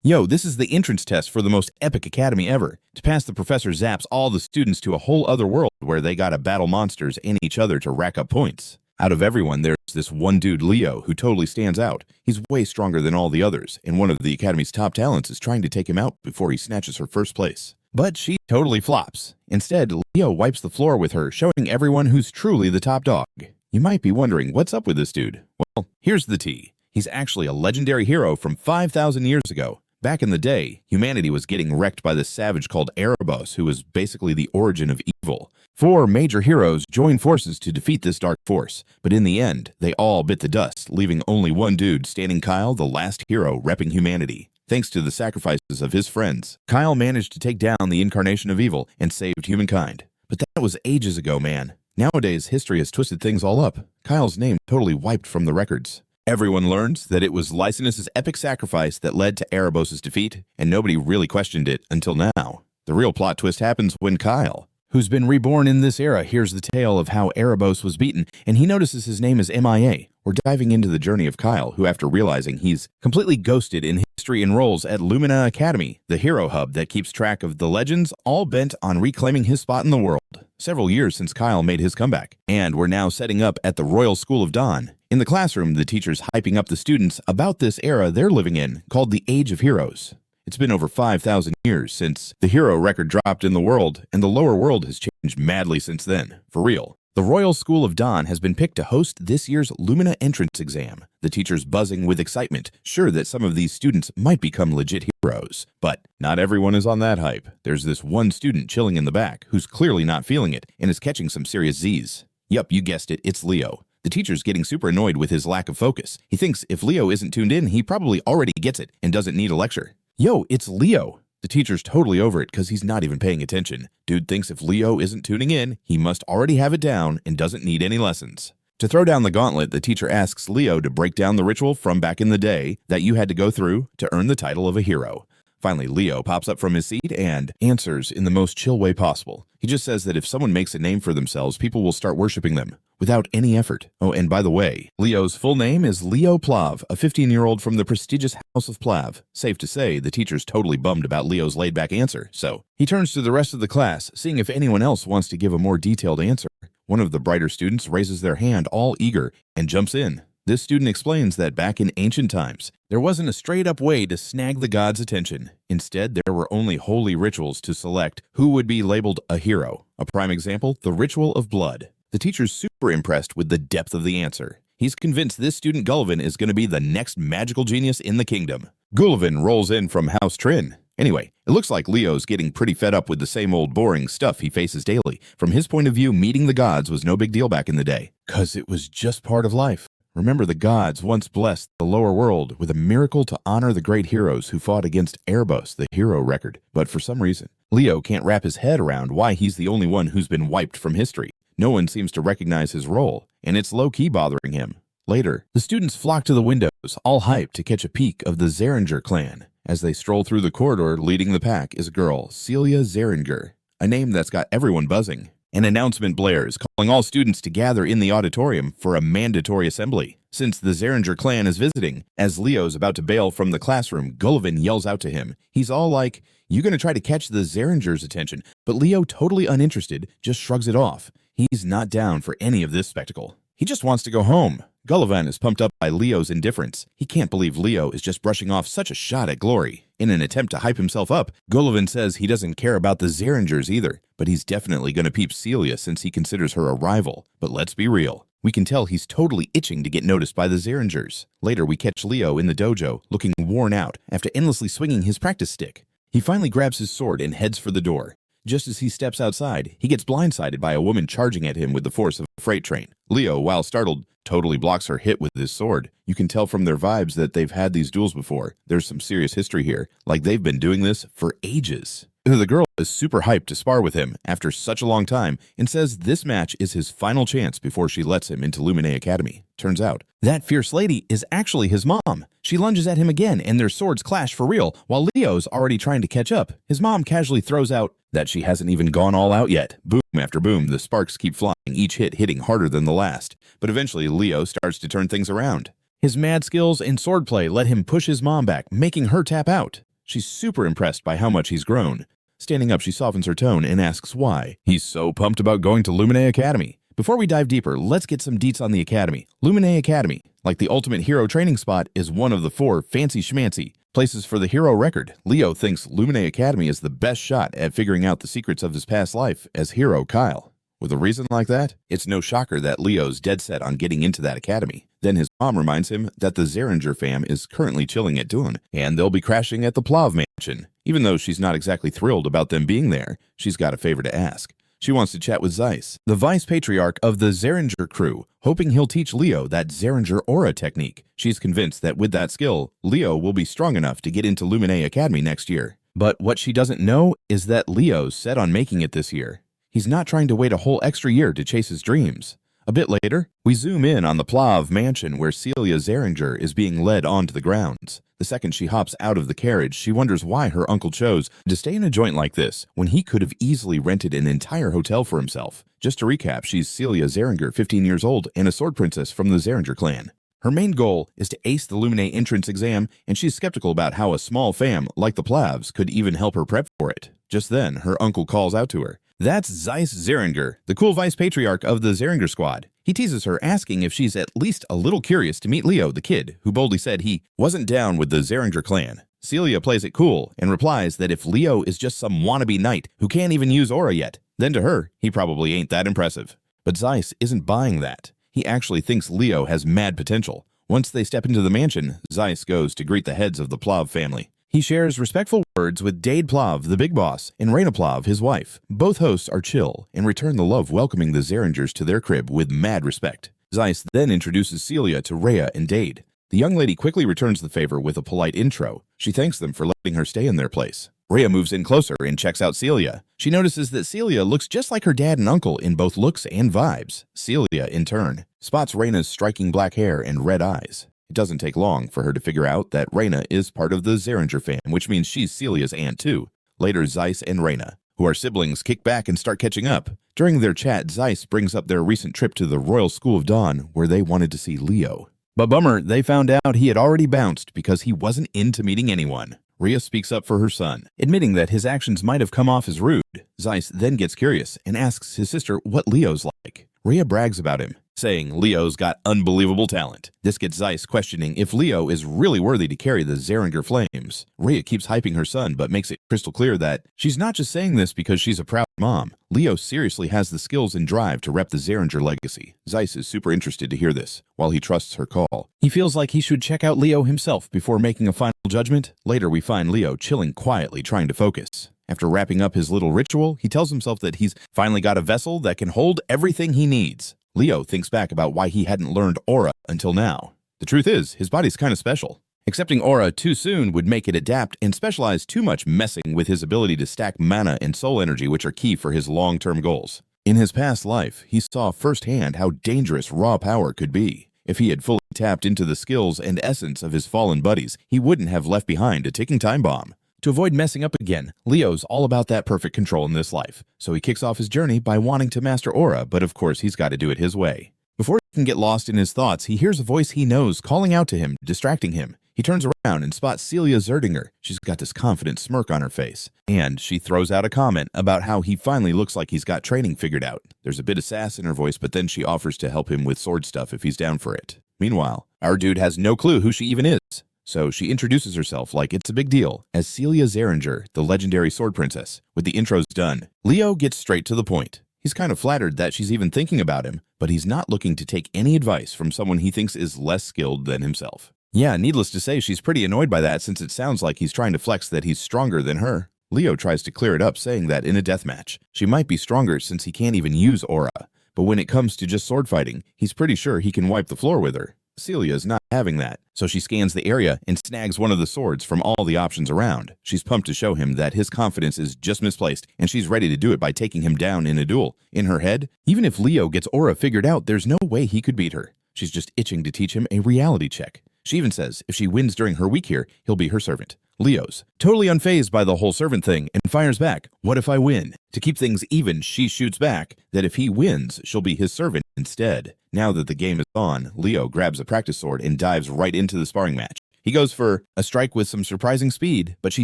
Yo, this is the entrance test for the most epic academy ever. To pass, the professor zaps all the students to a whole other world where they gotta battle monsters and each other to rack up points. Out of everyone, there's this one dude, Leo, who totally stands out. He's way stronger than all the others, and one of the academy's top talents is trying to take him out before he snatches her first place. But she totally flops. Instead, Leo wipes the floor with her, showing everyone who's truly the top dog. You might be wondering, what's up with this dude? Well, here's the tea. He's actually a legendary hero from 5,000 years ago. Back in the day, humanity was getting wrecked by this savage called Arabos, who was basically the origin of evil. 4 major heroes joined forces to defeat this dark force, but in the end, they all bit the dust, leaving only one dude standing, Kyle, the last hero repping humanity. Thanks to the sacrifices of his friends, Kyle managed to take down the incarnation of evil and saved humankind. But that was ages ago, man. Nowadays, history has twisted things all up. Kyle's name totally wiped from the records. Everyone learns that it was Lyssus' epic sacrifice that led to Arabos' defeat, and nobody really questioned it until now. The real plot twist happens when Kyle, who's been reborn in this era, hears the tale of how Arabos was beaten, and he notices his name is MIA. We're diving into the journey of Kyle, who, after realizing he's completely ghosted in history, enrolls at Lumina Academy, the hero hub that keeps track of the legends, all bent on reclaiming his spot in the world. Several years since Kyle made his comeback, and we're now setting up at the Royal School of Dawn. In the classroom, the teacher's hyping up the students about this era they're living in, called the Age of Heroes. It's been over 5,000 years since the hero record dropped in the world, and the lower world has changed madly since then, for real. The Royal School of Dawn has been picked to host this year's Lumina entrance exam. The teacher's buzzing with excitement, sure that some of these students might become legit heroes. But not everyone is on that hype. There's this one student chilling in the back who's clearly not feeling it and is catching some serious Z's. Yup, you guessed it, it's Leo. The teacher's getting super annoyed with his lack of focus. He thinks if Leo isn't tuned in, he probably already gets it and doesn't need a lecture. Yo, it's Leo. The teacher's totally over it because he's not even paying attention. Dude thinks if Leo isn't tuning in, he must already have it down and doesn't need any lessons. To throw down the gauntlet, the teacher asks Leo to break down the ritual from back in the day that you had to go through to earn the title of a hero. Finally, Leo pops up from his seat and answers in the most chill way possible. He just says that if someone makes a name for themselves, people will start worshiping them without any effort. Oh, and by the way, Leo's full name is Leo Plav, a 15-year-old from the prestigious House of Plav. Safe to say, the teacher's totally bummed about Leo's laid-back answer, so he turns to the rest of the class, seeing if anyone else wants to give a more detailed answer. One of the brighter students raises their hand, all eager, and jumps in. This student explains that back in ancient times, there wasn't a straight-up way to snag the gods' attention. Instead, there were only holy rituals to select who would be labeled a hero. A prime example, the ritual of blood. The teacher's super impressed with the depth of the answer. He's convinced this student Gullivan is going to be the next magical genius in the kingdom. Gullivan rolls in from House Trin. Anyway, it looks like Leo's getting pretty fed up with the same old boring stuff he faces daily. From his point of view, meeting the gods was no big deal back in the day, 'cause it was just part of life. Remember, the gods once blessed the lower world with a miracle to honor the great heroes who fought against Arabos, the hero record. But for some reason, Leo can't wrap his head around why he's the only one who's been wiped from history. No one seems to recognize his role, and it's low-key bothering him. Later, the students flock to the windows, all hyped to catch a peek of the Xaringer clan. As they stroll through the corridor, leading the pack is a girl, Celia Zeringer, a name that's got everyone buzzing. An announcement blares, calling all students to gather in the auditorium for a mandatory assembly. Since the Xaringer clan is visiting, as Leo's about to bail from the classroom, Gullivan yells out to him. He's all like, "You gonna try to catch the Xaringer's attention?" But Leo, totally uninterested, just shrugs it off. He's not down for any of this spectacle. He just wants to go home. Gullivan is pumped up by Leo's indifference. He can't believe Leo is just brushing off such a shot at glory. In an attempt to hype himself up, Gullivan says he doesn't care about the Xaringers either, but he's definitely going to peep Celia since he considers her a rival. But let's be real. We can tell he's totally itching to get noticed by the Xaringers. Later, we catch Leo in the dojo, looking worn out after endlessly swinging his practice stick. He finally grabs his sword and heads for the door. Just as he steps outside, he gets blindsided by a woman charging at him with the force of a freight train. Leo, while startled, totally blocks her hit with his sword. You can tell from their vibes that they've had these duels before. There's some serious history here, like they've been doing this for ages. The girl is super hyped to spar with him after such a long time and says this match is his final chance before she lets him into Lumina Academy. Turns out, that fierce lady is actually his mom. She lunges at him again and their swords clash for real while Leo's already trying to catch up. His mom casually throws out that she hasn't even gone all out yet. Boom after boom, the sparks keep flying, each hit hitting harder than the last. But eventually, Leo starts to turn things around. His mad skills in swordplay let him push his mom back, making her tap out. She's super impressed by how much he's grown. Standing up, she softens her tone and asks why. He's so pumped about going to Lumina Academy. Before we dive deeper, let's get some deets on the Academy. Lumina Academy, like the ultimate hero training spot, is one of the 4 fancy schmancy places for the hero record. Leo thinks Lumina Academy is the best shot at figuring out the secrets of his past life as hero Kyle. With a reason like that, it's no shocker that Leo's dead set on getting into that academy. Then his mom reminds him that the Xaringer fam is currently chilling at Duel, and they'll be crashing at the Plav mansion. Even though she's not exactly thrilled about them being there, she's got a favor to ask. She wants to chat with Zeiss, the vice patriarch of the Xaringer crew, hoping he'll teach Leo that Xaringer aura technique. She's convinced that with that skill, Leo will be strong enough to get into Lumina Academy next year. But what she doesn't know is that Leo's set on making it this year. He's not trying to wait a whole extra year to chase his dreams. A bit later, we zoom in on the Plav mansion where Celia Zeringer is being led onto the grounds. The second she hops out of the carriage, she wonders why her uncle chose to stay in a joint like this when he could have easily rented an entire hotel for himself. Just to recap, she's Celia Zeringer, 15 years old, and a sword princess from the Xaringer clan. Her main goal is to ace the Lumine entrance exam, and she's skeptical about how a small fam like the Plavs could even help her prep for it. Just then, her uncle calls out to her. That's Zeiss Zeringer, the cool vice patriarch of the Xaringer squad. He teases her, asking if she's at least a little curious to meet Leo, the kid, who boldly said he wasn't down with the Xaringer clan. Celia plays it cool and replies that if Leo is just some wannabe knight who can't even use aura yet, then to her, he probably ain't that impressive. But Zeiss isn't buying that. He actually thinks Leo has mad potential. Once they step into the mansion, Zeiss goes to greet the heads of the Plav family. He shares respectful words with Dade Plav, the big boss, and Reyna Plav, his wife. Both hosts are chill and return the love, welcoming the Xaringers to their crib with mad respect. Zeiss then introduces Celia to Rhea and Dade. The young lady quickly returns the favor with a polite intro. She thanks them for letting her stay in their place. Rhea moves in closer and checks out Celia. She notices that Celia looks just like her dad and uncle in both looks and vibes. Celia, in turn, spots Reyna's striking black hair and red eyes. It doesn't take long for her to figure out that Reyna is part of the Xaringer fam, which means she's Celia's aunt too. Later, Zeiss and Reyna, who are siblings, kick back and start catching up. During their chat, Zeiss brings up their recent trip to the Royal School of Dawn, where they wanted to see Leo. But bummer, they found out he had already bounced because he wasn't into meeting anyone. Rhea speaks up for her son, admitting that his actions might have come off as rude. Zeiss then gets curious and asks his sister what Leo's like. Rhea brags about him, saying Leo's got unbelievable talent. This gets Zeiss questioning if Leo is really worthy to carry the Xaringer flames. Rhea keeps hyping her son, but makes it crystal clear that she's not just saying this because she's a proud mom. Leo seriously has the skills and drive to rep the Xaringer legacy. Zeiss is super interested to hear this, while he trusts her call. He feels like he should check out Leo himself before making a final judgment. Later, we find Leo chilling quietly, trying to focus. After wrapping up his little ritual, he tells himself that he's finally got a vessel that can hold everything he needs. Leo thinks back about why he hadn't learned aura until now. The truth is, his body's kind of special. Accepting aura too soon would make it adapt and specialize too much, messing with his ability to stack mana and soul energy, which are key for his long-term goals. In his past life, he saw firsthand how dangerous raw power could be. If he had fully tapped into the skills and essence of his fallen buddies, he wouldn't have left behind a ticking time bomb. To avoid messing up again, Leo's all about that perfect control in this life, so he kicks off his journey by wanting to master aura, but of course he's got to do it his way. Before he can get lost in his thoughts, he hears a voice he knows calling out to him, distracting him. He turns around and spots Celia Zeringer. She's got this confident smirk on her face, and she throws out a comment about how he finally looks like he's got training figured out. There's a bit of sass in her voice, but then she offers to help him with sword stuff if he's down for it. Meanwhile, our dude has no clue who she even is. So she introduces herself like it's a big deal as Celia Zeringer, the legendary sword princess. With the intros done, Leo gets straight to the point. He's kind of flattered that she's even thinking about him, but he's not looking to take any advice from someone he thinks is less skilled than himself. Yeah, needless to say, she's pretty annoyed by that since it sounds like he's trying to flex that he's stronger than her. Leo tries to clear it up, saying that in a deathmatch, she might be stronger since he can't even use aura, but when it comes to just sword fighting, he's pretty sure he can wipe the floor with her. Celia's not having that, so she scans the area and snags one of the swords from all the options around. She's pumped to show him that his confidence is just misplaced, and she's ready to do it by taking him down in a duel. In her head, even if Leo gets aura figured out, there's no way he could beat her. She's just itching to teach him a reality check. She even says if she wins during her week here, he'll be her servant. Leo's totally unfazed by the whole servant thing and fires back, "What if I win?" To keep things even, she shoots back that if he wins, she'll be his servant instead. Now that the game is on, Leo grabs a practice sword and dives right into the sparring match. He goes for a strike with some surprising speed, but she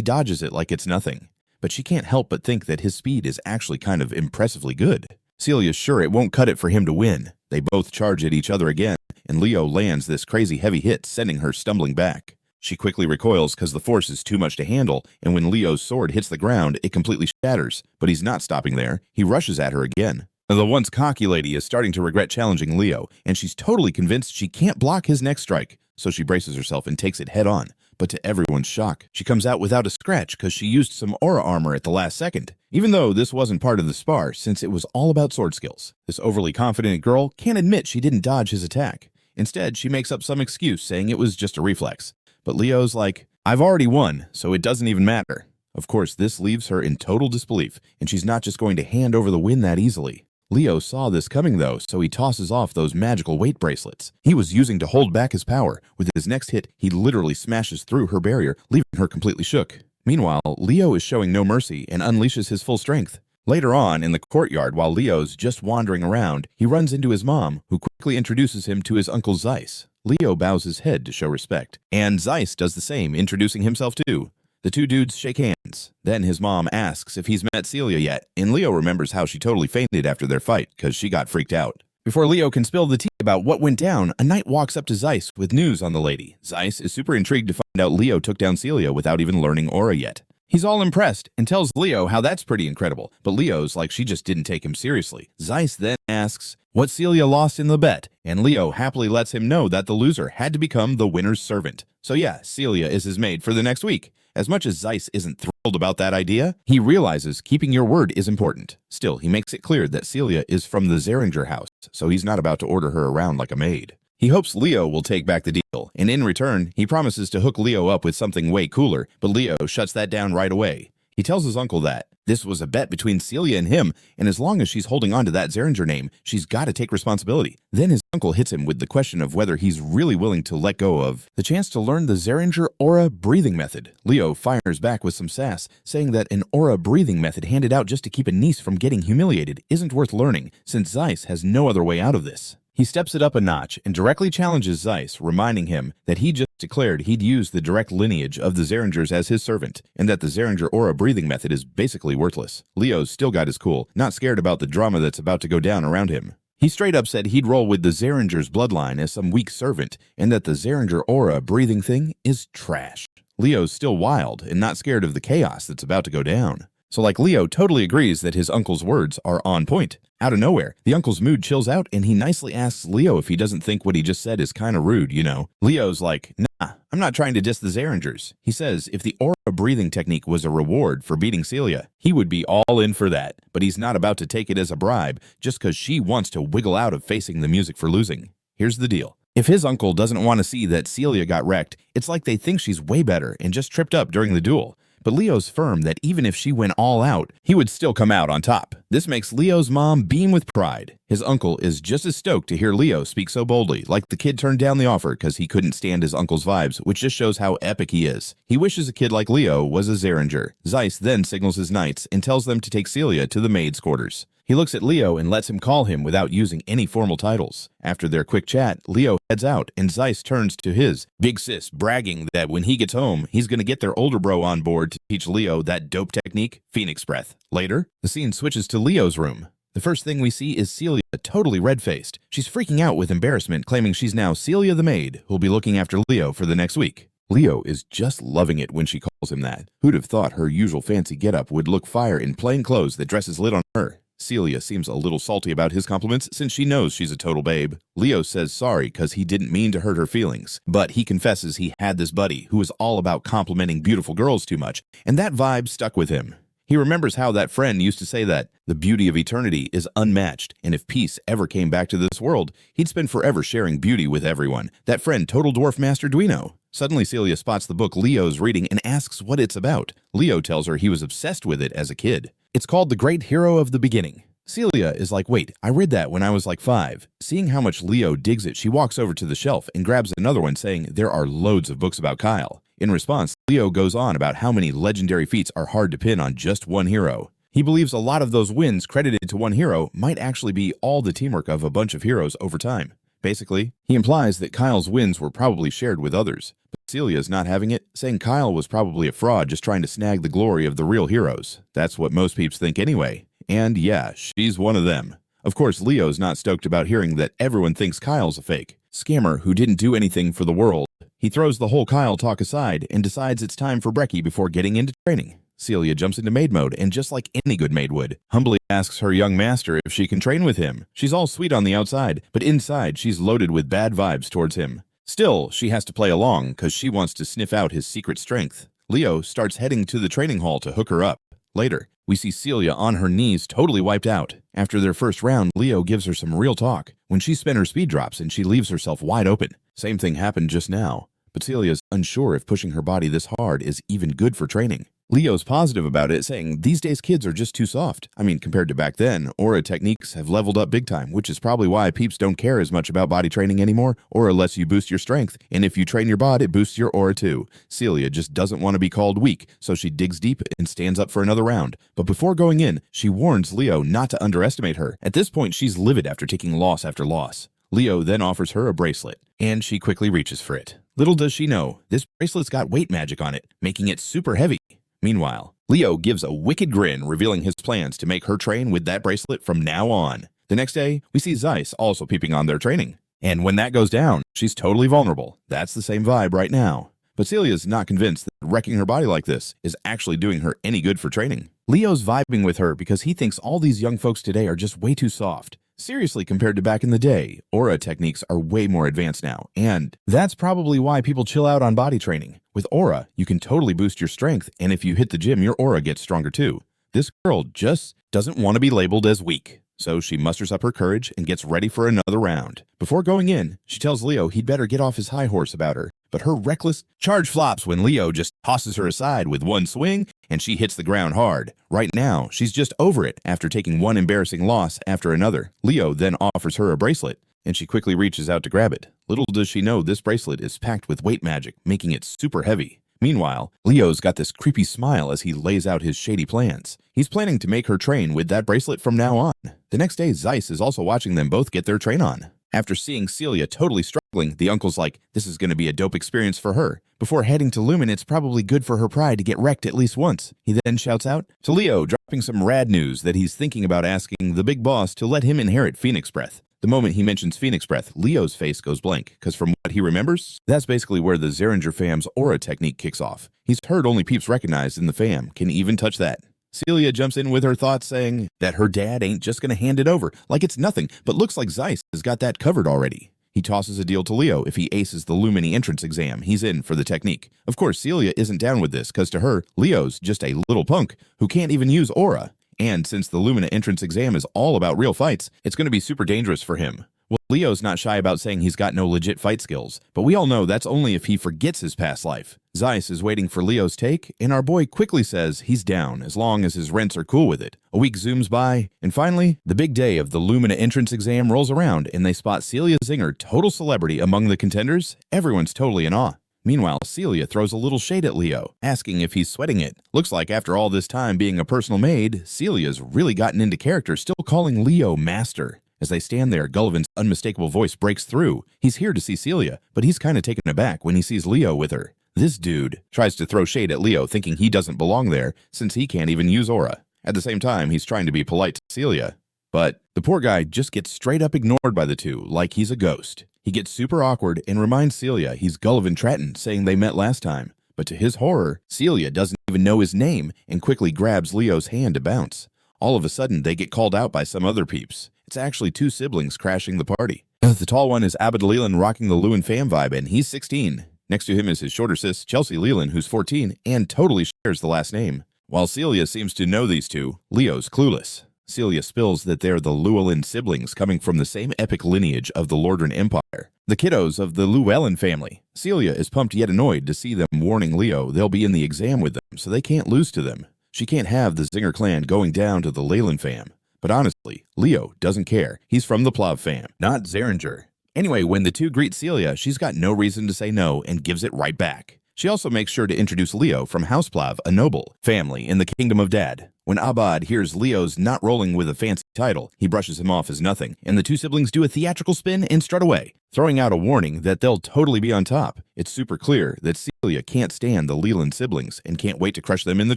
dodges it like it's nothing. But she can't help but think that his speed is actually kind of impressively good. Celia's sure it won't cut it for him to win. They both charge at each other again, and Leo lands this crazy heavy hit, sending her stumbling back. She quickly recoils because the force is too much to handle, and when Leo's sword hits the ground, it completely shatters. But he's not stopping there. He rushes at her again. The once cocky lady is starting to regret challenging Leo, and she's totally convinced she can't block his next strike, so she braces herself and takes it head on. But to everyone's shock, she comes out without a scratch because she used some aura armor at the last second, even though this wasn't part of the spar since it was all about sword skills. This overly confident girl can't admit she didn't dodge his attack. Instead, she makes up some excuse saying it was just a reflex. But Leo's like, I've already won, so it doesn't even matter. Of course, this leaves her in total disbelief, and she's not just going to hand over the win that easily. Leo saw this coming though, so he tosses off those magical weight bracelets he was using to hold back his power. With his next hit, he literally smashes through her barrier, leaving her completely shook. Meanwhile, Leo is showing no mercy and unleashes his full strength. Later on, in the courtyard, while Leo's just wandering around, he runs into his mom, who quickly introduces him to his uncle Zeiss. Leo bows his head to show respect, and Zeiss does the same, introducing himself too. The two dudes shake hands. Then his mom asks if he's met Celia yet, and Leo remembers how she totally fainted after their fight because she got freaked out. Before Leo can spill the tea about what went down, a knight walks up to Zeiss with news on the lady. Zeiss is super intrigued to find out Leo took down Celia without even learning aura yet. He's all impressed and tells Leo how that's pretty incredible, but Leo's like she just didn't take him seriously. Zeiss then asks what Celia lost in the bet, and Leo happily lets him know that the loser had to become the winner's servant. So yeah, Celia is his maid for the next week. As much as Zeiss isn't thrilled about that idea, he realizes keeping your word is important. Still, he makes it clear that Celia is from the Xaringer house, so he's not about to order her around like a maid. He hopes Leo will take back the deal, and in return, he promises to hook Leo up with something way cooler, but Leo shuts that down right away. He tells his uncle that this was a bet between Celia and him, and as long as she's holding on to that Xaringer name, she's got to take responsibility. Then his uncle hits him with the question of whether he's really willing to let go of the chance to learn the Xaringer aura breathing method. Leo fires back with some sass, saying that an aura breathing method handed out just to keep a niece from getting humiliated isn't worth learning, since Zeiss has no other way out of this. He steps it up a notch and directly challenges Zeiss, reminding him that he just declared he'd use the direct lineage of the Xaringers as his servant, and that the Xaringer aura breathing method is basically worthless. Leo's still got his cool, not scared about the drama that's about to go down around him. He straight up said he'd roll with the Xaringer's bloodline as some weak servant, and that the Xaringer aura breathing thing is trash. Leo's still wild and not scared of the chaos that's about to go down. So like Leo totally agrees that his uncle's words are on point. Out of nowhere, the uncle's mood chills out and he nicely asks Leo if he doesn't think what he just said is kind of rude, you know. Leo's like, nah, I'm not trying to diss the Xaringers. He says if the aura breathing technique was a reward for beating Celia, he would be all in for that, but he's not about to take it as a bribe just because she wants to wiggle out of facing the music for losing. Here's the deal. If his uncle doesn't want to see that Celia got wrecked, it's like they think she's way better and just tripped up during the duel. But Leo's firm that even if she went all out, he would still come out on top. This makes Leo's mom beam with pride. His uncle is just as stoked to hear Leo speak so boldly, like the kid turned down the offer because he couldn't stand his uncle's vibes, which just shows how epic he is. He wishes a kid like Leo was a Xaringer. Zeiss then signals his knights and tells them to take Celia to the maid's quarters. He looks at Leo and lets him call him without using any formal titles. After their quick chat, Leo heads out and Zeiss turns to his big sis, bragging that when he gets home, he's going to get their older bro on board to teach Leo that dope technique, Phoenix Breath. Later, the scene switches to Leo's room. The first thing we see is Celia totally red-faced. She's freaking out with embarrassment, claiming she's now Celia the maid, who'll be looking after Leo for the next week. Leo is just loving it when she calls him that. Who'd have thought her usual fancy getup would look fire in plain clothes that dresses lit on her? Celia seems a little salty about his compliments since she knows she's a total babe. Leo says sorry because he didn't mean to hurt her feelings, but he confesses he had this buddy who was all about complimenting beautiful girls too much, and that vibe stuck with him. He remembers how that friend used to say that the beauty of eternity is unmatched, and if peace ever came back to this world, he'd spend forever sharing beauty with everyone. That friend, Total Dwarf Master Duino. Suddenly, Celia spots the book Leo's reading and asks what it's about. Leo tells her he was obsessed with it as a kid. It's called The Great Hero of the Beginning. Celia is like, wait, I read that when I was like 5. Seeing how much Leo digs it, she walks over to the shelf and grabs another one, saying there are loads of books about Kyle. In response, Leo goes on about how many legendary feats are hard to pin on just one hero. He believes a lot of those wins credited to one hero might actually be all the teamwork of a bunch of heroes over time. Basically, he implies that Kyle's wins were probably shared with others, but Celia's not having it, saying Kyle was probably a fraud just trying to snag the glory of the real heroes. That's what most peeps think anyway. And yeah, she's one of them. Of course, Leo's not stoked about hearing that everyone thinks Kyle's a fake scammer who didn't do anything for the world. He throws the whole Kyle talk aside and decides it's time for brekkie before getting into training. Celia jumps into maid mode and, just like any good maid would, humbly asks her young master if she can train with him. She's all sweet on the outside, but inside she's loaded with bad vibes towards him. Still, she has to play along because she wants to sniff out his secret strength. Leo starts heading to the training hall to hook her up. Later, we see Celia on her knees, totally wiped out. After their first round, Leo gives her some real talk. When she spent her speed drops and she leaves herself wide open. Same thing happened just now, but Celia's unsure if pushing her body this hard is even good for training. Leo's positive about it, saying these days kids are just too soft. I mean, compared to back then, aura techniques have leveled up big time, which is probably why peeps don't care as much about body training anymore. Aura lets you boost your strength, and if you train your bod, it boosts your aura too. Celia just doesn't want to be called weak, so she digs deep and stands up for another round. But before going in, she warns Leo not to underestimate her. At this point, she's livid after taking loss after loss. Leo then offers her a bracelet, and she quickly reaches for it. Little does she know, this bracelet's got weight magic on it, making it super heavy. Meanwhile, Leo gives a wicked grin, revealing his plans to make her train with that bracelet from now on. The next day, we see Zeiss also peeping on their training. And when that goes down, she's totally vulnerable. That's the same vibe right now. But Celia's not convinced that wrecking her body like this is actually doing her any good for training. Leo's vibing with her because he thinks all these young folks today are just way too soft. Seriously, compared to back in the day, aura techniques are way more advanced now, and that's probably why people chill out on body training. With aura, you can totally boost your strength, and if you hit the gym, your aura gets stronger too. This girl just doesn't want to be labeled as weak, so she musters up her courage and gets ready for another round. Before going in, she tells Leo he'd better get off his high horse about her, but her reckless charge flops when Leo just tosses her aside with one swing, and she hits the ground hard. Right now, she's just over it after taking one embarrassing loss after another. Leo then offers her a bracelet, and she quickly reaches out to grab it. Little does she know this bracelet is packed with weight magic, making it super heavy. Meanwhile, Leo's got this creepy smile as he lays out his shady plans. He's planning to make her train with that bracelet from now on. The next day, Zeiss is also watching them both get their train on. After seeing Celia totally struggling, the uncle's like, this is going to be a dope experience for her. Before heading to Lumina, it's probably good for her pride to get wrecked at least once. He then shouts out to Leo, dropping some rad news that he's thinking about asking the big boss to let him inherit Phoenix Breath. The moment he mentions Phoenix Breath, Leo's face goes blank, because from what he remembers, that's basically where the Xaringer fam's aura technique kicks off. He's heard only peeps recognized in the fam can even touch that. Celia jumps in with her thoughts, saying that her dad ain't just going to hand it over like it's nothing, but looks like Zeiss has got that covered already. He tosses a deal to Leo if he aces the Lumina entrance exam. He's in for the technique. Of course, Celia isn't down with this, because to her, Leo's just a little punk who can't even use aura. And since the Lumina entrance exam is all about real fights, it's going to be super dangerous for him. Well, Leo's not shy about saying he's got no legit fight skills, but we all know that's only if he forgets his past life. Zeiss is waiting for Leo's take, and our boy quickly says he's down as long as his rents are cool with it. A week zooms by, and finally, the big day of the Lumina entrance exam rolls around, and they spot Celia Zeringer, total celebrity among the contenders. Everyone's totally in awe. Meanwhile, Celia throws a little shade at Leo, asking if he's sweating it. Looks like after all this time being a personal maid, Celia's really gotten into character, still calling Leo master. As they stand there, Gullivan's unmistakable voice breaks through. He's here to see Celia, but he's kind of taken aback when he sees Leo with her. This dude tries to throw shade at Leo, thinking he doesn't belong there since he can't even use aura. At the same time, he's trying to be polite to Celia. But the poor guy just gets straight up ignored by the two, like he's a ghost. He gets super awkward and reminds Celia he's Gullivan Tratton, saying they met last time. But to his horror, Celia doesn't even know his name and quickly grabs Leo's hand to bounce. All of a sudden, they get called out by some other peeps. It's actually two siblings crashing the party. The tall one is Abed Leland rocking the Lewin fam vibe, and he's 16. Next to him is his shorter sis, Chelsea Leland, who's 14, and totally shares the last name. While Celia seems to know these two, Leo's clueless. Celia spills that they're the Llewellyn siblings coming from the same epic lineage of the Lordran Empire, the kiddos of the Llewellyn family. Celia is pumped yet annoyed to see them warning Leo they'll be in the exam with them, so they can't lose to them. She can't have the Zinger clan going down to the Leyland fam. But honestly, Leo doesn't care. He's from the Plav fam, not Xaringer. Anyway, when the two greet Celia, she's got no reason to say no and gives it right back. She also makes sure to introduce Leo from House Plav, a noble family in the kingdom of Dad. When Abad hears Leo's not rolling with a fancy title, he brushes him off as nothing, and the two siblings do a theatrical spin and strut away, throwing out a warning that they'll totally be on top. It's super clear that Celia can't stand the Leland siblings and can't wait to crush them in the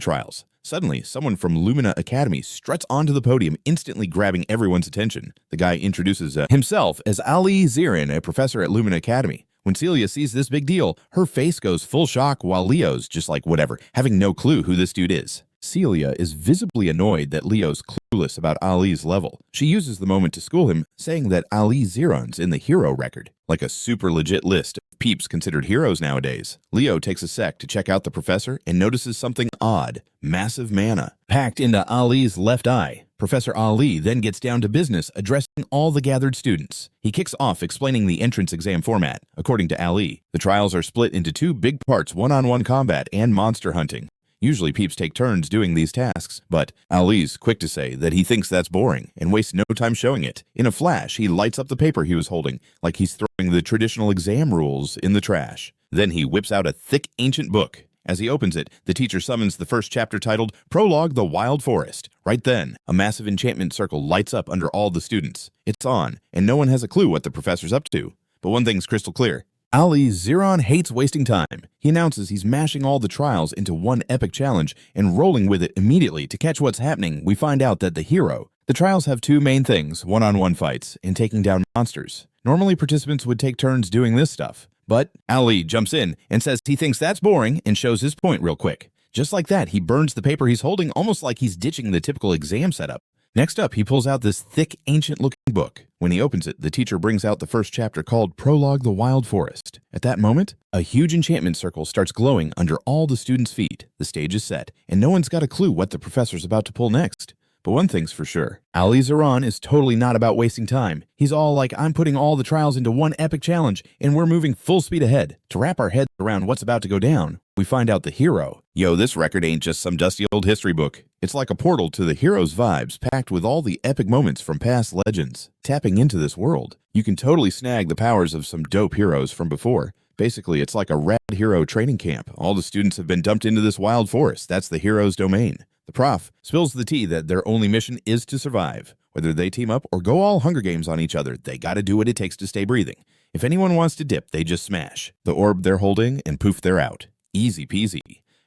trials. Suddenly, someone from Lumina Academy struts onto the podium, instantly grabbing everyone's attention. The guy introduces himself as Ali Zirin, a professor at Lumina Academy. When Celia sees this big deal, her face goes full shock while Leo's just like whatever, having no clue who this dude is. Celia is visibly annoyed that Leo's clueless about Ali's level. She uses the moment to school him, saying that Ali Ziron's in the hero record, like a super legit list of peeps considered heroes nowadays. Leo takes a sec to check out the professor and notices something odd: massive mana packed into Ali's left eye. Professor Ali then gets down to business, addressing all the gathered students. He kicks off explaining the entrance exam format. According to Ali, the trials are split into two big parts: one-on-one combat and monster hunting. Usually peeps take turns doing these tasks, but Ali's quick to say that he thinks that's boring and wastes no time showing it. In a flash, he lights up the paper he was holding, like he's throwing the traditional exam rules in the trash. Then he whips out a thick ancient book. As he opens it, the teacher summons the first chapter titled Prologue the Wild Forest. Right then, a massive enchantment circle lights up under all the students. It's on, and no one has a clue what the professor's up to. But one thing's crystal clear: Ali Ziron hates wasting time. He announces he's mashing all the trials into one epic challenge and rolling with it immediately. To catch what's happening, we find out that the trials have two main things: one-on-one fights and taking down monsters. Normally participants would take turns doing this stuff, but Ali jumps in and says he thinks that's boring and shows his point real quick. Just like that, he burns the paper he's holding, almost like he's ditching the typical exam setup. Next up, he pulls out this thick, ancient-looking book. When he opens it, the teacher brings out the first chapter called Prologue the Wild Forest. At that moment, a huge enchantment circle starts glowing under all the students' feet. The stage is set, and no one's got a clue what the professor's about to pull next. But one thing's for sure: Ali Ziron is totally not about wasting time. He's all like, I'm putting all the trials into one epic challenge, and we're moving full speed ahead. To wrap our heads around what's about to go down, we find out the hero. Yo, this record ain't just some dusty old history book. It's like a portal to the hero's vibes, packed with all the epic moments from past legends. Tapping into this world, you can totally snag the powers of some dope heroes from before. Basically, it's like a rad hero training camp. All the students have been dumped into this wild forest. That's the hero's domain. The prof spills the tea that their only mission is to survive. Whether they team up or go all Hunger Games on each other, they gotta do what it takes to stay breathing. If anyone wants to dip, they just smash the orb they're holding and poof, they're out. Easy peasy.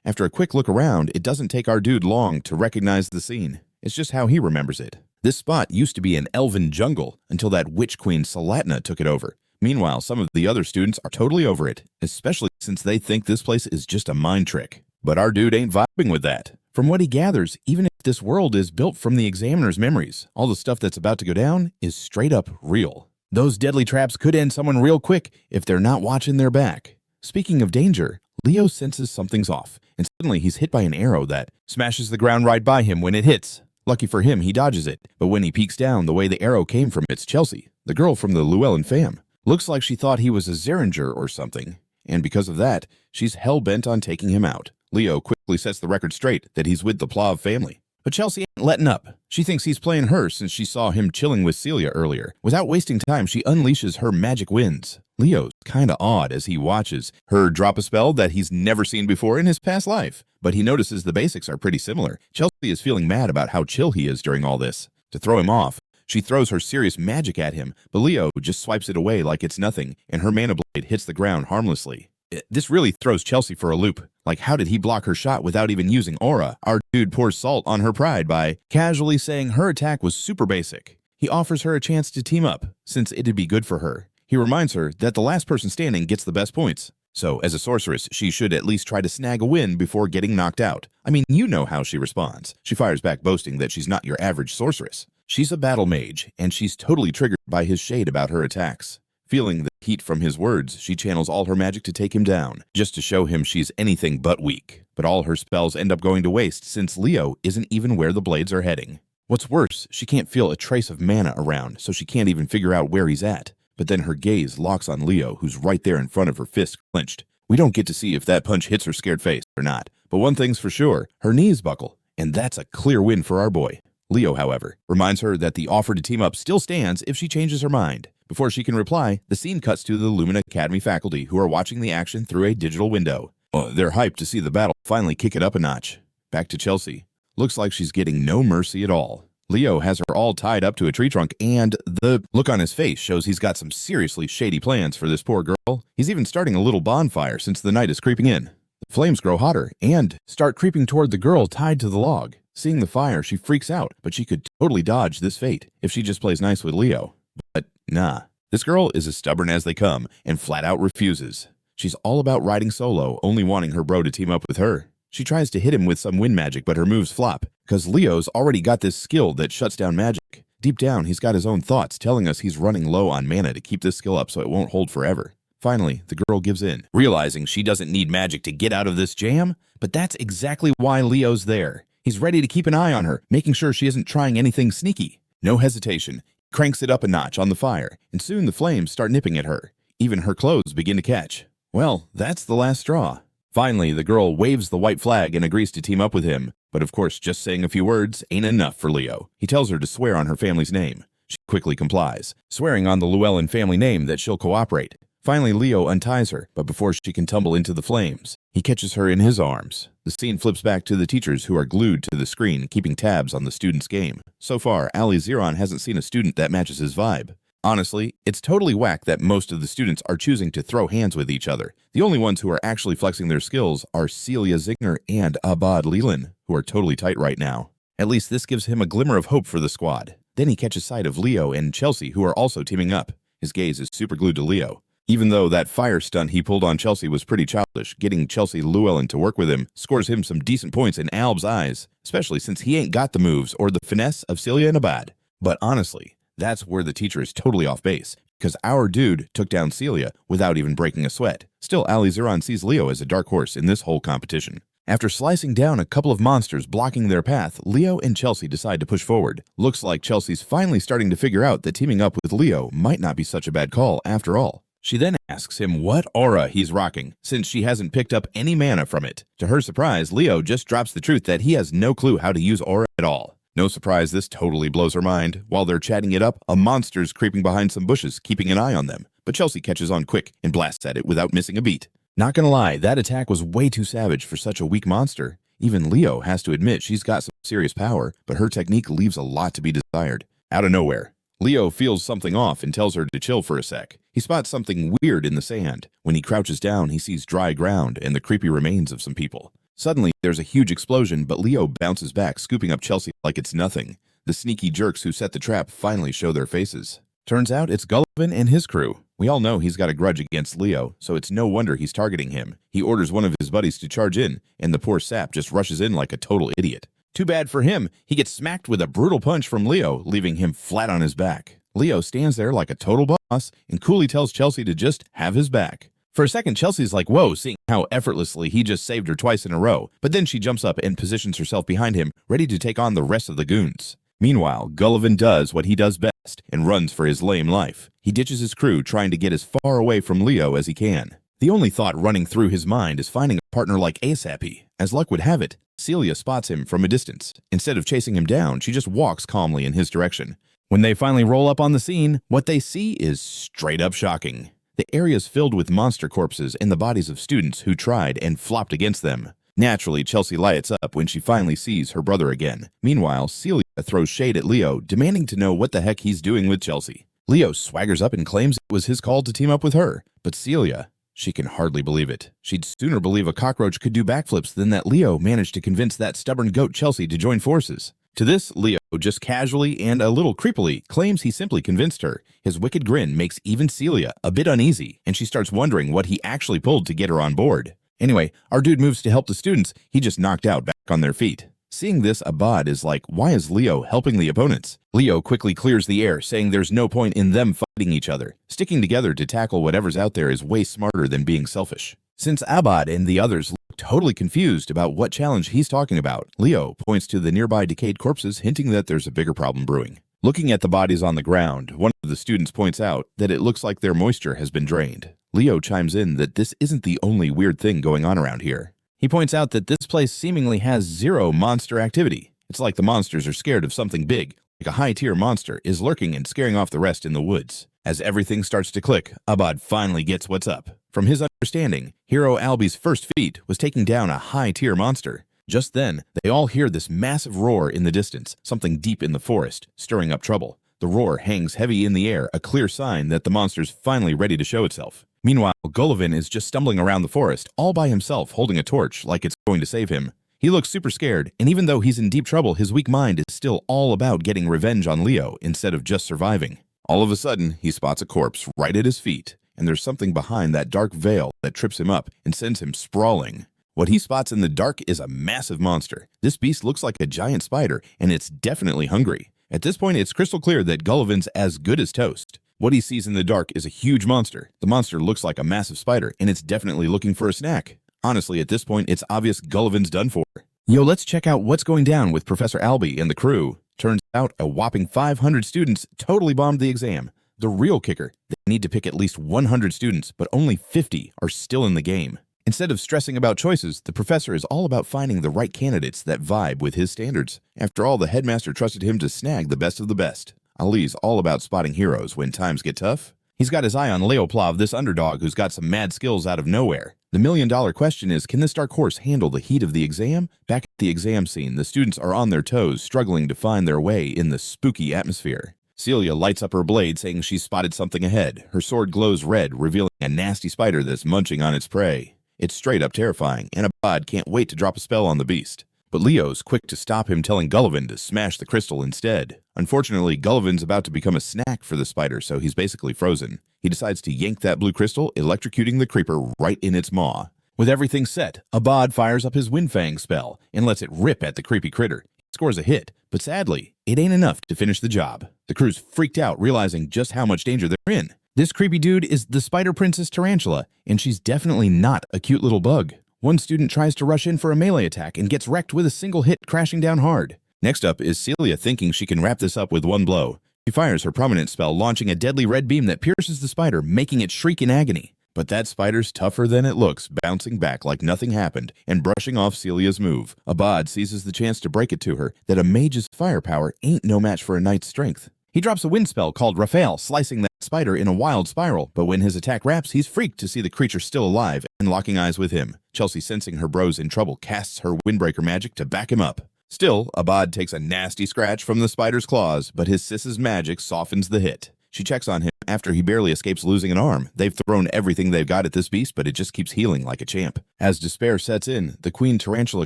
After a quick look around, it doesn't take our dude long to recognize the scene. It's just how he remembers it. This spot used to be an elven jungle until that witch queen Salatna took it over. Meanwhile, some of the other students are totally over it, especially since they think this place is just a mind trick. But our dude ain't vibing with that. From what he gathers, even if this world is built from the examiner's memories, all the stuff that's about to go down is straight up real. Those deadly traps could end someone real quick if they're not watching their back. Speaking of danger, Leo senses something's off, and suddenly he's hit by an arrow that smashes the ground right by him when it hits. Lucky for him, he dodges it, but when he peeks down, the way the arrow came from, it's Chelsea, the girl from the Llewellyn fam. Looks like she thought he was a Xaringer or something, and because of that, she's hell-bent on taking him out. Leo quickly sets the record straight that he's with the Plav family. But Chelsea ain't letting up. She thinks he's playing her since she saw him chilling with Celia earlier. Without wasting time, she unleashes her magic winds. Leo's kinda awed as he watches her drop a spell that he's never seen before in his past life. But he notices the basics are pretty similar. Chelsea is feeling mad about how chill he is during all this. To throw him off, she throws her serious magic at him, but Leo just swipes it away like it's nothing, and her mana blade hits the ground harmlessly. This really throws Chelsea for a loop. Like, how did he block her shot without even using aura? Our dude pours salt on her pride by casually saying her attack was super basic. He offers her a chance to team up, since it'd be good for her. He reminds her that the last person standing gets the best points. So, as a sorceress, she should at least try to snag a win before getting knocked out. I mean, you know how she responds. She fires back boasting that she's not your average sorceress. She's a battle mage, and she's totally triggered by his shade about her attacks. Feeling the heat from his words, she channels all her magic to take him down, just to show him she's anything but weak. But all her spells end up going to waste since Leo isn't even where the blades are heading. What's worse, she can't feel a trace of mana around, so she can't even figure out where he's at. But then her gaze locks on Leo, who's right there in front of her, fist clenched. We don't get to see if that punch hits her scared face or not, but one thing's for sure, her knees buckle, and that's a clear win for our boy. Leo, however, reminds her that the offer to team up still stands if she changes her mind. Before she can reply, the scene cuts to the Lumina Academy faculty who are watching the action through a digital window. They're hyped to see the battle finally kick it up a notch. Back to Chelsea. Looks like she's getting no mercy at all. Leo has her all tied up to a tree trunk, and the look on his face shows he's got some seriously shady plans for this poor girl. He's even starting a little bonfire since the night is creeping in. The flames grow hotter and start creeping toward the girl tied to the log. Seeing the fire, she freaks out, but she could totally dodge this fate if she just plays nice with Leo. But nah. This girl is as stubborn as they come and flat out refuses. She's all about riding solo, only wanting her bro to team up with her. She tries to hit him with some wind magic, but her moves flop, because Leo's already got this skill that shuts down magic. Deep down, he's got his own thoughts telling us he's running low on mana to keep this skill up so it won't hold forever. Finally, the girl gives in, realizing she doesn't need magic to get out of this jam, but that's exactly why Leo's there. He's ready to keep an eye on her, making sure she isn't trying anything sneaky. No hesitation. Cranks it up a notch on the fire, and soon the flames start nipping at her. Even her clothes begin to catch. Well, that's the last straw. Finally, the girl waves the white flag and agrees to team up with him, but of course just saying a few words ain't enough for Leo. He tells her to swear on her family's name. She quickly complies, swearing on the Llewellyn family name that she'll cooperate. Finally, Leo unties her, but before she can tumble into the flames, he catches her in his arms. The scene flips back to the teachers who are glued to the screen, keeping tabs on the student's game. So far, Allelliana hasn't seen a student that matches his vibe. Honestly, it's totally whack that most of the students are choosing to throw hands with each other. The only ones who are actually flexing their skills are Celia Zeringer and Abad Leland, who are totally tight right now. At least this gives him a glimmer of hope for the squad. Then he catches sight of Leo and Chelsea, who are also teaming up. His gaze is super glued to Leo. Even though that fire stunt he pulled on Chelsea was pretty childish, getting Chelsea Llewellyn to work with him scores him some decent points in Alb's eyes, especially since he ain't got the moves or the finesse of Celia and Abad. But honestly, that's where the teacher is totally off base, because our dude took down Celia without even breaking a sweat. Still, Allelliana sees Leo as a dark horse in this whole competition. After slicing down a couple of monsters blocking their path, Leo and Chelsea decide to push forward. Looks like Chelsea's finally starting to figure out that teaming up with Leo might not be such a bad call after all. She then asks him what aura he's rocking, since she hasn't picked up any mana from it. To her surprise, Leo just drops the truth that he has no clue how to use aura at all. No surprise, this totally blows her mind. While they're chatting it up, a monster's creeping behind some bushes, keeping an eye on them. But Chelsea catches on quick and blasts at it without missing a beat. Not gonna lie, that attack was way too savage for such a weak monster. Even Leo has to admit she's got some serious power, but her technique leaves a lot to be desired. Out of nowhere, Leo feels something off and tells her to chill for a sec. He spots something weird in the sand. When he crouches down, he sees dry ground and the creepy remains of some people. Suddenly, there's a huge explosion, but Leo bounces back, scooping up Chelsea like it's nothing. The sneaky jerks who set the trap finally show their faces. Turns out it's Griffin and his crew. We all know he's got a grudge against Leo, so it's no wonder he's targeting him. He orders one of his buddies to charge in, and the poor sap just rushes in like a total idiot. Too bad for him, he gets smacked with a brutal punch from Leo, leaving him flat on his back. Leo stands there like a total boss and coolly tells Chelsea to just have his back. For a second, Chelsea's like, whoa, seeing how effortlessly he just saved her twice in a row, but then she jumps up and positions herself behind him, ready to take on the rest of the goons. Meanwhile, Griffin does what he does best and runs for his lame life. He ditches his crew, trying to get as far away from Leo as he can. The only thought running through his mind is finding a partner like ASAP. As luck would have it, Celia spots him from a distance. Instead of chasing him down, she just walks calmly in his direction. When they finally roll up on the scene, what they see is straight up shocking. The area's filled with monster corpses and the bodies of students who tried and flopped against them. Naturally, Chelsea lights up when she finally sees her brother again. Meanwhile, Celia throws shade at Leo, demanding to know what the heck he's doing with Chelsea. Leo swaggers up and claims it was his call to team up with her, but Celia, she can hardly believe it. She'd sooner believe a cockroach could do backflips than that Leo managed to convince that stubborn goat Chelsea to join forces. To this, Leo just casually and a little creepily claims he simply convinced her. His wicked grin makes even Celia a bit uneasy, and she starts wondering what he actually pulled to get her on board. Anyway, our dude moves to help the students he just knocked out back on their feet. Seeing this, Abad is like, why is Leo helping the opponents? Leo quickly clears the air, saying there's no point in them fighting each other. Sticking together to tackle whatever's out there is way smarter than being selfish. Since Abad and the others look totally confused about what challenge he's talking about, Leo points to the nearby decayed corpses, hinting that there's a bigger problem brewing. Looking at the bodies on the ground, one of the students points out that it looks like their moisture has been drained. Leo chimes in that this isn't the only weird thing going on around here. He points out that this place seemingly has zero monster activity. It's like the monsters are scared of something big, like a high-tier monster is lurking and scaring off the rest in the woods. As everything starts to click, Abad finally gets what's up. From his understanding, Hero Albi's first feat was taking down a high-tier monster. Just then, they all hear this massive roar in the distance, something deep in the forest, stirring up trouble. The roar hangs heavy in the air, a clear sign that the monster's finally ready to show itself. Meanwhile, Gullivin is just stumbling around the forest, all by himself, holding a torch like it's going to save him. He looks super scared, and even though he's in deep trouble, his weak mind is still all about getting revenge on Leo instead of just surviving. All of a sudden, he spots a corpse right at his feet, and there's something behind that dark veil that trips him up and sends him sprawling. What he spots in the dark is a massive monster. This beast looks like a giant spider, and it's definitely hungry. At this point, it's crystal clear that Gullivin's as good as toast. What he sees in the dark is a huge monster. The monster looks like a massive spider, and it's definitely looking for a snack. Honestly, at this point, it's obvious Gullivin's done for. Yo, let's check out what's going down with Professor Albi and the crew. Turns out a whopping 500 students totally bombed the exam. The real kicker, they need to pick at least 100 students, but only 50 are still in the game. Instead of stressing about choices, the professor is all about finding the right candidates that vibe with his standards. After all, the headmaster trusted him to snag the best of the best. Ali's all about spotting heroes when times get tough. He's got his eye on Leo Plav, this underdog who's got some mad skills out of nowhere. The million-dollar question is, can this dark horse handle the heat of the exam? Back at the exam scene, the students are on their toes, struggling to find their way in the spooky atmosphere. Celia lights up her blade, saying she's spotted something ahead. Her sword glows red, revealing a nasty spider that's munching on its prey. It's straight up terrifying, and Abad can't wait to drop a spell on the beast. But Leo's quick to stop him, telling Gullivin to smash the crystal instead. Unfortunately, Gullivin's about to become a snack for the spider, so he's basically frozen. He decides to yank that blue crystal, electrocuting the creeper right in its maw. With everything set, Abad fires up his Windfang spell and lets it rip at the creepy critter. He scores a hit, but sadly, it ain't enough to finish the job. The crew's freaked out, realizing just how much danger they're in. This creepy dude is the Spider Princess Tarantula, and she's definitely not a cute little bug. One student tries to rush in for a melee attack and gets wrecked with a single hit, crashing down hard. Next up is Celia, thinking she can wrap this up with one blow. She fires her prominent spell, launching a deadly red beam that pierces the spider, making it shriek in agony. But that spider's tougher than it looks, bouncing back like nothing happened and brushing off Celia's move. Abad seizes the chance to break it to her that a mage's firepower ain't no match for a knight's strength. He drops a wind spell called Raphael, slicing that spider in a wild spiral, but when his attack wraps, he's freaked to see the creature still alive and locking eyes with him. Chelsea, sensing her bro's in trouble, casts her windbreaker magic to back him up. Still, Abad takes a nasty scratch from the spider's claws, but his sis's magic softens the hit. She checks on him after he barely escapes losing an arm. They've thrown everything they've got at this beast, but it just keeps healing like a champ. As despair sets in, the Queen Tarantula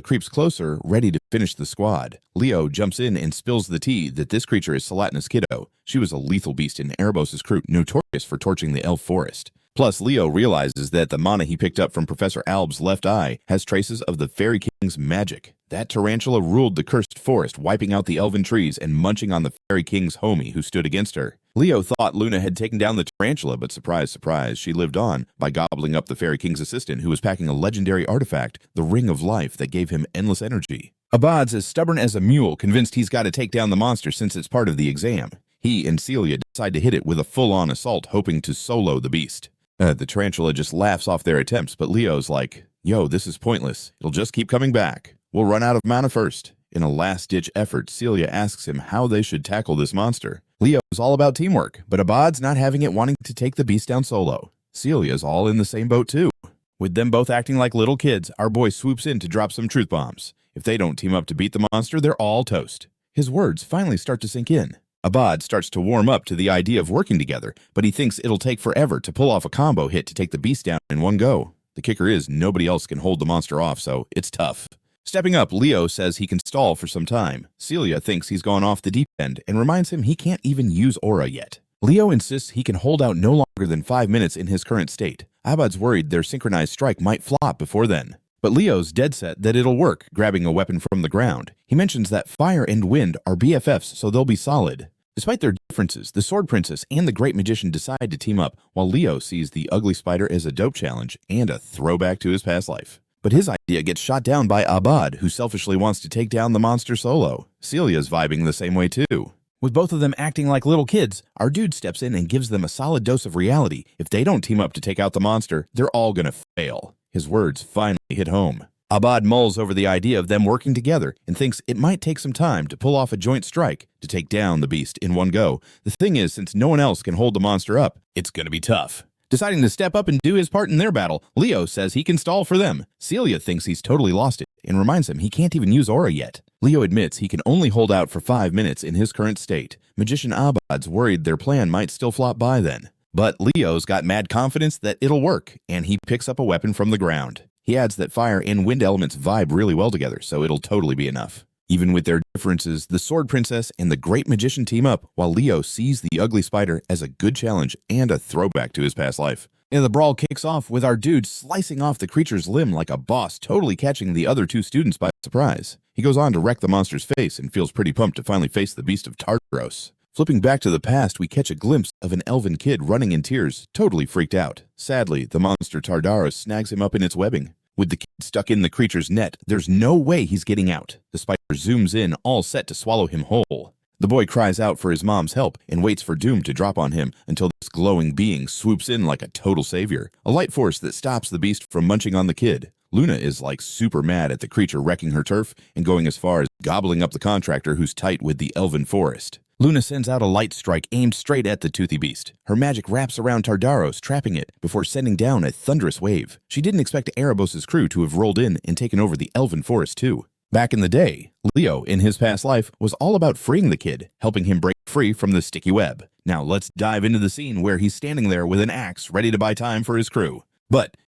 creeps closer, ready to finish the squad. Leo jumps in and spills the tea that this creature is Salatna's kiddo. She was a lethal beast in Arabos' crew, notorious for torching the elf forest. Plus, Leo realizes that the mana he picked up from Professor Alb's left eye has traces of the Fairy King's magic. That tarantula ruled the cursed forest, wiping out the elven trees and munching on the Fairy King's homie who stood against her. Leo thought Luna had taken down the tarantula, but surprise, surprise, she lived on by gobbling up the Fairy King's assistant, who was packing a legendary artifact, the Ring of Life, that gave him endless energy. Abad's as stubborn as a mule, convinced he's got to take down the monster since it's part of the exam. He and Celia decide to hit it with a full-on assault, hoping to solo the beast. The tarantula just laughs off their attempts, but Leo's like, yo, this is pointless. It'll just keep coming back. We'll run out of mana first. In a last-ditch effort, Celia asks him how they should tackle this monster. Leo is all about teamwork, but Abad's not having it, wanting to take the beast down solo. Celia's all in the same boat too. With them both acting like little kids, our boy swoops in to drop some truth bombs. If they don't team up to beat the monster, they're all toast. His words finally start to sink in. Abad starts to warm up to the idea of working together, but he thinks it'll take forever to pull off a combo hit to take the beast down in one go. The kicker is nobody else can hold the monster off, so it's tough. Stepping up, Leo says he can stall for some time. Celia thinks he's gone off the deep end and reminds him he can't even use aura yet. Leo insists he can hold out no longer than 5 minutes in his current state. Abad's worried their synchronized strike might flop before then. But Leo's dead set that it'll work, grabbing a weapon from the ground. He mentions that fire and wind are BFFs, so they'll be solid. Despite their differences, the Sword Princess and the Great Magician decide to team up, while Leo sees the ugly spider as a dope challenge and a throwback to his past life. But his idea gets shot down by Abad, who selfishly wants to take down the monster solo. Celia's vibing the same way too. With both of them acting like little kids, our dude steps in and gives them a solid dose of reality. If they don't team up to take out the monster, they're all gonna fail. His words finally hit home. Abad mulls over the idea of them working together and thinks it might take some time to pull off a joint strike to take down the beast in one go. The thing is, since no one else can hold the monster up, it's gonna be tough. Deciding to step up and do his part in their battle, Leo says he can stall for them. Celia thinks he's totally lost it and reminds him he can't even use aura yet. Leo admits he can only hold out for 5 minutes in his current state. Magician Abad's worried their plan might still flop by then. But Leo's got mad confidence that it'll work, and he picks up a weapon from the ground. He adds that fire and wind elements vibe really well together, so it'll totally be enough. Even with their differences, the Sword Princess and the Great Magician team up, while Leo sees the ugly spider as a good challenge and a throwback to his past life. And the brawl kicks off with our dude slicing off the creature's limb like a boss, totally catching the other 2 students by surprise. He goes on to wreck the monster's face and feels pretty pumped to finally face the beast of Tartaros. Flipping back to the past, we catch a glimpse of an elven kid running in tears, totally freaked out. Sadly, the monster Tartaros snags him up in its webbing. With the kid stuck in the creature's net, there's no way he's getting out. The spider zooms in, all set to swallow him whole. The boy cries out for his mom's help and waits for doom to drop on him until this glowing being swoops in like a total savior, a light force that stops the beast from munching on the kid. Luna is like super mad at the creature wrecking her turf and going as far as gobbling up the contractor who's tight with the elven forest. Luna sends out a light strike aimed straight at the toothy beast. Her magic wraps around Tartaros, trapping it before sending down a thunderous wave. She didn't expect Arabos' crew to have rolled in and taken over the elven forest too. Back in the day, Leo, in his past life, was all about freeing the kid, helping him break free from the sticky web. Now let's dive into the scene where he's standing there with an axe ready to buy time for his crew. But,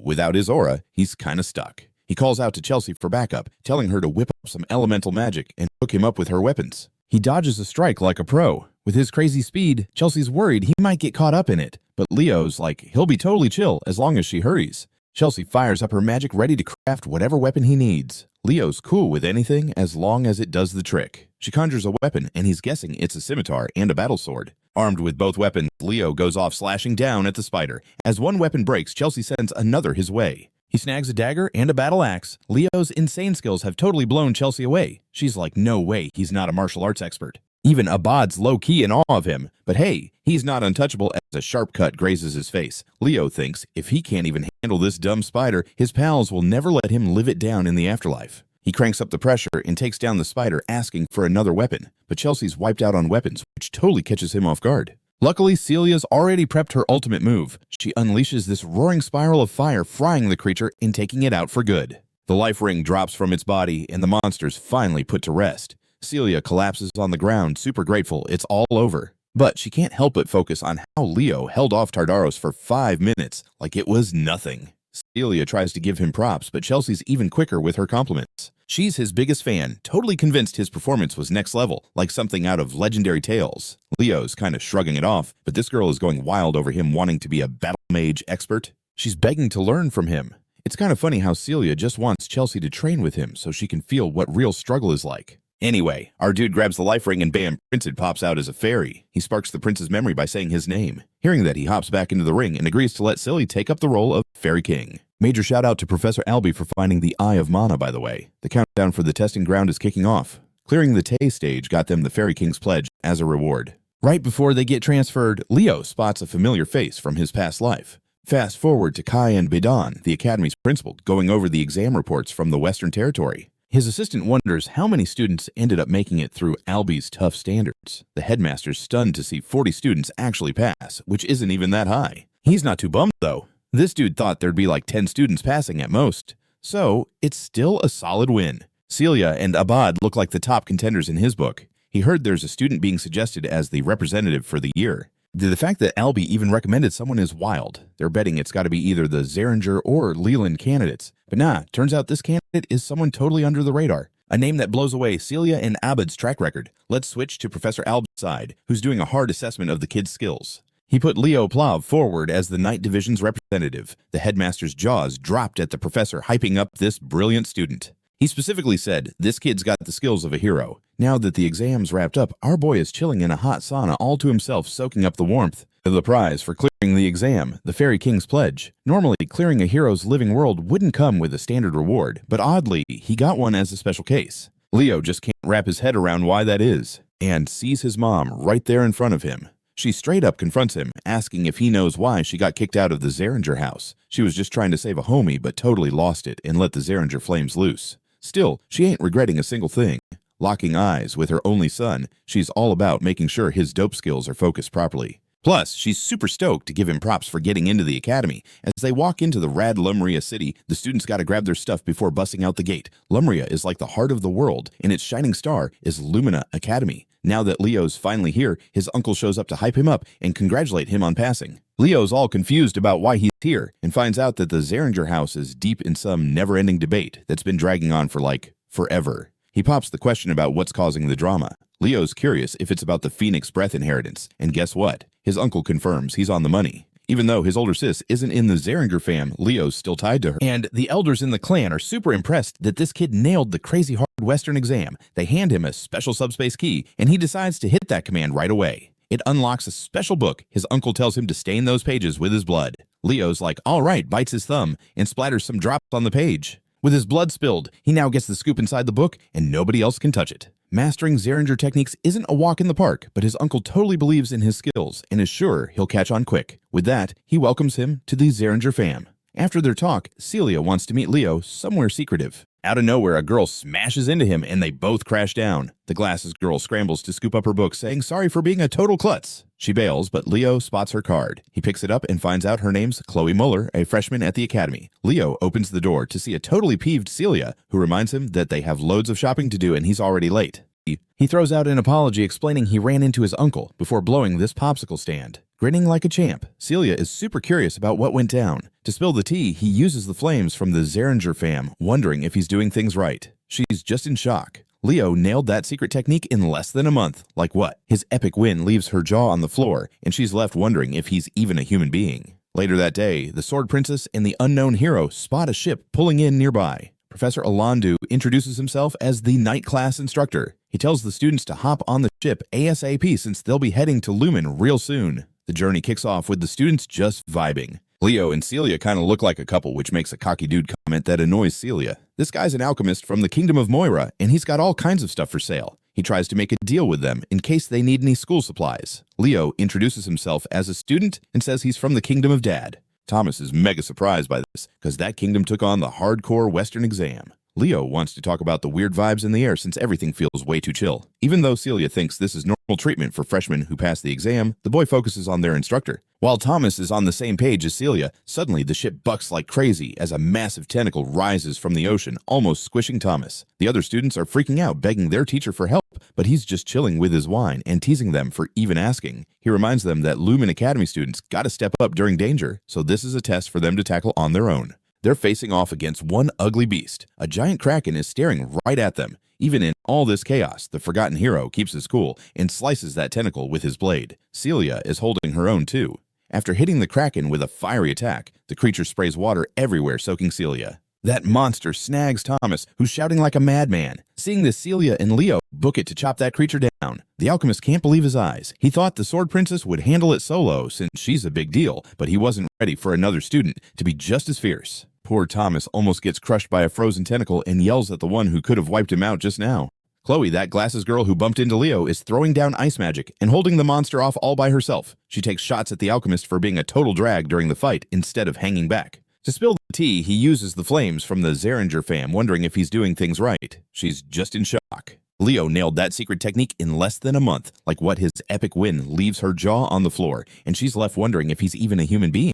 without his aura, he's kinda stuck. He calls out to Chelsea for backup, telling her to whip up some elemental magic and hook him up with her weapons. He dodges a strike like a pro. With his crazy speed, Chelsea's worried he might get caught up in it, but Leo's like, he'll be totally chill as long as she hurries. Chelsea fires up her magic ready to craft whatever weapon he needs. Leo's cool with anything as long as it does the trick. She conjures a weapon and he's guessing it's a scimitar and a battle sword. Armed with both weapons, Leo goes off slashing down at the spider. As one weapon breaks, Chelsea sends another his way. He snags a dagger and a battle axe. Leo's insane skills have totally blown Chelsea away. She's like, no way, he's not a martial arts expert. Even Abad's low-key in awe of him. But hey, he's not untouchable as a sharp cut grazes his face. Leo thinks if he can't even handle this dumb spider, his pals will never let him live it down in the afterlife. He cranks up the pressure and takes down the spider, asking for another weapon. But Chelsea's wiped out on weapons, which totally catches him off guard. Luckily, Celia's already prepped her ultimate move. She unleashes this roaring spiral of fire, frying the creature and taking it out for good. The life ring drops from its body, and the monster's finally put to rest. Celia collapses on the ground, super grateful it's all over. But she can't help but focus on how Leo held off Tartaros for 5 minutes like it was nothing. Celia tries to give him props, but Chelsea's even quicker with her compliments. She's his biggest fan, totally convinced his performance was next level, like something out of legendary tales. Leo's kind of shrugging it off, but this girl is going wild over him wanting to be a battle mage expert. She's begging to learn from him. It's kind of funny how Celia just wants Chelsea to train with him so she can feel what real struggle is like. Anyway, our dude grabs the life ring and bam, Princeid pops out as a fairy. He sparks the prince's memory by saying his name. Hearing that, he hops back into the ring and agrees to let Celia take up the role of Fairy King. Major shout out to Professor Albie for finding the Eye of Mana, by the way. The countdown for the testing ground is kicking off. Clearing the Tay stage got them the Fairy King's pledge as a reward. Right before they get transferred, Leo spots a familiar face from his past life. Fast forward to Kai and Bidan, the Academy's principal, going over the exam reports from the Western Territory. His assistant wonders how many students ended up making it through Albie's tough standards. The headmaster's stunned to see 40 students actually pass, which isn't even that high. He's not too bummed, though. This dude thought there'd be like 10 students passing at most. So, it's still a solid win. Celia and Abad look like the top contenders in his book. He heard there's a student being suggested as the representative for the year. The fact that Albie even recommended someone is wild. They're betting it's got to be either the Xaringer or Leland candidates. But nah, turns out this candidate is someone totally under the radar. A name that blows away Celia and Abad's track record. Let's switch to Professor Alb's side, who's doing a hard assessment of the kid's skills. He put Leo Plav forward as the Night Division's representative. The headmaster's jaws dropped at the professor hyping up this brilliant student. He specifically said, this kid's got the skills of a hero. Now that the exam's wrapped up, our boy is chilling in a hot sauna all to himself, soaking up the warmth. The prize for clearing the exam, the Fairy King's pledge. Normally, clearing a hero's living world wouldn't come with a standard reward, but oddly, he got one as a special case. Leo just can't wrap his head around why that is, and sees his mom right there in front of him. She straight up confronts him, asking if he knows why she got kicked out of the Xaringer house. She was just trying to save a homie but totally lost it and let the Xaringer flames loose. Still, she ain't regretting a single thing. Locking eyes with her only son, she's all about making sure his dope skills are focused properly. Plus, she's super stoked to give him props for getting into the academy. As they walk into the rad Lumina city, the students gotta grab their stuff before busting out the gate. Lumina is like the heart of the world, and its shining star is Lumina Academy. Now that Leo's finally here, his uncle shows up to hype him up and congratulate him on passing. Leo's all confused about why he's here, and finds out that the Xaringer house is deep in some never-ending debate that's been dragging on for like, forever. He pops the question about what's causing the drama. Leo's curious if it's about the Phoenix breath inheritance, and guess what? His uncle confirms he's on the money. Even though his older sis isn't in the Xaringer fam, Leo's still tied to her. And the elders in the clan are super impressed that this kid nailed the crazy hard Western exam. They hand him a special subspace key, and he decides to hit that command right away. It unlocks a special book. His uncle tells him to stain those pages with his blood. Leo's like, all right, bites his thumb, and splatters some drops on the page. With his blood spilled, he now gets the scoop inside the book, and nobody else can touch it. Mastering Xaringer techniques isn't a walk in the park, but his uncle totally believes in his skills and is sure he'll catch on quick. With that, he welcomes him to the Xaringer fam. After their talk, Celia wants to meet Leo somewhere secretive. Out of nowhere, a girl smashes into him and they both crash down. The glasses girl scrambles to scoop up her book, saying sorry for being a total klutz. She bails, but Leo spots her card. He picks it up and finds out her name's Khloe Muller, a freshman at the academy. Leo opens the door to see a totally peeved Celia, who reminds him that they have loads of shopping to do and he's already late. He throws out an apology explaining he ran into his uncle before blowing this popsicle stand. Grinning like a champ, Celia is super curious about what went down. To spill the tea, he uses the flames from the Xaringer fam, wondering if he's doing things right. She's just in shock. Leo nailed that secret technique in less than a month. Like what? His epic win leaves her jaw on the floor, and she's left wondering if he's even a human being. Later that day, the Sword Princess and the unknown hero spot a ship pulling in nearby. Professor Alondu introduces himself as the night class instructor. He tells the students to hop on the ship ASAP since they'll be heading to Lumen real soon. The journey kicks off with the students just vibing. Leo and Celia kind of look like a couple, which makes a cocky dude comment that annoys Celia. This guy's an alchemist from the Kingdom of Moira, and he's got all kinds of stuff for sale. He tries to make a deal with them in case they need any school supplies. Leo introduces himself as a student and says he's from the Kingdom of Dad. Thomas is mega surprised by this, because that kingdom took on the hardcore Western exam. Leo wants to talk about the weird vibes in the air since everything feels way too chill. Even though Celia thinks this is normal treatment for freshmen who pass the exam, the boy focuses on their instructor. While Thomas is on the same page as Celia, suddenly the ship bucks like crazy as a massive tentacle rises from the ocean, almost squishing Thomas. The other students are freaking out, begging their teacher for help, but he's just chilling with his wine and teasing them for even asking. He reminds them that Lumina Academy students gotta step up during danger, so this is a test for them to tackle on their own. They're facing off against one ugly beast. A giant Kraken is staring right at them. Even in all this chaos, the forgotten hero keeps his cool and slices that tentacle with his blade. Celia is holding her own too. After hitting the Kraken with a fiery attack, the creature sprays water everywhere, soaking Celia. That monster snags Thomas, who's shouting like a madman. Seeing this, Celia and Leo book it to chop that creature down. The alchemist can't believe his eyes. He thought the Sword Princess would handle it solo since she's a big deal, but he wasn't ready for another student to be just as fierce. Poor Thomas almost gets crushed by a frozen tentacle and yells at the one who could have wiped him out just now. Khloe, that glasses girl who bumped into Leo, is throwing down ice magic and holding the monster off all by herself. She takes shots at the alchemist for being a total drag during the fight instead of hanging back. To spill the tea, he uses the flames from the Xaringer fam, wondering if he's doing things right. She's just in shock. Leo nailed that secret technique in less than a month. Like what, his epic win leaves her jaw on the floor, and she's left wondering if he's even a human being.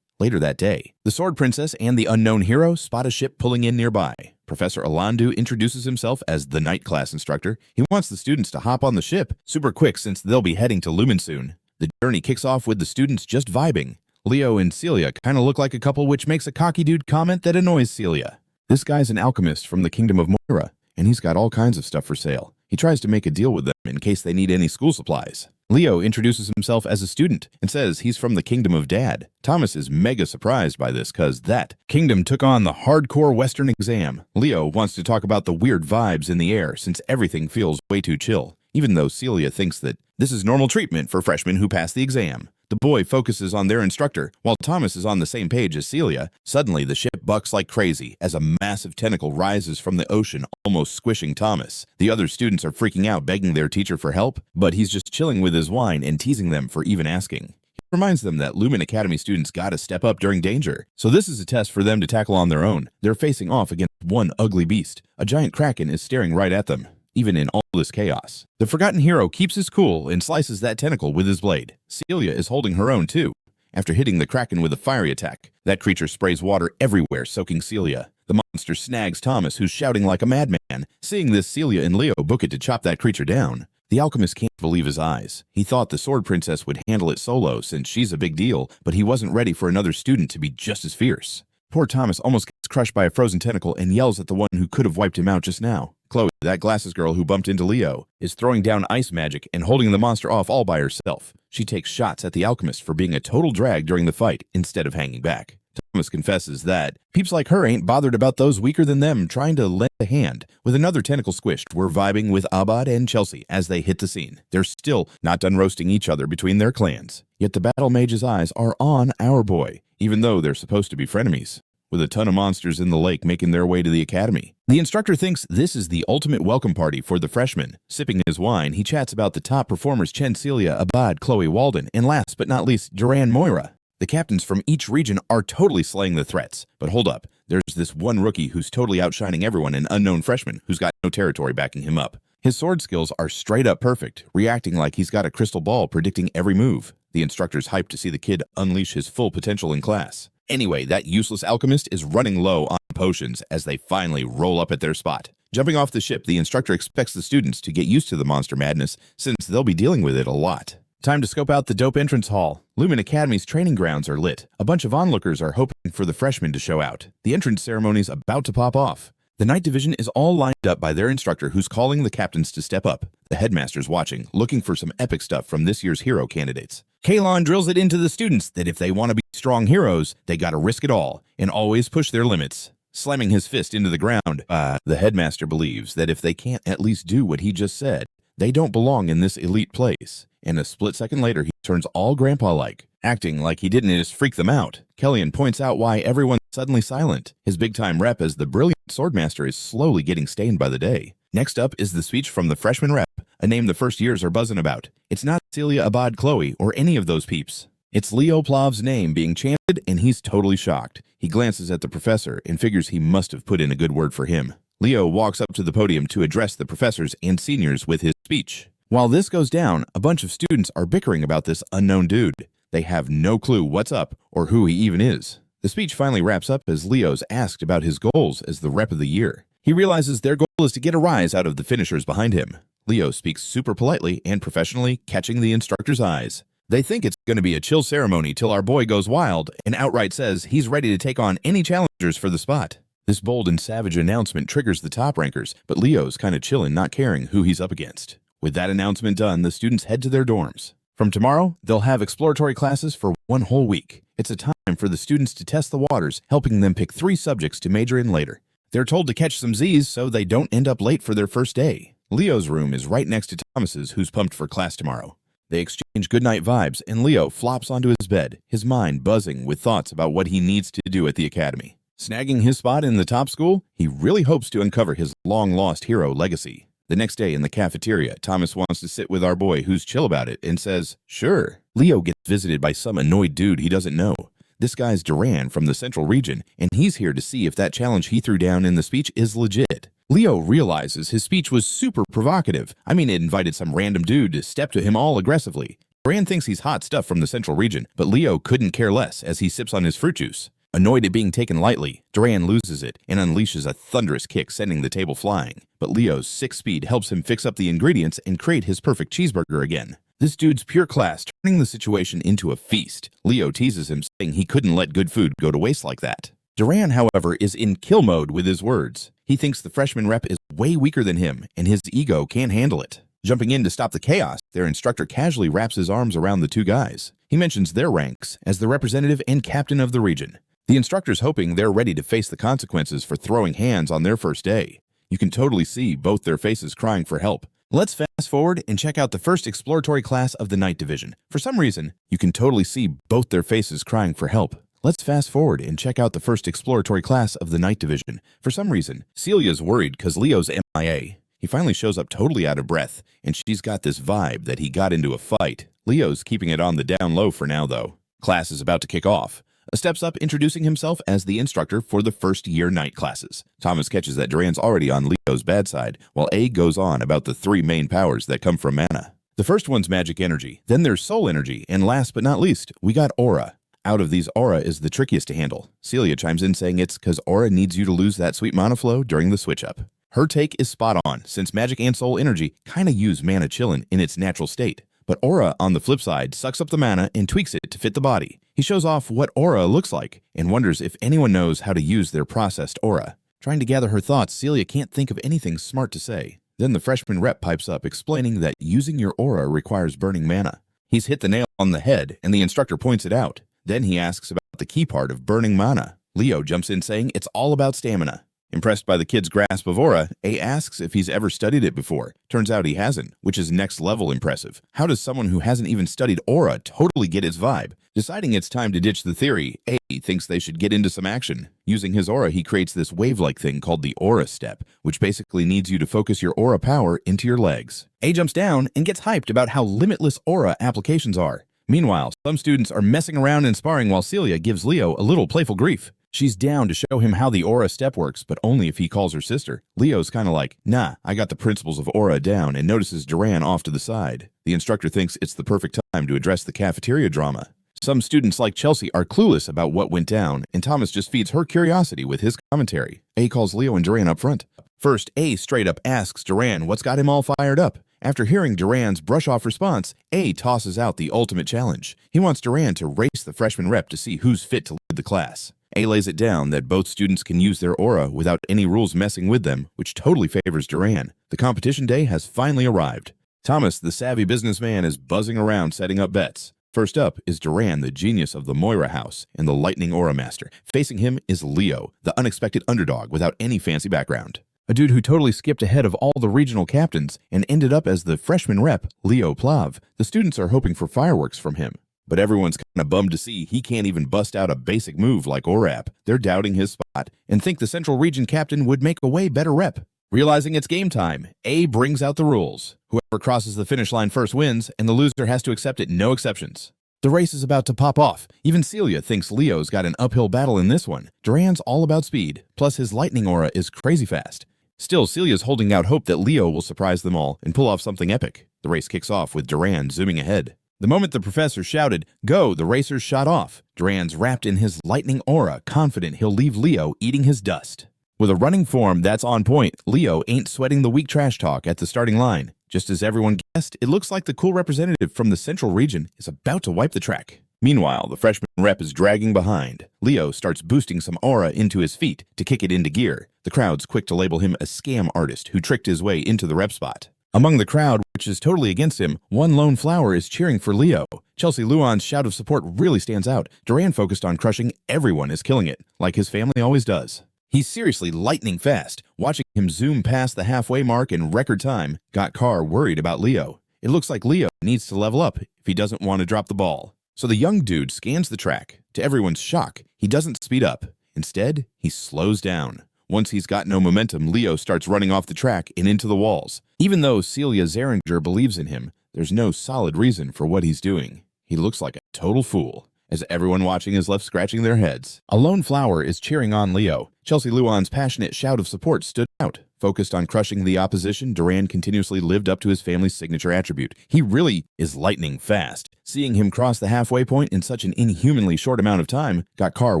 Later that day, the Sword Princess and the unknown hero spot a ship pulling in nearby. Professor Alandu introduces himself as the night class instructor. He wants the students to hop on the ship super quick since they'll be heading to Lumen soon. The journey kicks off with the students just vibing. Leo and Celia kind of look like a couple, which makes a cocky dude comment that annoys Celia. This guy's an alchemist from the Kingdom of Moira, and he's got all kinds of stuff for sale. He tries to make a deal with them in case they need any school supplies. Leo introduces himself as a student and says he's from the Kingdom of Dad. Thomas is mega surprised by this cause that kingdom took on the hardcore Western exam. Leo wants to talk about the weird vibes in the air since everything feels way too chill, even though Celia thinks that this is normal treatment for freshmen who pass the exam. The boy focuses on their instructor, while Thomas is on the same page as Celia. Suddenly, the ship bucks like crazy as a massive tentacle rises from the ocean, almost squishing Thomas. The other students are freaking out, begging their teacher for help, but he's just chilling with his wine and teasing them for even asking. He reminds them that Lumina Academy students gotta step up during danger, so this is a test for them to tackle on their own. They're facing off against one ugly beast. A giant Kraken is staring right at them. Even in all this chaos, the forgotten hero keeps his cool and slices that tentacle with his blade. Celia is holding her own too. After hitting the Kraken with a fiery attack, that creature sprays water everywhere, soaking Celia. The monster snags Thomas, who's shouting like a madman. Seeing this, Celia and Leo book it to chop that creature down. The alchemist can't believe his eyes. He thought the sword princess would handle it solo since she's a big deal, but he wasn't ready for another student to be just as fierce. Poor Thomas almost gets crushed by a frozen tentacle and yells at the one who could have wiped him out just now. Khloe, that glasses girl who bumped into Leo, is throwing down ice magic and holding the monster off all by herself. She takes shots at the alchemist for being a total drag during the fight instead of hanging back. Thomas confesses that peeps like her ain't bothered about those weaker than them trying to lend a hand. With another tentacle squished, we're vibing with Abad and Chelsea as they hit the scene. They're still not done roasting each other between their clans. Yet the battle mage's eyes are on our boy, even though they're supposed to be frenemies. With a ton of monsters in the lake making their way to the academy, the instructor thinks this is the ultimate welcome party for the freshmen. Sipping his wine, he chats about the top performers Chen, Celia, Abad, Khloe, Walden, and last but not least, Duran, Moira. The captains from each region are totally slaying the threats. But hold up, there's this one rookie who's totally outshining everyone, an unknown freshman who's got no territory backing him up. His sword skills are straight up perfect, reacting like he's got a crystal ball predicting every move. The instructor's hyped to see the kid unleash his full potential in class. Anyway, that useless alchemist is running low on potions as they finally roll up at their spot. Jumping off the ship, the instructor expects the students to get used to the monster madness since they'll be dealing with it a lot. Time to scope out the dope entrance hall. Lumina Academy's training grounds are lit. A bunch of onlookers are hoping for the freshmen to show out. The entrance ceremony's about to pop off. The night division is all lined up by their instructor who's calling the captains to step up. The headmaster's watching, looking for some epic stuff from this year's hero candidates. Kalon drills it into the students that if they want to be strong heroes, they gotta risk it all and always push their limits. Slamming his fist into the ground, the headmaster believes that if they can't at least do what he just said, they don't belong in this elite place. And a split second later, he turns all grandpa-like, acting like he didn't just freak them out. Kellyan points out why everyone's suddenly silent. His big-time rep as the brilliant swordmaster is slowly getting stained by the day. Next up is the speech from the freshman rep, a name the first years are buzzing about. It's not Celia, Abad, Khloe, or any of those peeps. It's Leo Plav's name being chanted, and he's totally shocked. He glances at the professor and figures he must have put in a good word for him. Leo walks up to the podium to address the professors and seniors with his speech. While this goes down, a bunch of students are bickering about this unknown dude. They have no clue what's up or who he even is. The speech finally wraps up as Leo's asked about his goals as the rep of the year. He realizes their goal is to get a rise out of the finishers behind him. Leo speaks super politely and professionally, catching the instructor's eyes. They think it's going to be a chill ceremony till our boy goes wild and outright says he's ready to take on any challengers for the spot. This bold and savage announcement triggers the top rankers, but Leo's kind of chillin', not caring who he's up against. With that announcement done, the students head to their dorms. From tomorrow, they'll have exploratory classes for one whole week. It's a time for the students to test the waters, helping them pick 3 subjects to major in later. They're told to catch some Z's so they don't end up late for their first day. Leo's room is right next to Thomas's, who's pumped for class tomorrow. They exchange goodnight vibes, and Leo flops onto his bed, his mind buzzing with thoughts about what he needs to do at the academy. Snagging his spot in the top school, he really hopes to uncover his long-lost hero legacy. The next day in the cafeteria, Thomas wants to sit with our boy who's chill about it and says, sure. Leo gets visited by some annoyed dude he doesn't know. This guy's Duran from the central region, and he's here to see if that challenge he threw down in the speech is legit. Leo realizes his speech was super provocative. I mean, it invited some random dude to step to him all aggressively. Duran thinks he's hot stuff from the central region, but Leo couldn't care less as he sips on his fruit juice. Annoyed at being taken lightly, Duran loses it and unleashes a thunderous kick, sending the table flying. But Leo's 6 speed helps him fix up the ingredients and create his perfect cheeseburger again. This dude's pure class, turning the situation into a feast. Leo teases him, saying he couldn't let good food go to waste like that. Duran, however, is in kill mode with his words. He thinks the freshman rep is way weaker than him, and his ego can't handle it. Jumping in to stop the chaos, their instructor casually wraps his arms around the 2 guys. He mentions their ranks as the representative and captain of the region. The instructor's hoping they're ready to face the consequences for throwing hands on their first day. You can totally see both their faces crying for help. Let's fast forward and check out the first exploratory class of the Night Division. For some reason, you can totally see both their faces crying for help. Let's fast forward and check out the first exploratory class of the Night Division. For some reason, Celia's worried because Leo's MIA. He finally shows up totally out of breath, and she's got this vibe that he got into a fight. Leo's keeping it on the down low for now, though. Class is about to kick off. Steps up introducing himself as the instructor for the first year night classes. Thomas catches that Duran's already on Leo's bad side, while A goes on about the three main powers that come from mana. The first one's magic energy, then there's soul energy, and last but not least, we got aura. Out of these, aura is the trickiest to handle. Celia chimes in saying it's because aura needs you to lose that sweet mana flow during the switch up. Her take is spot on, since magic and soul energy kinda use mana chillin' in its natural state. But aura, on the flip side, sucks up the mana and tweaks it to fit the body. He shows off what aura looks like and wonders if anyone knows how to use their processed aura. Trying to gather her thoughts, Celia can't think of anything smart to say. Then the freshman rep pipes up explaining that using your aura requires burning mana. He's hit the nail on the head and the instructor points it out. Then he asks about the key part of burning mana. Leo jumps in saying it's all about stamina. Impressed by the kid's grasp of aura, A asks if he's ever studied it before. Turns out he hasn't, which is next level impressive. How does someone who hasn't even studied aura totally get its vibe? Deciding it's time to ditch the theory, A thinks they should get into some action. Using his aura, he creates this wave-like thing called the aura step, which basically needs you to focus your aura power into your legs. A jumps down and gets hyped about how limitless aura applications are. Meanwhile, some students are messing around and sparring while Celia gives Leo a little playful grief. She's down to show him how the aura step works, but only if he calls her sister. Leo's kinda like, nah, I got the principles of aura down, and notices Duran off to the side. The instructor thinks it's the perfect time to address the cafeteria drama. Some students like Chelsea are clueless about what went down, and Thomas just feeds her curiosity with his commentary. A calls Leo and Duran up front. First, A straight up asks Duran what's got him all fired up. After hearing Duran's brush-off response, A tosses out the ultimate challenge. He wants Duran to race the freshman rep to see who's fit to lead the class. A lays it down that both students can use their aura without any rules messing with them, which totally favors Duran. The competition day has finally arrived. Thomas, the savvy businessman, is buzzing around setting up bets. First up is Duran, the genius of the Moira house and the lightning aura master. Facing him is Leo, the unexpected underdog without any fancy background. A dude who totally skipped ahead of all the regional captains and ended up as the freshman rep, Leo Plav. The students are hoping for fireworks from him. But everyone's kinda bummed to see he can't even bust out a basic move like Orap. They're doubting his spot and think the Central Region captain would make a way better rep. Realizing it's game time, A brings out the rules. Whoever crosses the finish line first wins, and the loser has to accept it, no exceptions. The race is about to pop off. Even Celia thinks Leo's got an uphill battle in this one. Duran's all about speed, plus his lightning aura is crazy fast. Still, Celia's holding out hope that Leo will surprise them all and pull off something epic. The race kicks off with Duran zooming ahead. The moment the professor shouted, "Go," the racers shot off. Duran's wrapped in his lightning aura, confident he'll leave Leo eating his dust. With a running form that's on point, Leo ain't sweating the weak trash talk at the starting line. Just as everyone guessed, it looks like the cool representative from the Central Region is about to wipe the track. Meanwhile, the freshman rep is dragging behind. Leo starts boosting some aura into his feet to kick it into gear. The crowd's quick to label him a scam artist who tricked his way into the rep spot. Among the crowd, which is totally against him, one lone flower is cheering for Leo. Chelsea Luan's shout of support really stands out. Duran focused on crushing everyone is killing it, like his family always does. He's seriously lightning fast. Watching him zoom past the halfway mark in record time got Carr worried about Leo. It looks like Leo needs to level up if he doesn't want to drop the ball. So the young dude scans the track. To everyone's shock, he doesn't speed up. Instead, he slows down. Once he's got no momentum, Leo starts running off the track and into the walls. Even though Celia Zeringer believes in him, there's no solid reason for what he's doing. He looks like a total fool, as everyone watching is left scratching their heads. A lone flower is cheering on Leo. Chelsea Luan's passionate shout of support stood out. Focused on crushing the opposition, Duran continuously lived up to his family's signature attribute. He really is lightning fast. Seeing him cross the halfway point in such an inhumanly short amount of time got Carr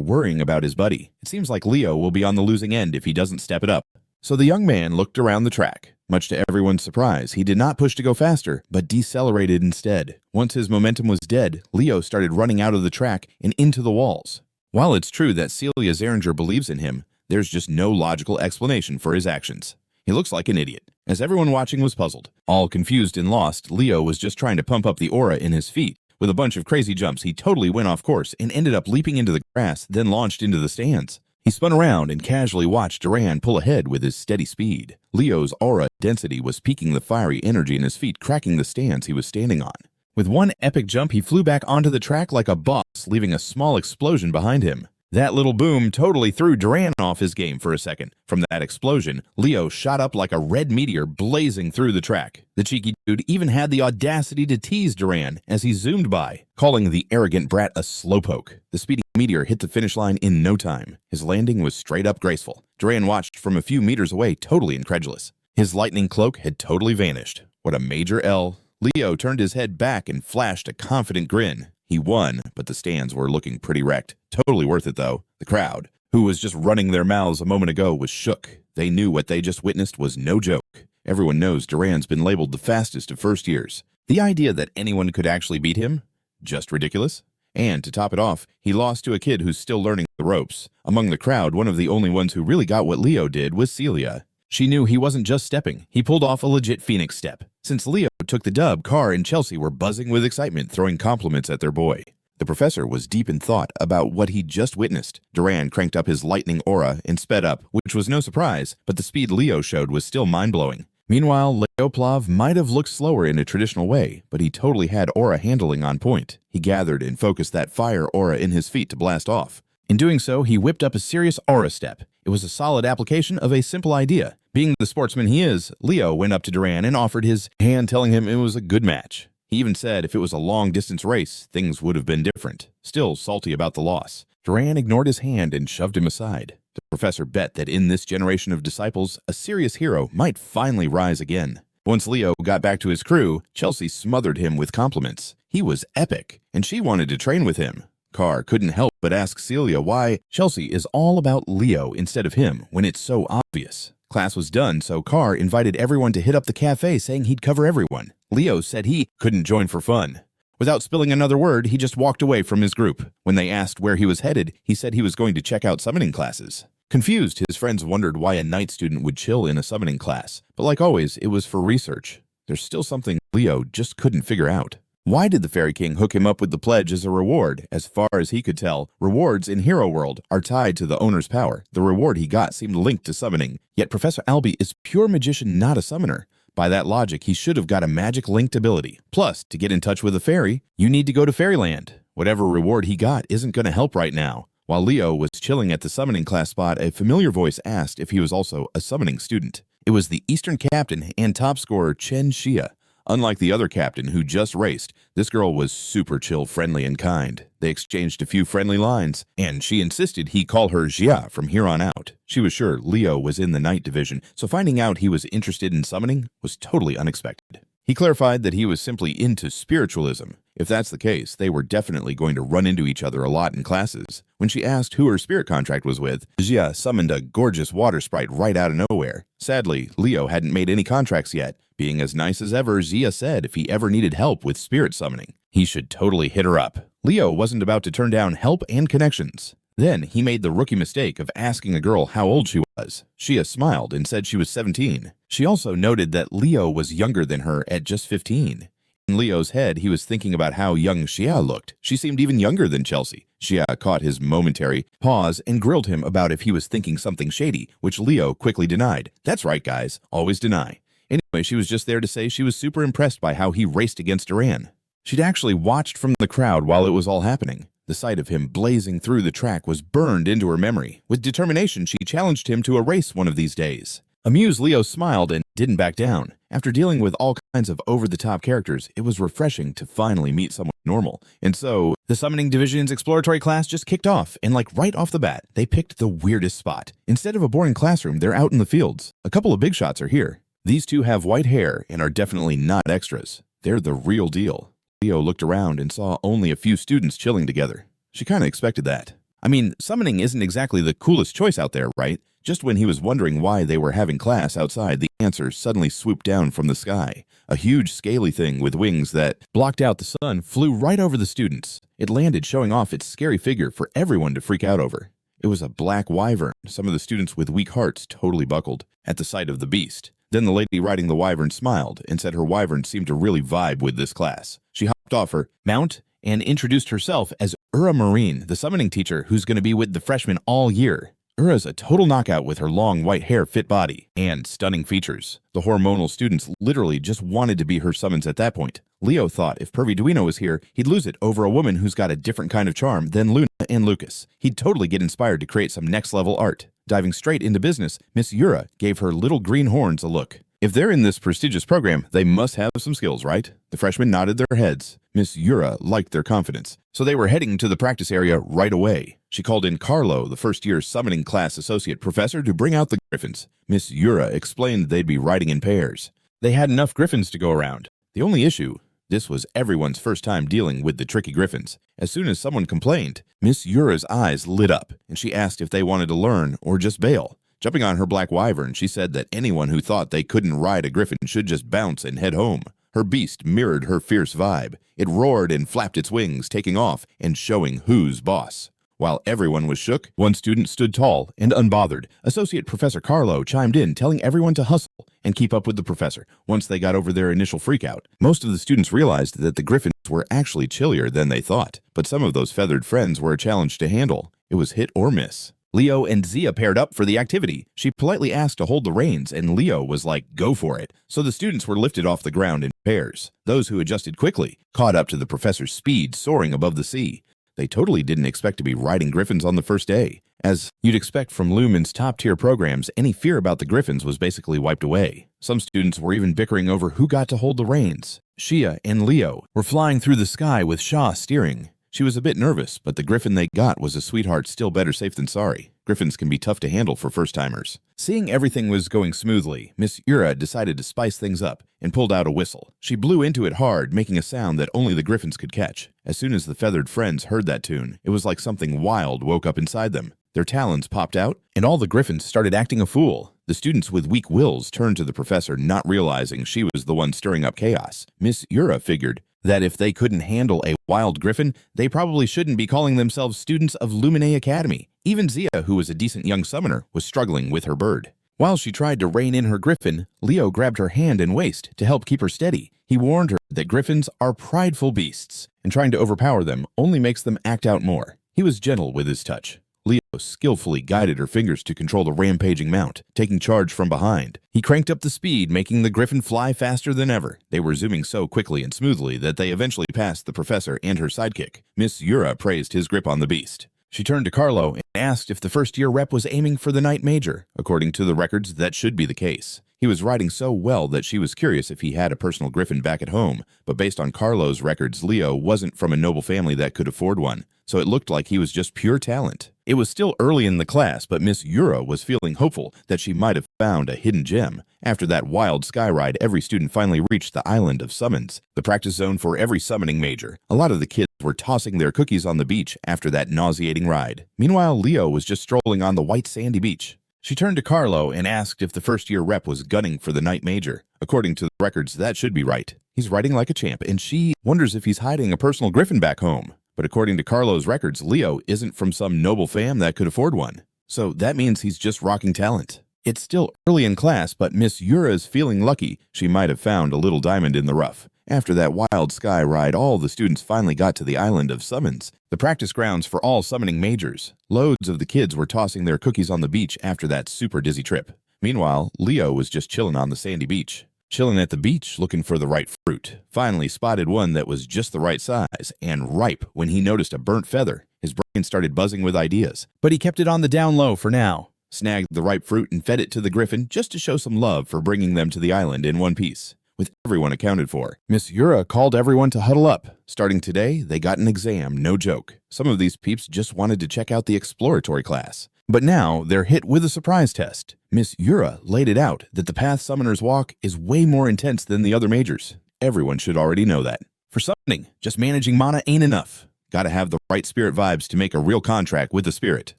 worrying about his buddy. It seems like Leo will be on the losing end if he doesn't step it up. So the young man looked around the track. Much to everyone's surprise, he did not push to go faster, but decelerated instead. Once his momentum was dead, Leo started running out of the track and into the walls. While it's true that Celia Zeringer believes in him, there's just no logical explanation for his actions. He looks like an idiot, as everyone watching was puzzled. All confused and lost, Leo was just trying to pump up the aura in his feet. With a bunch of crazy jumps, he totally went off course and ended up leaping into the grass, then launched into the stands. He spun around and casually watched Duran pull ahead with his steady speed. Leo's aura density was peaking the fiery energy in his feet, cracking the stands he was standing on. With one epic jump, he flew back onto the track like a boss, leaving a small explosion behind him. That little boom totally threw Duran off his game for a second. From that explosion, Leo shot up like a red meteor blazing through the track. The cheeky dude even had the audacity to tease Duran as he zoomed by, calling the arrogant brat a slowpoke. The speedy meteor hit the finish line in no time. His landing was straight up graceful. Duran watched from a few meters away, totally incredulous. His lightning cloak had totally vanished. What a major L. Leo turned his head back and flashed a confident grin. He won, but the stands were looking pretty wrecked. Totally worth it, though. The crowd, who was just running their mouths a moment ago, was shook. They knew what they just witnessed was no joke. Everyone knows Duran's been labeled the fastest of first years. The idea that anyone could actually beat him? Just ridiculous. And to top it off, he lost to a kid who's still learning the ropes. Among the crowd, one of the only ones who really got what Leo did was Celia. She knew he wasn't just stepping. He pulled off a legit Phoenix step. Since Leo took the dub, Carr and Chelsea were buzzing with excitement, throwing compliments at their boy. The professor was deep in thought about what he'd just witnessed. Duran cranked up his lightning aura and sped up, which was no surprise, but the speed Leo showed was still mind-blowing. Meanwhile, Leo Plav might have looked slower in a traditional way, but he totally had aura handling on point. He gathered and focused that fire aura in his feet to blast off. In doing so, he whipped up a serious aura step. It was a solid application of a simple idea. Being the sportsman he is, Leo went up to Duran and offered his hand, telling him it was a good match. He even said if it was a long-distance race, things would have been different. Still salty about the loss, Duran ignored his hand and shoved him aside. The professor bet that in this generation of disciples, a serious hero might finally rise again. Once Leo got back to his crew, Chelsea smothered him with compliments. He was epic, and she wanted to train with him. Carr couldn't help but ask Celia why Chelsea is all about Leo instead of him when it's so obvious. Class was done, so Carr invited everyone to hit up the cafe, saying he'd cover everyone. Leo said he couldn't join for fun. Without spilling another word, he just walked away from his group. When they asked where he was headed, he said he was going to check out summoning classes. Confused, his friends wondered why a night student would chill in a summoning class, but like always, it was for research. There's still something Leo just couldn't figure out. Why did the Fairy King hook him up with the pledge as a reward? As far as he could tell, rewards in Hero World are tied to the owner's power. The reward he got seemed linked to summoning, yet Professor Albie is pure magician, not a summoner. By that logic, he should have got a magic-linked ability. Plus, to get in touch with a fairy, you need to go to Fairyland. Whatever reward he got isn't going to help right now. While Leo was chilling at the summoning class spot, a familiar voice asked if he was also a summoning student. It was the Eastern captain and top scorer Chen Xia. Unlike the other captain who just raced, this girl was super chill, friendly, and kind. They exchanged a few friendly lines, and she insisted he call her Xia from here on out. She was sure Leo was in the night division, so finding out he was interested in summoning was totally unexpected. He clarified that he was simply into spiritualism. If that's the case, they were definitely going to run into each other a lot in classes. When she asked who her spirit contract was with, Xia summoned a gorgeous water sprite right out of nowhere. Sadly, Leo hadn't made any contracts yet. Being as nice as ever, Xia said if he ever needed help with spirit summoning, he should totally hit her up. Leo wasn't about to turn down help and connections. Then he made the rookie mistake of asking a girl how old she was. Xia smiled and said she was 17. She also noted that Leo was younger than her at just 15. In Leo's head, he was thinking about how young Xia looked. She seemed even younger than Chelsea. Xia caught his momentary pause and grilled him about if he was thinking something shady, which Leo quickly denied. That's right, guys. Always deny. Anyway, she was just there to say she was super impressed by how he raced against Duran. She'd actually watched from the crowd while it was all happening. The sight of him blazing through the track was burned into her memory. With determination, she challenged him to a race one of these days. Amused, Leo smiled and didn't back down. After dealing with all kinds of over-the-top characters, it was refreshing to finally meet someone normal. And so, the Summoning Division's exploratory class just kicked off, and like right off the bat, they picked the weirdest spot. Instead of a boring classroom, they're out in the fields. A couple of big shots are here. These two have white hair and are definitely not extras. They're the real deal. Leo looked around and saw only a few students chilling together. She kinda expected that. I mean, summoning isn't exactly the coolest choice out there, right? Just when he was wondering why they were having class outside, the answer suddenly swooped down from the sky. A huge scaly thing with wings that blocked out the sun flew right over the students. It landed, showing off its scary figure for everyone to freak out over. It was a black wyvern. Some of the students with weak hearts totally buckled at the sight of the beast. Then the lady riding the wyvern smiled and said her wyvern seemed to really vibe with this class. She hopped off her mount and introduced herself as Ura Marine, the summoning teacher who's going to be with the freshmen all year. Ura's a total knockout with her long white hair, fit body, and stunning features. The hormonal students literally just wanted to be her summons at that point. Leo thought if Pervy Duino was here, he'd lose it over a woman who's got a different kind of charm than Luna and Lucas. He'd totally get inspired to create some next-level art. Diving straight into business, Miss Ura gave her little green horns a look. If they're in this prestigious program, they must have some skills, right? The freshmen nodded their heads. Miss Ura liked their confidence, so they were heading to the practice area right away. She called in Carlo, the first-year summoning class associate professor, to bring out the Griffins. Miss Ura explained they'd be riding in pairs. They had enough Griffins to go around. The only issue, this was everyone's first time dealing with the tricky Griffins. As soon as someone complained, Miss Ura's eyes lit up, and she asked if they wanted to learn or just bail. Jumping on her black wyvern, she said that anyone who thought they couldn't ride a griffin should just bounce and head home. Her beast mirrored her fierce vibe. It roared and flapped its wings, taking off and showing who's boss. While everyone was shook, one student stood tall and unbothered. Associate Professor Carlo chimed in, telling everyone to hustle and keep up with the professor. Once they got over their initial freakout, most of the students realized that the griffins were actually chillier than they thought. But some of those feathered friends were a challenge to handle. It was hit or miss. Leo and Zia paired up for the activity. She politely asked to hold the reins, and Leo was like, go for it. So the students were lifted off the ground in pairs. Those who adjusted quickly caught up to the professor's speed soaring above the sea. They totally didn't expect to be riding griffins on the first day. As you'd expect from Lumen's top-tier programs, any fear about the griffins was basically wiped away. Some students were even bickering over who got to hold the reins. Shia and Leo were flying through the sky with Shaw steering. She was a bit nervous, but the griffin they got was a sweetheart, still better safe than sorry. Griffins can be tough to handle for first-timers. Seeing everything was going smoothly, Miss Ura decided to spice things up and pulled out a whistle. She blew into it hard, making a sound that only the griffins could catch. As soon as the feathered friends heard that tune, it was like something wild woke up inside them. Their talons popped out, and all the griffins started acting a fool. The students with weak wills turned to the professor, not realizing she was the one stirring up chaos. Miss Ura figured that if they couldn't handle a wild griffin, they probably shouldn't be calling themselves students of Lumina Academy. Even Zia, who was a decent young summoner, was struggling with her bird. While she tried to rein in her griffin, Leo grabbed her hand and waist to help keep her steady. He warned her that griffins are prideful beasts, and trying to overpower them only makes them act out more. He was gentle with his touch. Leo skillfully guided her fingers to control the rampaging mount, taking charge from behind. He cranked up the speed, making the griffin fly faster than ever. They were zooming so quickly and smoothly that they eventually passed the professor and her sidekick. Miss Ura praised his grip on the beast. She turned to Carlo and asked if the first-year rep was aiming for the Night Major. According to the records, that should be the case. He was riding so well that she was curious if he had a personal griffin back at home, but based on Carlo's records, Leo wasn't from a noble family that could afford one, so it looked like he was just pure talent. It was still early in the class, but Miss Ura was feeling hopeful that she might have found a hidden gem. After that wild sky ride, every student finally reached the island of summons, the practice zone for every summoning major. A lot of the kids were tossing their cookies on the beach after that nauseating ride. Meanwhile, Leo was just strolling on the white sandy beach. She turned to Carlo and asked if the first-year rep was gunning for the Night Major. According to the records, that should be right. He's riding like a champ, and she wonders if he's hiding a personal griffin back home. But according to Carlo's records, Leo isn't from some noble fam that could afford one. So that means he's just rocking talent. It's still early in class, but Miss Ura's feeling lucky she might have found a little diamond in the rough. After that wild sky ride, all the students finally got to the island of summons, the practice grounds for all summoning majors. Loads of the kids were tossing their cookies on the beach after that super dizzy trip. Meanwhile, Leo was just chilling on the sandy beach. Chilling at the beach, looking for the right fruit. Finally spotted one that was just the right size and ripe when he noticed a burnt feather. His brain started buzzing with ideas, but he kept it on the down low for now. Snagged the ripe fruit and fed it to the griffin just to show some love for bringing them to the island in one piece. With everyone accounted for, Miss Ura called everyone to huddle up. Starting today, they got an exam, no joke. Some of these peeps just wanted to check out the exploratory class. But now, they're hit with a surprise test. Miss Ura laid it out that the Path Summoner's Walk is way more intense than the other majors. Everyone should already know that. For summoning, just managing mana ain't enough. Gotta have the right spirit vibes to make a real contract with the spirit.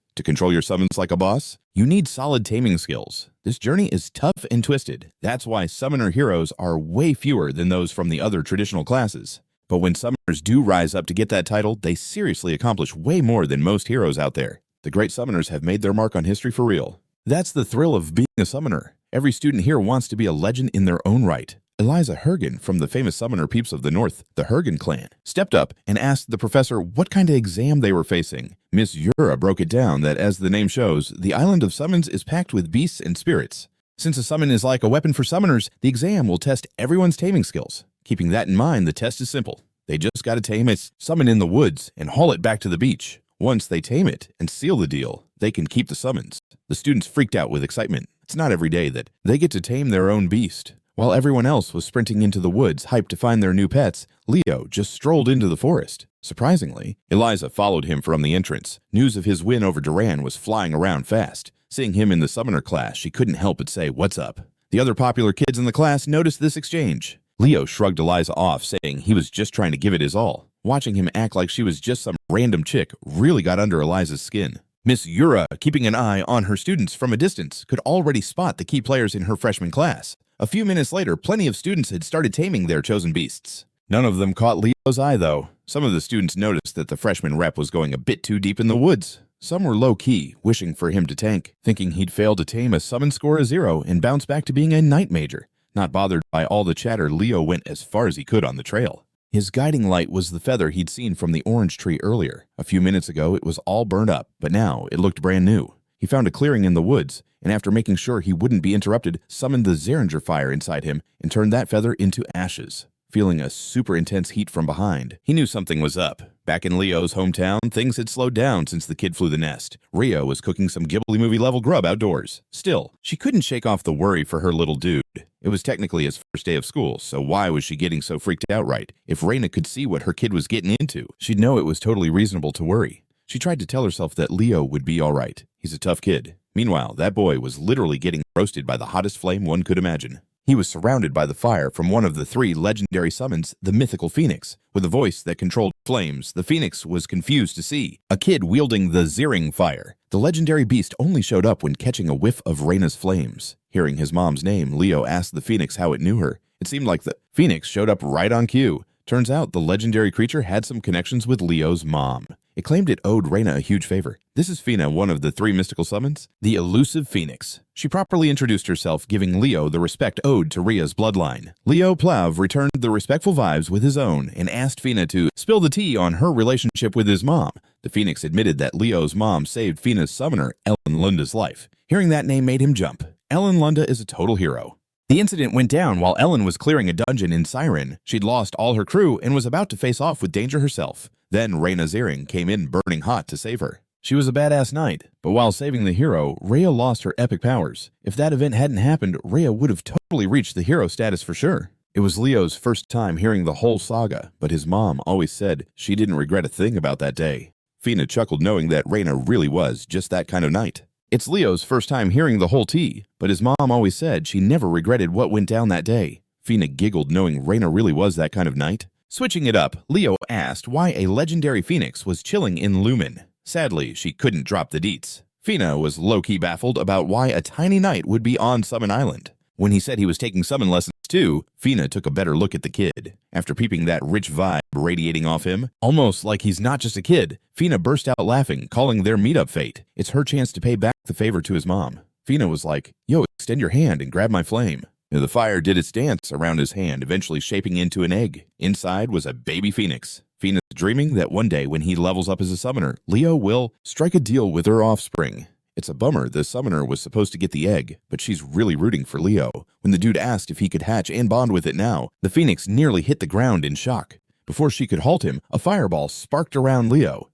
To control your summons like a boss, you need solid taming skills. This journey is tough and twisted. That's why summoner heroes are way fewer than those from the other traditional classes. But when summoners do rise up to get that title, they seriously accomplish way more than most heroes out there. The great summoners have made their mark on history for real. That's the thrill of being a summoner. Every student here wants to be a legend in their own right. Eliza Hergen from the famous summoner peeps of the North, the Hergen clan, stepped up and asked the professor what kind of exam they were facing. Miss Yura broke it down that, as the name shows, the island of summons is packed with beasts and spirits. Since a summon is like a weapon for summoners, the exam will test everyone's taming skills. Keeping that in mind, the test is simple. They just gotta tame a summon in the woods and haul it back to the beach. Once they tame it and seal the deal, they can keep the summons. The students freaked out with excitement. It's not every day that they get to tame their own beast. While everyone else was sprinting into the woods, hyped to find their new pets, Leo just strolled into the forest. Surprisingly, Eliza followed him from the entrance. News of his win over Duran was flying around fast. Seeing him in the summoner class, she couldn't help but say, "What's up?" The other popular kids in the class noticed this exchange. Leo shrugged Eliza off, saying he was just trying to give it his all. Watching him act like she was just some random chick really got under Eliza's skin. Miss Yura, keeping an eye on her students from a distance, could already spot the key players in her freshman class. A few minutes later, plenty of students had started taming their chosen beasts. None of them caught Leo's eye, though. Some of the students noticed that the freshman rep was going a bit too deep in the woods. Some were low-key, wishing for him to tank, thinking he'd fail to tame a summon score of 0 and bounce back to being a night major. Not bothered by all the chatter, Leo went as far as he could on the trail. His guiding light was the feather he'd seen from the orange tree earlier. A few minutes ago, it was all burned up, but now it looked brand new. He found a clearing in the woods, and after making sure he wouldn't be interrupted, summoned the Xaringer fire inside him and turned that feather into ashes. Feeling a super intense heat from behind, he knew something was up. Back in Leo's hometown, things had slowed down since the kid flew the nest. Rio was cooking some Ghibli movie-level grub outdoors. Still, she couldn't shake off the worry for her little dude. It was technically his first day of school, so why was she getting so freaked out right? If Reina could see what her kid was getting into, she'd know it was totally reasonable to worry. She tried to tell herself that Leo would be all right. He's a tough kid. Meanwhile, that boy was literally getting roasted by the hottest flame one could imagine. He was surrounded by the fire from one of the 3 legendary summons, the mythical Phoenix. With a voice that controlled flames, the Phoenix was confused to see a kid wielding the Xaringer fire. The legendary beast only showed up when catching a whiff of Reina's flames. Hearing his mom's name, Leo asked the Phoenix how it knew her. It seemed like the Phoenix showed up right on cue. Turns out the legendary creature had some connections with Leo's mom. It claimed it owed Reina a huge favor. This is Fina, one of the 3 mystical summons, the elusive Phoenix. She properly introduced herself, giving Leo the respect owed to Ria's bloodline. Leo Plav returned the respectful vibes with his own and asked Fina to spill the tea on her relationship with his mom. The Phoenix admitted that Leo's mom saved Fina's summoner, Ellen Lunda's life. Hearing that name made him jump. Ellen Lunda is a total hero. The incident went down while Ellen was clearing a dungeon in Siren. She'd lost all her crew and was about to face off with danger herself. Then Reina Zering came in burning hot to save her. She was a badass knight, but while saving the hero, Rhea lost her epic powers. If that event hadn't happened, Rhea would have totally reached the hero status for sure. It was Leo's first time hearing the whole saga, but his mom always said she didn't regret a thing about that day. Fina chuckled knowing that Reina really was just that kind of knight. It's Leo's first time hearing the whole tea, but his mom always said she never regretted what went down that day. Fina giggled knowing Reina really was that kind of knight. Switching it up, Leo asked why a legendary phoenix was chilling in Lumen. Sadly, she couldn't drop the deets. Fina was low-key baffled about why a tiny knight would be on Summon Island. When he said he was taking summon lessons too, Fina took a better look at the kid. After peeping that rich vibe radiating off him, almost like he's not just a kid, Fina burst out laughing, calling their meetup fate. It's her chance to pay back the favor to his mom. Fina was like, "Yo, extend your hand and grab my flame." The fire did its dance around his hand, eventually shaping into an egg. Inside was a baby phoenix. Fina's dreaming that one day when he levels up as a summoner, Leo will strike a deal with her offspring. It's a bummer the summoner was supposed to get the egg, but she's really rooting for Leo. When the dude asked if he could hatch and bond with it now, the phoenix nearly hit the ground in shock. Before she could halt him, a fireball sparked around Leo.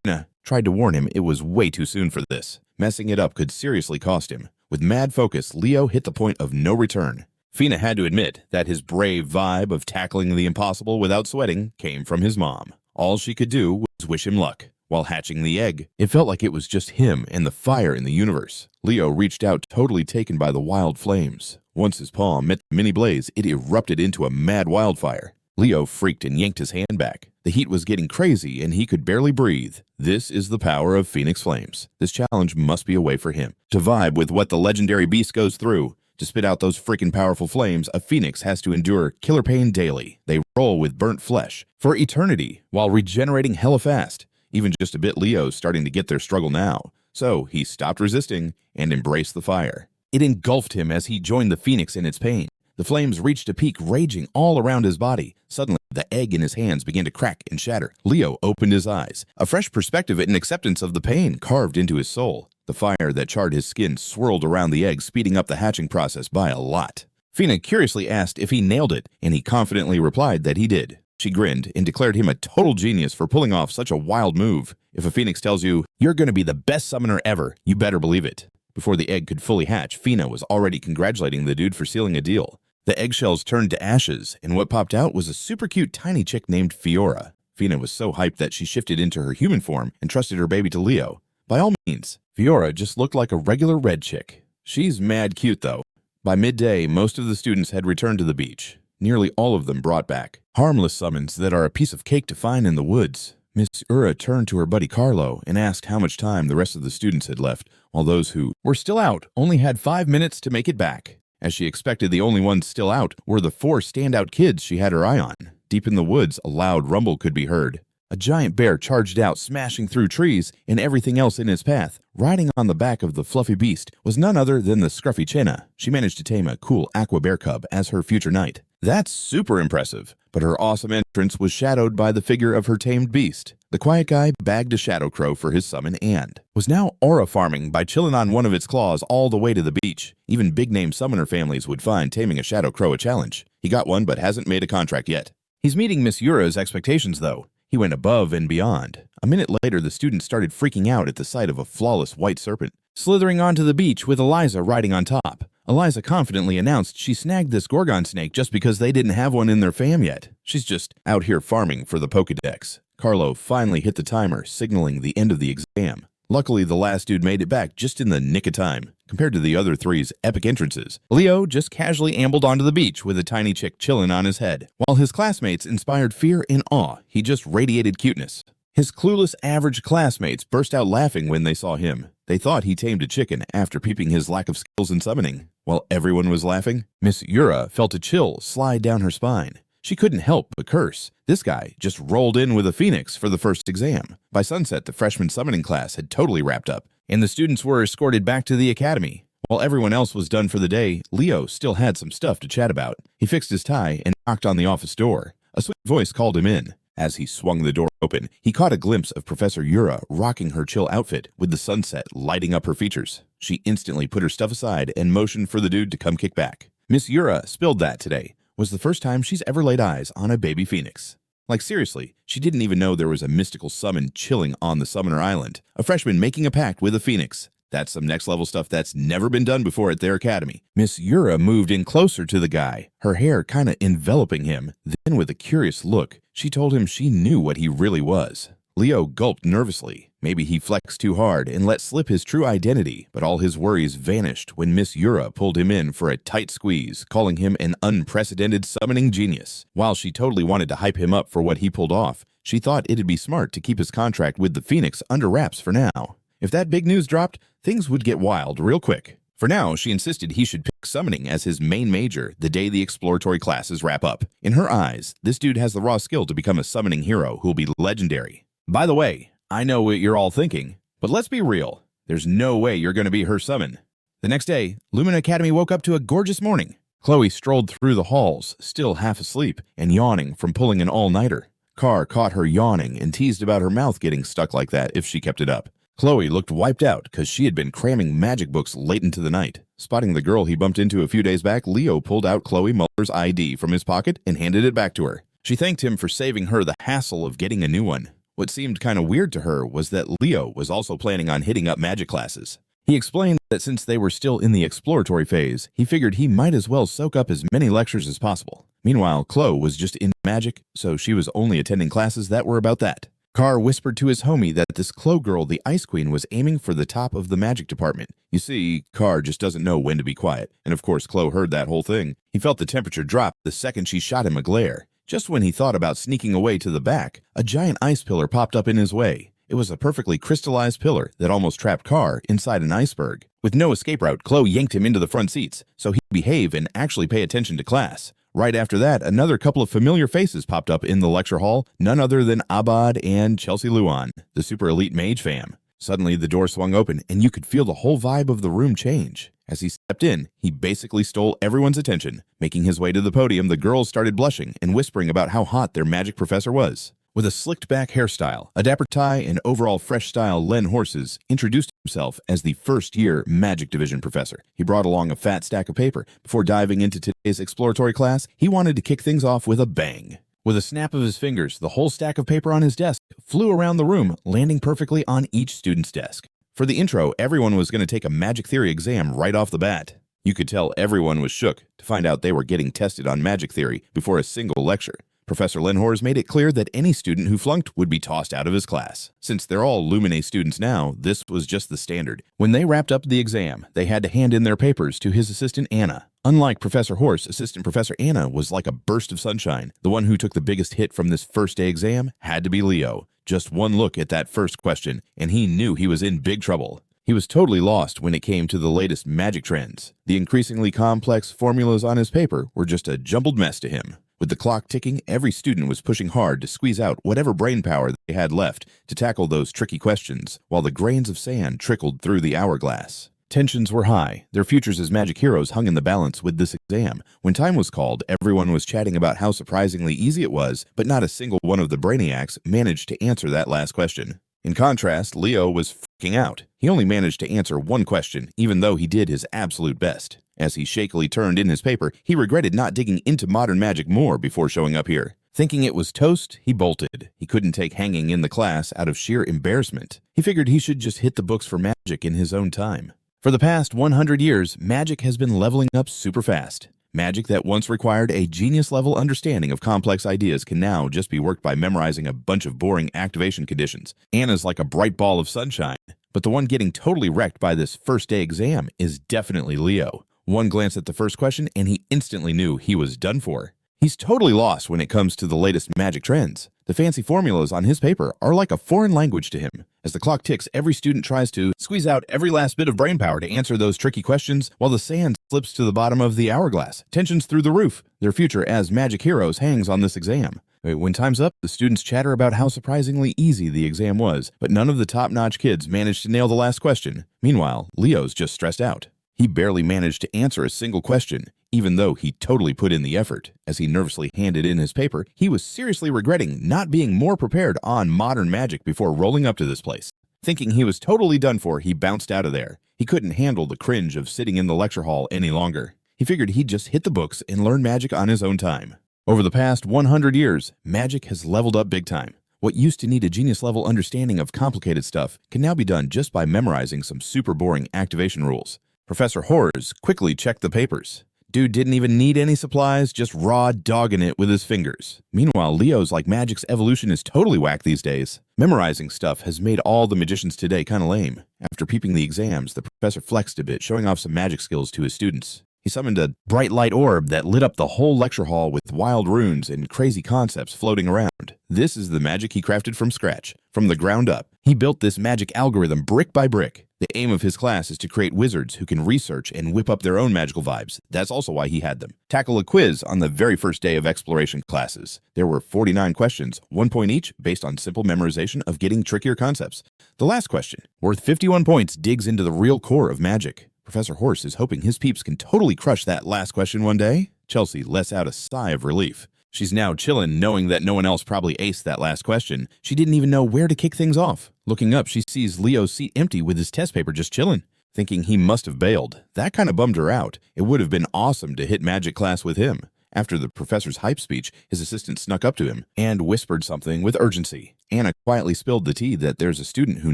Fina tried to warn him it was way too soon for this. Messing it up could seriously cost him. With mad focus, Leo hit the point of no return. Fina had to admit that his brave vibe of tackling the impossible without sweating came from his mom. All she could do was wish him luck. While hatching the egg, it felt like it was just him and the fire in the universe. Leo reached out, totally taken by the wild flames. Once his palm met the mini blaze, it erupted into a mad wildfire. Leo freaked and yanked his hand back. The heat was getting crazy and he could barely breathe. This is the power of Phoenix Flames. This challenge must be a way for him to vibe with what the legendary beast goes through. To spit out those freaking powerful flames, a phoenix has to endure killer pain daily. They roll with burnt flesh for eternity while regenerating hella fast. Even just a bit, Leo's starting to get their struggle now. So he stopped resisting and embraced the fire. It engulfed him as he joined the phoenix in its pain. The flames reached a peak, raging all around his body. Suddenly, the egg in his hands began to crack and shatter. Leo opened his eyes. A fresh perspective and acceptance of the pain carved into his soul. The fire that charred his skin swirled around the egg, speeding up the hatching process by a lot. Fina curiously asked if he nailed it, and he confidently replied that he did. She grinned and declared him a total genius for pulling off such a wild move. If a phoenix tells you, "You're going to be the best summoner ever," you better believe it. Before the egg could fully hatch, Fina was already congratulating the dude for sealing a deal. The eggshells turned to ashes, and what popped out was a super cute tiny chick named Fiora. Fina was so hyped that she shifted into her human form and trusted her baby to Leo. By all means, Fiora just looked like a regular red chick. She's mad cute though. By midday, most of the students had returned to the beach. Nearly all of them brought back harmless summons that are a piece of cake to find in the woods. Miss Ura turned to her buddy Carlo and asked how much time the rest of the students had left, while those who were still out only had 5 minutes to make it back. As she expected, the only ones still out were the 4 standout kids she had her eye on. Deep in the woods, a loud rumble could be heard. A giant bear charged out, smashing through trees and everything else in its path. Riding on the back of the fluffy beast was none other than the scruffy Chena. She managed to tame a cool aqua bear cub as her future knight. That's super impressive, but her awesome entrance was shadowed by the figure of her tamed beast. The quiet guy bagged a shadow crow for his summon and was now aura farming by chilling on one of its claws all the way to the beach. Even big-name summoner families would find taming a shadow crow a challenge. He got one but hasn't made a contract yet. He's meeting Miss Ura's expectations though. He went above and beyond. A minute later, the students started freaking out at the sight of a flawless white serpent slithering onto the beach with Eliza riding on top. Eliza confidently announced she snagged this Gorgon snake just because they didn't have one in their fam yet. She's just out here farming for the Pokedex. Carlo finally hit the timer, signaling the end of the exam. Luckily, the last dude made it back just in the nick of time. Compared to the other three's epic entrances, Leo just casually ambled onto the beach with a tiny chick chilling on his head. While his classmates inspired fear and awe, he just radiated cuteness. His clueless average classmates burst out laughing when they saw him. They thought he tamed a chicken after peeping his lack of skills in summoning. While everyone was laughing, Miss Ura felt a chill slide down her spine. She couldn't help but curse. This guy just rolled in with a phoenix for the first exam. By sunset, the freshman summoning class had totally wrapped up, and the students were escorted back to the academy. While everyone else was done for the day, Leo still had some stuff to chat about. He fixed his tie and knocked on the office door. A sweet voice called him in. As he swung the door open, he caught a glimpse of Professor Ura rocking her chill outfit with the sunset lighting up her features. She instantly put her stuff aside and motioned for the dude to come kick back. Miss Ura spilled that today was the first time she's ever laid eyes on a baby phoenix. Like seriously, she didn't even know there was a mystical summon chilling on the Summoner Island. A freshman making a pact with a phoenix. That's some next level stuff that's never been done before at their academy. Miss Ura moved in closer to the guy, her hair kinda enveloping him. Then with a curious look, she told him she knew what he really was. Leo gulped nervously. Maybe he flexed too hard and let slip his true identity, but all his worries vanished when Miss Ura pulled him in for a tight squeeze, calling him an unprecedented summoning genius. While she totally wanted to hype him up for what he pulled off, she thought it'd be smart to keep his contract with the Phoenix under wraps for now. If that big news dropped, things would get wild real quick. For now, she insisted he should pick summoning as his main major the day the exploratory classes wrap up. In her eyes, this dude has the raw skill to become a summoning hero who'll be legendary. By the way, I know what you're all thinking, but let's be real. There's no way you're going to be her summon. The next day, Lumina Academy woke up to a gorgeous morning. Khloe strolled through the halls, still half asleep and yawning from pulling an all-nighter. Carr caught her yawning and teased about her mouth getting stuck like that if she kept it up. Khloe looked wiped out because she had been cramming magic books late into the night. Spotting the girl he bumped into a few days back, Leo pulled out Khloe Muller's ID from his pocket and handed it back to her. She thanked him for saving her the hassle of getting a new one. What seemed kind of weird to her was that Leo was also planning on hitting up magic classes. He explained that since they were still in the exploratory phase, he figured he might as well soak up as many lectures as possible. Meanwhile, Khloe was just in magic, so she was only attending classes that were about that. Carr whispered to his homie that this Khloe girl, the Ice Queen, was aiming for the top of the magic department. You see, Carr just doesn't know when to be quiet, and of course Khloe heard that whole thing. He felt the temperature drop the second she shot him a glare. Just when he thought about sneaking away to the back, a giant ice pillar popped up in his way. It was a perfectly crystallized pillar that almost trapped Carr inside an iceberg. With no escape route, Khloe yanked him into the front seats, so he'd behave and actually pay attention to class. Right after that, another couple of familiar faces popped up in the lecture hall, none other than Abad and Chelsea Luan, the super elite mage fam. Suddenly, the door swung open, and you could feel the whole vibe of the room change. As he stepped in, he basically stole everyone's attention. Making his way to the podium, the girls started blushing and whispering about how hot their magic professor was. With a slicked-back hairstyle, a dapper tie, and overall fresh-style Len Horses, introduced himself as the first-year Magic Division professor. He brought along a fat stack of paper. Before diving into today's exploratory class, he wanted to kick things off with a bang. With a snap of his fingers, the whole stack of paper on his desk flew around the room, landing perfectly on each student's desk. For the intro, everyone was going to take a magic theory exam right off the bat. You could tell everyone was shook to find out they were getting tested on magic theory before a single lecture. Professor Lenhors made it clear that any student who flunked would be tossed out of his class. Since they're all Lumina students now, this was just the standard. When they wrapped up the exam, they had to hand in their papers to his assistant Anna. Unlike Professor Horse, Assistant Professor Anna was like a burst of sunshine. The one who took the biggest hit from this first-day exam had to be Leo. Just one look at that first question, and he knew he was in big trouble. He was totally lost when it came to the latest magic trends. The increasingly complex formulas on his paper were just a jumbled mess to him. With the clock ticking, every student was pushing hard to squeeze out whatever brain power they had left to tackle those tricky questions, while the grains of sand trickled through the hourglass. Tensions were high. Their futures as magic heroes hung in the balance with this exam. When time was called, everyone was chatting about how surprisingly easy it was, but not a single one of the brainiacs managed to answer that last question. In contrast, Leo was freaking out. He only managed to answer one question, even though he did his absolute best. As he shakily turned in his paper, he regretted not digging into modern magic more before showing up here. Thinking it was toast, he bolted. He couldn't take hanging in the class out of sheer embarrassment. He figured he should just hit the books for magic in his own time. For the past 100 years, magic has been leveling up super fast. Magic that once required a genius-level understanding of complex ideas can now just be worked by memorizing a bunch of boring activation conditions. Anna's like a bright ball of sunshine, but the one getting totally wrecked by this first-day exam is definitely Leo. One glance at the first question, and he instantly knew he was done for. He's totally lost when it comes to the latest magic trends. The fancy formulas on his paper are like a foreign language to him. As the clock ticks, every student tries to squeeze out every last bit of brainpower to answer those tricky questions, while the sand slips to the bottom of the hourglass. Tensions through the roof. Their future as magic heroes hangs on this exam. When time's up, the students chatter about how surprisingly easy the exam was, but none of the top-notch kids managed to nail the last question. Meanwhile, Leo's just stressed out. He barely managed to answer a single question, even though he totally put in the effort. As he nervously handed in his paper, he was seriously regretting not being more prepared on modern magic before rolling up to this place. Thinking he was totally done for, he bounced out of there. He couldn't handle the cringe of sitting in the lecture hall any longer. He figured he'd just hit the books and learn magic on his own time. Over the past 100 years, magic has leveled up big time. What used to need a genius-level understanding of complicated stuff can now be done just by memorizing some super boring activation rules. Professor Horrors quickly checked the papers. Dude didn't even need any supplies, just raw dogging it with his fingers. Meanwhile, Leo's like magic's evolution is totally whack these days. Memorizing stuff has made all the magicians today kinda lame. After peeping the exams, the professor flexed a bit, showing off some magic skills to his students. He summoned a bright light orb that lit up the whole lecture hall with wild runes and crazy concepts floating around. This is the magic he crafted from scratch, from the ground up. He built this magic algorithm brick by brick. The aim of his class is to create wizards who can research and whip up their own magical vibes. That's also why he had them tackle a quiz on the very first day of exploration classes. There were 49 questions, 1 point each, based on simple memorization of getting trickier concepts. The last question, worth 51 points, digs into the real core of magic. Professor Horse is hoping his peeps can totally crush that last question one day. Chelsea lets out a sigh of relief. She's now chillin', knowing that no one else probably aced that last question. She didn't even know where to kick things off. Looking up, she sees Leo's seat empty with his test paper just chillin'. Thinking he must have bailed. That kind of bummed her out. It would have been awesome to hit magic class with him. After the professor's hype speech, his assistant snuck up to him and whispered something with urgency. Anna quietly spilled the tea that there's a student who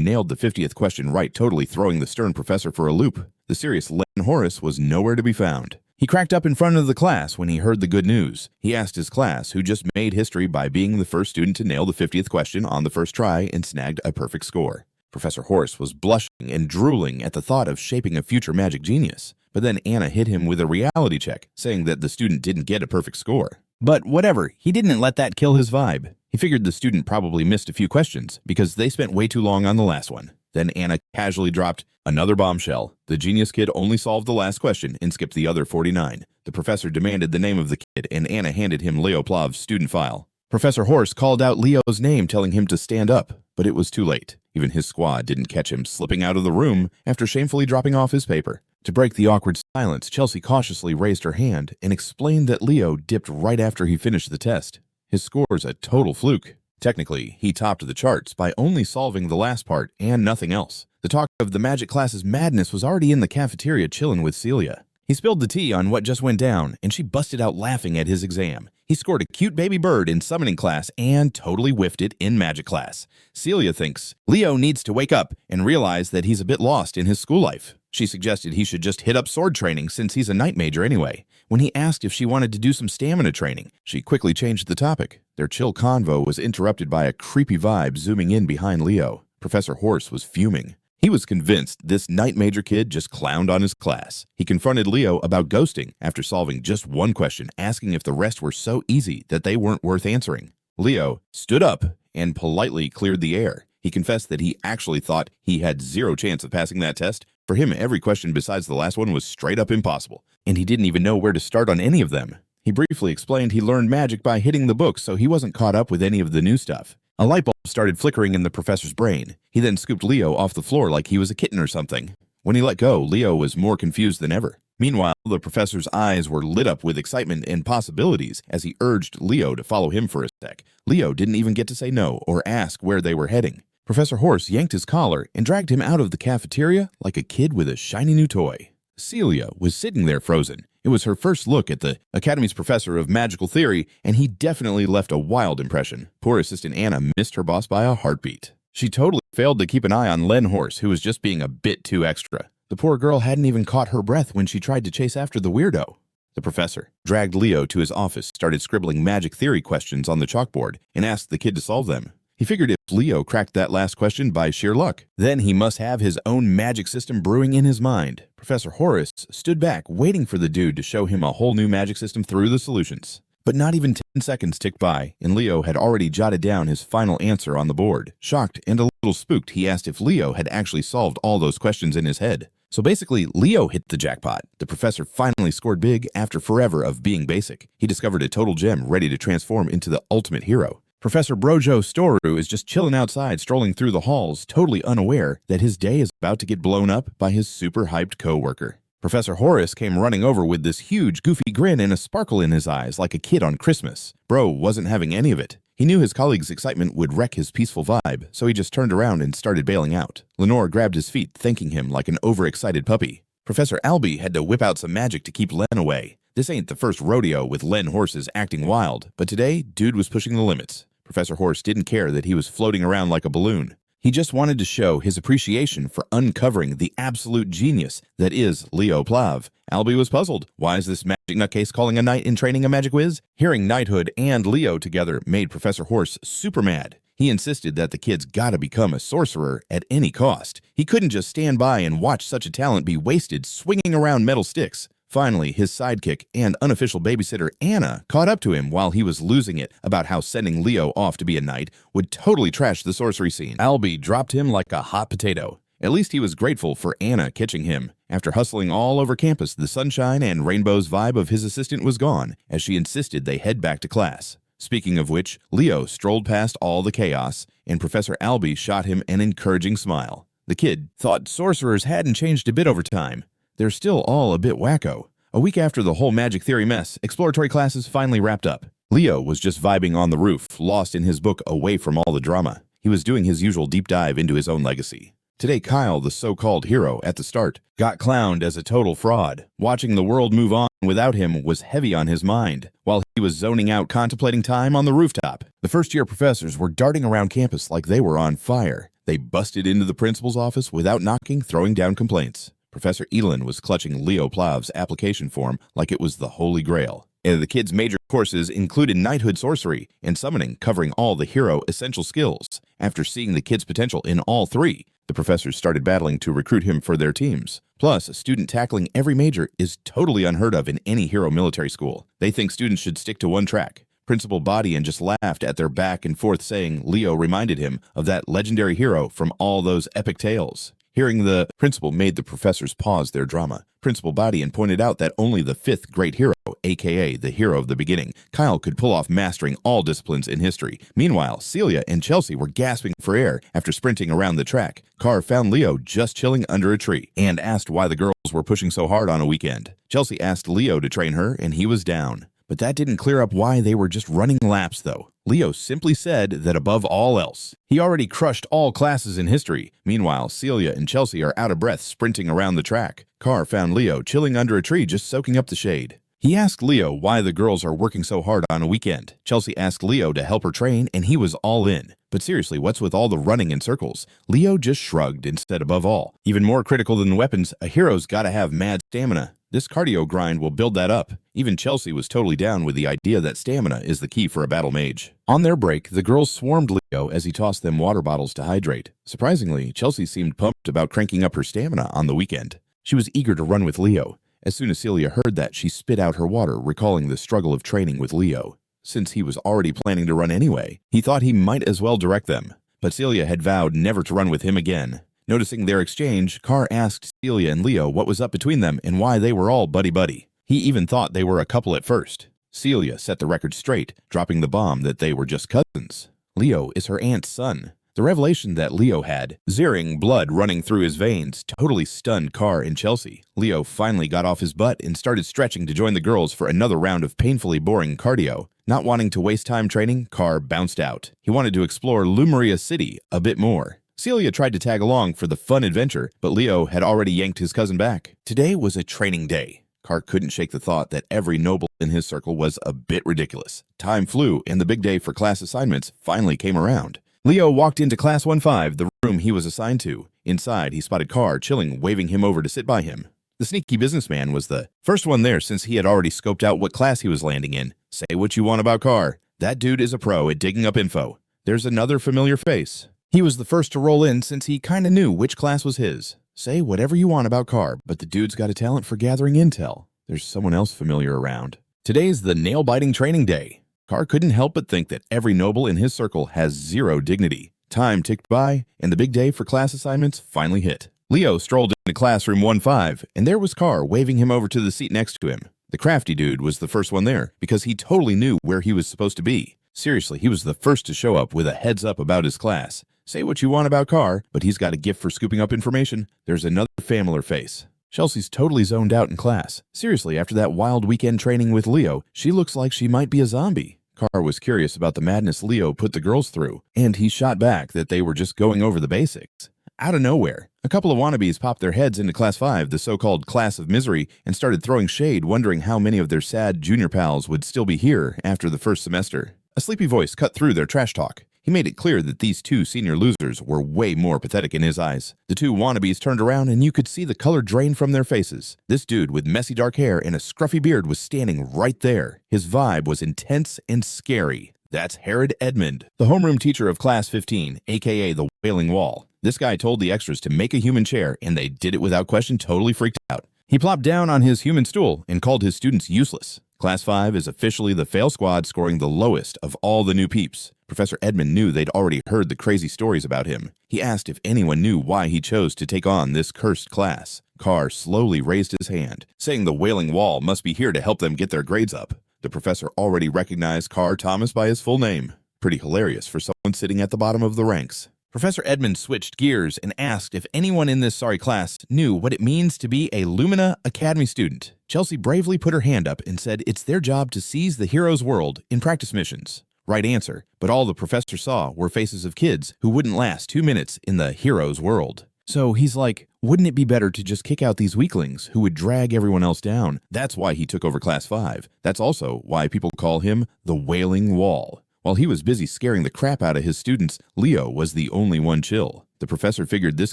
nailed the 50th question right, totally throwing the stern professor for a loop. The serious Len Horace was nowhere to be found. He cracked up in front of the class when he heard the good news. He asked his class, who just made history by being the first student to nail the 50th question on the first try and snagged a perfect score. Professor Horse was blushing and drooling at the thought of shaping a future magic genius. But then Anna hit him with a reality check, saying that the student didn't get a perfect score. But whatever, he didn't let that kill his vibe. He figured the student probably missed a few questions because they spent way too long on the last one. Then Anna casually dropped another bombshell. The genius kid only solved the last question and skipped the other 49. The professor demanded the name of the kid, and Anna handed him Leo Plav's student file. Professor Horse called out Leo's name, telling him to stand up, but it was too late. Even his squad didn't catch him slipping out of the room after shamefully dropping off his paper. To break the awkward silence, Chelsea cautiously raised her hand and explained that Leo dipped right after he finished the test. His score's a total fluke. Technically, he topped the charts by only solving the last part and nothing else. The talk of the magic class's madness was already in the cafeteria chillin' with Celia. He spilled the tea on what just went down, and she busted out laughing at his exam. He scored a cute baby bird in summoning class and totally whiffed it in magic class. Celia thinks Leo needs to wake up and realize that he's a bit lost in his school life. She suggested he should just hit up sword training since he's a knight major anyway. When he asked if she wanted to do some stamina training, she quickly changed the topic. Their chill convo was interrupted by a creepy vibe zooming in behind Leo. Professor Horse was fuming. He was convinced this knight major kid just clowned on his class. He confronted Leo about ghosting after solving just one question, asking if the rest were so easy that they weren't worth answering. Leo stood up and politely cleared the air. He confessed that he actually thought he had zero chance of passing that test. For him, every question besides the last one was straight up impossible, and he didn't even know where to start on any of them. He briefly explained he learned magic by hitting the books, so he wasn't caught up with any of the new stuff. A light bulb started flickering in the professor's brain. He then scooped Leo off the floor like he was a kitten or something. When he let go, Leo was more confused than ever. Meanwhile, the professor's eyes were lit up with excitement and possibilities as he urged Leo to follow him for a sec. Leo didn't even get to say no or ask where they were heading. Professor Horse yanked his collar and dragged him out of the cafeteria like a kid with a shiny new toy. Celia was sitting there frozen. It was her first look at the Academy's professor of magical theory, and he definitely left a wild impression. Poor assistant Anna missed her boss by a heartbeat. She totally failed to keep an eye on Len Horse, who was just being a bit too extra. The poor girl hadn't even caught her breath when she tried to chase after the weirdo. The professor dragged Leo to his office, started scribbling magic theory questions on the chalkboard, and asked the kid to solve them. He figured if Leo cracked that last question by sheer luck, then he must have his own magic system brewing in his mind. Professor Horace stood back, waiting for the dude to show him a whole new magic system through the solutions. But not even 10 seconds ticked by, and Leo had already jotted down his final answer on the board. Shocked and a little spooked, he asked if Leo had actually solved all those questions in his head. So basically, Leo hit the jackpot. The professor finally scored big after forever of being basic. He discovered a total gem ready to transform into the ultimate hero. Professor Brojo Storu is just chilling outside, strolling through the halls, totally unaware that his day is about to get blown up by his super hyped co-worker. Professor Horace came running over with this huge, goofy grin and a sparkle in his eyes like a kid on Christmas. Bro wasn't having any of it. He knew his colleague's excitement would wreck his peaceful vibe, so he just turned around and started bailing out. Lenore grabbed his feet, thanking him like an overexcited puppy. Professor Albie had to whip out some magic to keep Len away. This ain't the first rodeo with Len Horses acting wild, but today, dude was pushing the limits. Professor Horse didn't care that he was floating around like a balloon. He just wanted to show his appreciation for uncovering the absolute genius that is Leo Plav. Albie was puzzled. Why is this magic nutcase calling a knight in training a magic whiz? Hearing knighthood and Leo together made Professor Horse super mad. He insisted that the kid's gotta become a sorcerer at any cost. He couldn't just stand by and watch such a talent be wasted swinging around metal sticks. Finally, his sidekick and unofficial babysitter Anna caught up to him while he was losing it about how sending Leo off to be a knight would totally trash the sorcery scene. Albie dropped him like a hot potato. At least he was grateful for Anna catching him. After hustling all over campus, the sunshine and rainbows vibe of his assistant was gone, as she insisted they head back to class. Speaking of which, Leo strolled past all the chaos, and Professor Albie shot him an encouraging smile. The kid thought sorcerers hadn't changed a bit over time. They're still all a bit wacko. A week after the whole magic theory mess, exploratory classes finally wrapped up. Leo was just vibing on the roof, lost in his book away from all the drama. He was doing his usual deep dive into his own legacy. Today, Kyle, the so-called hero at the start, got clowned as a total fraud. Watching the world move on without him was heavy on his mind, while he was zoning out contemplating time on the rooftop. The first-year professors were darting around campus like they were on fire. They busted into the principal's office without knocking, throwing down complaints. Professor Elin was clutching Leo Plav's application form like it was the Holy Grail. And the kid's major courses included knighthood sorcery and summoning, covering all the hero essential skills. After seeing the kid's potential in all three, the professors started battling to recruit him for their teams. Plus, a student tackling every major is totally unheard of in any hero military school. They think students should stick to one track. Principal Bodian just laughed at their back and forth saying Leo reminded him of that legendary hero from all those epic tales. Hearing the principal made the professors pause their drama. Principal Badian pointed out that only the fifth great hero, aka the hero of the beginning, Kyle, could pull off mastering all disciplines in history. Meanwhile, Celia and Chelsea were gasping for air after sprinting around the track. Carr found Leo just chilling under a tree and asked why the girls were pushing so hard on a weekend. Chelsea asked Leo to train her, and he was down. But that didn't clear up why they were just running laps, though. Leo simply said that above all else, he already crushed all classes in history. Meanwhile, Celia and Chelsea are out of breath sprinting around the track. Carr found Leo chilling under a tree just soaking up the shade. He asked Leo why the girls are working so hard on a weekend. Chelsea asked Leo to help her train, and he was all in. But seriously, what's with all the running in circles? Leo just shrugged and said above all. Even more critical than weapons, a hero's gotta have mad stamina. This cardio grind will build that up. Even Chelsea was totally down with the idea that stamina is the key for a battle mage. On their break, the girls swarmed Leo as he tossed them water bottles to hydrate. Surprisingly, Chelsea seemed pumped about cranking up her stamina on the weekend. She was eager to run with Leo. As soon as Celia heard that, she spit out her water, recalling the struggle of training with Leo. Since he was already planning to run anyway, he thought he might as well direct them. But Celia had vowed never to run with him again. Noticing their exchange, Carr asked Celia and Leo what was up between them and why they were all buddy-buddy. He even thought they were a couple at first. Celia set the record straight, dropping the bomb that they were just cousins. Leo is her aunt's son. The revelation that Leo had Xaringer blood running through his veins totally stunned Carr and Chelsea. Leo finally got off his butt and started stretching to join the girls for another round of painfully boring cardio. Not wanting to waste time training, Carr bounced out. He wanted to explore Lumina City a bit more. Celia tried to tag along for the fun adventure, but Leo had already yanked his cousin back. Today was a training day. Carr couldn't shake the thought that every noble in his circle was a bit ridiculous. Time flew, and the big day for class assignments finally came around. Leo walked into Class 1-5, the room he was assigned to. Inside, he spotted Carr chilling, waving him over to sit by him. The sneaky businessman was the first one there since he had already scoped out what class he was landing in. Say what you want about Carr. That dude is a pro at digging up info. There's another familiar face. He was the first to roll in since he kinda knew which class was his. Say whatever you want about Carr, but the dude's got a talent for gathering intel. There's someone else familiar around. Today's the nail-biting training day. Carr couldn't help but think that every noble in his circle has zero dignity. Time ticked by, and the big day for class assignments finally hit. Leo strolled into classroom 1-5, and there was Carr waving him over to the seat next to him. The crafty dude was the first one there, because he totally knew where he was supposed to be. Seriously, he was the first to show up with a heads up about his class. Say what you want about Carr, but he's got a gift for scooping up information. There's another familiar face. Chelsea's totally zoned out in class. Seriously, after that wild weekend training with Leo, she looks like she might be a zombie. Carr was curious about the madness Leo put the girls through, and he shot back that they were just going over the basics. Out of nowhere, a couple of wannabes popped their heads into Class 5, the so-called class of misery, and started throwing shade, wondering how many of their sad junior pals would still be here after the first semester. A sleepy voice cut through their trash talk. He made it clear that these two senior losers were way more pathetic in his eyes. The two wannabes turned around and you could see the color drain from their faces. This dude with messy dark hair and a scruffy beard was standing right there. His vibe was intense and scary. That's Herod Edmund, the homeroom teacher of Class 15, aka the Wailing Wall. This guy told the extras to make a human chair, and they did it without question, totally freaked out. He plopped down on his human stool and called his students useless. Class 5 is officially the fail squad, scoring the lowest of all the new peeps. Professor Edmund knew they'd already heard the crazy stories about him. He asked if anyone knew why he chose to take on this cursed class. Carr slowly raised his hand, saying the Wailing Wall must be here to help them get their grades up. The professor already recognized Carr Thomas by his full name. Pretty hilarious for someone sitting at the bottom of the ranks. Professor Edmund switched gears and asked if anyone in this sorry class knew what it means to be a Lumina Academy student. Chelsea bravely put her hand up and said it's their job to seize the hero's world in practice missions. Right answer, but all the professor saw were faces of kids who wouldn't last 2 minutes in the hero's world. So he's like, wouldn't it be better to just kick out these weaklings who would drag everyone else down? That's why he took over Class 5. That's also why people call him the Wailing Wall. While he was busy scaring the crap out of his students, Leo was the only one chill. The professor figured this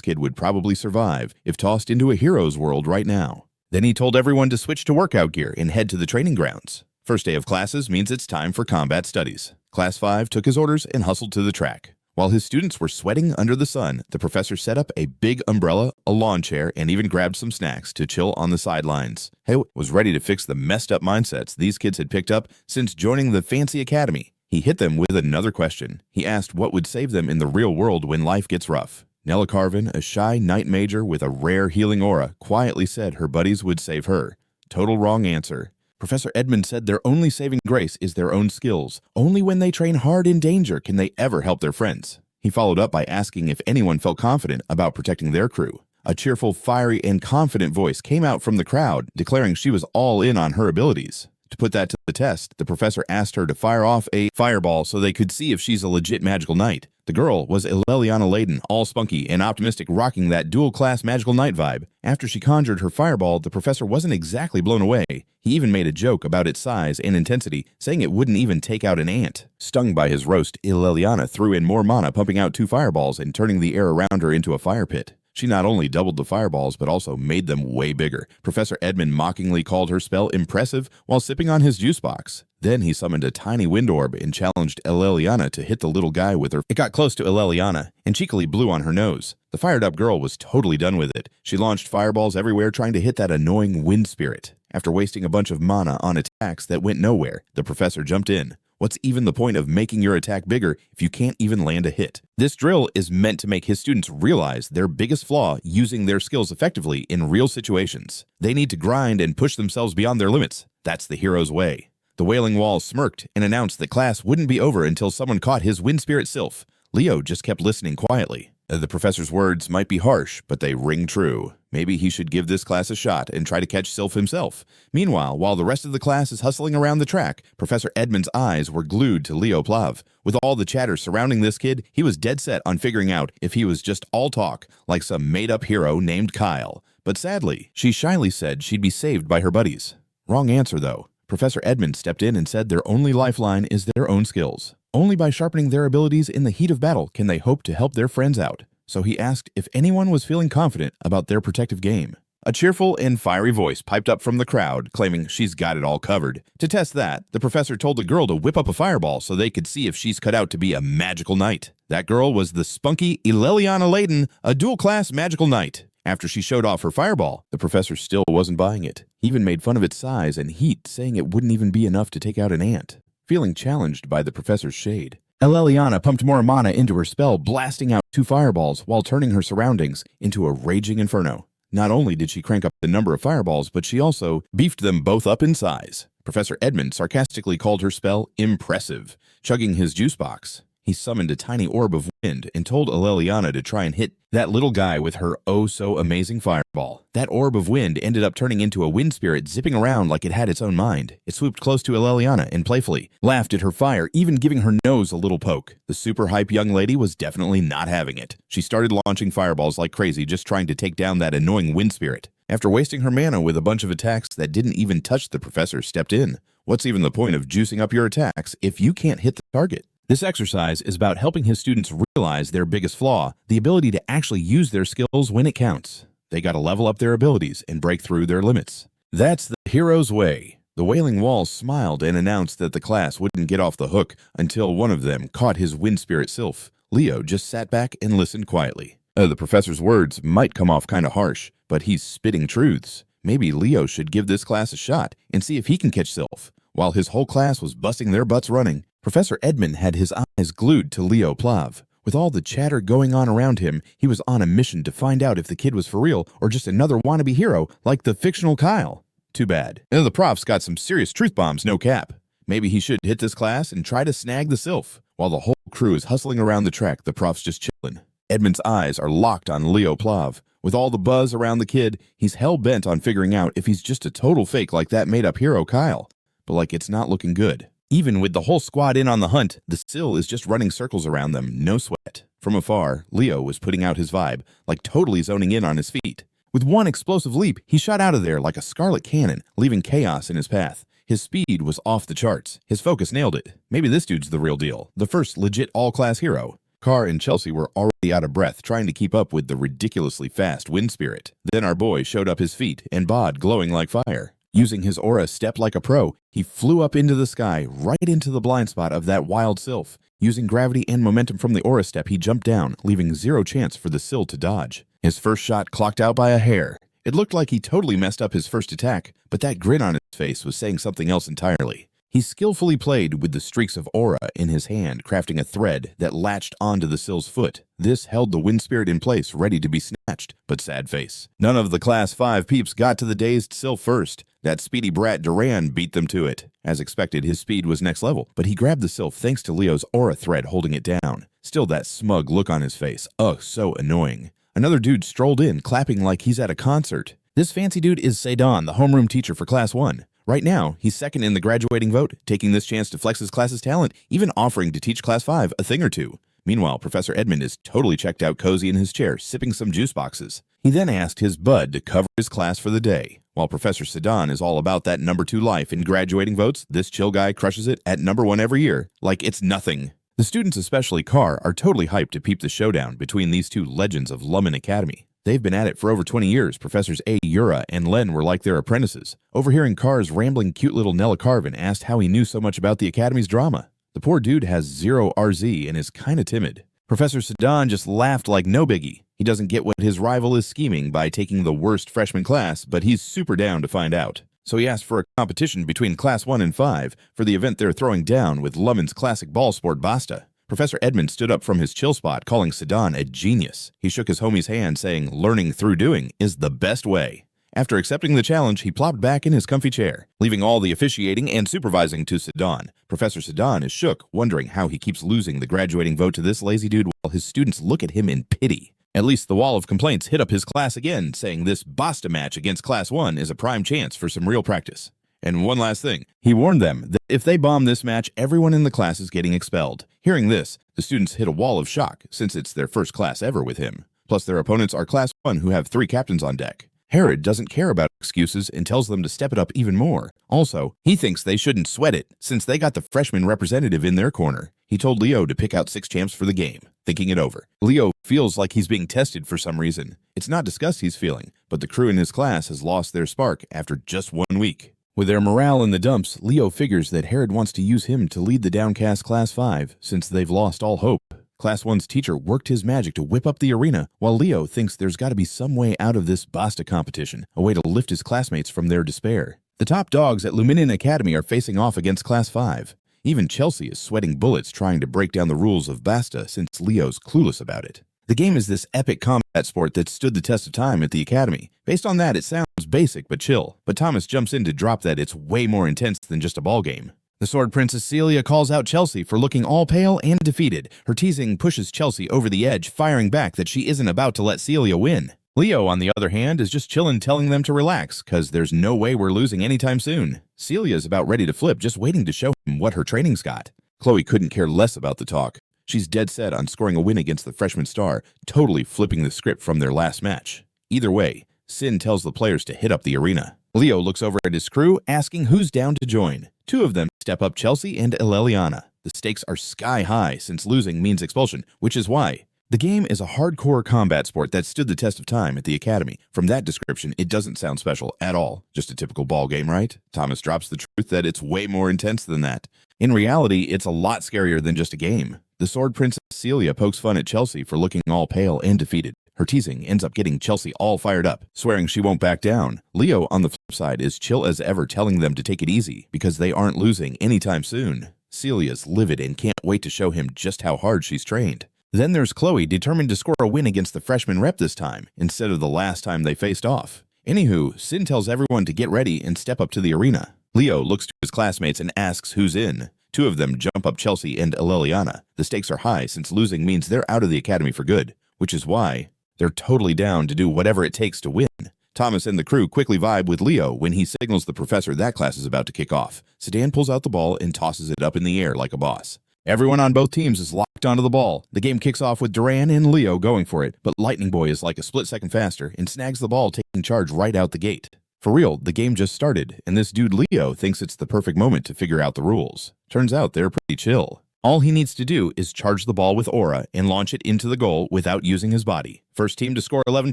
kid would probably survive if tossed into a hero's world right now. Then he told everyone to switch to workout gear and head to the training grounds. First day of classes means it's time for combat studies. Class 5 took his orders and hustled to the track. While his students were sweating under the sun, the professor set up a big umbrella, a lawn chair, and even grabbed some snacks to chill on the sidelines. He was ready to fix the messed up mindsets these kids had picked up since joining the fancy academy. He hit them with another question. He asked what would save them in the real world when life gets rough. Nella Carvin, a shy knight major with a rare healing aura, quietly said her buddies would save her. Total wrong answer. Professor Edmund said their only saving grace is their own skills. Only when they train hard in danger can they ever help their friends. He followed up by asking if anyone felt confident about protecting their crew. A cheerful, fiery, and confident voice came out from the crowd, declaring she was all in on her abilities. To put that to the test, the professor asked her to fire off a fireball so they could see if she's a legit magical knight. The girl was Allelliana laden, all spunky and optimistic, rocking that dual-class magical knight vibe. After she conjured her fireball, the professor wasn't exactly blown away. He even made a joke about its size and intensity, saying it wouldn't even take out an ant. Stung by his roast, Allelliana threw in more mana, pumping out 2 fireballs and turning the air around her into a fire pit. She not only doubled the fireballs, but also made them way bigger. Professor Edmund mockingly called her spell impressive while sipping on his juice box. Then he summoned a tiny wind orb and challenged Allelliana to hit the little guy with her. It got close to Allelliana and cheekily blew on her nose. The fired-up girl was totally done with it. She launched fireballs everywhere trying to hit that annoying wind spirit. After wasting a bunch of mana on attacks that went nowhere, the professor jumped in. What's even the point of making your attack bigger if you can't even land a hit? This drill is meant to make his students realize their biggest flaw using their skills effectively in real situations. They need to grind and push themselves beyond their limits. That's the hero's way. The Wailing Wall smirked and announced that class wouldn't be over until someone caught his wind spirit sylph. Leo just kept listening quietly. The professor's words might be harsh, but they ring true. Maybe he should give this class a shot and try to catch Sylph himself. Meanwhile, while the rest of the class is hustling around the track, Professor Edmund's eyes were glued to Leo Plav. With all the chatter surrounding this kid, he was dead set on figuring out if he was just all talk, like some made-up hero named Kyle. But sadly, she shyly said she'd be saved by her buddies. Wrong answer, though. Professor Edmund stepped in and said their only lifeline is their own skills. Only by sharpening their abilities in the heat of battle can they hope to help their friends out. So he asked if anyone was feeling confident about their protective game. A cheerful and fiery voice piped up from the crowd, claiming she's got it all covered. To test that, the professor told the girl to whip up a fireball so they could see if she's cut out to be a magical knight. That girl was the spunky Allelliana laden, a dual-class magical knight. After she showed off her fireball, the professor still wasn't buying it. He even made fun of its size and heat, saying it wouldn't even be enough to take out an ant. Feeling challenged by the professor's shade, Allelliana pumped more mana into her spell, blasting out 2 fireballs while turning her surroundings into a raging inferno. Not only did she crank up the number of fireballs, but she also beefed them both up in size. Professor Edmund sarcastically called her spell impressive. Chugging his juice box, he summoned a tiny orb of wind and told Allelliana to try and hit that little guy with her oh-so-amazing fireball. That orb of wind ended up turning into a wind spirit zipping around like it had its own mind. It swooped close to Allelliana and playfully laughed at her fire, even giving her nose a little poke. The super hype young lady was definitely not having it. She started launching fireballs like crazy, just trying to take down that annoying wind spirit. After wasting her mana with a bunch of attacks that didn't even touch the professor, stepped in. What's even the point of juicing up your attacks if you can't hit the target? This exercise is about helping his students realize their biggest flaw, the ability to actually use their skills when it counts. They gotta level up their abilities and break through their limits. That's the hero's way. The Wailing Wall smiled and announced that the class wouldn't get off the hook until one of them caught his wind spirit sylph. Leo just sat back and listened quietly. The professor's words might come off kinda harsh, but he's spitting truths. Maybe Leo should give this class a shot and see if he can catch sylph. While his whole class was busting their butts running, Professor Edmund had his eyes glued to Leo Plav. With all the chatter going on around him, he was on a mission to find out if the kid was for real or just another wannabe hero like the fictional Kyle. Too bad. The prof's got some serious truth bombs, no cap. Maybe he should hit this class and try to snag the sylph. While the whole crew is hustling around the track, the prof's just chillin'. Edmund's eyes are locked on Leo Plav. With all the buzz around the kid, he's hell-bent on figuring out if he's just a total fake like that made-up hero Kyle. But like it's not looking good. Even with the whole squad in on the hunt, the Syl is just running circles around them, no sweat. From afar, Leo was putting out his vibe, like totally zoning in on his feet. With one explosive leap, he shot out of there like a scarlet cannon, leaving chaos in his path. His speed was off the charts. His focus nailed it. Maybe this dude's the real deal, the first legit all-class hero. Carr and Chelsea were already out of breath trying to keep up with the ridiculously fast wind spirit. Then our boy showed up his feet and bod glowing like fire. Using his aura step like a pro, he flew up into the sky, right into the blind spot of that wild sylph. Using gravity and momentum from the aura step, he jumped down, leaving zero chance for the Syl to dodge. His first shot clocked out by a hair. It looked like he totally messed up his first attack, but that grin on his face was saying something else entirely. He skillfully played with the streaks of aura in his hand, crafting a thread that latched onto the Sill's foot. This held the wind spirit in place, ready to be snatched, but sad face. None of the Class 5 peeps got to the dazed Sill first. That speedy brat Duran beat them to it. As expected, his speed was next level, but he grabbed the Sill thanks to Leo's aura thread holding it down. Still that smug look on his face. Ugh, so annoying. Another dude strolled in, clapping like he's at a concert. This fancy dude is Sedan, the homeroom teacher for Class 1. Right now, he's second in the graduating vote, taking this chance to flex his class's talent, even offering to teach Class 5 a thing or two. Meanwhile, Professor Edmund is totally checked out cozy in his chair, sipping some juice boxes. He then asked his bud to cover his class for the day. While Professor Sedan is all about that number 2 life in graduating votes, this chill guy crushes it at number 1 every year, like it's nothing. The students, especially Carr, are totally hyped to peep the showdown between these two legends of Lumina Academy. They've been at it for over 20 years. Professors A. Yura and Len were like their apprentices. Overhearing Carr's rambling cute little Nella Carvin asked how he knew so much about the Academy's drama. The poor dude has 0 RZ and is kinda timid. Professor Sedan just laughed like no biggie. He doesn't get what his rival is scheming by taking the worst freshman class, but he's super down to find out. So he asked for a competition between Class 1 and 5 for the event they're throwing down with Lumen's classic ball sport Basta. Professor Edmund stood up from his chill spot, calling Sedan a genius. He shook his homie's hand, saying learning through doing is the best way. After accepting the challenge, he plopped back in his comfy chair, leaving all the officiating and supervising to Sedan. Professor Sedan is shook, wondering how he keeps losing the graduating vote to this lazy dude while his students look at him in pity. At least the wall of complaints hit up his class again, saying this Basta match against Class 1 is a prime chance for some real practice. And one last thing, he warned them that if they bomb this match, everyone in the class is getting expelled. Hearing this, the students hit a wall of shock, since it's their first class ever with him. Plus their opponents are Class 1 who have 3 captains on deck. Herod doesn't care about excuses and tells them to step it up even more. Also, he thinks they shouldn't sweat it, since they got the freshman representative in their corner. He told Leo to pick out 6 champs for the game. Thinking it over, Leo feels like he's being tested for some reason. It's not disgust he's feeling, but the crew in his class has lost their spark after just 1 week. With their morale in the dumps, Leo figures that Herod wants to use him to lead the downcast Class 5, since they've lost all hope. Class 1's teacher worked his magic to whip up the arena, while Leo thinks there's got to be some way out of this Basta competition, a way to lift his classmates from their despair. The top dogs at Lumina Academy are facing off against Class 5. Even Chelsea is sweating bullets trying to break down the rules of Basta since Leo's clueless about it. The game is this epic combat sport that stood the test of time at the Academy. Based on that, it sounds basic but chill, but Thomas jumps in to drop that it's way more intense than just a ball game. The Sword Princess Celia calls out Chelsea for looking all pale and defeated. Her teasing pushes Chelsea over the edge, firing back that she isn't about to let Celia win. Leo, on the other hand, is just chillin', telling them to relax, cause there's no way we're losing anytime soon. Celia's about ready to flip, just waiting to show him what her training's got. Khloe couldn't care less about the talk. She's dead set on scoring a win against the freshman star, totally flipping the script from their last match. Either way, Sin tells the players to hit up the arena. Leo looks over at his crew, asking who's down to join. 2 of them step up, Chelsea and Allelliana. The stakes are sky high since losing means expulsion, which is why. The game is a hardcore combat sport that stood the test of time at the Academy. From that description, it doesn't sound special at all. Just a typical ball game, right? Thomas drops the truth that it's way more intense than that. In reality, it's a lot scarier than just a game. The Sword Princess Celia pokes fun at Chelsea for looking all pale and defeated. Her teasing ends up getting Chelsea all fired up, swearing she won't back down. Leo, on the flip side, is chill as ever, telling them to take it easy because they aren't losing anytime soon. Celia's livid and can't wait to show him just how hard she's trained. Then there's Khloe, determined to score a win against the freshman rep this time, instead of the last time they faced off. Anywho, Sin tells everyone to get ready and step up to the arena. Leo looks to his classmates and asks who's in. 2 of them jump up, Chelsea and Allelliana. The stakes are high since losing means they're out of the Academy for good, which is why they're totally down to do whatever it takes to win. Thomas and the crew quickly vibe with Leo when he signals the professor that class is about to kick off. Sedan pulls out the ball and tosses it up in the air like a boss. Everyone on both teams is locked onto the ball. The game kicks off with Duran and Leo going for it, but Lightning Boy is like a split second faster and snags the ball, taking charge right out the gate. For real, the game just started, and this dude Leo thinks it's the perfect moment to figure out the rules. Turns out they're pretty chill. All he needs to do is charge the ball with aura and launch it into the goal without using his body. First team to score 11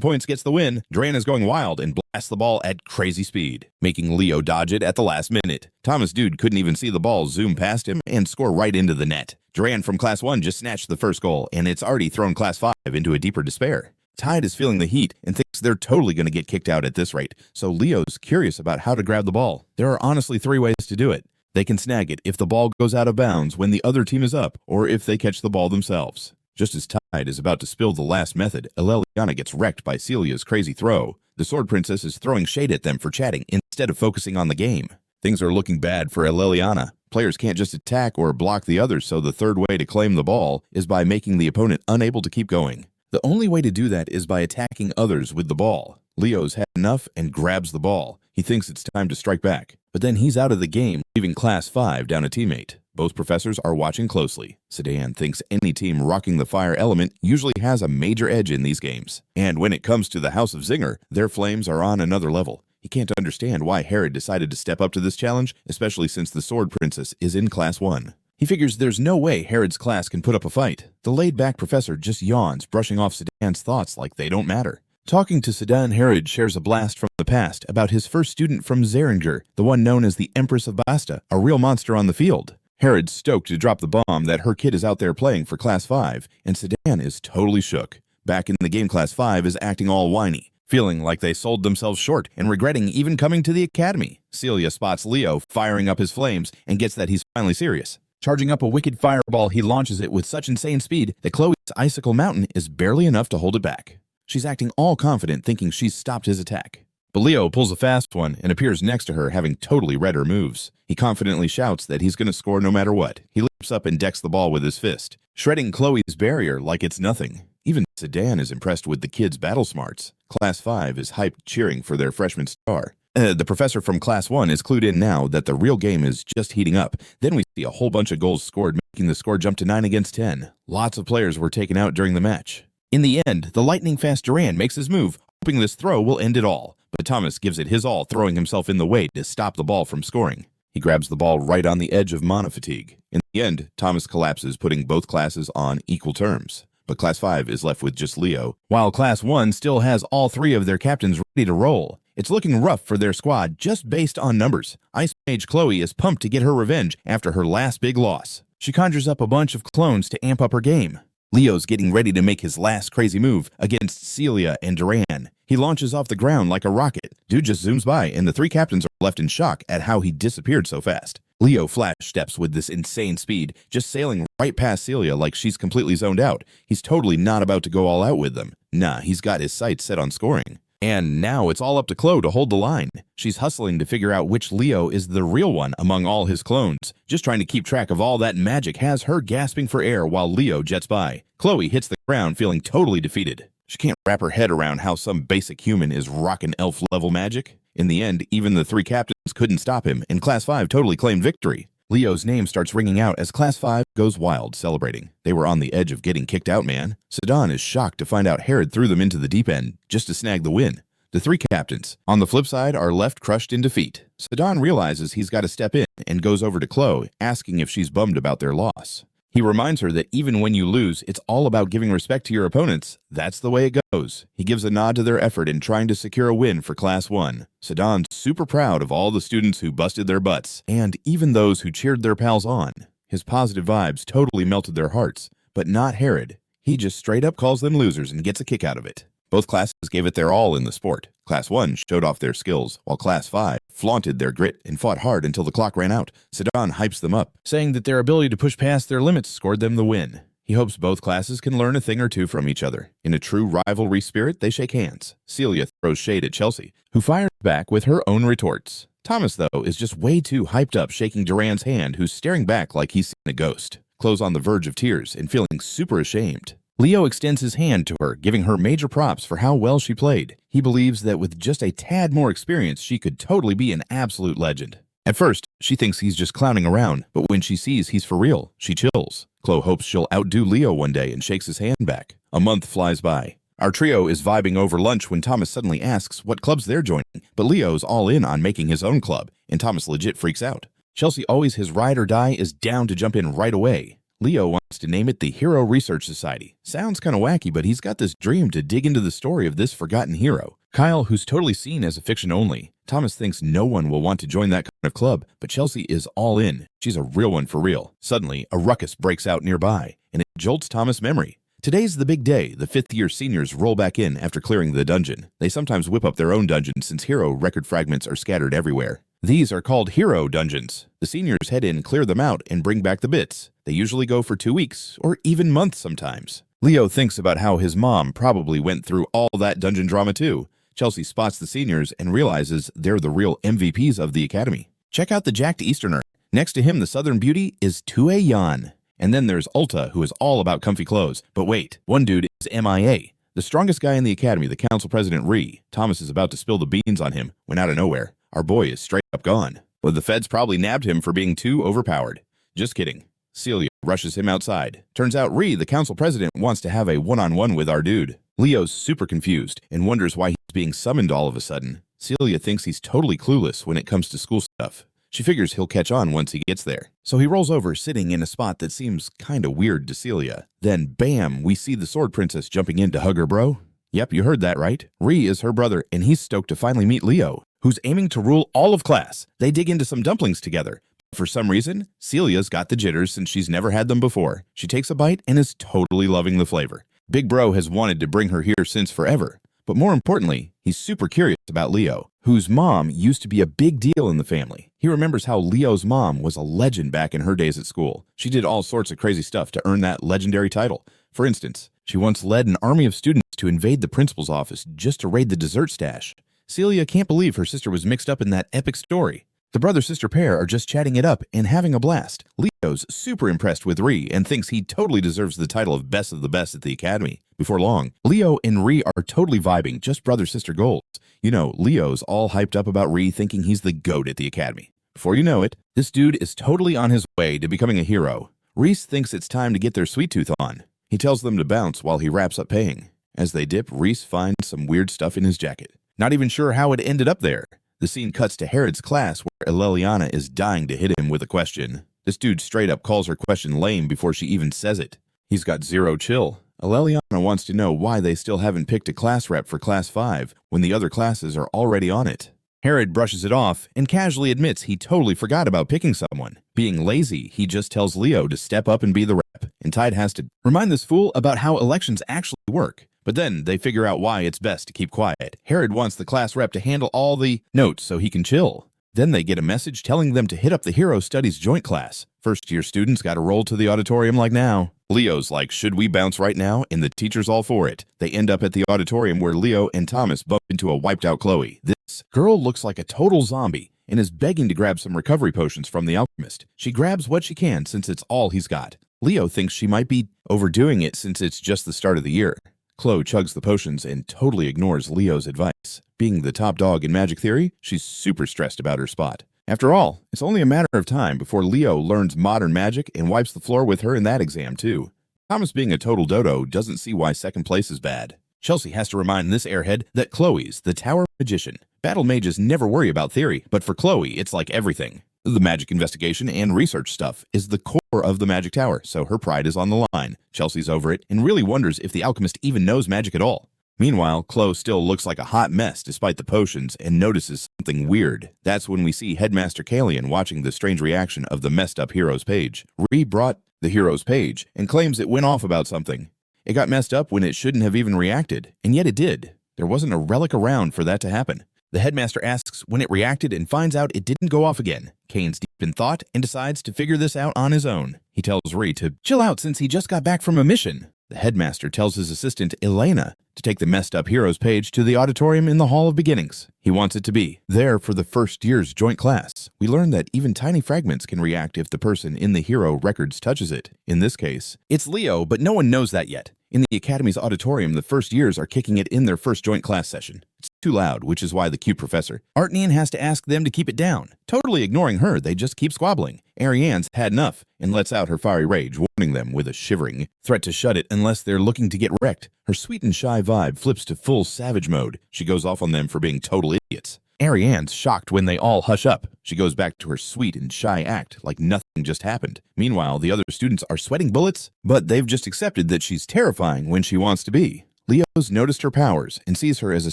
points gets the win. Duran is going wild and blasts the ball at crazy speed, making Leo dodge it at the last minute. Thomas dude couldn't even see the ball zoom past him and score right into the net. Duran from Class 1 just snatched the first goal, and it's already thrown Class 5 into a deeper despair. Tide is feeling the heat and thinks they're totally going to get kicked out at this rate, so Leo's curious about how to grab the ball. There are honestly 3 ways to do it. They can snag it if the ball goes out of bounds when the other team is up, or if they catch the ball themselves. Just as Tide is about to spill the last method, Allelliana gets wrecked by Celia's crazy throw. The Sword Princess is throwing shade at them for chatting instead of focusing on the game. Things are looking bad for Allelliana. Players can't just attack or block the others, so the third way to claim the ball is by making the opponent unable to keep going. The only way to do that is by attacking others with the ball. Leo's had enough and grabs the ball. He thinks it's time to strike back. But then he's out of the game, leaving Class 5 down a teammate. Both professors are watching closely. Sedan thinks any team rocking the fire element usually has a major edge in these games. And when it comes to the House of Xaringer, their flames are on another level. He can't understand why Herod decided to step up to this challenge, especially since the Sword Princess is in Class 1. He figures there's no way Herod's class can put up a fight. The laid-back professor just yawns, brushing off Sedan's thoughts like they don't matter. Talking to Sedan, Herod shares a blast from the past about his first student from Xaringer, the one known as the Empress of Basta, a real monster on the field. Herod's stoked to drop the bomb that her kid is out there playing for Class 5, and Sedan is totally shook. Back in the game, Class 5 is acting all whiny, feeling like they sold themselves short and regretting even coming to the academy. Celia spots Leo firing up his flames and gets that he's finally serious. Charging up a wicked fireball, he launches it with such insane speed that Khloe's icicle mountain is barely enough to hold it back. She's acting all confident, thinking she's stopped his attack. But Leo pulls a fast one and appears next to her, having totally read her moves. He confidently shouts that he's going to score no matter what. He leaps up and decks the ball with his fist, shredding Khloe's barrier like it's nothing. Even Sedan is impressed with the kid's battle smarts. Class 5 is hyped, cheering for their freshman star. The professor from Class 1 is clued in now that the real game is just heating up. Then we see a whole bunch of goals scored, making the score jump to 9 against 10. Lots of players were taken out during the match. In the end, the lightning-fast Duran makes his move, hoping this throw will end it all. But Thomas gives it his all, throwing himself in the way to stop the ball from scoring. He grabs the ball right on the edge of mana fatigue. In the end, Thomas collapses, putting both classes on equal terms. But Class 5 is left with just Leo, while Class 1 still has all three of their captains ready to roll. It's looking rough for their squad just based on numbers. Ice Mage Khloe is pumped to get her revenge after her last big loss. She conjures up a bunch of clones to amp up her game. Leo's getting ready to make his last crazy move against Celia and Duran. He launches off the ground like a rocket. Dude just zooms by, and the three captains are left in shock at how he disappeared so fast. Leo flash steps with this insane speed, just sailing right past Celia like she's completely zoned out. He's totally not about to go all out with them. Nah, he's got his sights set on scoring. And now it's all up to Khloe to hold the line. She's hustling to figure out which Leo is the real one among all his clones. Just trying to keep track of all that magic has her gasping for air while Leo jets by. Khloe hits the ground feeling totally defeated. She can't wrap her head around how some basic human is rockin' elf-level magic. In the end, even the three captains couldn't stop him, and Class 5 totally claimed victory. Leo's name starts ringing out as Class 5 goes wild, celebrating. They were on the edge of getting kicked out, man. Sedan is shocked to find out Herod threw them into the deep end just to snag the win. The three captains, on the flip side, are left crushed in defeat. Sedan realizes he's got to step in and goes over to Khloe, asking if she's bummed about their loss. He reminds her that even when you lose, it's all about giving respect to your opponents. That's the way it goes. He gives a nod to their effort in trying to secure a win for Class 1. Sedan's super proud of all the students who busted their butts, and even those who cheered their pals on. His positive vibes totally melted their hearts, but not Herod. He just straight up calls them losers and gets a kick out of it. Both classes gave it their all in the sport. Class 1 showed off their skills, while Class 5 flaunted their grit and fought hard until the clock ran out. Sedan hypes them up, saying that their ability to push past their limits scored them the win. He hopes both classes can learn a thing or two from each other. In a true rivalry spirit, they shake hands. Celia throws shade at Chelsea, who fires back with her own retorts. Thomas, though, is just way too hyped up, shaking Duran's hand, who's staring back like he's seen a ghost. Khloe's on the verge of tears and feeling super ashamed. Leo extends his hand to her, giving her major props for how well she played. He believes that with just a tad more experience, she could totally be an absolute legend. At first, she thinks he's just clowning around, but when she sees he's for real, she chills. Khloe hopes she'll outdo Leo one day and shakes his hand back. A month flies by. Our trio is vibing over lunch when Thomas suddenly asks what clubs they're joining, but Leo's all in on making his own club, and Thomas legit freaks out. Chelsea, always his ride or die, is down to jump in right away. Leo wants to name it the Hero Research Society. Sounds kinda wacky, but he's got this dream to dig into the story of this forgotten hero. Kyle, who's totally seen as a fiction only. Thomas thinks no one will want to join that kind of club, but Chelsea is all in. She's a real one for real. Suddenly, a ruckus breaks out nearby, and it jolts Thomas' memory. Today's the big day. The fifth-year seniors roll back in after clearing the dungeon. They sometimes whip up their own dungeon since hero record fragments are scattered everywhere. These are called hero dungeons. The seniors head in, clear them out, and bring back the bits. They usually go for 2 weeks, or even months sometimes. Leo thinks about how his mom probably went through all that dungeon drama too. Chelsea spots the seniors and realizes they're the real MVPs of the academy. Check out the jacked Easterner. Next to him, the Southern beauty is Tue Yan. And then there's Ulta, who is all about comfy clothes. But wait, one dude is MIA. The strongest guy in the academy, the council president Ree. Thomas is about to spill the beans on him when out of nowhere, our boy is straight up gone. Well, the feds probably nabbed him for being too overpowered. Just kidding. Celia rushes him outside. Turns out Ree, the council president, wants to have a one-on-one with our dude. Leo's super confused and wonders why he's being summoned all of a sudden. Celia thinks he's totally clueless when it comes to school stuff. She figures he'll catch on once he gets there. So he rolls over, sitting in a spot that seems kinda weird to Celia. Then, bam, we see the sword princess jumping in to hug her bro. Yep, you heard that right. Ree is her brother, and he's stoked to finally meet Leo, who's aiming to rule all of class. They dig into some dumplings together. For some reason, Celia's got the jitters since she's never had them before. She takes a bite and is totally loving the flavor. Big Bro has wanted to bring her here since forever. But more importantly, he's super curious about Leo, whose mom used to be a big deal in the family. He remembers how Leo's mom was a legend back in her days at school. She did all sorts of crazy stuff to earn that legendary title. For instance, she once led an army of students to invade the principal's office just to raid the dessert stash. Celia can't believe her sister was mixed up in that epic story. The brother-sister pair are just chatting it up and having a blast. Leo's super impressed with Ree and thinks he totally deserves the title of best of the best at the academy. Before long, Leo and Ree are totally vibing, just brother-sister goals. You know, Leo's all hyped up about Ree, thinking he's the GOAT at the academy. Before you know it, this dude is totally on his way to becoming a hero. Reese thinks it's time to get their sweet tooth on. He tells them to bounce while he wraps up paying. As they dip, Reese finds some weird stuff in his jacket. Not even sure how it ended up there. The scene cuts to Herod's class where Allelliana is dying to hit him with a question. This dude straight up calls her question lame before she even says it. He's got zero chill. Allelliana wants to know why they still haven't picked a class rep for Class 5 when the other classes are already on it. Herod brushes it off and casually admits he totally forgot about picking someone. Being lazy, he just tells Leo to step up and be the rep, and Tide has to remind this fool about how elections actually work. But then they figure out why it's best to keep quiet. Herod wants the class rep to handle all the notes so he can chill. Then they get a message telling them to hit up the Hero Studies joint class. First-year students gotta roll to the auditorium like now. Leo's like, should we bounce right now? And the teacher's all for it. They end up at the auditorium where Leo and Thomas bump into a wiped-out Khloe. This girl looks like a total zombie and is begging to grab some recovery potions from the alchemist. She grabs what she can since it's all he's got. Leo thinks she might be overdoing it since it's just the start of the year. Khloe chugs the potions and totally ignores Leo's advice. Being the top dog in magic theory, she's super stressed about her spot. After all, it's only a matter of time before Leo learns modern magic and wipes the floor with her in that exam too. Thomas, being a total dodo, doesn't see why second place is bad. Chelsea has to remind this airhead that Khloe's the Tower Magician. Battle mages never worry about theory, but for Khloe, it's like everything. The magic investigation and research stuff is the core of the magic tower, so her pride is on the line. Chelsea's over it and really wonders if the alchemist even knows magic at all. Meanwhile, Khloe still looks like a hot mess despite the potions and notices something weird. That's when we see Headmaster Kalian watching the strange reaction of the messed up hero's page. Ree brought the hero's page and claims it went off about something. It got messed up when it shouldn't have even reacted, and yet it did. There wasn't a relic around for that to happen. The headmaster asks when it reacted and finds out it didn't go off again. Kane's deep in thought and decides to figure this out on his own. He tells Ree to chill out since he just got back from a mission. The headmaster tells his assistant, Elena, to take the messed up heroes page to the auditorium in the Hall of Beginnings. He wants it to be there for the first year's joint class. We learn that even tiny fragments can react if the person in the hero records touches it. In this case, it's Leo, but no one knows that yet. In the Academy's auditorium, the first years are kicking it in their first joint class session. It's too loud, which is why the cute professor Artnian has to ask them to keep it down. Totally ignoring her, they just keep squabbling. Ariane's had enough and lets out her fiery rage, warning them with a shivering threat to shut it unless they're looking to get wrecked. Her sweet and shy vibe flips to full savage mode. She goes off on them for being total idiots. Ariane's shocked when they all hush up. She goes back to her sweet and shy act like nothing just happened. Meanwhile, the other students are sweating bullets, but they've just accepted that she's terrifying when she wants to be. Leo's noticed her powers and sees her as a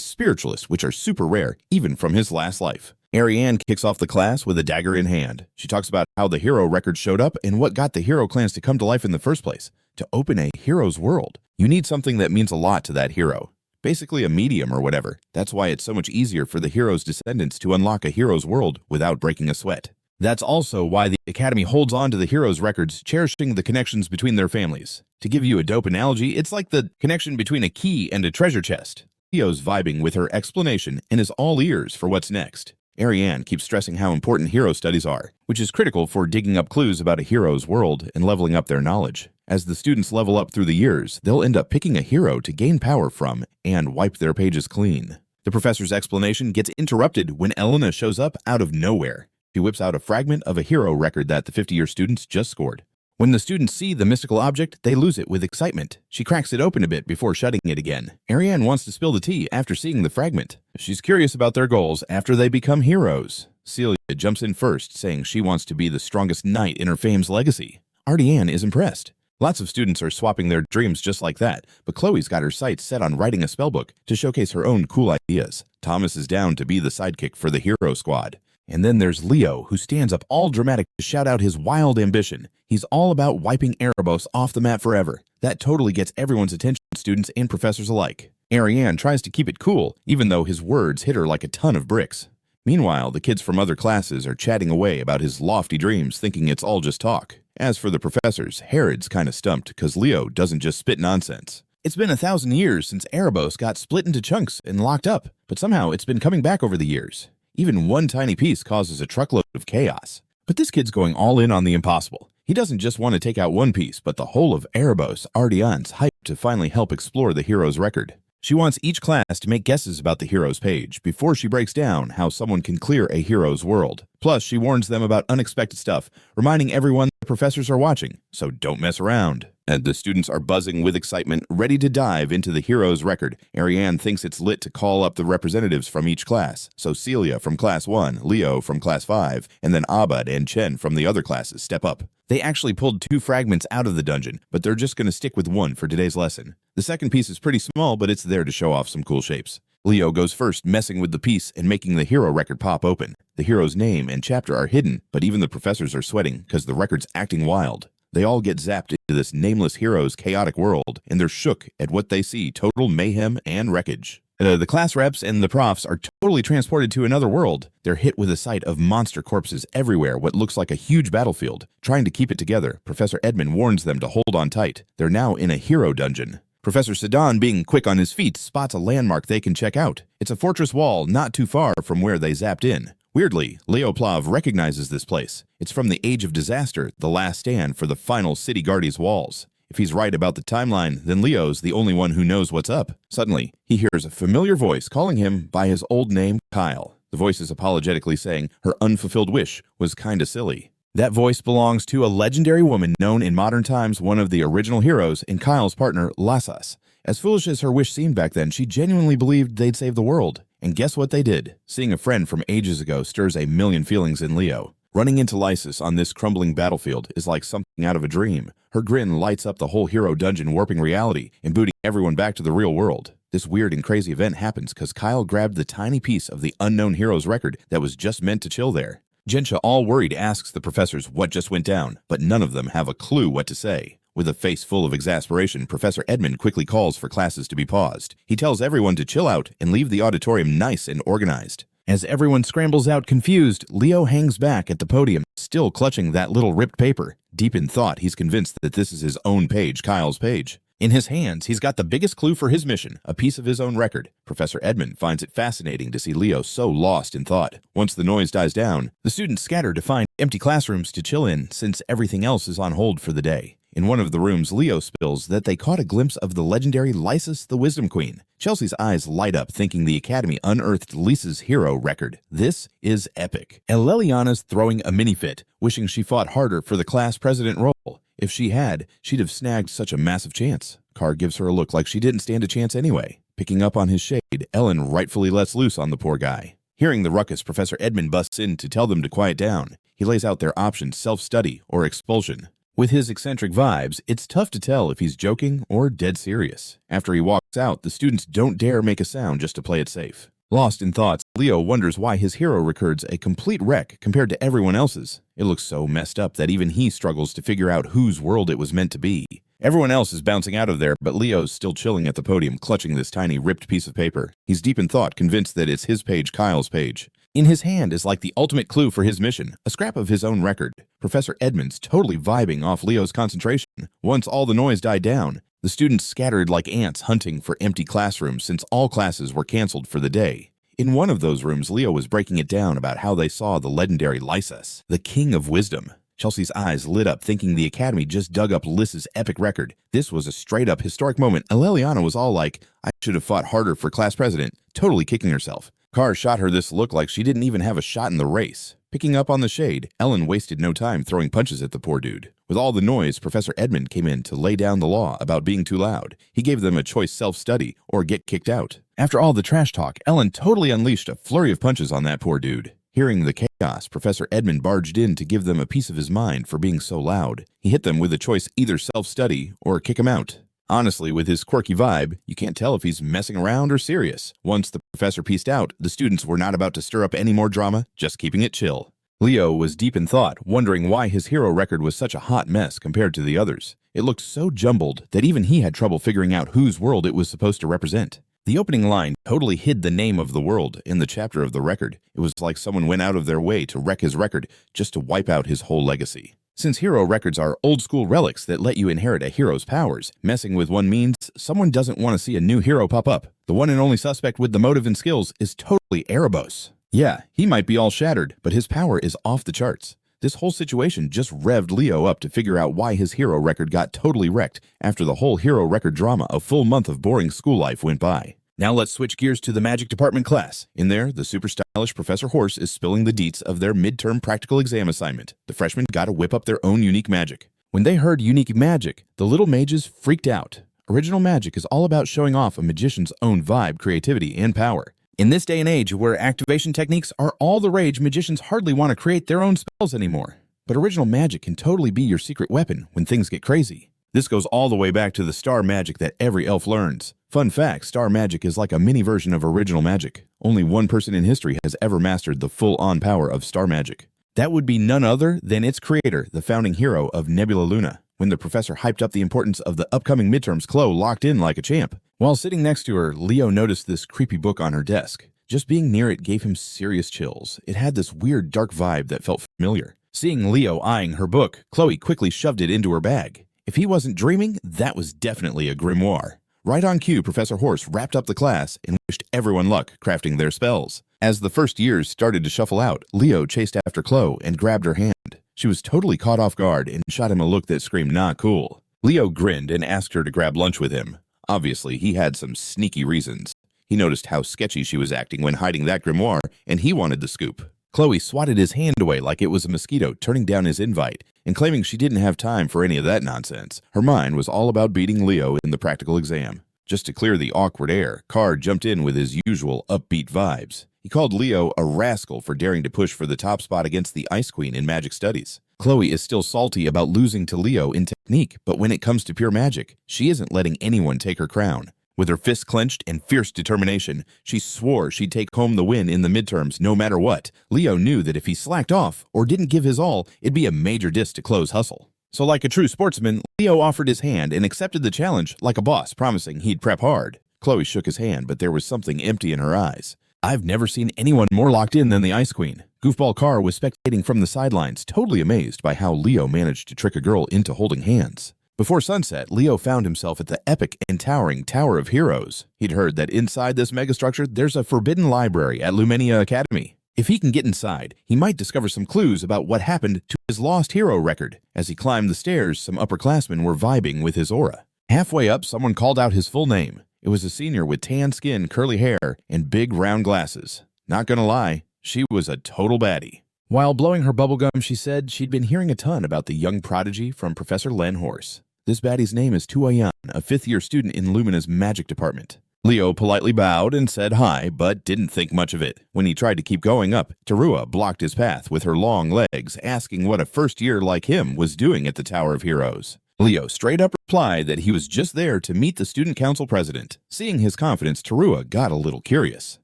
spiritualist, which are super rare, even from his last life. Ariane kicks off the class with a dagger in hand. She talks about how the hero record showed up and what got the hero clans to come to life in the first place. To open a hero's world, you need something that means a lot to that hero. basically a medium or whatever. That's why it's so much easier for the hero's descendants to unlock a hero's world without breaking a sweat. That's also why the Academy holds on to the heroes' records, cherishing the connections between their families. To give you a dope analogy, it's like the connection between a key and a treasure chest. Leo's vibing with her explanation and is all ears for what's next. Ariane keeps stressing how important hero studies are, which is critical for digging up clues about a hero's world and leveling up their knowledge. As the students level up through the years, they'll end up picking a hero to gain power from and wipe their pages clean. The professor's explanation gets interrupted when Elena shows up out of nowhere. She whips out a fragment of a hero record that the 50-year students just scored. When the students see the mystical object, they lose it with excitement. She cracks it open a bit before shutting it again. Ariane wants to spill the tea after seeing the fragment. She's curious about their goals after they become heroes. Celia jumps in first, saying she wants to be the strongest knight in her fame's legacy. Ariane is impressed. Lots of students are swapping their dreams just like that, but Khloe's got her sights set on writing a spellbook to showcase her own cool ideas. Thomas is down to be the sidekick for the hero squad. And then there's Leo, who stands up all dramatic to shout out his wild ambition. He's all about wiping Arabos off the map forever. That totally gets everyone's attention, students and professors alike. Ariane tries to keep it cool, even though his words hit her like a ton of bricks. Meanwhile, the kids from other classes are chatting away about his lofty dreams, thinking it's all just talk. As for the professors, Herod's kinda stumped because Leo doesn't just spit nonsense. It's been 1,000 years since Arabos got split into chunks and locked up, but somehow it's been coming back over the years. Even one tiny piece causes a truckload of chaos. But this kid's going all in on the impossible. He doesn't just want to take out one piece, but the whole of Arabos. Ariane's hyped to finally help explore the hero's record. She wants each class to make guesses about the hero's page before she breaks down how someone can clear a hero's world. Plus, she warns them about unexpected stuff, reminding everyone the professors are watching, so don't mess around. And the students are buzzing with excitement, ready to dive into the hero's record. Ariane thinks it's lit to call up the representatives from each class. So Celia from Class 1, Leo from Class 5, and then Abad and Chen from the other classes step up. They actually pulled 2 fragments out of the dungeon, but they're just going to stick with one for today's lesson. The second piece is pretty small, but it's there to show off some cool shapes. Leo goes first, messing with the piece and making the hero record pop open. The hero's name and chapter are hidden, but even the professors are sweating because the record's acting wild. They all get zapped into this nameless hero's chaotic world, and they're shook at what they see: total mayhem and wreckage. The class reps and the profs are totally transported to another world. They're hit with a sight of monster corpses everywhere, what looks like a huge battlefield. Trying to keep it together, Professor Edmund warns them to hold on tight. They're now in a hero dungeon. Professor Sedan, being quick on his feet, spots a landmark they can check out. It's a fortress wall not too far from where they zapped in. Weirdly, Leo Plav recognizes this place. It's from the Age of Disaster, the last stand for the final city guardies' walls. If he's right about the timeline, then Leo's the only one who knows what's up. Suddenly, he hears a familiar voice calling him by his old name, Kyle. The voice is apologetically saying her unfulfilled wish was kinda silly. That voice belongs to a legendary woman known in modern times, one of the original heroes, and Kyle's partner, Lyssus. As foolish as her wish seemed back then, she genuinely believed they'd save the world. And guess what they did? Seeing a friend from ages ago stirs a million feelings in Leo. Running into Lyssus on this crumbling battlefield is like something out of a dream. Her grin lights up the whole hero dungeon, warping reality and booting everyone back to the real world. This weird and crazy event happens because Kyle grabbed the tiny piece of the unknown hero's record that was just meant to chill there. Gensha, all worried, asks the professors what just went down, but none of them have a clue what to say. With a face full of exasperation, Professor Edmund quickly calls for classes to be paused. He tells everyone to chill out and leave the auditorium nice and organized. As everyone scrambles out confused, Leo hangs back at the podium, still clutching that little ripped paper. Deep in thought, he's convinced that this is his own page, Kyle's page. In his hands, he's got the biggest clue for his mission, a piece of his own record. Professor Edmund finds it fascinating to see Leo so lost in thought. Once the noise dies down, the students scatter to find empty classrooms to chill in, since everything else is on hold for the day. In one of the rooms, Leo spills that they caught a glimpse of the legendary Lyssus the Wisdom Queen. Chelsea's eyes light up, thinking the Academy unearthed Lyssus' hero record. This is epic. Allelliana's throwing a mini fit, wishing she fought harder for the class president role. If she had, she'd have snagged such a massive chance. Carr gives her a look like she didn't stand a chance anyway. Picking up on his shade, Ellen rightfully lets loose on the poor guy. Hearing the ruckus, Professor Edmund busts in to tell them to quiet down. He lays out their options: self-study or expulsion. With his eccentric vibes, it's tough to tell if he's joking or dead serious. After he walks out, the students don't dare make a sound just to play it safe. Lost in thoughts, Leo wonders why his hero record's a complete wreck compared to everyone else's. It looks so messed up that even he struggles to figure out whose world it was meant to be. Everyone else is bouncing out of there, but Leo's still chilling at the podium, clutching this tiny ripped piece of paper. He's deep in thought, convinced that it's his page, Kyle's page. In his hand is like the ultimate clue for his mission, a scrap of his own record. Professor Edmund's totally vibing off Leo's concentration. Once all the noise died down, the students scattered like ants hunting for empty classrooms since all classes were canceled for the day. In one of those rooms, Leo was breaking it down about how they saw the legendary Lyssus, the king of wisdom. Chelsea's eyes lit up, thinking the Academy just dug up Lyssus' epic record. This was a straight-up historic moment. Allelliana was all like, I should have fought harder for class president, totally kicking herself. Carr shot her this look like she didn't even have a shot in the race. Picking up on the shade, Ellen wasted no time throwing punches at the poor dude. With all the noise, Professor Edmund came in to lay down the law about being too loud. He gave them a choice self-study or get kicked out. After all the trash talk, Ellen totally unleashed a flurry of punches on that poor dude. Hearing the chaos, Professor Edmund barged in to give them a piece of his mind for being so loud. He hit them with a choice either self-study or kick him out. Honestly, with his quirky vibe, you can't tell if he's messing around or serious. Once the professor pieced out, the students were not about to stir up any more drama, just keeping it chill. Leo was deep in thought, wondering why his hero record was such a hot mess compared to the others. It looked so jumbled that even he had trouble figuring out whose world it was supposed to represent. The opening line totally hid the name of the world in the chapter of the record. It was like someone went out of their way to wreck his record just to wipe out his whole legacy. Since hero records are old-school relics that let you inherit a hero's powers, messing with one means someone doesn't want to see a new hero pop up. The one and only suspect with the motive and skills is totally Arabos. Yeah, he might be all shattered, but his power is off the charts. This whole situation just revved Leo up to figure out why his hero record got totally wrecked after the whole hero record drama a full month of boring school life went by. Now let's switch gears to the magic department class. In there, the super stylish Professor Horse is spilling the deets of their midterm practical exam assignment. The freshmen gotta whip up their own unique magic. When they heard unique magic, the little mages freaked out. Original magic is all about showing off a magician's own vibe, creativity, and power. In this day and age where activation techniques are all the rage, magicians hardly want to create their own spells anymore. But original magic can totally be your secret weapon when things get crazy. This goes all the way back to the star magic that every elf learns. Fun fact, star magic is like a mini version of original magic. Only one person in history has ever mastered the full-on power of star magic. That would be none other than its creator, the founding hero of Nebula Luna. When the professor hyped up the importance of the upcoming midterms, Khloe locked in like a champ. While sitting next to her, Leo noticed this creepy book on her desk. Just being near it gave him serious chills. It had this weird dark vibe that felt familiar. Seeing Leo eyeing her book, Khloe quickly shoved it into her bag. If he wasn't dreaming, that was definitely a grimoire. Right on cue, Professor Horse wrapped up the class and wished everyone luck crafting their spells. As the first years started to shuffle out, Leo chased after Khloe and grabbed her hand. She was totally caught off guard and shot him a look that screamed, "Nah, cool." Leo grinned and asked her to grab lunch with him. Obviously, he had some sneaky reasons. He noticed how sketchy she was acting when hiding that grimoire, and he wanted the scoop. Khloe swatted his hand away like it was a mosquito, turning down his invite and claiming she didn't have time for any of that nonsense. Her mind was all about beating Leo in the practical exam. Just to clear the awkward air, Carr jumped in with his usual upbeat vibes. He called Leo a rascal for daring to push for the top spot against the Ice Queen in magic studies. Khloe is still salty about losing to Leo in technique, but when it comes to pure magic, she isn't letting anyone take her crown. With her fists clenched and fierce determination, she swore she'd take home the win in the midterms no matter what. Leo knew that if he slacked off or didn't give his all, it'd be a major diss to Khloe's hustle. So like a true sportsman, Leo offered his hand and accepted the challenge like a boss, promising he'd prep hard. Khloe shook his hand, but there was something empty in her eyes. I've never seen anyone more locked in than the Ice Queen. Goofball Carr was spectating from the sidelines, totally amazed by how Leo managed to trick a girl into holding hands. Before sunset, Leo found himself at the epic and towering Tower of Heroes. He'd heard that inside this megastructure, there's a forbidden library at Lumina Academy. If he can get inside, he might discover some clues about what happened to his lost hero record. As he climbed the stairs, some upperclassmen were vibing with his aura. Halfway up, someone called out his full name. It was a senior with tan skin, curly hair, and big round glasses. Not gonna lie, she was a total baddie. While blowing her bubblegum, she said she'd been hearing a ton about the young prodigy from Professor Len Horse. This baddie's name is Tuayan, a fifth-year student in Lumina's magic department. Leo politely bowed and said hi, but didn't think much of it. When he tried to keep going up, Tarua blocked his path with her long legs, asking what a first-year like him was doing at the Tower of Heroes. Leo straight up replied that he was just there to meet the student council president. Seeing his confidence, Tarua got a little curious.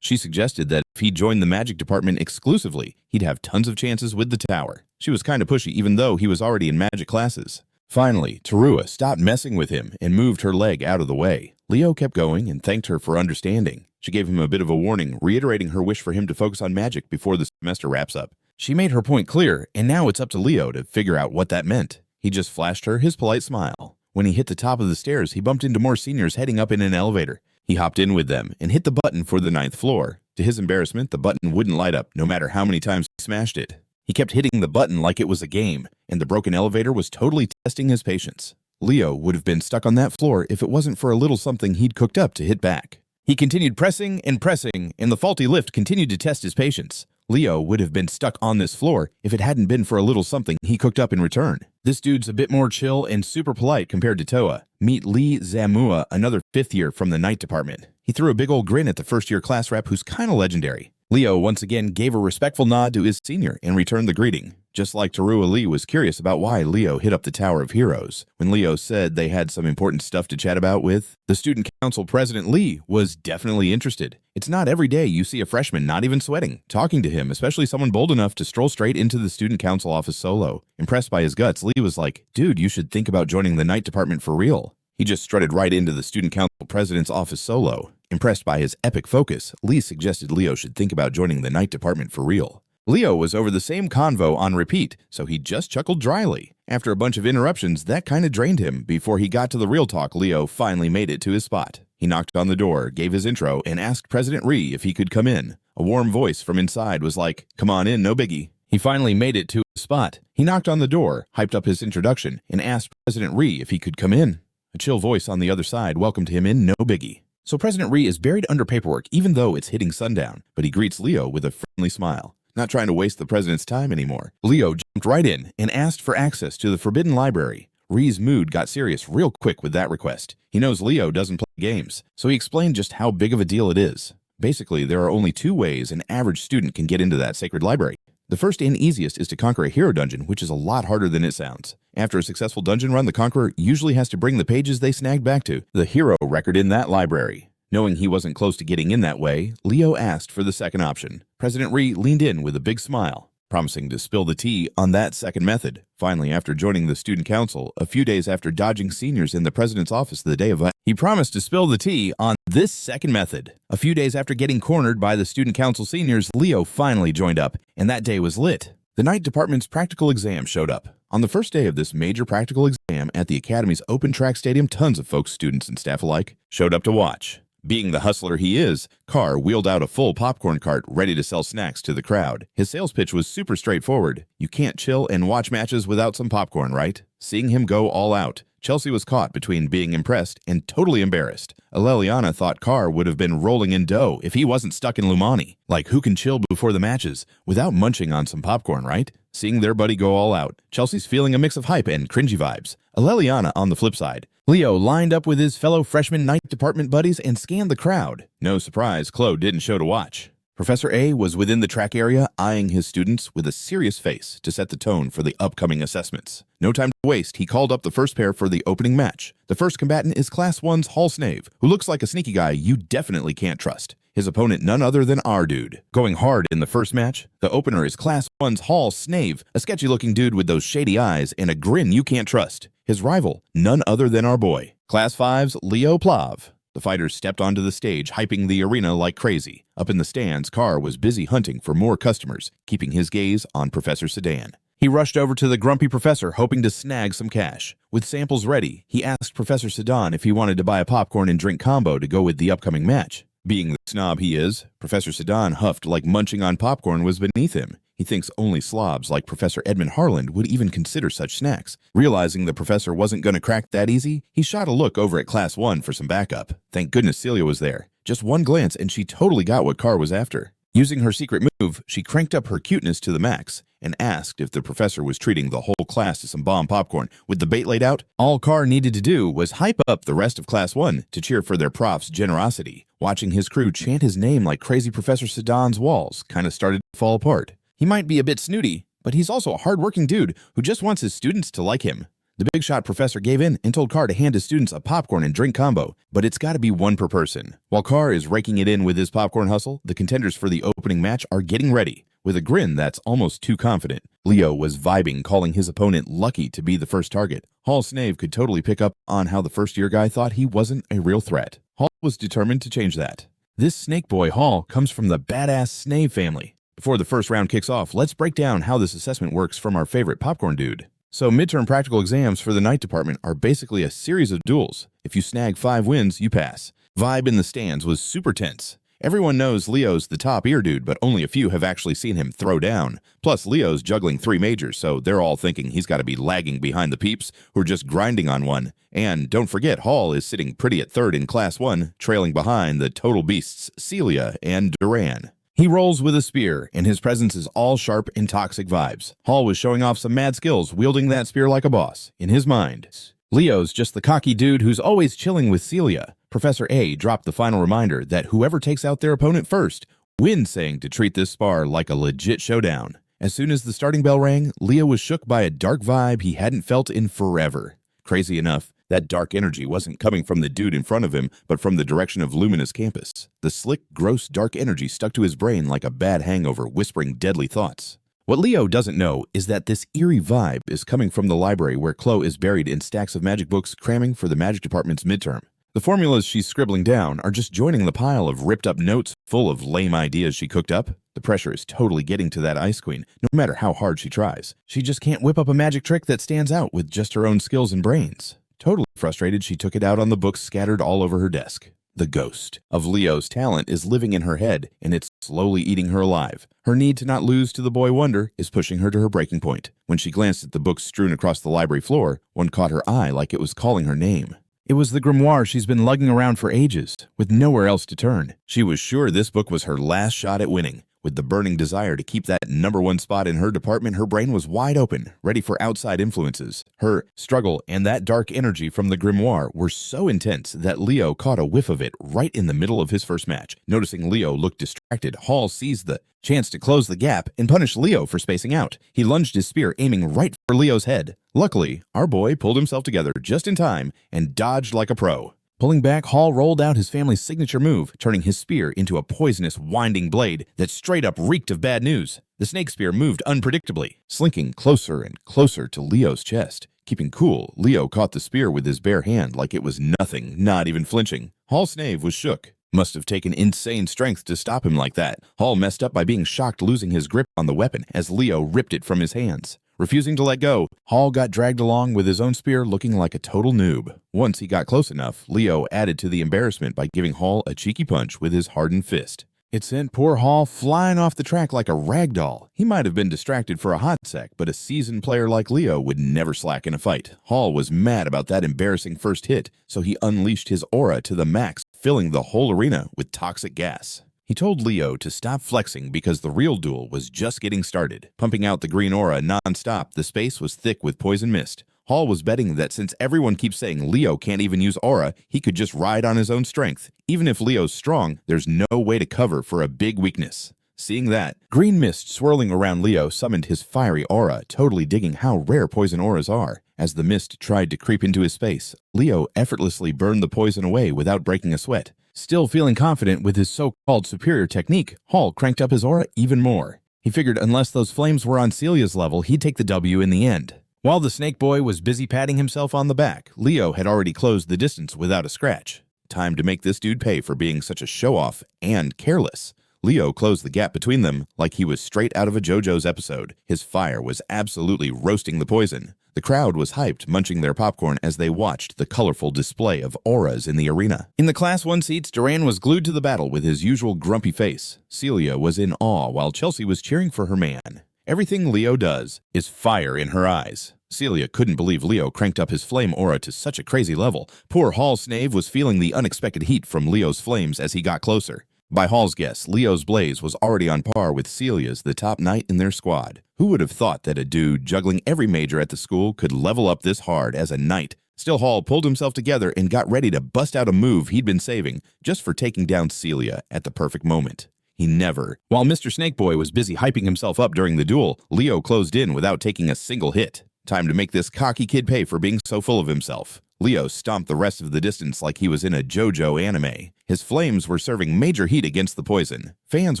She suggested that if he joined the magic department exclusively, he'd have tons of chances with the tower. She was kind of pushy even though he was already in magic classes. Finally, Tarua stopped messing with him and moved her leg out of the way. Leo kept going and thanked her for understanding. She gave him a bit of a warning, reiterating her wish for him to focus on magic before the semester wraps up. She made her point clear, and now it's up to Leo to figure out what that meant. He just flashed her his polite smile. When he hit the top of the stairs, he bumped into more seniors heading up in an elevator. He hopped in with them and hit the button for the 9th floor. To his embarrassment, the button wouldn't light up no matter how many times he smashed it. He kept hitting the button like it was a game, and the broken elevator was totally testing his patience. Leo would have been stuck on that floor if it wasn't for a little something he'd cooked up to hit back. He continued pressing, and the faulty lift continued to test his patience. Leo would have been stuck on this floor if it hadn't been for a little something he cooked up in return. This dude's a bit more chill and super polite compared to Toa. Meet Lee Zamua, another 5th year from the night department. He threw a big old grin at the first-year class rep who's kinda legendary. Leo once again gave a respectful nod to his senior and returned the greeting. Just like Tarua, Lee was curious about why Leo hit up the Tower of Heroes. When Leo said they had some important stuff to chat about with, the student council president Lee was definitely interested. It's not every day you see a freshman not even sweating, talking to him, especially someone bold enough to stroll straight into the student council office solo. Impressed by his guts, Lee was like, "Dude, you should think about joining the night department for real." He just strutted right into the student council president's office solo. Impressed by his epic focus, Lee suggested Leo should think about joining the night department for real. Leo was over the same convo on repeat, so he just chuckled dryly. After a bunch of interruptions, that kinda drained him. Before he got to the real talk, Leo finally made it to his spot. He knocked on the door, gave his intro, and asked President Ree if he could come in. A warm voice from inside was like, "Come on in, no biggie." He finally made it to his spot. He knocked on the door, hyped up his introduction, and asked President Ree if he could come in. A chill voice on the other side welcomed him in, no biggie. So President Ree is buried under paperwork even though it's hitting sundown, but he greets Leo with a friendly smile. Not trying to waste the president's time anymore, Leo jumped right in and asked for access to the Forbidden Library. Ree's mood got serious real quick with that request. He knows Leo doesn't play games, so he explained just how big of a deal it is. Basically, there are only 2 ways an average student can get into that sacred library. The first and easiest is to conquer a hero dungeon, which is a lot harder than it sounds. After a successful dungeon run, the conqueror usually has to bring the pages they snagged back to the hero record in that library. Knowing he wasn't close to getting in that way, Leo asked for the second option. President Ree leaned in with a big smile, promising to spill the tea on that second method. Finally, after joining the student council, a few days after dodging seniors in the president's office the day of he promised to spill the tea on this second method. A few days after getting cornered by the student council seniors, Leo finally joined up, and that day was lit. The night department's practical exam showed up. On the first day of this major practical exam at the Academy's open track stadium, tons of folks, students and staff alike, showed up to watch. Being the hustler he is, Carr wheeled out a full popcorn cart ready to sell snacks to the crowd. His sales pitch was super straightforward. You can't chill and watch matches without some popcorn, right? Seeing him go all out, Chelsea was caught between being impressed and totally embarrassed. Allelliana thought Carr would have been rolling in dough if he wasn't stuck in Lumani. Like, who can chill before the matches without munching on some popcorn, right? Seeing their buddy go all out, Chelsea's feeling a mix of hype and cringy vibes. Allelliana on the flip side. Leo lined up with his fellow freshman night department buddies and scanned the crowd. No surprise, Khloe didn't show to watch. Professor A was within the track area, eyeing his students with a serious face to set the tone for the upcoming assessments. No time to waste, he called up the first pair for the opening match. The first combatant is Class 1's Hall Snave, who looks like a sneaky guy you definitely can't trust. His opponent none other than our dude. Going hard in the first match, the opener is Class 1's Hall Snave, a sketchy-looking dude with those shady eyes and a grin you can't trust. His rival, none other than our boy, Class 5's Leo Plav. The fighters stepped onto the stage, hyping the arena like crazy. Up in the stands, Carr was busy hunting for more customers, keeping his gaze on Professor Sedan. He rushed over to the grumpy professor, hoping to snag some cash. With samples ready, he asked Professor Sedan if he wanted to buy a popcorn and drink combo to go with the upcoming match. Being the snob he is, Professor Sedan huffed like munching on popcorn was beneath him. He thinks only slobs like Professor Edmund Harland would even consider such snacks. Realizing the professor wasn't going to crack that easy, he shot a look over at Class 1 for some backup. Thank goodness Celia was there. Just one glance and she totally got what Carr was after. Using her secret move, she cranked up her cuteness to the max and asked if the professor was treating the whole class to some bomb popcorn. With the bait laid out, all Carr needed to do was hype up the rest of Class 1 to cheer for their prof's generosity. Watching his crew chant his name like crazy Professor Sedan's walls kind of started to fall apart. He might be a bit snooty, but he's also a hard-working dude who just wants his students to like him. The big shot professor gave in and told Carr to hand his students a popcorn and drink combo, but it's got to be one per person. While Carr is raking it in with his popcorn hustle, the contenders for the opening match are getting ready. with a grin that's almost too confident. Leo was vibing, calling his opponent lucky to be the first target. Hall Snave could totally pick up on how the first-year guy thought he wasn't a real threat. Hall was determined to change that. This snake boy, Hall, comes from the badass Snave family. Before the first round kicks off, let's break down how this assessment works from our favorite popcorn dude. So midterm practical exams for the night department are basically a series of duels. If you snag 5 wins, you pass. Vibe in the stands was super tense. Everyone knows Leo's the top ear dude, but only a few have actually seen him throw down. Plus, Leo's juggling 3 majors, so they're all thinking he's got to be lagging behind the peeps who are just grinding on one. And don't forget, Hall is sitting pretty at 3rd in Class 1, trailing behind the total beasts Celia and Duran. He rolls with a spear, and his presence is all sharp and toxic vibes. Hall was showing off some mad skills, wielding that spear like a boss, in his mind. Leo's just the cocky dude who's always chilling with Celia. Professor A dropped the final reminder that whoever takes out their opponent first wins, saying to treat this spar like a legit showdown. As soon as the starting bell rang, Leo was shook by a dark vibe he hadn't felt in forever. Crazy enough, that dark energy wasn't coming from the dude in front of him, but from the direction of Lumina's campus. The slick, gross, dark energy stuck to his brain like a bad hangover, whispering deadly thoughts. What Leo doesn't know is that this eerie vibe is coming from the library where Khloe is buried in stacks of magic books cramming for the magic department's midterm. The formulas she's scribbling down are just joining the pile of ripped-up notes full of lame ideas she cooked up. The pressure is totally getting to that Ice Queen, no matter how hard she tries. She just can't whip up a magic trick that stands out with just her own skills and brains. Totally frustrated, she took it out on the books scattered all over her desk. The ghost of Leo's talent is living in her head, and it's slowly eating her alive. Her need to not lose to the boy wonder is pushing her to her breaking point. When she glanced at the books strewn across the library floor, one caught her eye like it was calling her name. It was the grimoire she's been lugging around for ages, with nowhere else to turn. She was sure this book was her last shot at winning. With the burning desire to keep that #1 spot in her department, her brain was wide open, ready for outside influences. Her struggle and that dark energy from the grimoire were so intense that Leo caught a whiff of it right in the middle of his first match. Noticing Leo look distracted, Hall seized the chance to close the gap and punish Leo for spacing out. He lunged his spear, aiming right for Leo's head. Luckily, our boy pulled himself together just in time and dodged like a pro. Pulling back, Hall rolled out his family's signature move, turning his spear into a poisonous, winding blade that straight up reeked of bad news. The snake spear moved unpredictably, slinking closer and closer to Leo's chest. Keeping cool, Leo caught the spear with his bare hand like it was nothing, not even flinching. Hall Snave was shook. Must have taken insane strength to stop him like that. Hall messed up by being shocked, losing his grip on the weapon as Leo ripped it from his hands. Refusing to let go, Hall got dragged along with his own spear looking like a total noob. Once he got close enough, Leo added to the embarrassment by giving Hall a cheeky punch with his hardened fist. It sent poor Hall flying off the track like a rag doll. He might have been distracted for a hot sec, but a seasoned player like Leo would never slack in a fight. Hall was mad about that embarrassing first hit, so he unleashed his aura to the max, filling the whole arena with toxic gas. He told Leo to stop flexing because the real duel was just getting started. Pumping out the green aura non-stop, the space was thick with poison mist. Hall was betting that since everyone keeps saying Leo can't even use aura, he could just ride on his own strength. Even if Leo's strong, there's no way to cover for a big weakness. Seeing that, green mist swirling around Leo summoned his fiery aura, totally digging how rare poison auras are. As the mist tried to creep into his space, Leo effortlessly burned the poison away without breaking a sweat. Still feeling confident with his so-called superior technique, Hall cranked up his aura even more. He figured unless those flames were on Celia's level, he'd take the W in the end. While the snake boy was busy patting himself on the back, Leo had already closed the distance without a scratch. Time to make this dude pay for being such a show-off and careless. Leo closed the gap between them like he was straight out of a JoJo's episode. His fire was absolutely roasting the poison. The crowd was hyped, munching their popcorn as they watched the colorful display of auras in the arena. In the Class 1 seats, Duran was glued to the battle with his usual grumpy face. Celia was in awe while Chelsea was cheering for her man. Everything Leo does is fire in her eyes. Celia couldn't believe Leo cranked up his flame aura to such a crazy level. Poor Hall Snave was feeling the unexpected heat from Leo's flames as he got closer. By Hall's guess, Leo's blaze was already on par with Celia's, the top knight in their squad. Who would have thought that a dude juggling every major at the school could level up this hard as a knight? Still, Hall pulled himself together and got ready to bust out a move he'd been saving just for taking down Celia at the perfect moment. He never. While Mr. Snakeboy was busy hyping himself up during the duel, Leo closed in without taking a single hit. Time to make this cocky kid pay for being so full of himself. Leo stomped the rest of the distance like he was in a JoJo anime. His flames were serving major heat against the poison. Fans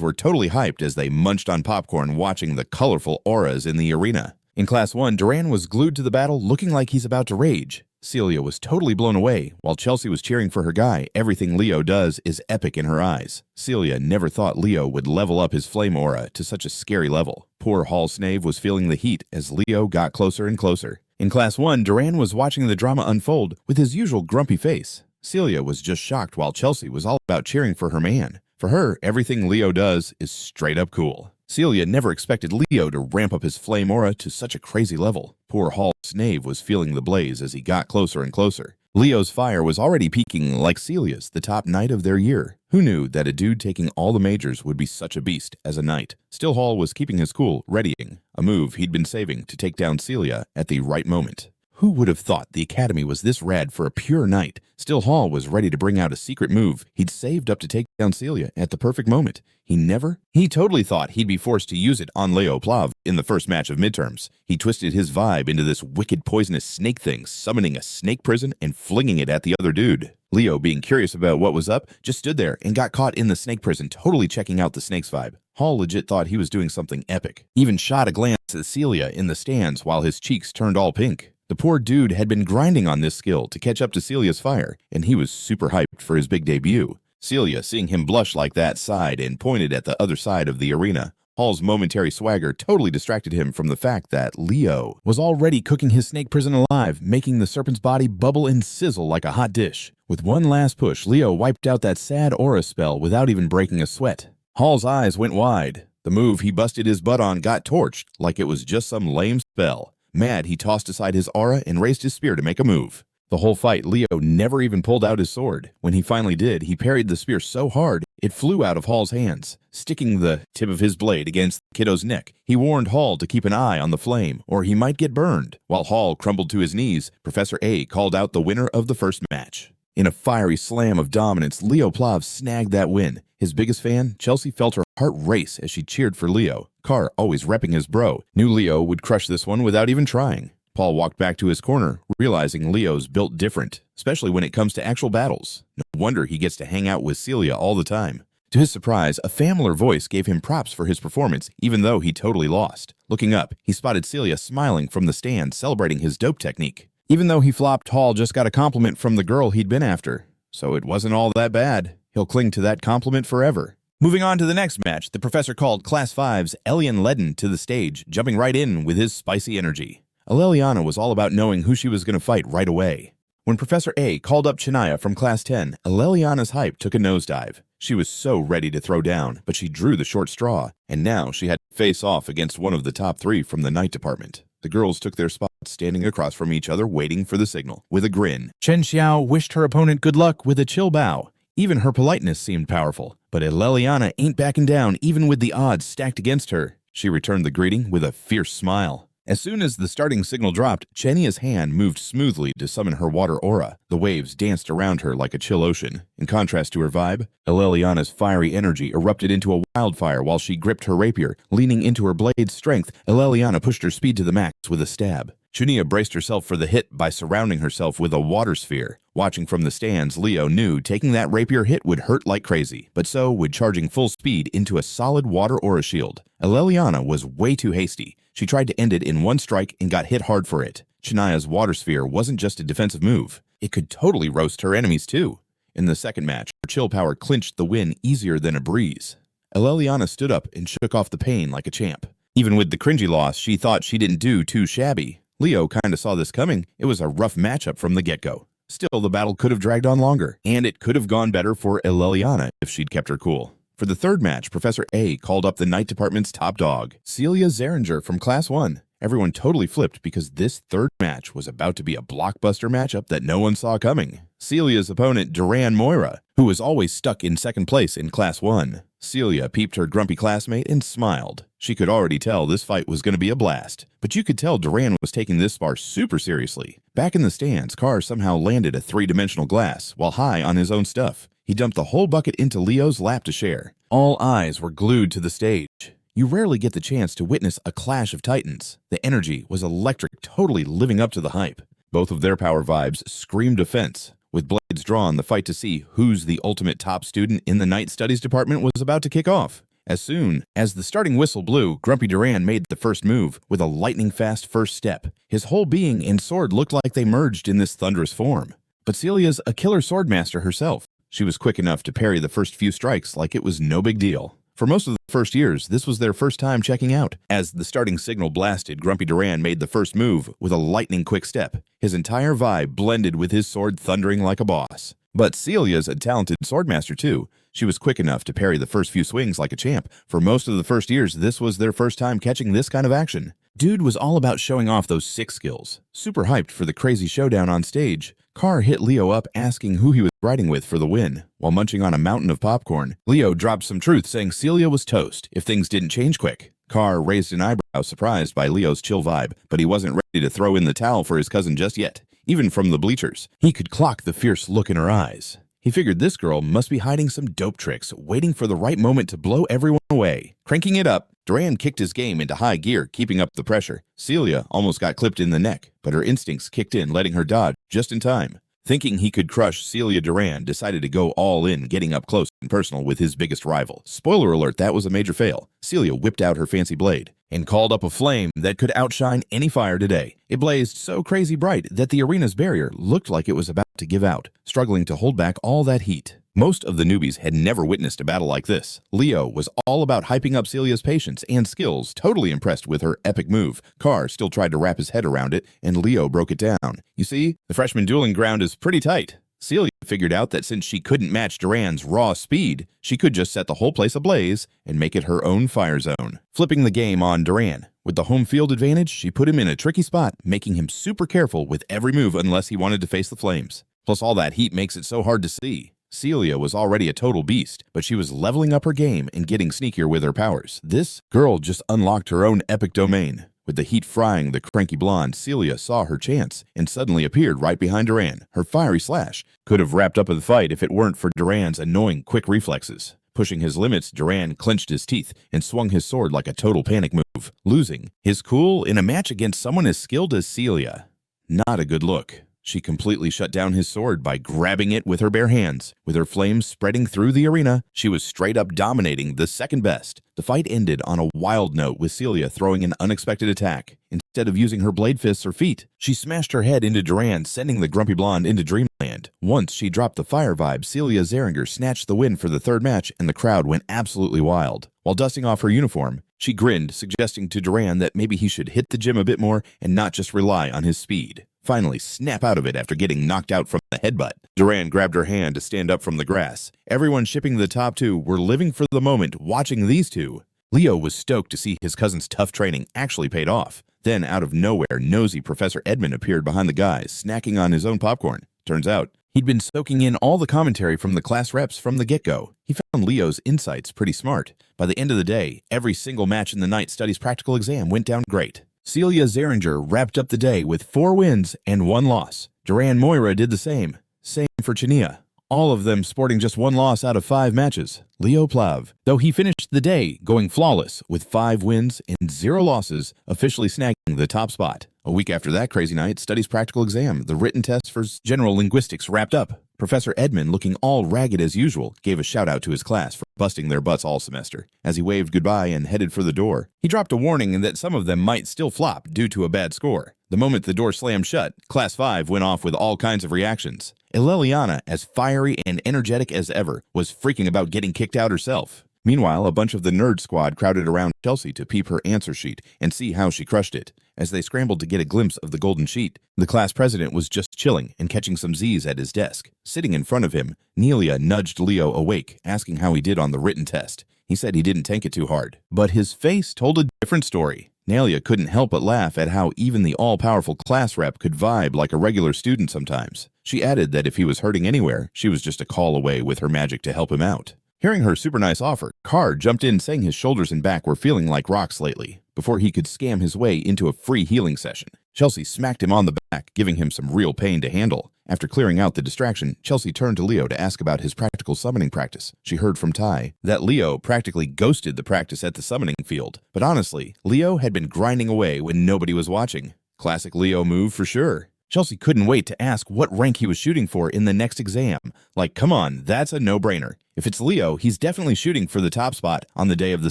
were totally hyped as they munched on popcorn watching the colorful auras in the arena. In Class 1, Duran was glued to the battle looking like he's about to rage. Celia was totally blown away, while Chelsea was cheering for her guy. Everything Leo does is epic in her eyes. Celia never thought Leo would level up his flame aura to such a scary level. Poor Hall Snave was feeling the heat as Leo got closer and closer. In Class 1, Duran was watching the drama unfold with his usual grumpy face. Celia was just shocked while Chelsea was all about cheering for her man. For her, everything Leo does is straight up cool. Celia never expected Leo to ramp up his flame aura to such a crazy level. Poor Hall Snave was feeling the blaze as he got closer and closer. Leo's fire was already peaking like Celia's, the top knight of their year. Who knew that a dude taking all the majors would be such a beast as a knight? Still, Hall was keeping his cool, readying, a move he'd been saving to take down Celia at the right moment. Who would have thought the Academy was this rad for a pure knight? Still, Hall was ready to bring out a secret move he'd saved up to take down Celia at the perfect moment. He totally thought he'd be forced to use it on Leo Plav in the first match of midterms. He twisted his vibe into this wicked poisonous snake thing, summoning a snake prison and flinging it at the other dude. Leo, being curious about what was up, just stood there and got caught in the snake prison, totally checking out the snake's vibe. Hall legit thought he was doing something epic. Even shot a glance at Celia in the stands while his cheeks turned all pink. The poor dude had been grinding on this skill to catch up to Celia's fire, and he was super hyped for his big debut. Celia, seeing him blush like that, sighed and pointed at the other side of the arena. Hall's momentary swagger totally distracted him from the fact that Leo was already cooking his snake prison alive, making the serpent's body bubble and sizzle like a hot dish. With one last push, Leo wiped out that sad aura spell without even breaking a sweat. Hall's eyes went wide. The move he busted his butt on got torched like it was just some lame spell. Mad, he tossed aside his aura and raised his spear to make a move. The whole fight, Leo never even pulled out his sword. When he finally did, he parried the spear so hard, it flew out of Hall's hands, sticking the tip of his blade against the kiddo's neck. He warned Hall to keep an eye on the flame, or he might get burned. While Hall crumbled to his knees, Professor A called out the winner of the first match. In a fiery slam of dominance, Leo Plav snagged that win. His biggest fan, Chelsea, felt her heart race as she cheered for Leo. Carr, always repping his bro, knew Leo would crush this one without even trying. Paul walked back to his corner, realizing Leo's built different, especially when it comes to actual battles. No wonder he gets to hang out with Celia all the time. To his surprise, a familiar voice gave him props for his performance, even though he totally lost. Looking up, he spotted Celia smiling from the stand, celebrating his dope technique. Even though he flopped, Hall just got a compliment from the girl he'd been after, so it wasn't all that bad. He'll cling to that compliment forever. Moving on to the next match, the professor called Class 5's Allelliana to the stage, jumping right in with his spicy energy. Allelliana was all about knowing who she was going to fight right away. When Professor A called up Chania from Class 10, Allelliana's hype took a nosedive. She was so ready to throw down, but she drew the short straw, and now she had to face off against one of the top 3 from the Night Department. The girls took their spots standing across from each other, waiting for the signal. With a grin, Chen Xiao wished her opponent good luck with a chill bow. Even her politeness seemed powerful, but Allelliana ain't backing down even with the odds stacked against her. She returned the greeting with a fierce smile. As soon as the starting signal dropped, Chenia's hand moved smoothly to summon her water aura. The waves danced around her like a chill ocean. In contrast to her vibe, Allelliana's fiery energy erupted into a wildfire while she gripped her rapier. Leaning into her blade's strength, Allelliana pushed her speed to the max with a stab. Chenia braced herself for the hit by surrounding herself with a water sphere. Watching from the stands, Leo knew taking that rapier hit would hurt like crazy, but so would charging full speed into a solid water aura shield. Allelliana was way too hasty. She tried to end it in one strike and got hit hard for it. Chenia's water sphere wasn't just a defensive move. It could totally roast her enemies too. In the second match, her chill power clinched the win easier than a breeze. Allelliana stood up and shook off the pain like a champ. Even with the cringy loss, she thought she didn't do too shabby. Leo kinda saw this coming. It was a rough matchup from the get-go. Still, the battle could have dragged on longer, and it could have gone better for Allelliana if she'd kept her cool. For the third match, Professor A called up the Night Department's top dog, Celia Zeringer from Class 1. Everyone totally flipped because this third match was about to be a blockbuster matchup that no one saw coming. Celia's opponent, Duran Moira, who was always stuck in second place in Class 1. Celia peeped her grumpy classmate and smiled. She could already tell this fight was going to be a blast, but you could tell Duran was taking this spar super seriously. Back in the stands, Carr somehow landed a 3-dimensional glass while high on his own stuff. He dumped the whole bucket into Leo's lap to share. All eyes were glued to the stage. You rarely get the chance to witness a clash of titans. The energy was electric, totally living up to the hype. Both of their power vibes screamed offense. With blades drawn, the fight to see who's the ultimate top student in the Night Studies department was about to kick off. As soon as the starting whistle blew, Grumpy Duran made the first move with a lightning-fast first step. His whole being and sword looked like they merged in this thunderous form. But Celia's a killer swordmaster herself. She was quick enough to parry the first few strikes like it was no big deal. For most of the first years, this was their first time checking out. As the starting signal blasted, Grumpy Duran made the first move with a lightning-quick step. His entire vibe blended with his sword thundering like a boss. But Celia's a talented swordmaster too. She was quick enough to parry the first few swings like a champ. For most of the first years, this was their first time catching this kind of action. Dude was all about showing off those sick skills. Super hyped for the crazy showdown on stage. Carr hit Leo up asking who he was riding with for the win. While munching on a mountain of popcorn, Leo dropped some truth saying Celia was toast if things didn't change quick. Carr raised an eyebrow surprised by Leo's chill vibe, but he wasn't ready to throw in the towel for his cousin just yet. Even from the bleachers, he could clock the fierce look in her eyes. He figured this girl must be hiding some dope tricks, waiting for the right moment to blow everyone away. Cranking it up, Duran kicked his game into high gear, keeping up the pressure. Celia almost got clipped in the neck, but her instincts kicked in, letting her dodge just in time. Thinking he could crush Celia Duran decided to go all in, getting up close and personal with his biggest rival. Spoiler alert, that was a major fail. Celia whipped out her fancy blade and called up a flame that could outshine any fire today. It blazed so crazy bright that the arena's barrier looked like it was about to give out, struggling to hold back all that heat. Most of the newbies had never witnessed a battle like this. Leo was all about hyping up Celia's patience and skills, totally impressed with her epic move. Carr still tried to wrap his head around it, and Leo broke it down. You see, the freshman dueling ground is pretty tight. Celia figured out that since she couldn't match Duran's raw speed, she could just set the whole place ablaze and make it her own fire zone. Flipping the game on Duran. With the home field advantage, she put him in a tricky spot, making him super careful with every move unless he wanted to face the flames. Plus all that heat makes it so hard to see. Celia was already a total beast, but she was leveling up her game and getting sneakier with her powers. This girl just unlocked her own epic domain. With the heat frying the cranky blonde, Celia saw her chance and suddenly appeared right behind Duran. Her fiery slash could have wrapped up the fight if it weren't for Duran's annoying quick reflexes. Pushing his limits, Duran clenched his teeth and swung his sword like a total panic move, losing his cool in a match against someone as skilled as Celia. Not a good look. She completely shut down his sword by grabbing it with her bare hands. With her flames spreading through the arena, she was straight up dominating the second best. The fight ended on a wild note with Celia throwing an unexpected attack. Instead of using her blade fists or feet, she smashed her head into Duran, sending the grumpy blonde into dreamland. Once she dropped the fire vibe, Celia Zeringer snatched the win for the third match, and the crowd went absolutely wild. While dusting off her uniform, she grinned, suggesting to Duran that maybe he should hit the gym a bit more and not just rely on his speed. Finally snap out of it after getting knocked out from the headbutt. Duran grabbed her hand to stand up from the grass. Everyone shipping the top two were living for the moment watching these two. Leo was stoked to see his cousin's tough training actually paid off. Then, out of nowhere, nosy Professor Edmund appeared behind the guys, snacking on his own popcorn. Turns out, he'd been soaking in all the commentary from the class reps from the get-go. He found Leo's insights pretty smart. By the end of the day, every single match in the Night Studies practical exam went down great. Celia Zeringer wrapped up the day with 4 wins and 1 loss. Duran Moira did the same. Same for Chania. All of them sporting just 1 loss out of 5 matches. Leo Plav, though he finished the day going flawless with 5 wins and 0 losses, officially snagging the top spot. A week after that crazy Night Studies practical exam, the written test for general linguistics wrapped up. Professor Edmund, looking all ragged as usual, gave a shout out to his class for busting their butts all semester. As he waved goodbye and headed for the door, he dropped a warning that some of them might still flop due to a bad score. The moment the door slammed shut, Class 5 went off with all kinds of reactions. Allelliana, as fiery and energetic as ever, was freaking about getting kicked out herself. Meanwhile, a bunch of the nerd squad crowded around Chelsea to peep her answer sheet and see how she crushed it. As they scrambled to get a glimpse of the golden sheet, the class president was just chilling and catching some Z's at his desk. Sitting in front of him, Nelia nudged Leo awake, asking how he did on the written test. He said he didn't tank it too hard, but his face told a different story. Nelia couldn't help but laugh at how even the all-powerful class rep could vibe like a regular student sometimes. She added that if he was hurting anywhere, she was just a call away with her magic to help him out. Hearing her super nice offer, Carr jumped in saying his shoulders and back were feeling like rocks lately, before he could scam his way into a free healing session. Chelsea smacked him on the back, giving him some real pain to handle. After clearing out the distraction, Chelsea turned to Leo to ask about his practical summoning practice. She heard from Ty that Leo practically ghosted the practice at the summoning field. But honestly, Leo had been grinding away when nobody was watching. Classic Leo move for sure. Chelsea couldn't wait to ask what rank he was shooting for in the next exam. Like, come on, that's a no-brainer. If it's Leo, he's definitely shooting for the top spot on the day of the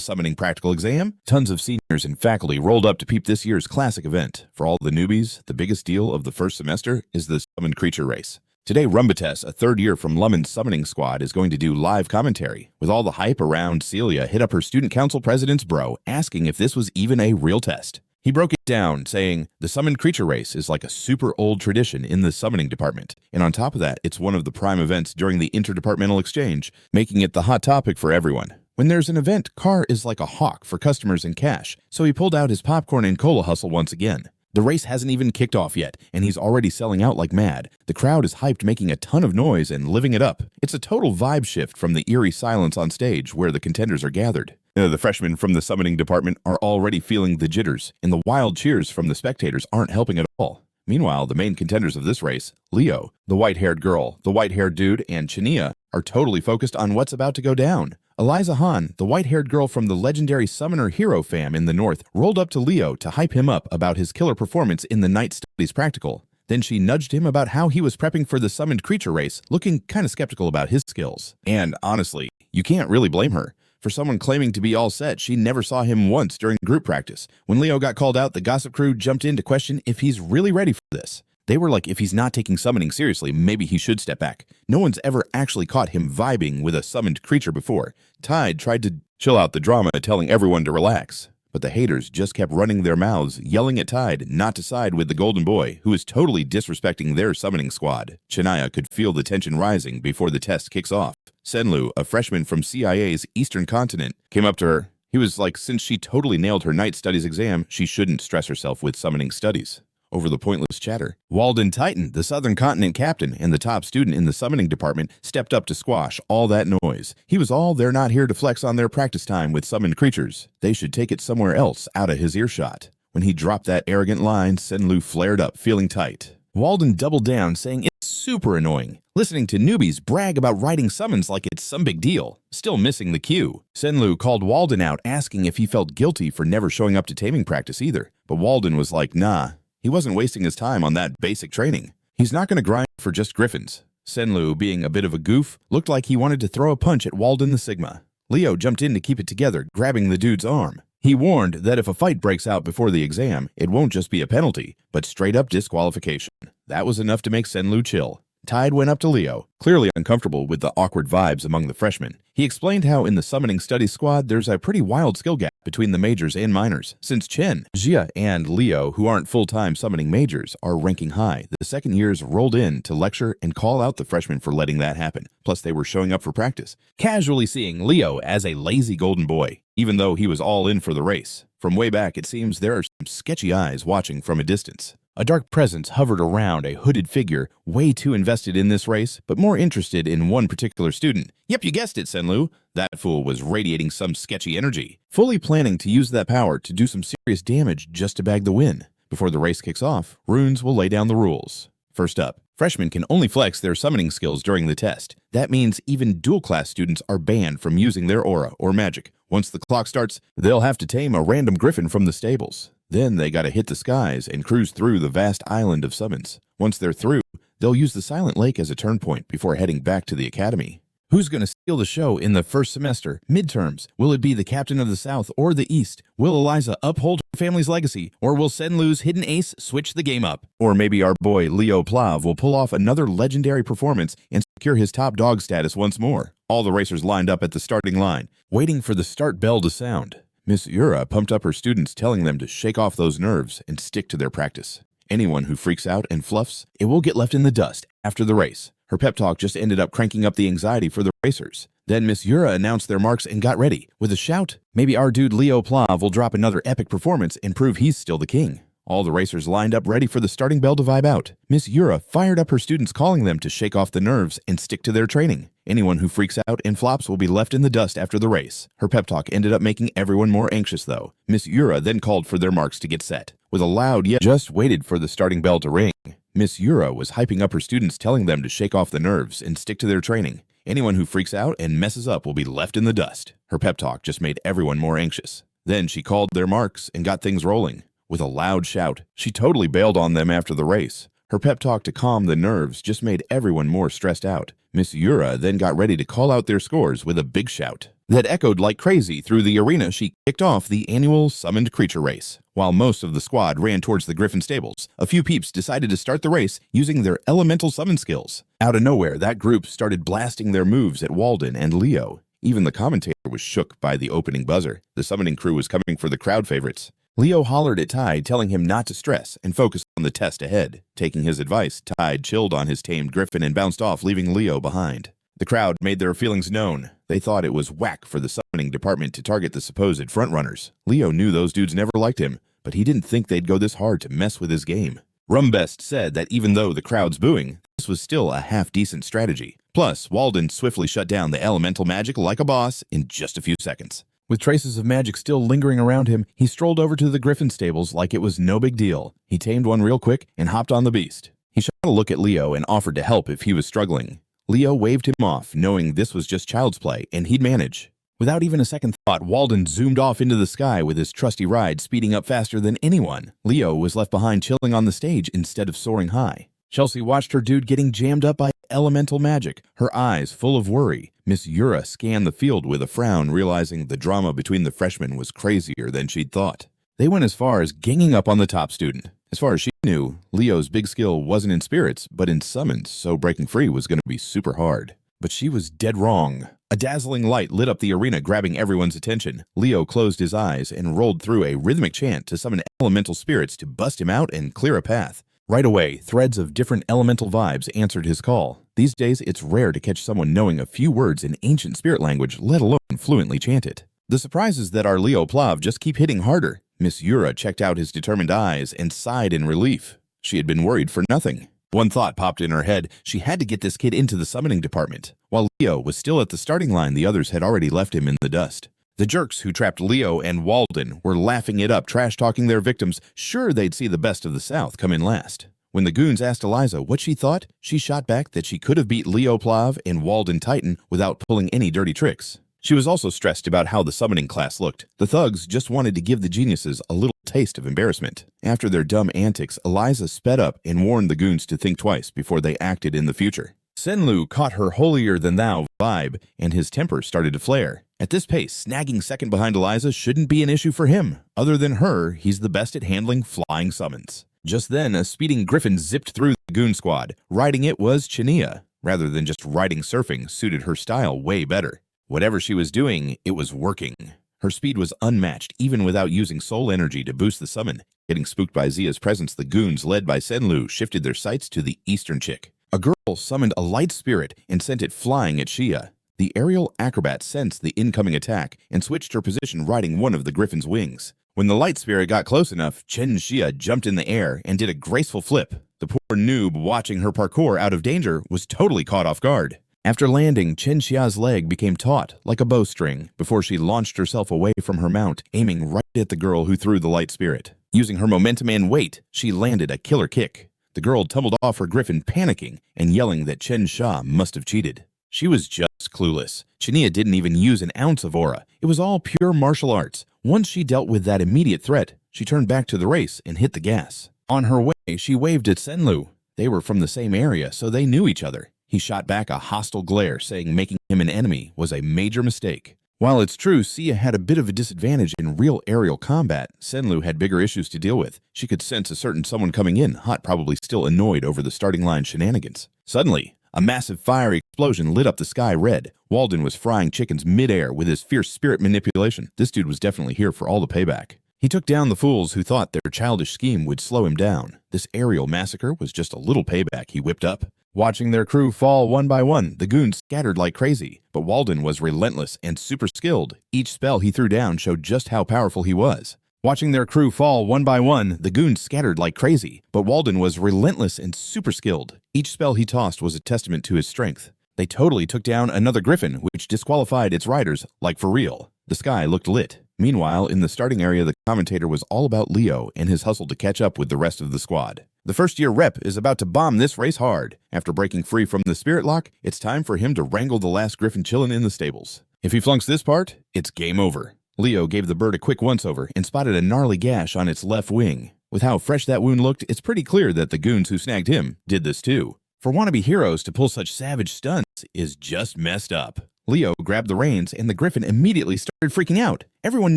summoning practical exam. Tons of seniors and faculty rolled up to peep this year's classic event. For all the newbies, the biggest deal of the first semester is the summoned creature race. Today, Rumbates, a third year from Lumin's summoning squad, is going to do live commentary. With all the hype around, Celia hit up her student council president's bro, asking if this was even a real test. He broke it down, saying, the summoned creature race is like a super old tradition in the summoning department. And on top of that, it's one of the prime events during the interdepartmental exchange, making it the hot topic for everyone. When there's an event, Carr is like a hawk for customers and cash, so he pulled out his popcorn and cola hustle once again. The race hasn't even kicked off yet, and he's already selling out like mad. The crowd is hyped, making a ton of noise and living it up. It's a total vibe shift from the eerie silence on stage where the contenders are gathered. The freshmen from the summoning department are already feeling the jitters, and the wild cheers from the spectators aren't helping at all. Meanwhile, the main contenders of this race, Leo, the white-haired girl, the white-haired dude, and Chania, are totally focused on what's about to go down. Eliza Hahn, the white-haired girl from the legendary Summoner Hero fam in the north, rolled up to Leo to hype him up about his killer performance in the Night Studies practical. Then she nudged him about how he was prepping for the summoned creature race, looking kinda skeptical about his skills. And honestly, you can't really blame her. For someone claiming to be all set, she never saw him once during group practice. When Leo got called out, the gossip crew jumped in to question if he's really ready for this. They were like, if he's not taking summoning seriously, maybe he should step back. No one's ever actually caught him vibing with a summoned creature before. Tide tried to chill out the drama, telling everyone to relax. But the haters just kept running their mouths, yelling at Tide not to side with the golden boy, who is totally disrespecting their summoning squad. Chania could feel the tension rising before the test kicks off. Senlu, a freshman from CIA's Eastern Continent, came up to her. He was like, since she totally nailed her night studies exam, she shouldn't stress herself with summoning studies. Over the pointless chatter, Walden Titan, the Southern Continent captain and the top student in the summoning department, stepped up to squash all that noise. He was all, they're not here to flex on their practice time with summoned creatures. They should take it somewhere else out of his earshot. When he dropped that arrogant line, Senlu flared up, feeling tight. Walden doubled down, saying it's super annoying. Listening to newbies brag about writing summons like it's some big deal. Still missing the cue. Senlu called Walden out, asking if he felt guilty for never showing up to taming practice either. But Walden was like, nah. He wasn't wasting his time on that basic training. He's not going to grind for just Griffins. Senlu, being a bit of a goof, looked like he wanted to throw a punch at Walden the Sigma. Leo jumped in to keep it together, grabbing the dude's arm. He warned that if a fight breaks out before the exam, it won't just be a penalty, but straight-up disqualification. That was enough to make Senlu chill. Tide went up to Leo, clearly uncomfortable with the awkward vibes among the freshmen. He explained how in the summoning studies squad there's a pretty wild skill gap between the majors and minors, since Chen, Jia, and Leo, who aren't full-time summoning majors, are ranking high. The second years rolled in to lecture and call out the freshmen for letting that happen. Plus, they were showing up for practice, casually seeing Leo as a lazy golden boy, even though he was all in for the race. From way back, it seems there are some sketchy eyes watching from a distance. A dark presence hovered around a hooded figure, way too invested in this race, but more interested in one particular student. Yep, you guessed it, Senlu. That fool was radiating some sketchy energy, fully planning to use that power to do some serious damage just to bag the win. Before the race kicks off, Runes will lay down the rules. First up, freshmen can only flex their summoning skills during the test. That means even dual-class students are banned from using their aura or magic. Once the clock starts, they'll have to tame a random Griffin from the stables. Then they gotta hit the skies and cruise through the vast island of summons. Once they're through, they'll use the Silent Lake as a turn point before heading back to the academy. Who's gonna steal the show in the first semester, midterms? Will it be the captain of the South or the East? Will Eliza uphold her family's legacy? Or will Senlu's hidden ace switch the game up? Or maybe our boy Leo Plav will pull off another legendary performance and secure his top dog status once more. All the racers lined up at the starting line, waiting for the start bell to sound. Miss Ura pumped up her students, telling them to shake off those nerves and stick to their practice. Anyone who freaks out and fluffs, it will get left in the dust after the race. Her pep talk just ended up cranking up the anxiety for the racers. Then Miss Ura announced their marks and got ready. With a shout, maybe our dude Leo Plav will drop another epic performance and prove he's still the king. All the racers lined up ready for the starting bell to vibe out. Miss Ura fired up her students, calling them to shake off the nerves and stick to their training. Anyone who freaks out and flops will be left in the dust after the race. Her pep talk ended up making everyone more anxious though. Miss Ura then called for their marks to get set. With a loud yell, just waited for the starting bell to ring. Miss Ura was hyping up her students, telling them to shake off the nerves and stick to their training. Anyone who freaks out and messes up will be left in the dust. Her pep talk just made everyone more anxious. Then she called their marks and got things rolling. With a loud shout, she totally bailed on them after the race. Her pep talk to calm the nerves just made everyone more stressed out. Miss Yura then got ready to call out their scores with a big shout that echoed like crazy through the arena. She kicked off the annual summoned creature race. While most of the squad ran towards the Griffin stables, a few peeps decided to start the race using their elemental summon skills. Out of nowhere, that group started blasting their moves at Walden and Leo. Even the commentator was shook by the opening buzzer. The summoning crew was coming for the crowd favorites. Leo hollered at Tide, telling him not to stress and focus on the test ahead. Taking his advice, Tide chilled on his tamed Griffin and bounced off, leaving Leo behind. The crowd made their feelings known. They thought it was whack for the summoning department to target the supposed frontrunners. Leo knew those dudes never liked him, but he didn't think they'd go this hard to mess with his game. Rumbest said that even though the crowd's booing, this was still a half-decent strategy. Plus, Walden swiftly shut down the elemental magic like a boss in just a few seconds. With traces of magic still lingering around him, he strolled over to the Griffin stables like it was no big deal. He tamed one real quick and hopped on the beast. He shot a look at Leo and offered to help if he was struggling. Leo waved him off, knowing this was just child's play and he'd manage. Without even a second thought, Walden zoomed off into the sky with his trusty ride speeding up faster than anyone. Leo was left behind chilling on the stage instead of soaring high. Chelsea watched her dude getting jammed up by elemental magic, her eyes full of worry. Miss Yura scanned the field with a frown, realizing the drama between the freshmen was crazier than she'd thought. They went as far as ganging up on the top student. As far as she knew, Leo's big skill wasn't in spirits, but in summons, so breaking free was going to be super hard. But she was dead wrong. A dazzling light lit up the arena, grabbing everyone's attention. Leo closed his eyes and rolled through a rhythmic chant to summon elemental spirits to bust him out and clear a path. Right away, threads of different elemental vibes answered his call. These days, it's rare to catch someone knowing a few words in ancient spirit language, let alone fluently chant it. The surprise is that our Leo Plav just keep hitting harder. Miss Yura checked out his determined eyes and sighed in relief. She had been worried for nothing. One thought popped in her head. She had to get this kid into the summoning department. While Leo was still at the starting line, the others had already left him in the dust. The jerks who trapped Leo and Walden were laughing it up, trash-talking their victims, sure they'd see the best of the South come in last. When the goons asked Eliza what she thought, she shot back that she could have beat Leo Plav and Walden Titan without pulling any dirty tricks. She was also stressed about how the summoning class looked. The thugs just wanted to give the geniuses a little taste of embarrassment. After their dumb antics, Eliza sped up and warned the goons to think twice before they acted in the future. Senlu caught her holier-than-thou vibe, and his temper started to flare. At this pace, snagging second behind Eliza shouldn't be an issue for him. Other than her, he's the best at handling flying summons. Just then, a speeding Griffin zipped through the goon squad. Riding it was Chania. Rather than just riding surfing suited her style way better. Whatever she was doing, it was working. Her speed was unmatched, even without using soul energy to boost the summon. Getting spooked by Zia's presence, the goons, led by Senlu, shifted their sights to the eastern chick. A girl summoned a light spirit and sent it flying at Shia. The aerial acrobat sensed the incoming attack and switched her position, riding one of the Griffin's wings. When the light spirit got close enough, Chen Xia jumped in the air and did a graceful flip. The poor noob watching her parkour out of danger was totally caught off guard. After landing, Chen Xia's leg became taut, like a bowstring, before she launched herself away from her mount, aiming right at the girl who threw the light spirit. Using her momentum and weight, she landed a killer kick. The girl tumbled off her Griffin, panicking and yelling that Chen Xia must have cheated. She was just clueless. Chania didn't even use an ounce of aura. It was all pure martial arts. Once she dealt with that immediate threat, she turned back to the race and hit the gas. On her way, she waved at Senlu. They were from the same area, so they knew each other. He shot back a hostile glare, saying making him an enemy was a major mistake. While it's true Sia had a bit of a disadvantage in real aerial combat, Senlu had bigger issues to deal with. She could sense a certain someone coming in, hot, probably still annoyed over the starting line shenanigans. Suddenly, a massive fiery explosion lit up the sky red. Walden was frying chickens midair with his fierce spirit manipulation. This dude was definitely here for all the payback. He took down the fools who thought their childish scheme would slow him down. This aerial massacre was just a little payback he whipped up. Watching their crew fall one by one, the goons scattered like crazy. But Walden was relentless and super skilled. Each spell he threw down showed just how powerful he was. Watching their crew fall one by one, the goons scattered like crazy. But Walden was relentless and super skilled. Each spell he tossed was a testament to his strength. They totally took down another Griffin, which disqualified its riders, like for real. The sky looked lit. Meanwhile, in the starting area, the commentator was all about Leo and his hustle to catch up with the rest of the squad. The first-year rep is about to bomb this race hard. After breaking free from the spirit lock, it's time for him to wrangle the last Griffin chillin' in the stables. If he flunks this part, it's game over. Leo gave the bird a quick once-over and spotted a gnarly gash on its left wing. With how fresh that wound looked, it's pretty clear that the goons who snagged him did this too. For wannabe heroes to pull such savage stunts is just messed up. Leo grabbed the reins and the Griffin immediately started freaking out. Everyone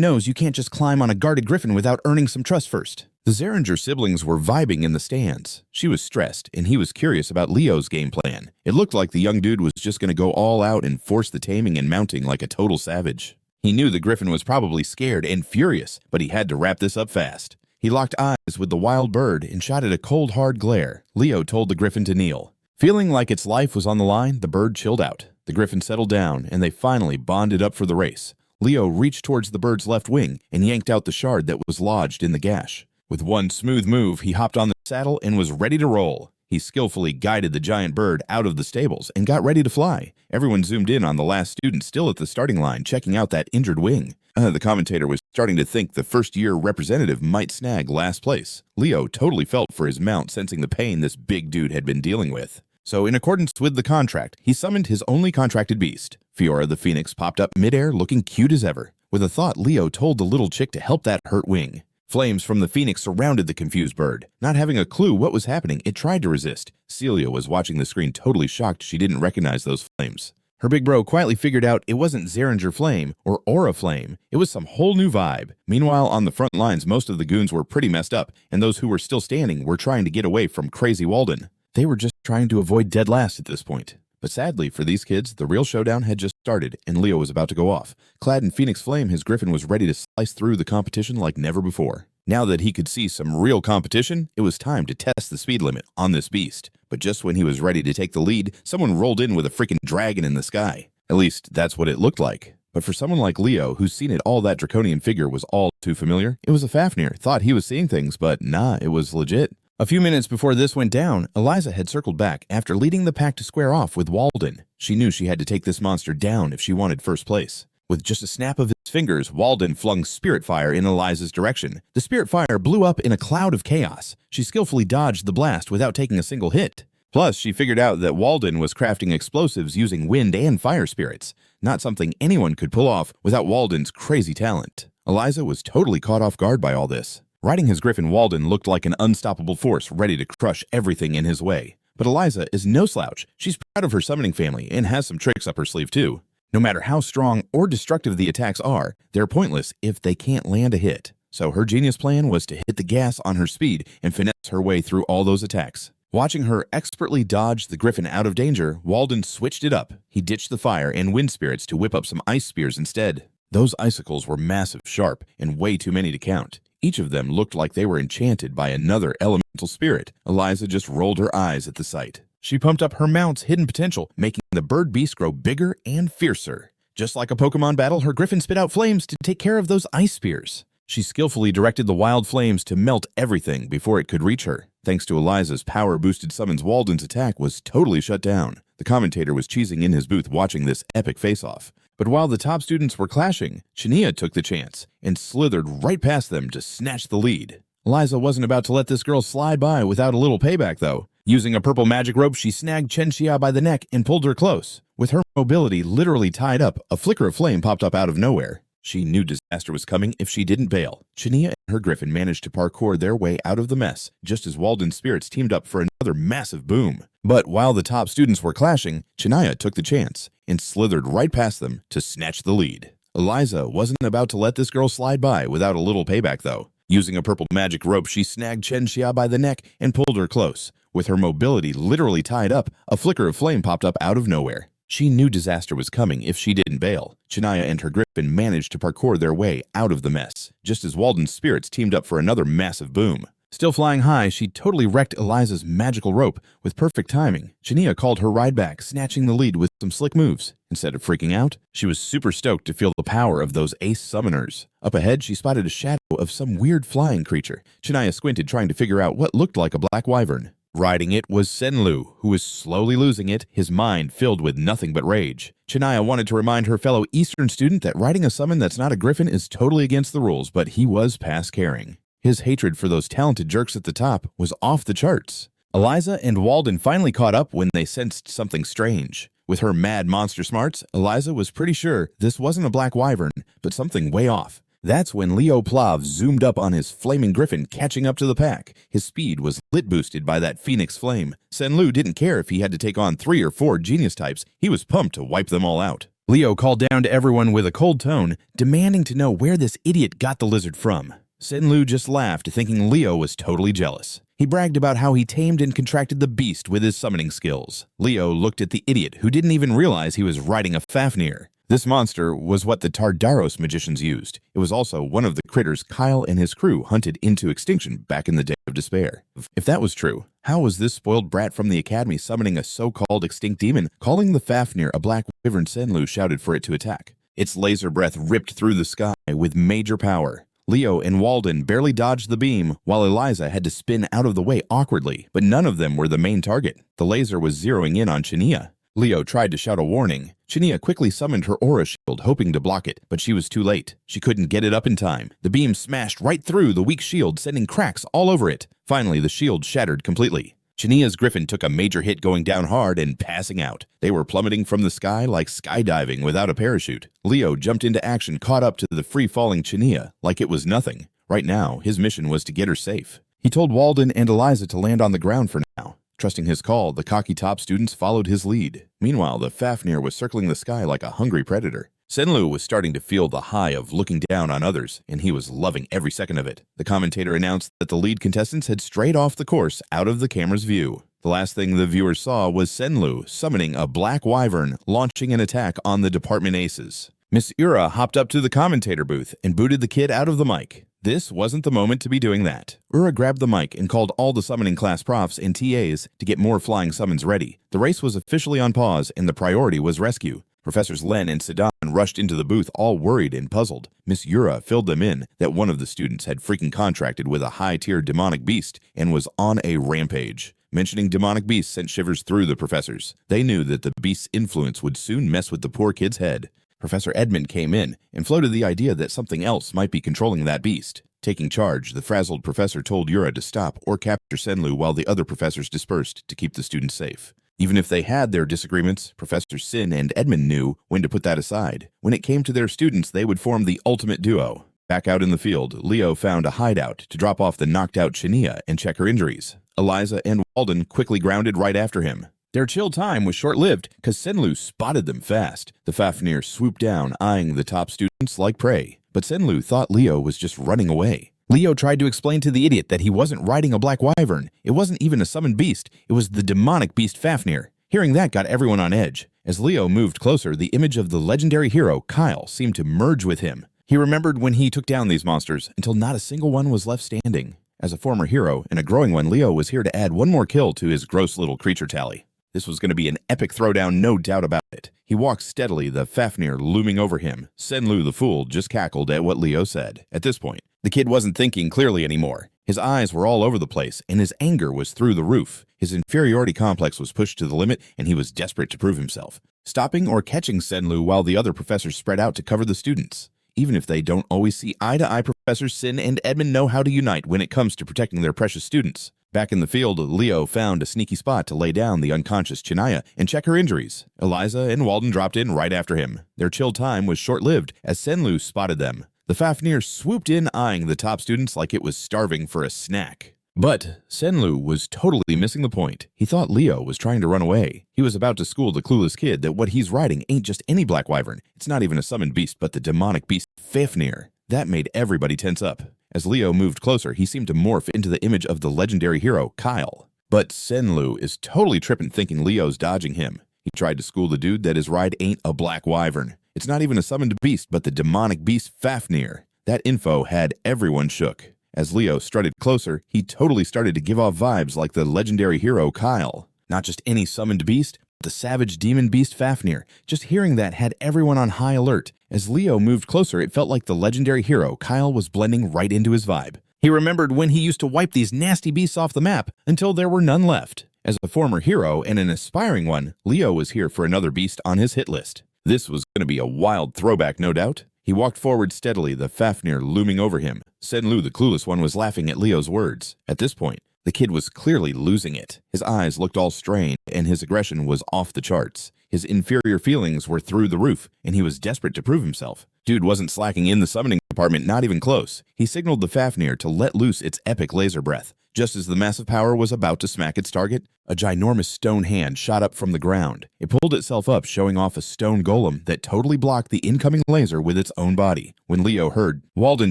knows you can't just climb on a guarded Griffin without earning some trust first. The Zeringer siblings were vibing in the stands. She was stressed and he was curious about Leo's game plan. It looked like the young dude was just going to go all out and force the taming and mounting like a total savage. He knew the Griffin was probably scared and furious, but he had to wrap this up fast. He locked eyes with the wild bird and shot at a cold, hard glare. Leo told the Griffin to kneel. Feeling like its life was on the line, the bird chilled out. The Griffin settled down, and they finally bonded up for the race. Leo reached towards the bird's left wing and yanked out the shard that was lodged in the gash. With one smooth move, he hopped on the saddle and was ready to roll. He skillfully guided the giant bird out of the stables and got ready to fly. Everyone zoomed in on the last student still at the starting line, checking out that injured wing. The commentator was starting to think the first-year representative might snag last place. Leo totally felt for his mount, sensing the pain this big dude had been dealing with. So in accordance with the contract, he summoned his only contracted beast. Fiora the Phoenix popped up midair looking cute as ever. With a thought, Leo told the little chick to help that hurt wing. Flames from the Phoenix surrounded the confused bird. Not having a clue what was happening, it tried to resist. Celia was watching the screen totally shocked she didn't recognize those flames. Her big bro quietly figured out it wasn't Xaringer Flame or Aura Flame. It was some whole new vibe. Meanwhile, on the front lines, most of the goons were pretty messed up, and those who were still standing were trying to get away from Crazy Walden. They were just trying to avoid dead last at this point. But sadly for these kids, the real showdown had just started, and Leo was about to go off. Clad in Phoenix Flame, his Griffin was ready to slice through the competition like never before. Now that he could see some real competition, it was time to test the speed limit on this beast. But just when he was ready to take the lead, someone rolled in with a freaking dragon in the sky. At least, that's what it looked like. But for someone like Leo, who's seen it all, that draconian figure was all too familiar. It was a Fafnir. Thought he was seeing things, but nah, it was legit. A few minutes before this went down, Eliza had circled back after leading the pack to square off with Walden. She knew she had to take this monster down if she wanted first place. With just a snap of his fingers, Walden flung Spirit Fire in Eliza's direction. The Spirit Fire blew up in a cloud of chaos. She skillfully dodged the blast without taking a single hit. Plus, she figured out that Walden was crafting explosives using wind and fire spirits, not something anyone could pull off without Walden's crazy talent. Eliza was totally caught off guard by all this. Riding his Griffin, Walden looked like an unstoppable force ready to crush everything in his way. But Eliza is no slouch. She's proud of her summoning family and has some tricks up her sleeve too. No matter how strong or destructive the attacks are, they're pointless if they can't land a hit. So her genius plan was to hit the gas on her speed and finesse her way through all those attacks. Watching her expertly dodge the Griffin out of danger, Walden switched it up. He ditched the fire and wind spirits to whip up some ice spears instead. Those icicles were massive, sharp, and way too many to count. Each of them looked like they were enchanted by another elemental spirit. Eliza just rolled her eyes at the sight. She pumped up her mount's hidden potential, making the bird beast grow bigger and fiercer. Just like a Pokemon battle, her Griffin spit out flames to take care of those ice spears. She skillfully directed the wild flames to melt everything before it could reach her. Thanks to Eliza's power-boosted summons, Walden's attack was totally shut down. The commentator was cheesing in his booth watching this epic face-off. But while the top students were clashing, Chania took the chance and slithered right past them to snatch the lead. Eliza wasn't about to let this girl slide by without a little payback, though. Using a purple magic rope, she snagged Chenxia by the neck and pulled her close. With her mobility literally tied up, a flicker of flame popped up out of nowhere. She knew disaster was coming if she didn't bail. Chania and her Griffin managed to parkour their way out of the mess, just as Walden's spirits teamed up for another massive boom. But while the top students were clashing, Chania took the chance and slithered right past them to snatch the lead. Eliza wasn't about to let this girl slide by without a little payback, though. Using a purple magic rope, she snagged Chenxia by the neck and pulled her close. With her mobility literally tied up, a flicker of flame popped up out of nowhere. She knew disaster was coming if she didn't bail. Chania and her Griffin managed to parkour their way out of the mess, just as Walden's spirits teamed up for another massive boom. Still flying high, she totally wrecked Eliza's magical rope with perfect timing. Chania called her ride back, snatching the lead with some slick moves. Instead of freaking out, she was super stoked to feel the power of those ace summoners. Up ahead, she spotted a shadow of some weird flying creature. Chania squinted, trying to figure out what looked like a black wyvern. Riding it was Senlu, who was slowly losing it, his mind filled with nothing but rage. Chania wanted to remind her fellow Eastern student that riding a summon that's not a Griffin is totally against the rules, but he was past caring. His hatred for those talented jerks at the top was off the charts. Eliza and Walden finally caught up when they sensed something strange. With her mad monster smarts, Eliza was pretty sure this wasn't a black wyvern, but something way off. That's when Leo Plav zoomed up on his flaming Griffin, catching up to the pack. His speed was lit boosted by that phoenix flame. Senlu didn't care if he had to take on 3 or 4 genius types. He was pumped to wipe them all out. Leo called down to everyone with a cold tone, demanding to know where this idiot got the lizard from. Senlu just laughed, thinking Leo was totally jealous. He bragged about how he tamed and contracted the beast with his summoning skills. Leo looked at the idiot, who didn't even realize he was riding a Fafnir. This monster was what the Tardaros magicians used. It was also one of the critters Kyle and his crew hunted into extinction back in the Day of Despair. If that was true, how was this spoiled brat from the academy summoning a so-called extinct demon? Calling the Fafnir a black wyvern, Senlu shouted for it to attack. Its laser breath ripped through the sky with major power. Leo and Walden barely dodged the beam, while Eliza had to spin out of the way awkwardly, but none of them were the main target. The laser was zeroing in on Chania. Leo tried to shout a warning. Chania quickly summoned her aura shield, hoping to block it, but she was too late. She couldn't get it up in time. The beam smashed right through the weak shield, sending cracks all over it. Finally, the shield shattered completely. Chania's Griffin took a major hit, going down hard and passing out. They were plummeting from the sky like skydiving without a parachute. Leo jumped into action, caught up to the free-falling Chania like it was nothing. Right now, his mission was to get her safe. He told Walden and Eliza to land on the ground for now. Trusting his call, the cocky top students followed his lead. Meanwhile, the Fafnir was circling the sky like a hungry predator. Senlu was starting to feel the high of looking down on others, and he was loving every second of it. The commentator announced that the lead contestants had strayed off the course out of the camera's view. The last thing the viewers saw was Senlu summoning a black wyvern, launching an attack on the department aces. Miss Ura hopped up to the commentator booth and booted the kid out of the mic. This wasn't the moment to be doing that. Ura grabbed the mic and called all the summoning class profs and TAs to get more flying summons ready. The race was officially on pause, and the priority was rescue. Professors Len and Sedan rushed into the booth, all worried and puzzled. Miss Ura filled them in that one of the students had freaking contracted with a high-tier demonic beast and was on a rampage. Mentioning demonic beasts sent shivers through the professors. They knew that the beast's influence would soon mess with the poor kid's head. Professor Edmund came in and floated the idea that something else might be controlling that beast. Taking charge, the frazzled professor told Ura to stop or capture Senlu while the other professors dispersed to keep the students safe. Even if they had their disagreements, Professor Sin and Edmund knew when to put that aside. When it came to their students, they would form the ultimate duo. Back out in the field, Leo found a hideout to drop off the knocked-out Chania and check her injuries. Eliza and Walden quickly grounded right after him. Their chill time was short-lived, because Senlu spotted them fast. The Fafnir swooped down, eyeing the top students like prey. But Senlu thought Leo was just running away. Leo tried to explain to the idiot that he wasn't riding a black wyvern. It wasn't even a summoned beast. It was the demonic beast Fafnir. Hearing that got everyone on edge. As Leo moved closer, the image of the legendary hero, Kyle, seemed to merge with him. He remembered when he took down these monsters, until not a single one was left standing. As a former hero, and a growing one, Leo was here to add one more kill to his gross little creature tally. This was going to be an epic throwdown, no doubt about it. He walked steadily, the Fafnir looming over him. Senlu the fool just cackled at what Leo said. At this point, the kid wasn't thinking clearly anymore. His eyes were all over the place, and his anger was through the roof. His inferiority complex was pushed to the limit, and he was desperate to prove himself. Stopping or catching Senlu while the other professors spread out to cover the students. Even if they don't always see eye-to-eye, Professors Sin and Edmund know how to unite when it comes to protecting their precious students. Back in the field, Leo found a sneaky spot to lay down the unconscious Chania and check her injuries. Eliza and Walden dropped in right after him. Their chill time was short-lived as Senlu spotted them. The Fafnir swooped in, eyeing the top students like it was starving for a snack. But Senlu was totally missing the point. He thought Leo was trying to run away. He was about to school the clueless kid that what he's riding ain't just any black wyvern. It's not even a summoned beast, but the demonic beast Fafnir. That made everybody tense up. As Leo moved closer, he seemed to morph into the image of the legendary hero, Kyle. But Senlu is totally tripping, thinking Leo's dodging him. He tried to school the dude that his ride ain't a black wyvern. It's not even a summoned beast, but the demonic beast Fafnir. That info had everyone shook. As Leo strutted closer, he totally started to give off vibes like the legendary hero, Kyle. Not just any summoned beast, but the savage demon beast Fafnir. Just hearing that had everyone on high alert. As Leo moved closer, it felt like the legendary hero, Kyle, was blending right into his vibe. He remembered when he used to wipe these nasty beasts off the map until there were none left. As a former hero and an aspiring one, Leo was here for another beast on his hit list. This was going to be a wild throwback, no doubt. He walked forward steadily, the Fafnir looming over him. Senlu, the clueless one, was laughing at Leo's words. At this point, the kid was clearly losing it. His eyes looked all strained, and his aggression was off the charts. His inferior feelings were through the roof, and he was desperate to prove himself. Dude wasn't slacking in the summoning department not even close. He signaled the Fafnir to let loose its epic laser breath. Just as the massive power was about to smack its target, a ginormous stone hand shot up from the ground. It pulled itself up, showing off a stone golem that totally blocked the incoming laser with its own body. When Leo heard Walden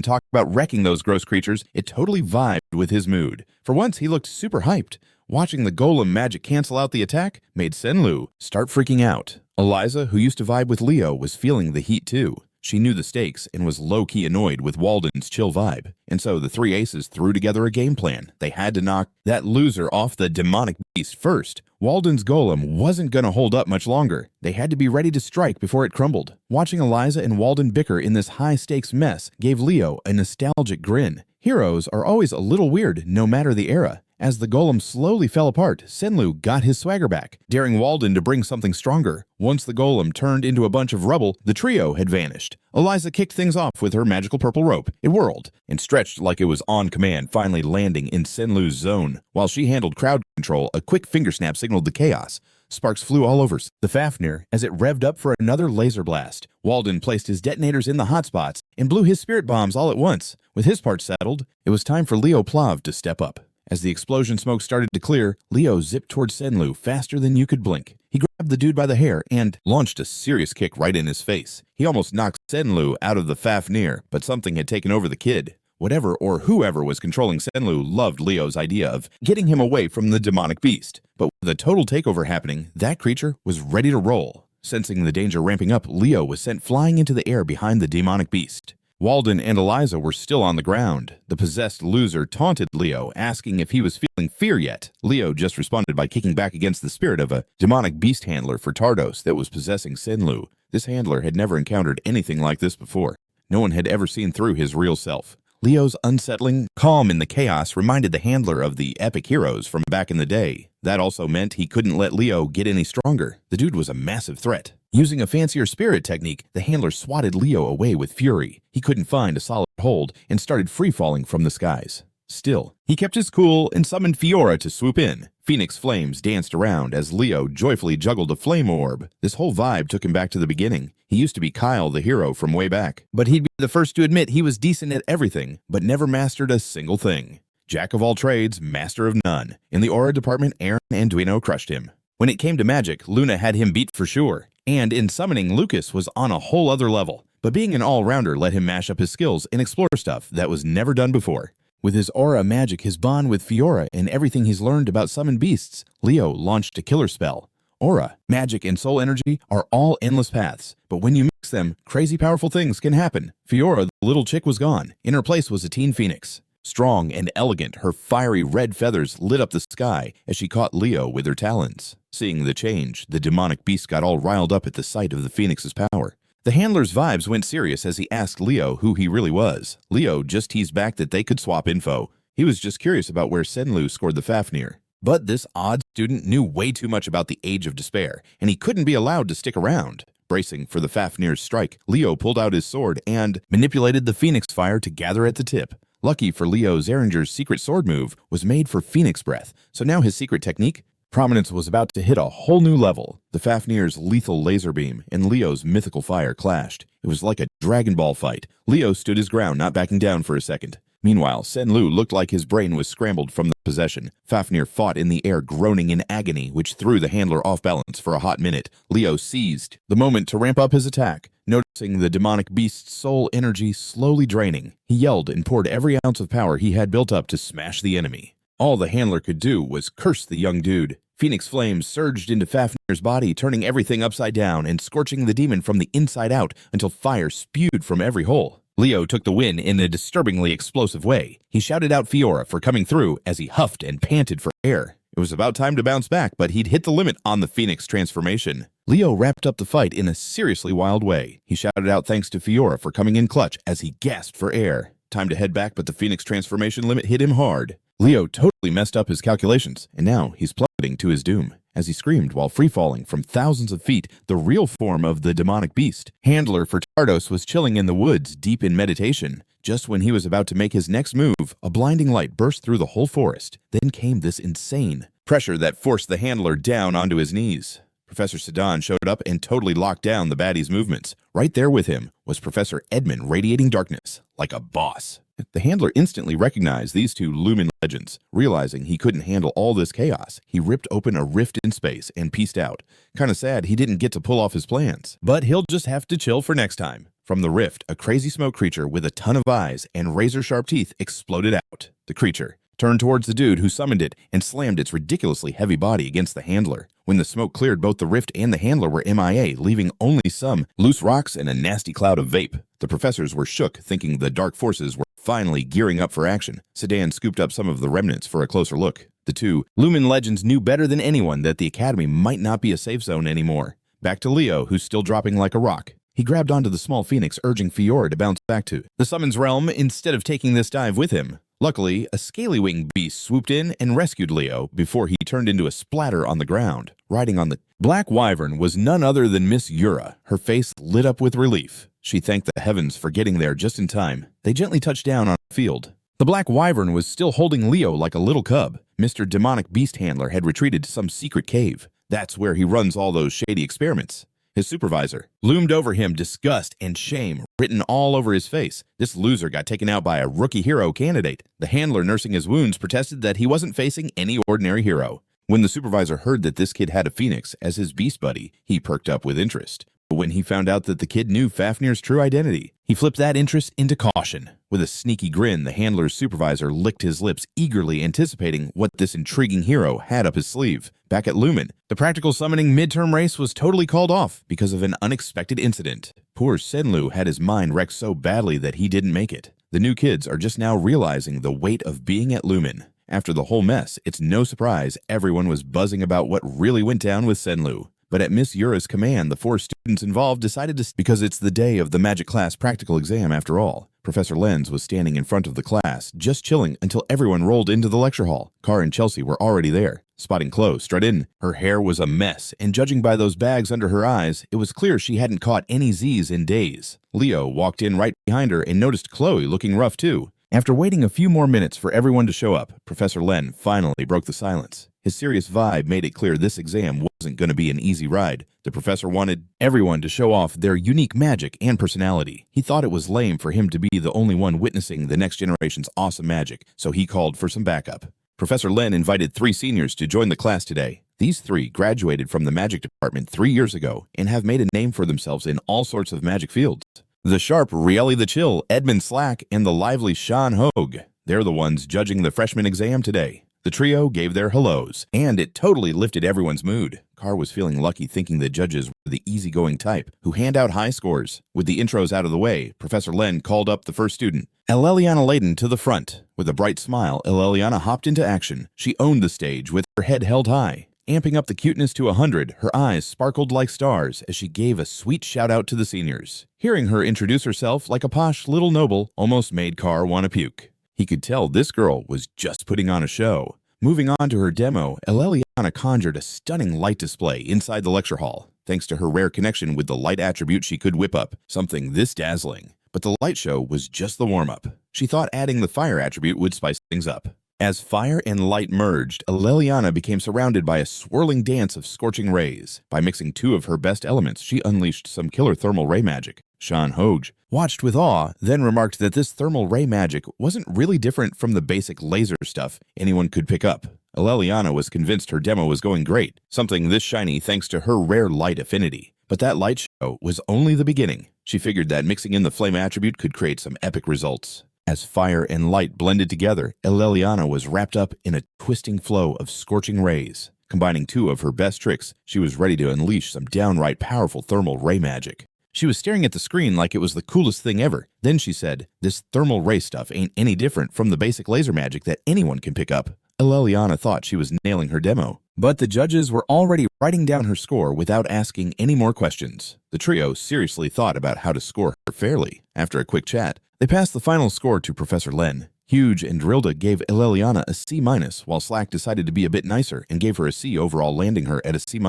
talk about wrecking those gross creatures, it totally vibed with his mood. For once, he looked super hyped. Watching the golem magic cancel out the attack made Senlu start freaking out. Eliza, who used to vibe with Leo, was feeling the heat too. She knew the stakes and was low-key annoyed with Walden's chill vibe. And so the three aces threw together a game plan. They had to knock that loser off the demonic beast first. Walden's golem wasn't going to hold up much longer. They had to be ready to strike before it crumbled. Watching Eliza and Walden bicker in this high-stakes mess gave Leo a nostalgic grin. Heroes are always a little weird no matter the era. As the golem slowly fell apart, Senlu got his swagger back, daring Walden to bring something stronger. Once the golem turned into a bunch of rubble, the trio had vanished. Eliza kicked things off with her magical purple rope. It whirled and stretched like it was on command, finally landing in Senlu's zone. While she handled crowd control, a quick finger snap signaled the chaos. Sparks flew all over the Fafnir as it revved up for another laser blast. Walden placed his detonators in the hotspots and blew his spirit bombs all at once. With his part settled, it was time for Leo Plav to step up. As the explosion smoke started to clear, Leo zipped towards Senlu faster than you could blink. He grabbed the dude by the hair and launched a serious kick right in his face. He almost knocked Senlu out of the Fafnir, but something had taken over the kid. Whatever or whoever was controlling Senlu loved Leo's idea of getting him away from the demonic beast. But with a total takeover happening, that creature was ready to roll. Sensing the danger ramping up, Leo was sent flying into the air behind the demonic beast. Walden and Eliza were still on the ground. The possessed loser taunted Leo, asking if he was feeling fear yet. Leo just responded by kicking back against the spirit of a demonic beast handler for Tardos that was possessing Senlu. This handler had never encountered anything like this before. No one had ever seen through his real self. Leo's unsettling calm in the chaos reminded the handler of the epic heroes from back in the day. That also meant he couldn't let Leo get any stronger. The dude was a massive threat. Using a fancier spirit technique, the handler swatted Leo away with fury. He couldn't find a solid hold and started free-falling from the skies. Still, he kept his cool and summoned Fiora to swoop in. Phoenix flames danced around as Leo joyfully juggled a flame orb. This whole vibe took him back to the beginning. He used to be Kyle the hero from way back, but he'd be the first to admit he was decent at everything, but never mastered a single thing. Jack of all trades, master of none. In the aura department, Aaron and Duino crushed him. When it came to magic, Luna had him beat for sure. And in summoning, Lucas was on a whole other level. But being an all-rounder let him mash up his skills and explore stuff that was never done before. With his aura magic, his bond with Fiora, and everything he's learned about summoned beasts, Leo launched a killer spell. Aura, magic, and soul energy are all endless paths, but when you mix them, crazy powerful things can happen. Fiora, the little chick, was gone. In her place was a teen phoenix. Strong and elegant, her fiery red feathers lit up the sky as she caught Leo with her talons. Seeing the change, the demonic beast got all riled up at the sight of the phoenix's power. The handler's vibes went serious as he asked Leo who he really was. Leo just teased back that they could swap info. He was just curious about where Senlu scored the Fafnir. But this odd student knew way too much about the Age of Despair, and he couldn't be allowed to stick around. Bracing for the Fafnir's strike, Leo pulled out his sword and manipulated the phoenix fire to gather at the tip. Lucky for Leo, Xaringer's secret sword move was made for phoenix breath, so now his secret technique? Prominence was about to hit a whole new level. The Fafnir's lethal laser beam and Leo's mythical fire clashed. It was like a Dragon Ball fight. Leo stood his ground, not backing down for a second. Meanwhile, Senlu looked like his brain was scrambled from the possession. Fafnir fought in the air, groaning in agony, which threw the handler off balance for a hot minute. Leo seized the moment to ramp up his attack. Noticing the demonic beast's soul energy slowly draining, he yelled and poured every ounce of power he had built up to smash the enemy. All the handler could do was curse the young dude. Phoenix flames surged into Fafnir's body, turning everything upside down and scorching the demon from the inside out until fire spewed from every hole. Leo took the win in a disturbingly explosive way. He shouted out Fiora for coming through as he huffed and panted for air. It was about time to bounce back, but he'd hit the limit on the Phoenix transformation. Leo wrapped up the fight in a seriously wild way. He shouted out thanks to Fiora for coming in clutch as he gasped for air. Time to head back, but the Phoenix transformation limit hit him hard. Leo totally messed up his calculations, and now he's plummeting to his doom. As he screamed while free-falling from thousands of feet, the real form of the demonic beast, handler for Tardos, was chilling in the woods, deep in meditation. Just when he was about to make his next move, a blinding light burst through the whole forest. Then came this insane pressure that forced the handler down onto his knees. Professor Sedan showed up and totally locked down the baddie's movements. Right there with him was Professor Edmund radiating darkness, like a boss. The handler instantly recognized these two Lumin legends. Realizing he couldn't handle all this chaos, he ripped open a rift in space and peaced out. Kinda sad he didn't get to pull off his plans, but he'll just have to chill for next time. From the rift, a crazy smoke creature with a ton of eyes and razor-sharp teeth exploded out. The creature turned towards the dude who summoned it and slammed its ridiculously heavy body against the handler. When the smoke cleared, both the rift and the handler were MIA, leaving only some loose rocks and a nasty cloud of vape. The professors were shook, thinking the dark forces were finally gearing up for action. Sedan scooped up some of the remnants for a closer look. The two Lumin legends knew better than anyone that the Academy might not be a safe zone anymore. Back to Leo, who's still dropping like a rock. He grabbed onto the small phoenix, urging Fiora to bounce back to the summons realm instead of taking this dive with him. Luckily, a scaly-winged beast swooped in and rescued Leo before he turned into a splatter on the ground. Riding on the black wyvern was none other than Miss Yura, her face lit up with relief. She thanked the heavens for getting there just in time. They gently touched down on the field. The black wyvern was still holding Leo like a little cub. Mr. Demonic Beast Handler had retreated to some secret cave. That's where he runs all those shady experiments. His supervisor loomed over him, disgust and shame written all over his face. This loser got taken out by a rookie hero candidate. The handler nursing his wounds protested that he wasn't facing any ordinary hero. When the supervisor heard that this kid had a phoenix as his beast buddy, he perked up with interest. But when he found out that the kid knew Fafnir's true identity, he flipped that interest into caution. With a sneaky grin, the handler's supervisor licked his lips, eagerly anticipating what this intriguing hero had up his sleeve. Back at Lumin, the practical summoning midterm race was totally called off because of an unexpected incident. Poor Senlu had his mind wrecked so badly that he didn't make it. The new kids are just now realizing the weight of being at Lumin. After the whole mess, it's no surprise everyone was buzzing about what really went down with Senlu. But at Miss Yura's command, the 4 students involved decided to because it's the day of the magic class practical exam after all. Professor Lenz was standing in front of the class, just chilling until everyone rolled into the lecture hall. Car and Chelsea were already there. Spotting Khloe strut in. Her hair was a mess, and judging by those bags under her eyes, it was clear she hadn't caught any Z's in days. Leo walked in right behind her and noticed Khloe looking rough too. After waiting a few more minutes for everyone to show up, Professor Len finally broke the silence. His serious vibe made it clear this exam wasn't going to be an easy ride. The professor wanted everyone to show off their unique magic and personality. He thought it was lame for him to be the only one witnessing the next generation's awesome magic, so he called for some backup. Professor Len invited 3 seniors to join the class today. These 3 graduated from the magic department 3 years ago and have made a name for themselves in all sorts of magic fields. The sharp Rieli the Chill, Edmund Slack, and the lively Sean Hogue. They're the ones judging the freshman exam today. The trio gave their hellos, and it totally lifted everyone's mood. Carr was feeling lucky thinking the judges were the easygoing type who hand out high scores. With the intros out of the way, Professor Len called up the first student, Allelliana Layden, to the front. With a bright smile, Allelliana hopped into action. She owned the stage with her head held high. Amping up the cuteness to 100, her eyes sparkled like stars as she gave a sweet shout-out to the seniors. Hearing her introduce herself like a posh little noble almost made Carr want to puke. He could tell this girl was just putting on a show. Moving on to her demo, Allelliana conjured a stunning light display inside the lecture hall, thanks to her rare connection with the light attribute she could whip up, something this dazzling. But the light show was just the warm-up. She thought adding the fire attribute would spice things up. As fire and light merged, Allelliana became surrounded by a swirling dance of scorching rays. By mixing 2 of her best elements, she unleashed some killer thermal ray magic. Sean Hogue watched with awe, then remarked that this thermal ray magic wasn't really different from the basic laser stuff anyone could pick up. Allelliana was convinced her demo was going great, something this shiny thanks to her rare light affinity. But that light show was only the beginning. She figured that mixing in the flame attribute could create some epic results. As fire and light blended together, Allelliana was wrapped up in a twisting flow of scorching rays. Combining 2 of her best tricks, she was ready to unleash some downright powerful thermal ray magic. She was staring at the screen like it was the coolest thing ever. Then she said, "This thermal ray stuff ain't any different from the basic laser magic that anyone can pick up." Allelliana thought she was nailing her demo, but the judges were already writing down her score without asking any more questions. The trio seriously thought about how to score her fairly. After a quick chat, they passed the final score to Professor Len. Huge and Drilda gave Allelliana a C-, while Slack decided to be a bit nicer and gave her a C overall, landing her at a C-.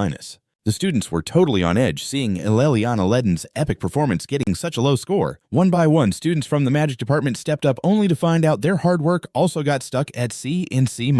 The students were totally on edge, seeing Allelliana Layden's epic performance getting such a low score. One by one, students from the magic department stepped up only to find out their hard work also got stuck at C and C-.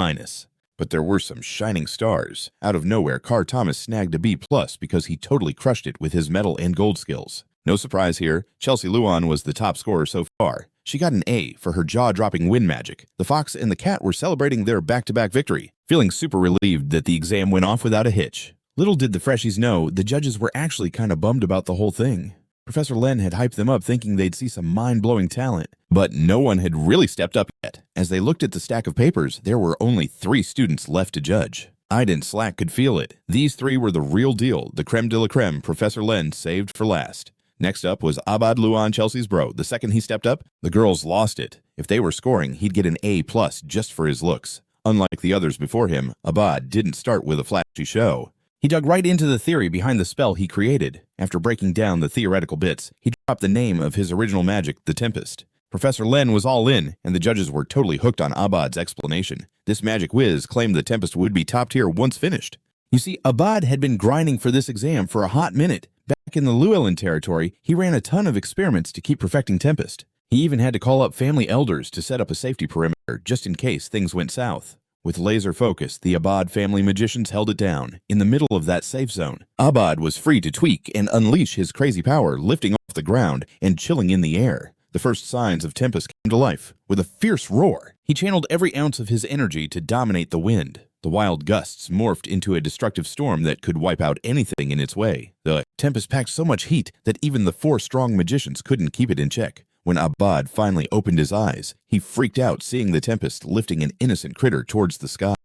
But there were some shining stars. Out of nowhere, Carr Thomas snagged a B+ because he totally crushed it with his metal and gold skills. No surprise here, Chelsea Luan was the top scorer so far. She got an A for her jaw-dropping wind magic. The fox and the cat were celebrating their back-to-back victory, feeling super relieved that the exam went off without a hitch. Little did the freshies know, the judges were actually kind of bummed about the whole thing. Professor Len had hyped them up thinking they'd see some mind-blowing talent. But no one had really stepped up yet. As they looked at the stack of papers, there were only 3 students left to judge. Ide and Slack could feel it. These 3 were the real deal, the creme de la creme Professor Len saved for last. Next up was Abad Luan, Chelsea's bro. The second he stepped up, the girls lost it. If they were scoring, he'd get an A+ just for his looks. Unlike the others before him, Abad didn't start with a flashy show. He dug right into the theory behind the spell he created. After breaking down the theoretical bits, he dropped the name of his original magic, the Tempest. Professor Len was all in, and the judges were totally hooked on Abad's explanation. This magic whiz claimed the Tempest would be top tier once finished. You see, Abad had been grinding for this exam for a hot minute. Back in the Llewellyn territory, he ran a ton of experiments to keep perfecting Tempest. He even had to call up family elders to set up a safety perimeter just in case things went south. With laser focus, the Abad family magicians held it down, in the middle of that safe zone. Abad was free to tweak and unleash his crazy power, lifting off the ground and chilling in the air. The first signs of Tempest came to life. With a fierce roar, he channeled every ounce of his energy to dominate the wind. The wild gusts morphed into a destructive storm that could wipe out anything in its way. The Tempest packed so much heat that even the 4 strong magicians couldn't keep it in check. When Abad finally opened his eyes, he freaked out seeing the Tempest lifting an innocent critter towards the sky.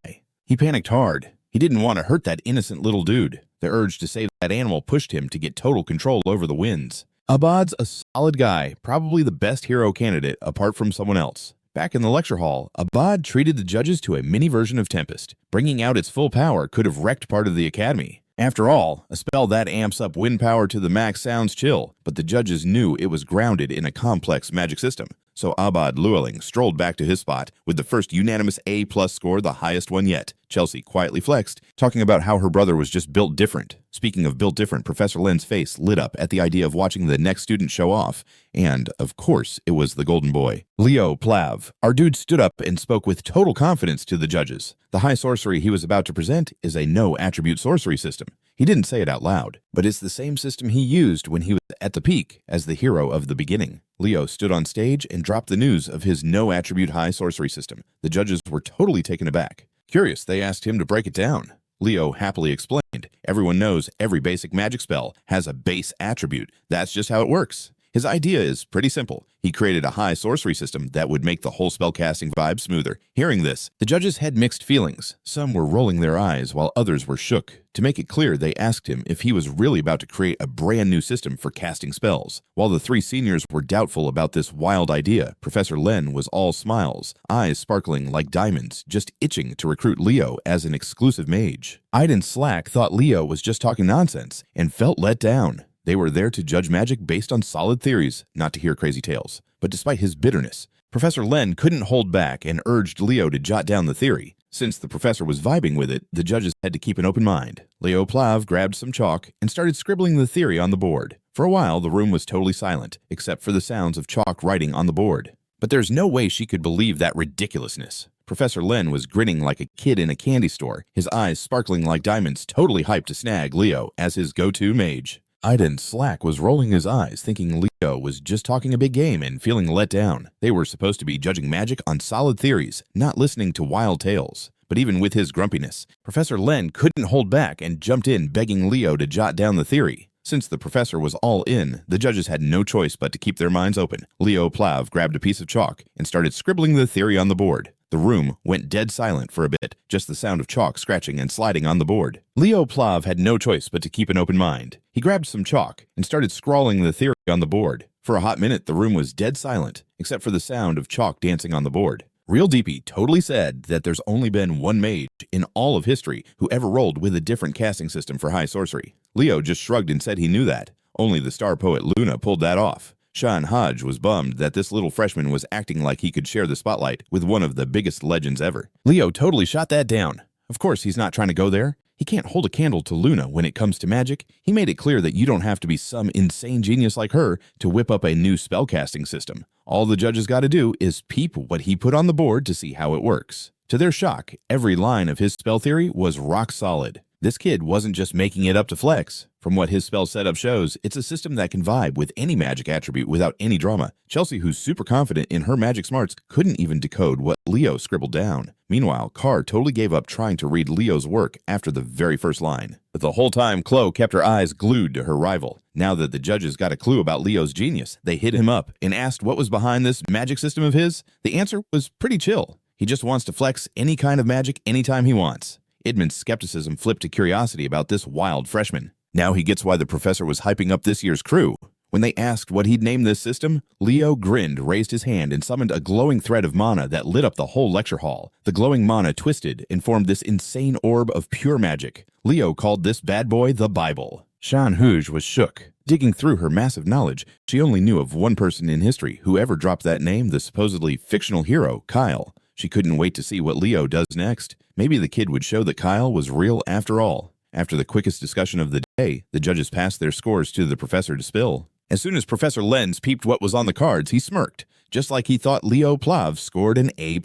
He panicked hard. He didn't want to hurt that innocent little dude. The urge to save that animal pushed him to get total control over the winds. Abad's a solid guy, probably the best hero candidate apart from someone else. Back in the lecture hall, Abad treated the judges to a mini version of Tempest. Bringing out its full power could have wrecked part of the academy. After all, a spell that amps up wind power to the max sounds chill, but the judges knew it was grounded in a complex magic system. So Abad Llewellyn strolled back to his spot with the first unanimous A+ score, the highest one yet. Chelsea quietly flexed, talking about how her brother was just built different. Speaking of built different, Professor Len's face lit up at the idea of watching the next student show off. And, of course, it was the golden boy, Leo Plav. Our dude stood up and spoke with total confidence to the judges. The high sorcery he was about to present is a no-attribute sorcery system. He didn't say it out loud, but it's the same system he used when he was at the peak as the hero of the beginning. Leo stood on stage and dropped the news of his no-attribute high sorcery system. The judges were totally taken aback. Curious, they asked him to break it down. Leo happily explained, everyone knows every basic magic spell has a base attribute. That's just how it works. His idea is pretty simple. He created a high sorcery system that would make the whole spellcasting vibe smoother. Hearing this, the judges had mixed feelings. Some were rolling their eyes while others were shook. To make it clear, they asked him if he was really about to create a brand new system for casting spells. While the 3 seniors were doubtful about this wild idea, Professor Len was all smiles, eyes sparkling like diamonds, just itching to recruit Leo as an exclusive mage. Ide and Slack thought Leo was just talking nonsense and felt let down. They were there to judge magic based on solid theories, not to hear crazy tales. But despite his bitterness, Professor Len couldn't hold back and urged Leo to jot down the theory. Since the professor was vibing with it, the judges had to keep an open mind. Leo Plav grabbed some chalk and started scribbling the theory on the board. For a while, the room was totally silent, except for the sounds of chalk writing on the board. But there's no way she could believe that ridiculousness. Professor Len was grinning like a kid in a candy store, his eyes sparkling like diamonds, totally hyped to snag Leo as his go-to mage. Iden Slack was rolling his eyes, thinking Leo was just talking a big game and feeling let down. They were supposed to be judging magic on solid theories, not listening to wild tales. But even with his grumpiness, Professor Len couldn't hold back and jumped in begging Leo to jot down the theory. Since the professor was all in, the judges had no choice but to keep their minds open. Leo Plav grabbed a piece of chalk and started scribbling the theory on the board. The room went dead silent for a bit, just the sound of chalk scratching and sliding on the board. Leo Plav had no choice but to keep an open mind. He grabbed some chalk and started scrawling the theory on the board. For a hot minute, the room was dead silent, except for the sound of chalk dancing on the board. Real Deepy totally said that there's only been one mage in all of history who ever rolled with a different casting system for high sorcery. Leo just shrugged and said he knew that. Only the star poet Luna pulled that off. Sean Hodge was bummed that this little freshman was acting like he could share the spotlight with one of the biggest legends ever. Leo totally shot that down. Of course, he's not trying to go there. He can't hold a candle to Luna when it comes to magic. He made it clear that you don't have to be some insane genius like her to whip up a new spellcasting system. All the judges got to do is peep what he put on the board to see how it works. To their shock, every line of his spell theory was rock solid. This kid wasn't just making it up to flex. From what his spell setup shows, it's a system that can vibe with any magic attribute without any drama. Chelsea, who's super confident in her magic smarts, couldn't even decode what Leo scribbled down. Meanwhile, Carr totally gave up trying to read Leo's work after the very first line. But the whole time, Khloe kept her eyes glued to her rival. Now that the judges got a clue about Leo's genius, they hit him up and asked what was behind this magic system of his. The answer was pretty chill. He just wants to flex any kind of magic anytime he wants. Idman's skepticism flipped to curiosity about this wild freshman. Now he gets why the professor was hyping up this year's crew. When they asked what he'd name this system, Leo grinned, raised his hand, and summoned a glowing thread of mana that lit up the whole lecture hall. The glowing mana twisted and formed this insane orb of pure magic. Leo called this bad boy the Bible. Shan Huj was shook. Digging through her massive knowledge, she only knew of one person in history who ever dropped that name, the supposedly fictional hero, Kyle. She couldn't wait to see what Leo does next. Maybe the kid would show that Kyle was real after all. After the quickest discussion of the day, the judges passed their scores to the professor to spill. As soon as Professor Lenz peeped what was on the cards, he smirked, just like he thought Leo Plav scored an A+.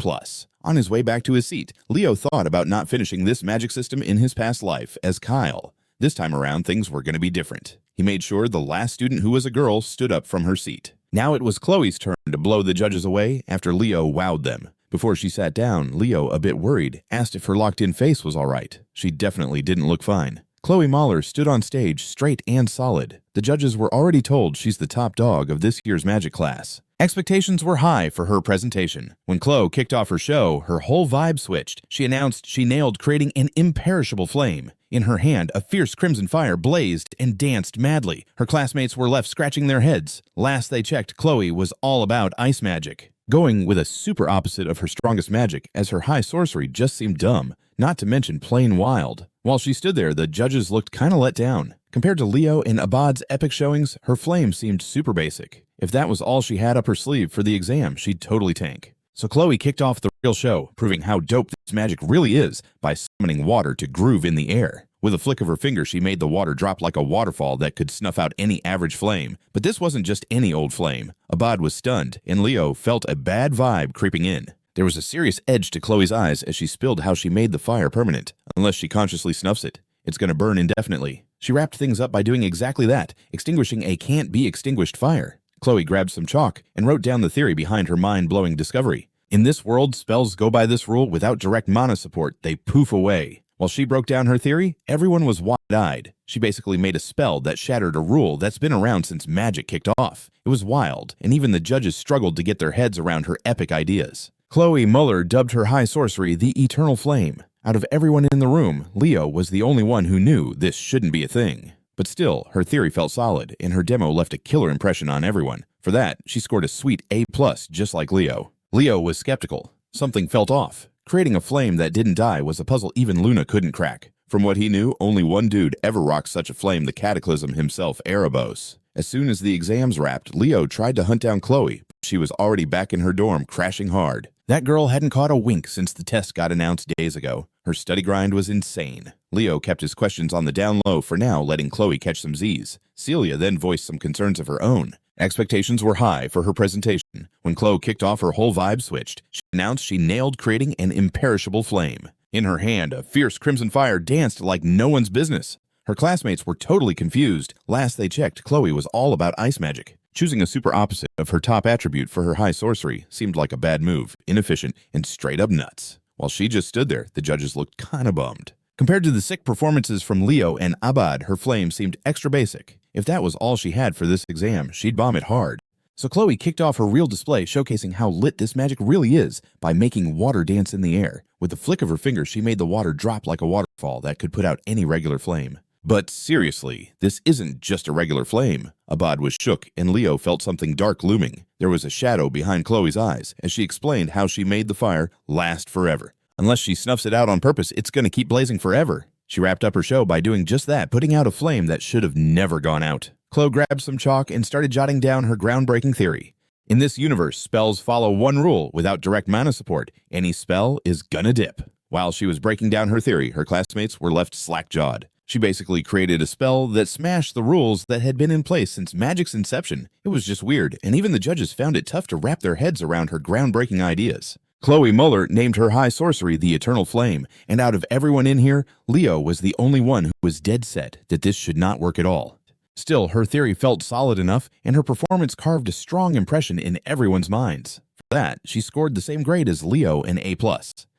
On his way back to his seat, Leo thought about not finishing this magic system in his past life as Kyle. This time around, things were going to be different. He made sure the last student who was a girl stood up from her seat. Now it was Khloe's turn to blow the judges away after Leo wowed them. Before she sat down, Leo, a bit worried, asked if her locked-in face was all right. She definitely didn't look fine. Khloe Mahler stood on stage straight and solid. The judges were already told she's the top dog of this year's magic class. Expectations were high for her presentation. When Khloe kicked off her show, her whole vibe switched. She announced she nailed creating an imperishable flame. In her hand, a fierce crimson fire blazed and danced madly. Her classmates were left scratching their heads. Last they checked, Khloe was all about ice magic. Going with a super opposite of her strongest magic, as her high sorcery just seemed dumb, not to mention plain wild. While she stood there, the judges looked kinda let down. Compared to Leo and Abad's epic showings, her flame seemed super basic. If that was all she had up her sleeve for the exam, she'd totally tank. So Khloe kicked off the real show, proving how dope this magic really is by summoning water to groove in the air. With a flick of her finger, she made the water drop like a waterfall that could snuff out any average flame. But this wasn't just any old flame. Abad was stunned, and Leo felt a bad vibe creeping in. There was a serious edge to Khloe's eyes as she spilled how she made the fire permanent. Unless she consciously snuffs it, it's going to burn indefinitely. She wrapped things up by doing exactly that, extinguishing a can't-be-extinguished fire. Khloe grabbed some chalk and wrote down the theory behind her mind-blowing discovery. In this world, spells go by this rule without direct mana support. They poof away. While she broke down her theory, everyone was wide-eyed. She basically made a spell that shattered a rule that's been around since magic kicked off. It was wild, and even the judges struggled to get their heads around her epic ideas. Khloe Muller dubbed her high sorcery the Eternal Flame. Out of everyone in the room, Leo was the only one who knew this shouldn't be a thing. But still, her theory felt solid, and her demo left a killer impression on everyone. For that, she scored a sweet A+, just like Leo. Leo was skeptical. Something felt off. Creating a flame that didn't die was a puzzle even Luna couldn't crack. From what he knew, only one dude ever rocked such a flame, the Cataclysm himself, Arabos. As soon as the exams wrapped, Leo tried to hunt down Khloe, but she was already back in her dorm, crashing hard. That girl hadn't caught a wink since the test got announced days ago. Her study grind was insane. Leo kept his questions on the down low for now, letting Khloe catch some Z's. Celia then voiced some concerns of her own. Expectations were high for her presentation. When Khloe kicked off, her whole vibe switched. She announced she nailed creating an imperishable flame. In her hand, a fierce crimson fire danced like no one's business. Her classmates were totally confused. Last they checked, Khloe was all about ice magic. Choosing a super opposite of her top attribute for her high sorcery seemed like a bad move, inefficient, and straight up nuts. While she just stood there, the judges looked kinda bummed. Compared to the sick performances from Leo and Abad, her flame seemed extra basic. If that was all she had for this exam, she'd bomb it hard. So Khloe kicked off her real display, showcasing how lit this magic really is by making water dance in the air. With the flick of her finger, she made the water drop like a waterfall that could put out any regular flame. But seriously, this isn't just a regular flame. Abad was shook, and Leo felt something dark looming. There was a shadow behind Khloe's eyes as she explained how she made the fire last forever. Unless she snuffs it out on purpose, it's going to keep blazing forever. She wrapped up her show by doing just that, putting out a flame that should have never gone out. Khloe grabbed some chalk and started jotting down her groundbreaking theory. In this universe, spells follow one rule: without direct mana support, any spell is gonna dip. While she was breaking down her theory, her classmates were left slack-jawed. She basically created a spell that smashed the rules that had been in place since magic's inception. It was just weird, and even the judges found it tough to wrap their heads around her groundbreaking ideas. Khloe Muller named her high sorcery the Eternal Flame, and out of everyone in here, Leo was the only one who was dead set that this should not work at all. Still, her theory felt solid enough, and her performance carved a strong impression in everyone's minds. For that, she scored the same grade as Leo, an A+.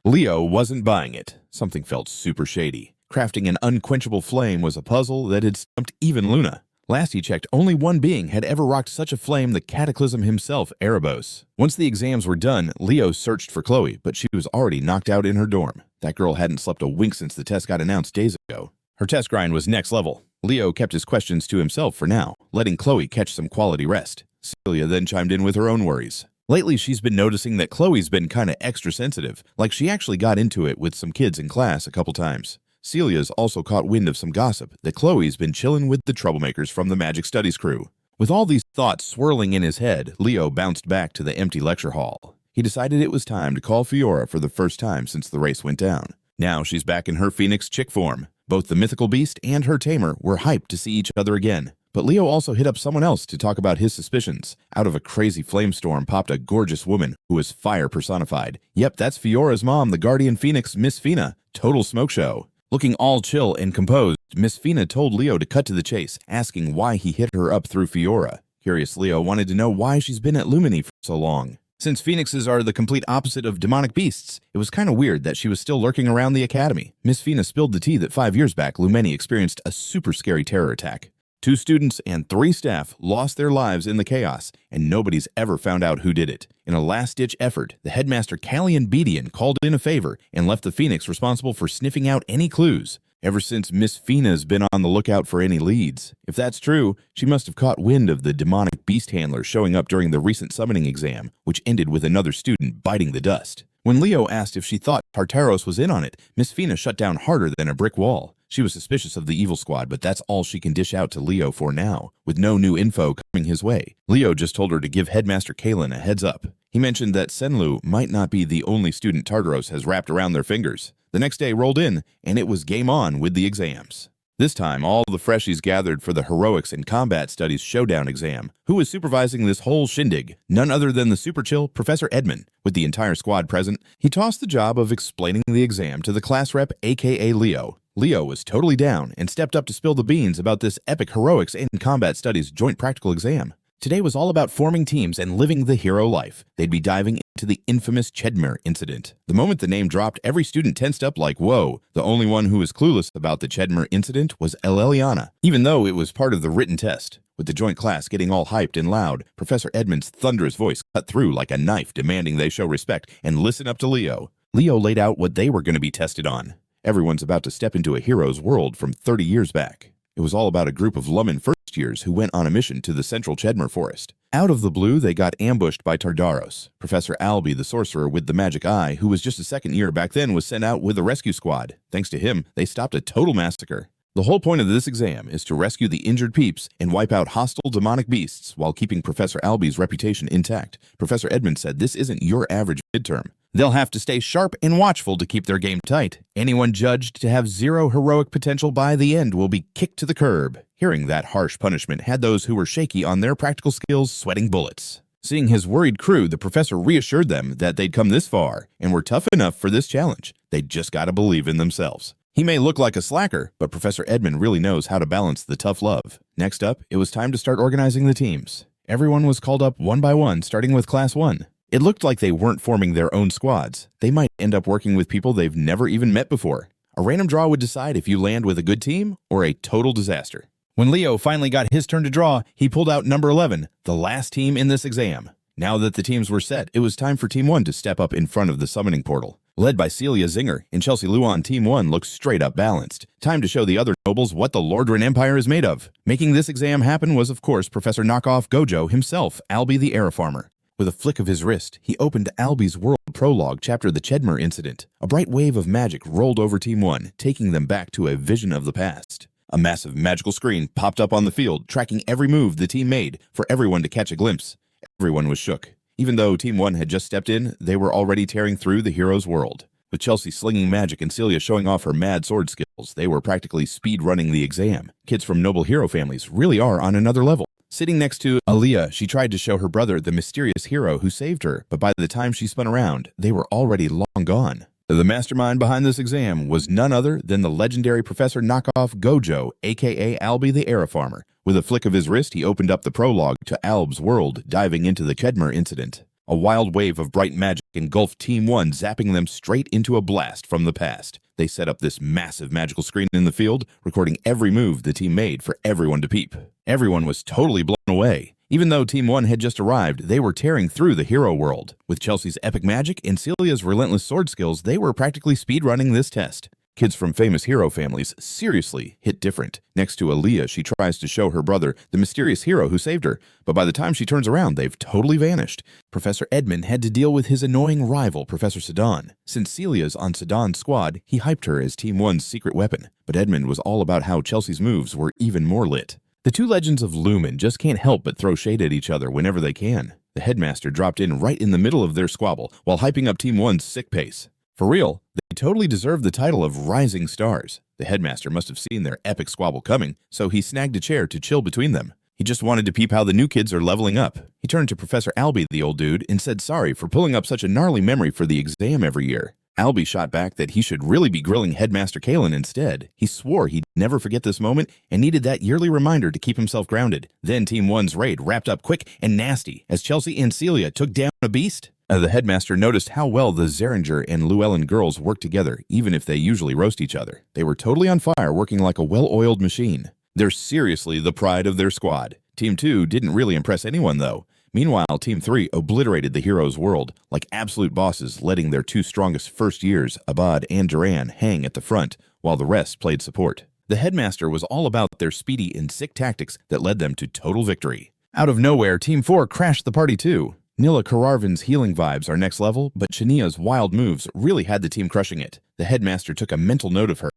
Leo wasn't buying it. Something felt super shady. Crafting an unquenchable flame was a puzzle that had stumped even Luna. Last he checked, only one being had ever rocked such a flame, the Cataclysm himself, Arabos. Once the exams were done, Leo searched for Khloe, but she was already knocked out in her dorm. That girl hadn't slept a wink since the test got announced days ago. Her test grind was next level. Leo kept his questions to himself for now, letting Khloe catch some quality rest. Celia then chimed in with her own worries. Lately, she's been noticing that Khloe's been kinda extra sensitive, like she actually got into it with some kids in class a couple times. Celia's also caught wind of some gossip that Khloe's been chilling with the troublemakers from the Magic Studies crew. With all these thoughts swirling in his head, Leo bounced back to the empty lecture hall. He decided it was time to call Fiora for the first time since the race went down. Now she's back in her Phoenix chick form. Both the mythical beast and her tamer were hyped to see each other again. But Leo also hit up someone else to talk about his suspicions. Out of a crazy flamestorm popped a gorgeous woman who was fire personified. Yep, that's Fiora's mom, the Guardian Phoenix, Miss Fina. Total smoke show. Looking all chill and composed, Miss Fina told Leo to cut to the chase, asking why he hit her up through Fiora. Curious Leo wanted to know why she's been at Lumini for so long. Since phoenixes are the complete opposite of demonic beasts, it was kind of weird that she was still lurking around the academy. Miss Fina spilled the tea that 5 years back, Lumini experienced a super scary terror attack. 2 students and 3 staff lost their lives in the chaos, and nobody's ever found out who did it. In a last-ditch effort, the headmaster Callian Bedian called in a favor and left the Phoenix responsible for sniffing out any clues. Ever since, Miss Fina's been on the lookout for any leads. If that's true, she must have caught wind of the demonic beast handler showing up during the recent summoning exam, which ended with another student biting the dust. When Leo asked if she thought Tartaros was in on it, Miss Fina shut down harder than a brick wall. She was suspicious of the evil squad, but that's all she can dish out to Leo for now, with no new info coming his way. Leo just told her to give Headmaster Kalen a heads up. He mentioned that Senlu might not be the only student Tartaros has wrapped around their fingers. The next day rolled in, and it was game on with the exams. This time, all the freshies gathered for the Heroics and Combat Studies Showdown exam. Who was supervising this whole shindig? None other than the super chill Professor Edmund. With the entire squad present, he tossed the job of explaining the exam to the class rep, aka Leo. Leo was totally down and stepped up to spill the beans about this epic Heroics and Combat Studies joint practical exam. Today was all about forming teams and living the hero life. They'd be diving into the infamous Chedmer incident. The moment the name dropped, every student tensed up like, whoa. The only one who was clueless about the Chedmer incident was Allelliana, even though it was part of the written test. With the joint class getting all hyped and loud, Professor Edmund's thunderous voice cut through like a knife, demanding they show respect and listen up to Leo. Leo laid out what they were going to be tested on. Everyone's about to step into a hero's world from 30 years back. It was all about a group of Lumen first years who went on a mission to the central Chedmer forest. Out of the blue, they got ambushed by Tartaros. Professor Albie, the sorcerer with the magic eye, who was just a second year back then, was sent out with a rescue squad. Thanks to him, they stopped a total massacre. The whole point of this exam is to rescue the injured peeps and wipe out hostile demonic beasts while keeping Professor Albie's reputation intact. Professor Edmund said this isn't your average midterm. They'll have to stay sharp and watchful to keep their game tight. Anyone judged to have 0 heroic potential by the end will be kicked to the curb. Hearing that harsh punishment had those who were shaky on their practical skills sweating bullets. Seeing his worried crew, the professor reassured them that they'd come this far and were tough enough for this challenge. They'd just got to believe in themselves. He may look like a slacker, but Professor Edmund really knows how to balance the tough love. Next up, it was time to start organizing the teams. Everyone was called up one by one, starting with Class 1. It looked like they weren't forming their own squads. They might end up working with people they've never even met before. A random draw would decide if you land with a good team or a total disaster. When Leo finally got his turn to draw, he pulled out number 11, the last team in this exam. Now that the teams were set, it was time for Team 1 to step up in front of the summoning portal. Led by Celia Zeringer and Chelsea Luan, Team 1 looked straight up balanced. Time to show the other nobles what the Lordran Empire is made of. Making this exam happen was, of course, Professor Knockoff Gojo himself, Albie the Era Farmer. With a flick of his wrist, he opened Albie's World Prologue chapter, The Chedmer Incident. A bright wave of magic rolled over Team 1, taking them back to a vision of the past. A massive magical screen popped up on the field, tracking every move the team made for everyone to catch a glimpse. Everyone was shook. Even though Team 1 had just stepped in, they were already tearing through the hero's world. With Chelsea slinging magic and Celia showing off her mad sword skills, they were practically speed-running the exam. Kids from noble hero families really are on another level. Sitting next to Aaliyah, she tried to show her brother the mysterious hero who saved her, but by the time she spun around, they were already long gone. The mastermind behind this exam was none other than the legendary Professor Knockoff Gojo, aka Albie the Era Farmer. With a flick of his wrist, he opened up the prologue to Alb's world, diving into the Chedmer incident. A wild wave of bright magic engulfed Team 1, zapping them straight into a blast from the past. They set up this massive magical screen in the field, recording every move the team made for everyone to peep. Everyone was totally blown away. Even though Team 1 had just arrived, they were tearing through the hero world. With Chelsea's epic magic and Celia's relentless sword skills, they were practically speedrunning this test. Kids from famous hero families seriously hit different. Next to Aaliyah, she tries to show her brother the mysterious hero who saved her, but by the time she turns around, they've totally vanished. Professor Edmund had to deal with his annoying rival, Professor Sedan. Since Celia's on Sedan's squad, he hyped her as Team 1's secret weapon, but Edmund was all about how Chelsea's moves were even more lit. The two legends of Lumen just can't help but throw shade at each other whenever they can. The headmaster dropped in right in the middle of their squabble while hyping up Team 1's sick pace. For real, they totally deserve the title of Rising Stars. The headmaster must have seen their epic squabble coming, so he snagged a chair to chill between them. He just wanted to peep how the new kids are leveling up. He turned to Professor Albie, the old dude, and said sorry for pulling up such a gnarly memory for the exam every year. Albie shot back that he should really be grilling Headmaster Kalen instead. He swore he'd never forget this moment and needed that yearly reminder to keep himself grounded. Then Team 1's raid wrapped up quick and nasty as Chelsea and Celia took down a beast. The headmaster noticed how well the Xaringer and Llewellyn girls work together, even if they usually roast each other. They were totally on fire, working like a well-oiled machine. They're seriously the pride of their squad. Team 2 didn't really impress anyone, though. Meanwhile, Team 3 obliterated the hero's world, like absolute bosses, letting their two strongest first years, Abad and Duran, hang at the front, while the rest played support. The headmaster was all about their speedy and sick tactics that led them to total victory. Out of nowhere, Team 4 crashed the party too. Nila Kararvan's healing vibes are next level, but Shania's wild moves really had the team crushing it. The headmaster took a mental note of her.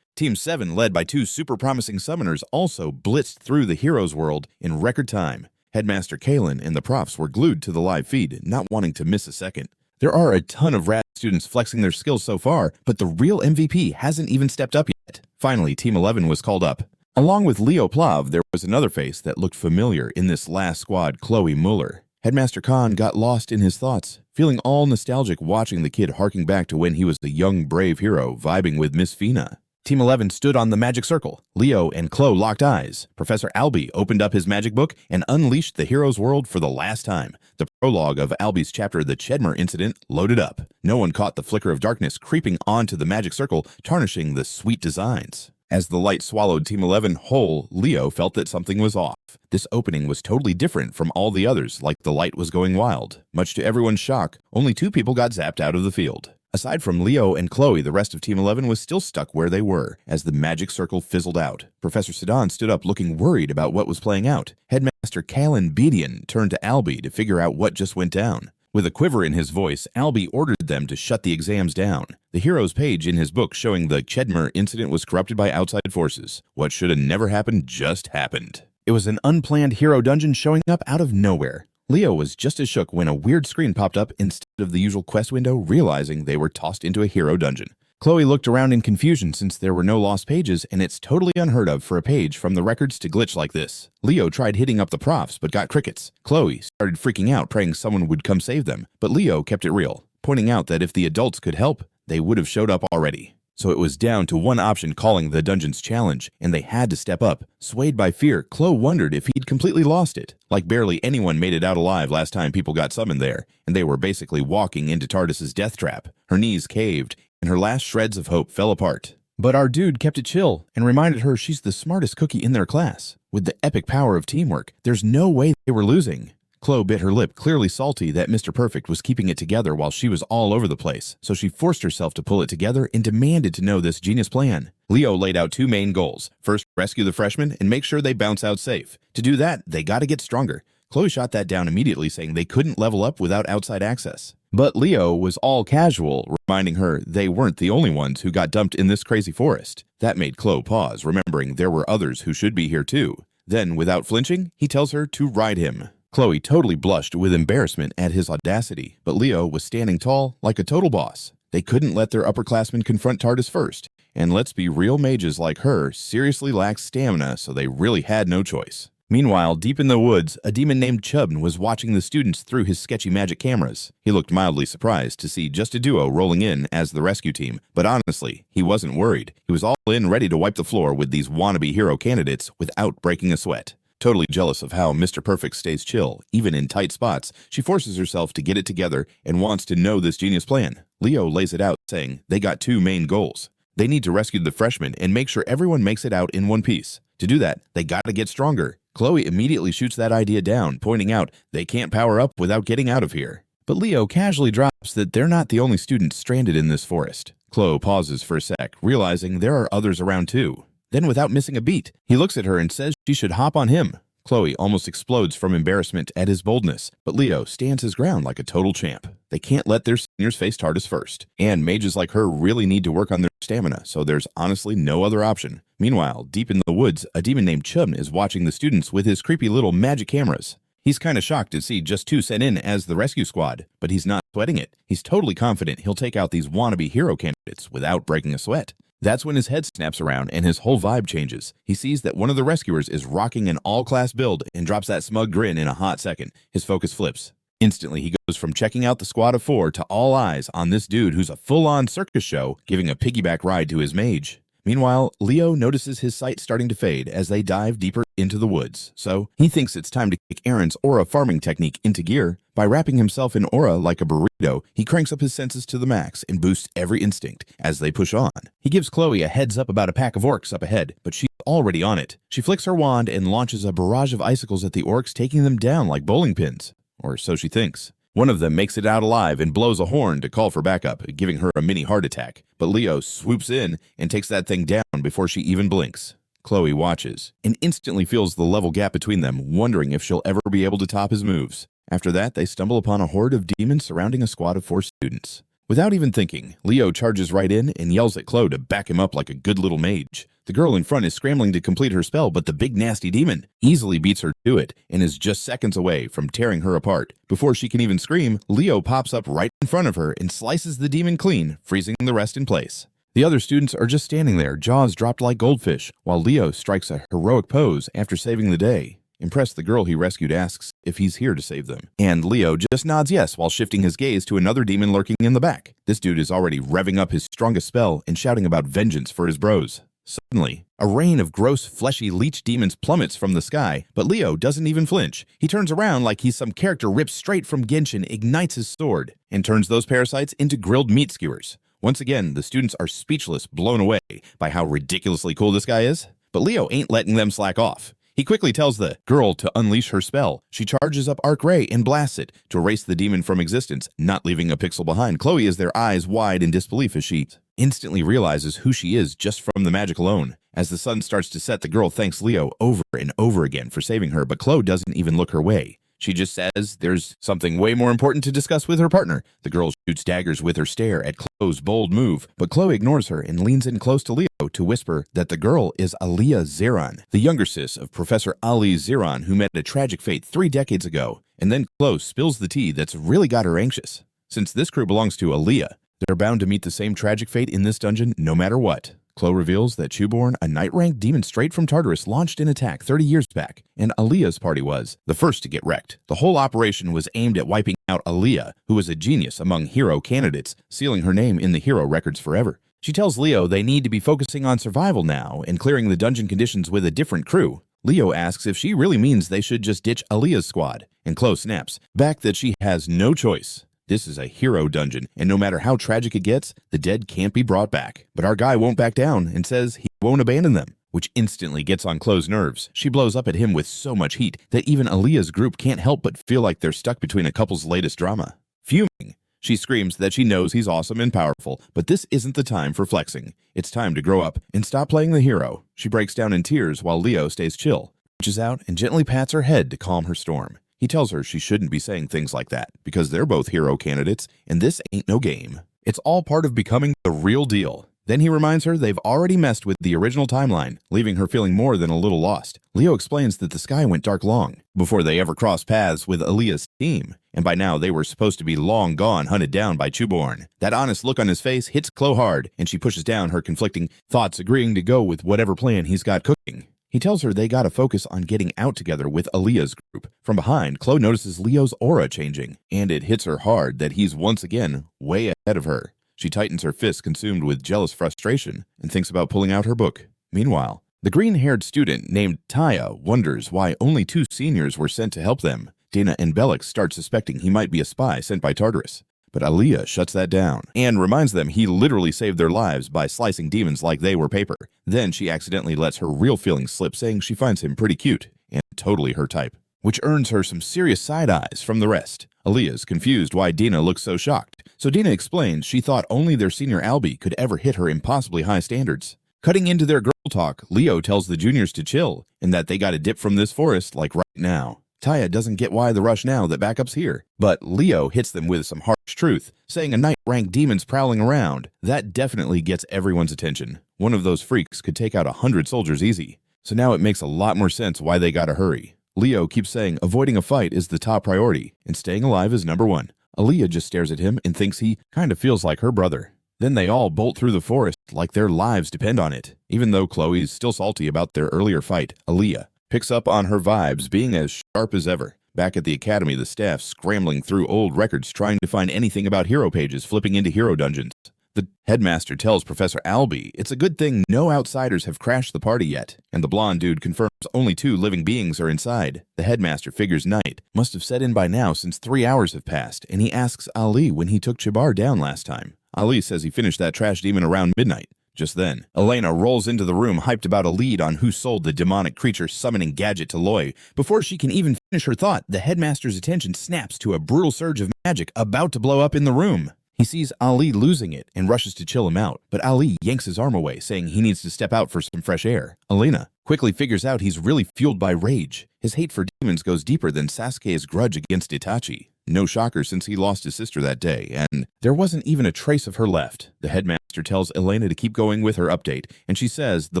Team 7, led by two super promising summoners, also blitzed through the hero's world in record time. Headmaster Kalen and the profs were glued to the live feed, not wanting to miss a second. There are a ton of rad students flexing their skills so far, but the real MVP hasn't even stepped up yet. Finally, Team 11 was called up. Along with Leo Plav, there was another face that looked familiar in this last squad, Khloe Muller. Headmaster Khan got lost in his thoughts, feeling all nostalgic watching the kid harking back to when he was the young, brave hero vibing with Miss Fina. Team 11 stood on the magic circle. Leo and Khloe locked eyes. Professor Albie opened up his magic book and unleashed the hero's world for the last time. The prologue of Albie's chapter, The Chedmer Incident, loaded up. No one caught the flicker of darkness creeping onto the magic circle, tarnishing the sweet designs. As the light swallowed Team 11 whole, Leo felt that something was off. This opening was totally different from all the others, like the light was going wild. Much to everyone's shock, only 2 people got zapped out of the field. Aside from Leo and Khloe, the rest of Team 11 was still stuck where they were, as the magic circle fizzled out. Professor Sedan stood up looking worried about what was playing out. Headmaster Kalen Bedian turned to Albie to figure out what just went down. With a quiver in his voice, Albie ordered them to shut the exams down. The hero's page in his book showing the Chedmer incident was corrupted by outside forces. What should have never happened just happened. It was an unplanned hero dungeon showing up out of nowhere. Leo was just as shook when a weird screen popped up instead of the usual quest window, realizing they were tossed into a hero dungeon. Khloe looked around in confusion since there were no lost pages, and it's totally unheard of for a page from the records to glitch like this. Leo tried hitting up the profs, but got crickets. Khloe started freaking out, praying someone would come save them, but Leo kept it real, pointing out that if the adults could help, they would have showed up already. So it was down to one option calling the dungeon's challenge, and they had to step up. Swayed by fear, Khloe wondered if he'd completely lost it. Like barely anyone made it out alive last time people got summoned there, and they were basically walking into Tardis's death trap. Her knees caved, and her last shreds of hope fell apart. But our dude kept it chill and reminded her she's the smartest cookie in their class. With the epic power of teamwork, there's no way they were losing. Khloe bit her lip, clearly salty that Mr. Perfect was keeping it together while she was all over the place, so she forced herself to pull it together and demanded to know this genius plan. Leo laid out 2 main goals. First, rescue the freshmen and make sure they bounce out safe. To do that, they gotta get stronger. Khloe shot that down immediately, saying they couldn't level up without outside access. But Leo was all casual, reminding her they weren't the only ones who got dumped in this crazy forest. That made Khloe pause, remembering there were others who should be here too. Then, without flinching, he tells her to ride him. Khloe totally blushed with embarrassment at his audacity, but Leo was standing tall like a total boss. They couldn't let their upperclassmen confront TARDIS first. And let's be real, mages like her seriously lack stamina, so they really had no choice. Meanwhile, deep in the woods, a demon named Chubn was watching the students through his sketchy magic cameras. He looked mildly surprised to see just a duo rolling in as the rescue team, but honestly, he wasn't worried. He was all in, ready to wipe the floor with these wannabe hero candidates without breaking a sweat. Totally jealous of how Mr. Perfect stays chill, even in tight spots, she forces herself to get it together and wants to know this genius plan. Leo lays it out, saying they got two main goals. They need to rescue the freshmen and make sure everyone makes it out in one piece. To do that, they gotta get stronger. Khloe immediately shoots that idea down, pointing out they can't power up without getting out of here. But Leo casually drops that they're not the only students stranded in this forest. Khloe pauses for a sec, realizing there are others around too. Then, without missing a beat, he looks at her and says she should hop on him. Khloe almost explodes from embarrassment at his boldness, but Leo stands his ground like a total champ. They can't let their seniors face TARDIS first, and mages like her really need to work on their stamina, so there's honestly no other option. Meanwhile, deep in the woods, a demon named Chubn is watching the students with his creepy little magic cameras. He's kinda shocked to see just two sent in as the rescue squad, but he's not sweating it. He's totally confident he'll take out these wannabe hero candidates without breaking a sweat. That's when his head snaps around and his whole vibe changes. He sees that one of the rescuers is rocking an all-class build and drops that smug grin in a hot second. His focus flips. Instantly, he goes from checking out the squad of 4 to all eyes on this dude who's a full-on circus show, giving a piggyback ride to his mage. Meanwhile, Leo notices his sight starting to fade as they dive deeper into the woods, so he thinks it's time to kick Aaron's aura farming technique into gear. By wrapping himself in aura like a burrito, he cranks up his senses to the max and boosts every instinct as they push on. He gives Khloe a heads up about a pack of orcs up ahead, but she's already on it. She flicks her wand and launches a barrage of icicles at the orcs, taking them down like bowling pins. Or so she thinks. One of them makes it out alive and blows a horn to call for backup, giving her a mini heart attack. But Leo swoops in and takes that thing down before she even blinks. Khloe watches and instantly feels the level gap between them, wondering if she'll ever be able to top his moves. After that, they stumble upon a horde of demons surrounding a squad of 4 students. Without even thinking, Leo charges right in and yells at Khloe to back him up like a good little mage. The girl in front is scrambling to complete her spell, but the big nasty demon easily beats her to it and is just seconds away from tearing her apart. Before she can even scream, Leo pops up right in front of her and slices the demon clean, freezing the rest in place. The other students are just standing there, jaws dropped like goldfish, while Leo strikes a heroic pose after saving the day. Impressed, the girl he rescued asks if he's here to save them. And Leo just nods yes while shifting his gaze to another demon lurking in the back. This dude is already revving up his strongest spell and shouting about vengeance for his bros. Suddenly, a rain of gross, fleshy leech demons plummets from the sky, but Leo doesn't even flinch. He turns around like he's some character ripped straight from Genshin, ignites his sword, and turns those parasites into grilled meat skewers. Once again, the students are speechless, blown away by how ridiculously cool this guy is. But Leo ain't letting them slack off. He quickly tells the girl to unleash her spell. She charges up Arc Ray and blasts it to erase the demon from existence, not leaving a pixel behind. Khloe is their eyes wide in disbelief as she instantly realizes who she is just from the magic alone. As the sun starts to set, the girl thanks Leo over and over again for saving her, but Khloe doesn't even look her way. She just says there's something way more important to discuss with her partner. The girl shoots daggers with her stare at Khloe's bold move, but Khloe ignores her and leans in close to Leo to whisper that the girl is Celia Zeringer, the younger sis of Professor Ali Zeringer, who met a tragic fate 3 decades ago. And then Khloe spills the tea that's really got her anxious. Since this crew belongs to Alia, they're bound to meet the same tragic fate in this dungeon no matter what. Khloe reveals that Chuborn, a knight-ranked demon straight from Tartarus, launched an attack 30 years back, and Alia's party was the first to get wrecked. The whole operation was aimed at wiping out Alia, who was a genius among hero candidates, sealing her name in the hero records forever. She tells Leo they need to be focusing on survival now and clearing the dungeon conditions with a different crew. Leo asks if she really means they should just ditch Alia's squad, and Khloe snaps back that she has no choice. This is a hero dungeon, and no matter how tragic it gets, the dead can't be brought back. But our guy won't back down and says he won't abandon them, which instantly gets on Khloe's nerves. She blows up at him with so much heat that even Alia's group can't help but feel like they're stuck between a couple's latest drama. Fuming, she screams that she knows he's awesome and powerful, but this isn't the time for flexing. It's time to grow up and stop playing the hero. She breaks down in tears while Leo stays chill, reaches out and gently pats her head to calm her storm. He tells her she shouldn't be saying things like that because they're both hero candidates and this ain't no game. It's all part of becoming the real deal. Then he reminds her they've already messed with the original timeline, leaving her feeling more than a little lost. Leo explains that the sky went dark long before they ever crossed paths with Aaliyah's team, and by now they were supposed to be long gone, hunted down by Chuborn. That honest look on his face hits Khloe hard, and she pushes down her conflicting thoughts, agreeing to go with whatever plan he's got cooking. He tells her they gotta focus on getting out together with Aaliyah's group. From behind, Khloe notices Leo's aura changing, and it hits her hard that he's once again way ahead of her. She tightens her fists, consumed with jealous frustration, and thinks about pulling out her book. Meanwhile, the green-haired student named Taya wonders why only 2 seniors were sent to help them. Dana and Bellic start suspecting he might be a spy sent by Tartarus. But Aaliyah shuts that down and reminds them he literally saved their lives by slicing demons like they were paper. Then she accidentally lets her real feelings slip, saying she finds him pretty cute and totally her type, which earns her some serious side eyes from the rest. Aaliyah's confused why Dina looks so shocked, so Dina explains she thought only their senior Albie could ever hit her impossibly high standards. Cutting into their girl talk, Leo tells the juniors to chill and that they gotta dip from this forest like right now. Taya doesn't get why the rush now that backup's here, but Leo hits them with some harsh truth, saying a night-rank demon's prowling around. That definitely gets everyone's attention. One of those freaks could take out 100 soldiers easy, so now it makes a lot more sense why they gotta hurry. Leo keeps saying avoiding a fight is the top priority, and staying alive is number 1. Aaliyah just stares at him and thinks he kinda feels like her brother. Then they all bolt through the forest like their lives depend on it. Even though Khloe's still salty about their earlier fight, Aaliyah picks up on her vibes being as sharp as ever. Back at the academy, the staff scrambling through old records trying to find anything about hero pages flipping into hero dungeons. The headmaster tells Professor Albie it's a good thing no outsiders have crashed the party yet, and the blonde dude confirms only 2 living beings are inside. The headmaster figures night must have set in by now since 3 hours have passed, and he asks Ali when he took Chibar down last time. Ali says he finished that trash demon around midnight. Just then, Elena rolls into the room hyped about a lead on who sold the demonic creature summoning gadget to Loy. Before she can even finish her thought, the headmaster's attention snaps to a brutal surge of magic about to blow up in the room. He sees Ali losing it and rushes to chill him out, but Ali yanks his arm away, saying he needs to step out for some fresh air. Elena quickly figures out he's really fueled by rage. His hate for demons goes deeper than Sasuke's grudge against Itachi. No shocker since he lost his sister that day, and there wasn't even a trace of her left. The headmaster tells Elena to keep going with her update, and she says the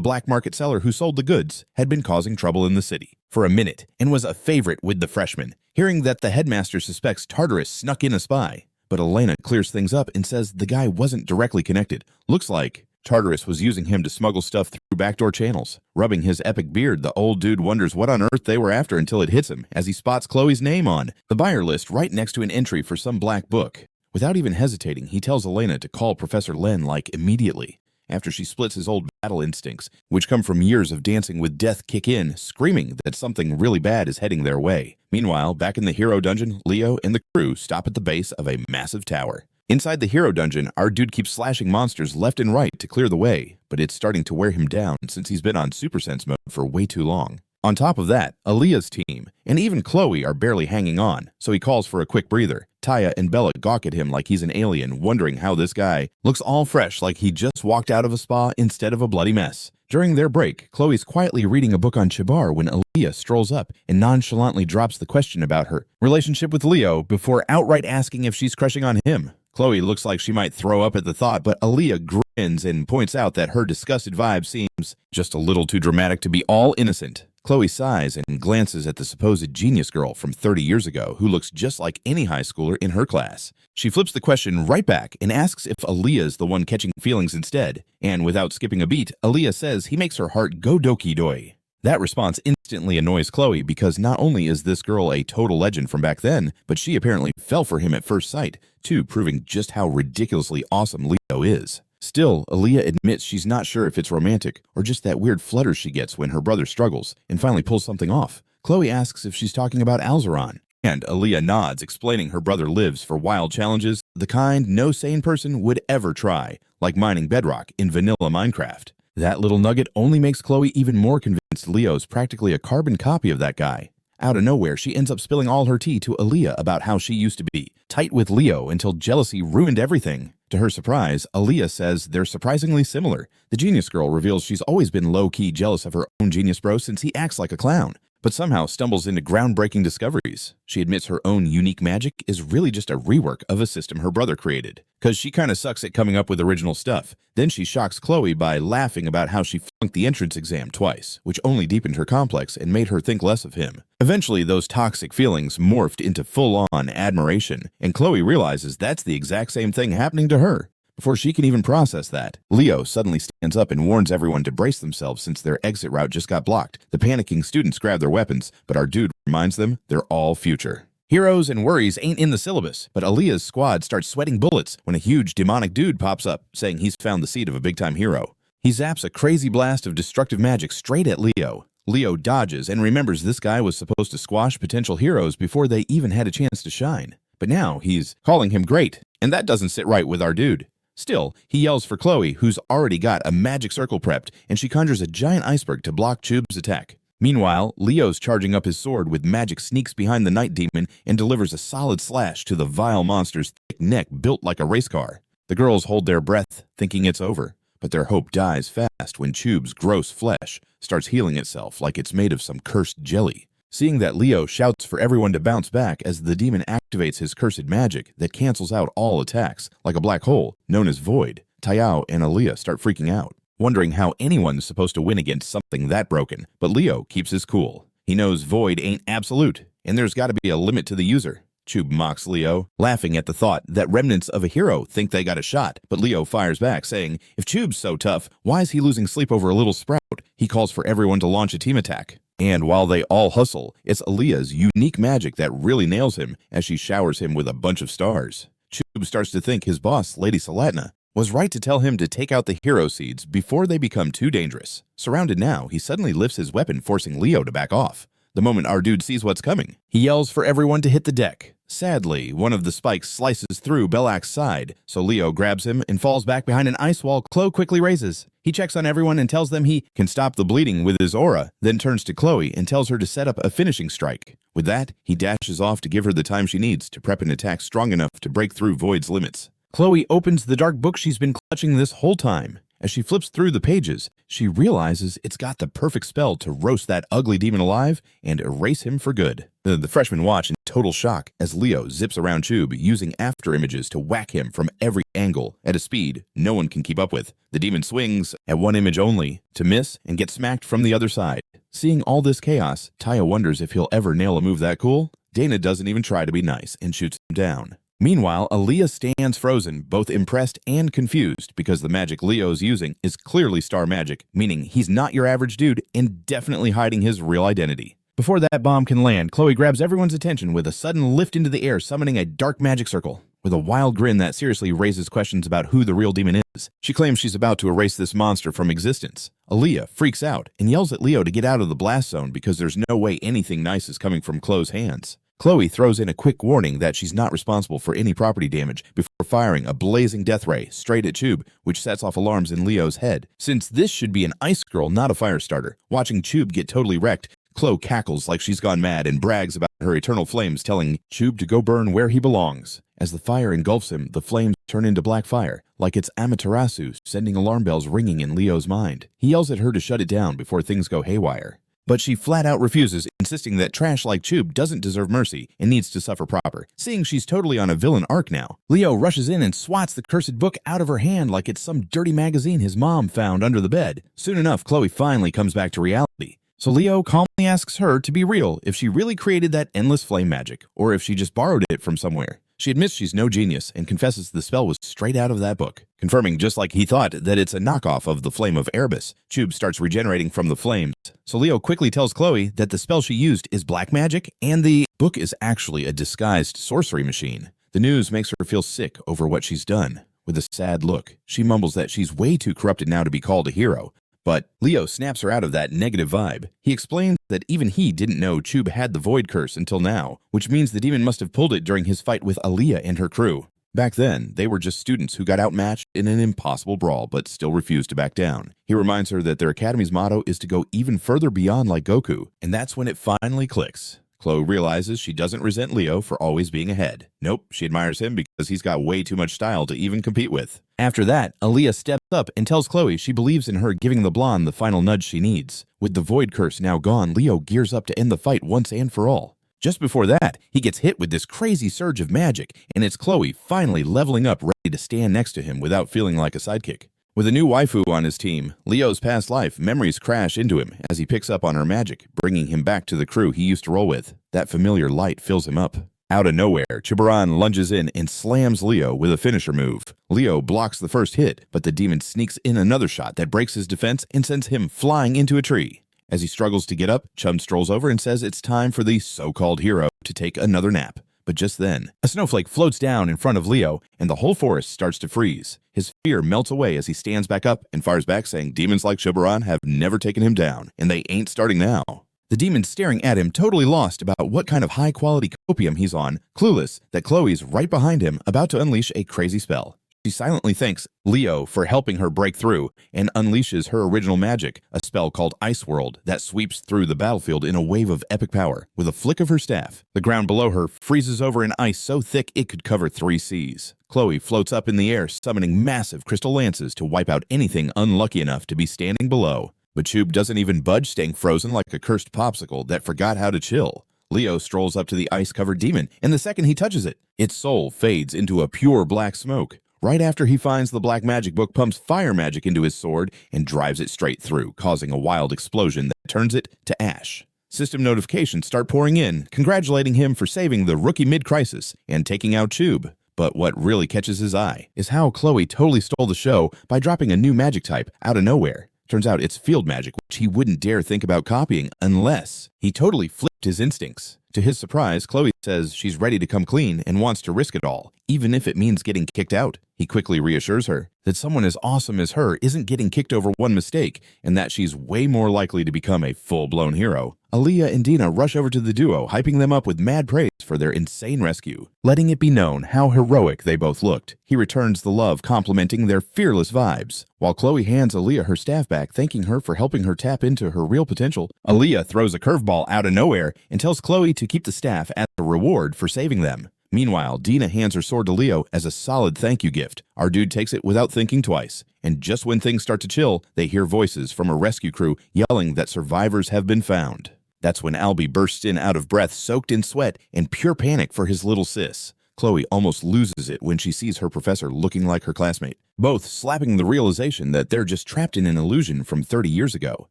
black market seller who sold the goods had been causing trouble in the city for a minute and was a favorite with the freshmen. Hearing that the headmaster suspects Tartarus snuck in a spy, but Elena clears things up and says the guy wasn't directly connected. Looks like Tartarus was using him to smuggle stuff through backdoor channels. Rubbing his epic beard, the old dude wonders what on earth they were after until it hits him as he spots Khloe's name on the buyer list right next to an entry for some black book. Without even hesitating, he tells Elena to call Professor Len immediately. After she splits his old battle instincts, which come from years of dancing with death, kick in, screaming that something really bad is heading their way. Meanwhile, back in the hero dungeon, Leo and the crew stop at the base of a massive tower. Inside the hero dungeon, our dude keeps slashing monsters left and right to clear the way, but it's starting to wear him down since he's been on Super Sense mode for way too long. On top of that, Aaliyah's team and even Khloe are barely hanging on, so he calls for a quick breather. Taya and Bella gawk at him like he's an alien, wondering how this guy looks all fresh like he just walked out of a spa instead of a bloody mess. During their break, Khloe's quietly reading a book on Chibar when Aaliyah strolls up and nonchalantly drops the question about her relationship with Leo before outright asking if she's crushing on him. Khloe looks like she might throw up at the thought, but Aaliyah grins and points out that her disgusted vibe seems just a little too dramatic to be all innocent. Khloe sighs and glances at the supposed genius girl from 30 years ago who looks just like any high schooler in her class. She flips the question right back and asks if Aaliyah's the one catching feelings instead, and without skipping a beat, Aaliyah says he makes her heart go doki-doi. That response instantly annoys Khloe because not only is this girl a total legend from back then, but she apparently fell for him at first sight, too, proving just how ridiculously awesome Leo is. Still, Aaliyah admits she's not sure if it's romantic or just that weird flutter she gets when her brother struggles and finally pulls something off. Khloe asks if she's talking about Alzeron, and Aaliyah nods, explaining her brother lives for wild challenges, the kind no sane person would ever try, like mining bedrock in vanilla Minecraft. That little nugget only makes Khloe even more convinced Leo's practically a carbon copy of that guy. Out of nowhere, she ends up spilling all her tea to Aaliyah about how she used to be tight with Leo until jealousy ruined everything. To her surprise, Aaliyah says they're surprisingly similar. The genius girl reveals she's always been low-key jealous of her own genius bro since he acts like a clown. but somehow stumbles into groundbreaking discoveries. She admits her own unique magic is really just a rework of a system her brother created, because she kinda sucks at coming up with original stuff. Then she shocks Khloe by laughing about how she flunked the entrance exam twice, which only deepened her complex and made her think less of him. Eventually, those toxic feelings morphed into full-on admiration, and Khloe realizes that's the exact same thing happening to her. Before she can even process that, Leo suddenly stands up and warns everyone to brace themselves since their exit route just got blocked. The panicking students grab their weapons, but our dude reminds them they're all future. Heroes and worries ain't in the syllabus, but Aaliyah's squad starts sweating bullets when a huge demonic dude pops up, saying he's found the seed of a big-time hero. He zaps a crazy blast of destructive magic straight at Leo. Leo dodges and remembers this guy was supposed to squash potential heroes before they even had a chance to shine. But now he's calling him great, and that doesn't sit right with our dude. Still, he yells for Khloe, who's already got a magic circle prepped, and she conjures a giant iceberg to block Chube's attack. Meanwhile, Leo's charging up his sword with magic, sneaks behind the night demon and delivers a solid slash to the vile monster's thick neck built like a race car. The girls hold their breath, thinking it's over, but their hope dies fast when Chube's gross flesh starts healing itself like it's made of some cursed jelly. Seeing that, Leo shouts for everyone to bounce back as the demon activates his cursed magic that cancels out all attacks, like a black hole, known as Void. Tayao and Aaliyah start freaking out, wondering how anyone's supposed to win against something that broken, but Leo keeps his cool. He knows Void ain't absolute, and there's gotta be a limit to the user. Chube mocks Leo, laughing at the thought that remnants of a hero think they got a shot, but Leo fires back, saying, if Chube's so tough, why is he losing sleep over a little sprout? He calls for everyone to launch a team attack. And while they all hustle, it's Aaliyah's unique magic that really nails him as she showers him with a bunch of stars. Chube starts to think his boss, Lady Salatna, was right to tell him to take out the hero seeds before they become too dangerous. Surrounded now, he suddenly lifts his weapon, forcing Leo to back off. The moment our dude sees what's coming, he yells for everyone to hit the deck. Sadly, one of the spikes slices through Belak's side, so Leo grabs him and falls back behind an ice wall Khloe quickly raises. He checks on everyone and tells them he can stop the bleeding with his aura, then turns to Khloe and tells her to set up a finishing strike. With that, he dashes off to give her the time she needs to prep an attack strong enough to break through Void's limits. Khloe opens the dark book she's been clutching this whole time. As she flips through the pages, she realizes it's got the perfect spell to roast that ugly demon alive and erase him for good. The freshmen watch in total shock as Leo zips around Chube, using after images to whack him from every angle at a speed no one can keep up with. The demon swings at one image only to miss and get smacked from the other side. Seeing all this chaos, Taya wonders if he'll ever nail a move that cool. Dana doesn't even try to be nice and shoots him down. Meanwhile, Aaliyah stands frozen, both impressed and confused, because the magic Leo's using is clearly star magic, meaning he's not your average dude and definitely hiding his real identity. Before that bomb can land, Khloe grabs everyone's attention with a sudden lift into the air, summoning a dark magic circle. With a wild grin that seriously raises questions about who the real demon is, she claims she's about to erase this monster from existence. Aaliyah freaks out and yells at Leo to get out of the blast zone because there's no way anything nice is coming from Khloe's hands. Khloe throws in a quick warning that she's not responsible for any property damage before firing a blazing death ray straight at Chube, which sets off alarms in Leo's head. Since this should be an ice girl, not a fire starter, watching Chube get totally wrecked, Khloe cackles like she's gone mad and brags about her eternal flames, telling Chube to go burn where he belongs. As the fire engulfs him, the flames turn into black fire, like it's Amaterasu, sending alarm bells ringing in Leo's mind. He yells at her to shut it down before things go haywire. But she flat out refuses, insisting that trash like Chube doesn't deserve mercy and needs to suffer proper, seeing she's totally on a villain arc now. Leo rushes in and swats the cursed book out of her hand like it's some dirty magazine his mom found under the bed. Soon enough, Khloe finally comes back to reality. So Leo calmly asks her to be real if she really created that endless flame magic, or if she just borrowed it from somewhere. She admits she's no genius and confesses the spell was straight out of that book, confirming just like he thought that it's a knockoff of the flame of Arabos. Chube starts regenerating from the flames, so Leo quickly tells Khloe that the spell she used is black magic and the book is actually a disguised sorcery machine. The news makes her feel sick over what she's done. With a sad look, she mumbles that she's way too corrupted now to be called a hero. But Leo snaps her out of that negative vibe. He explains that even he didn't know Chube had the Void Curse until now, which means the demon must have pulled it during his fight with Aaliyah and her crew. Back then, they were just students who got outmatched in an impossible brawl but still refused to back down. He reminds her that their academy's motto is to go even further beyond like Goku, and that's when it finally clicks. Khloe realizes she doesn't resent Leo for always being ahead. Nope, she admires him because he's got way too much style to even compete with. After that, Aaliyah steps up and tells Khloe she believes in her giving the blonde the final nudge she needs. With the void curse now gone, Leo gears up to end the fight once and for all. Just before that, he gets hit with this crazy surge of magic, and it's Khloe finally leveling up ready to stand next to him without feeling like a sidekick. With a new waifu on his team, Leo's past life memories crash into him as he picks up on her magic, bringing him back to the crew he used to roll with. That familiar light fills him up. Out of nowhere, Chibaran lunges in and slams Leo with a finisher move. Leo blocks the first hit, but the demon sneaks in another shot that breaks his defense and sends him flying into a tree. As he struggles to get up, Chum strolls over and says it's time for the so-called hero to take another nap. But just then, a snowflake floats down in front of Leo, and the whole forest starts to freeze. His fear melts away as he stands back up and fires back, saying demons like Chibaran have never taken him down, and they ain't starting now. The demon's staring at him, totally lost about what kind of high-quality copium he's on, clueless that Khloe's right behind him, about to unleash a crazy spell. She silently thanks Leo for helping her break through and unleashes her original magic, a spell called Ice World that sweeps through the battlefield in a wave of epic power. With a flick of her staff, the ground below her freezes over in ice so thick it could cover 3 seas. Khloe floats up in the air, summoning massive crystal lances to wipe out anything unlucky enough to be standing below. But Chub doesn't even budge, staying frozen like a cursed popsicle that forgot how to chill. Leo strolls up to the ice-covered demon, and the second he touches it, its soul fades into a pure black smoke. Right after he finds the black magic book, pumps fire magic into his sword and drives it straight through, causing a wild explosion that turns it to ash. System notifications start pouring in, congratulating him for saving the rookie mid-crisis and taking out Chub. But what really catches his eye is how Khloe totally stole the show by dropping a new magic type out of nowhere. Turns out it's field magic, which he wouldn't dare think about copying unless he totally flipped his instincts. To his surprise, Khloe says she's ready to come clean and wants to risk it all, even if it means getting kicked out. He quickly reassures her that someone as awesome as her isn't getting kicked over one mistake, and that she's way more likely to become a full-blown hero. Aaliyah and Dina rush over to the duo, hyping them up with mad praise for their insane rescue, letting it be known how heroic they both looked. He returns the love, complimenting their fearless vibes. While Khloe hands Aaliyah her staff back, thanking her for helping her tap into her real potential, Aaliyah throws a curveball out of nowhere and tells Khloe to keep the staff as a reward for saving them. Meanwhile, Dina hands her sword to Leo as a solid thank you gift. Our dude takes it without thinking twice. And just when things start to chill, they hear voices from a rescue crew yelling that survivors have been found. That's when Albie bursts in out of breath, soaked in sweat, and pure panic for his little sis. Khloe almost loses it when she sees her professor looking like her classmate, both slapping the realization that they're just trapped in an illusion from 30 years ago.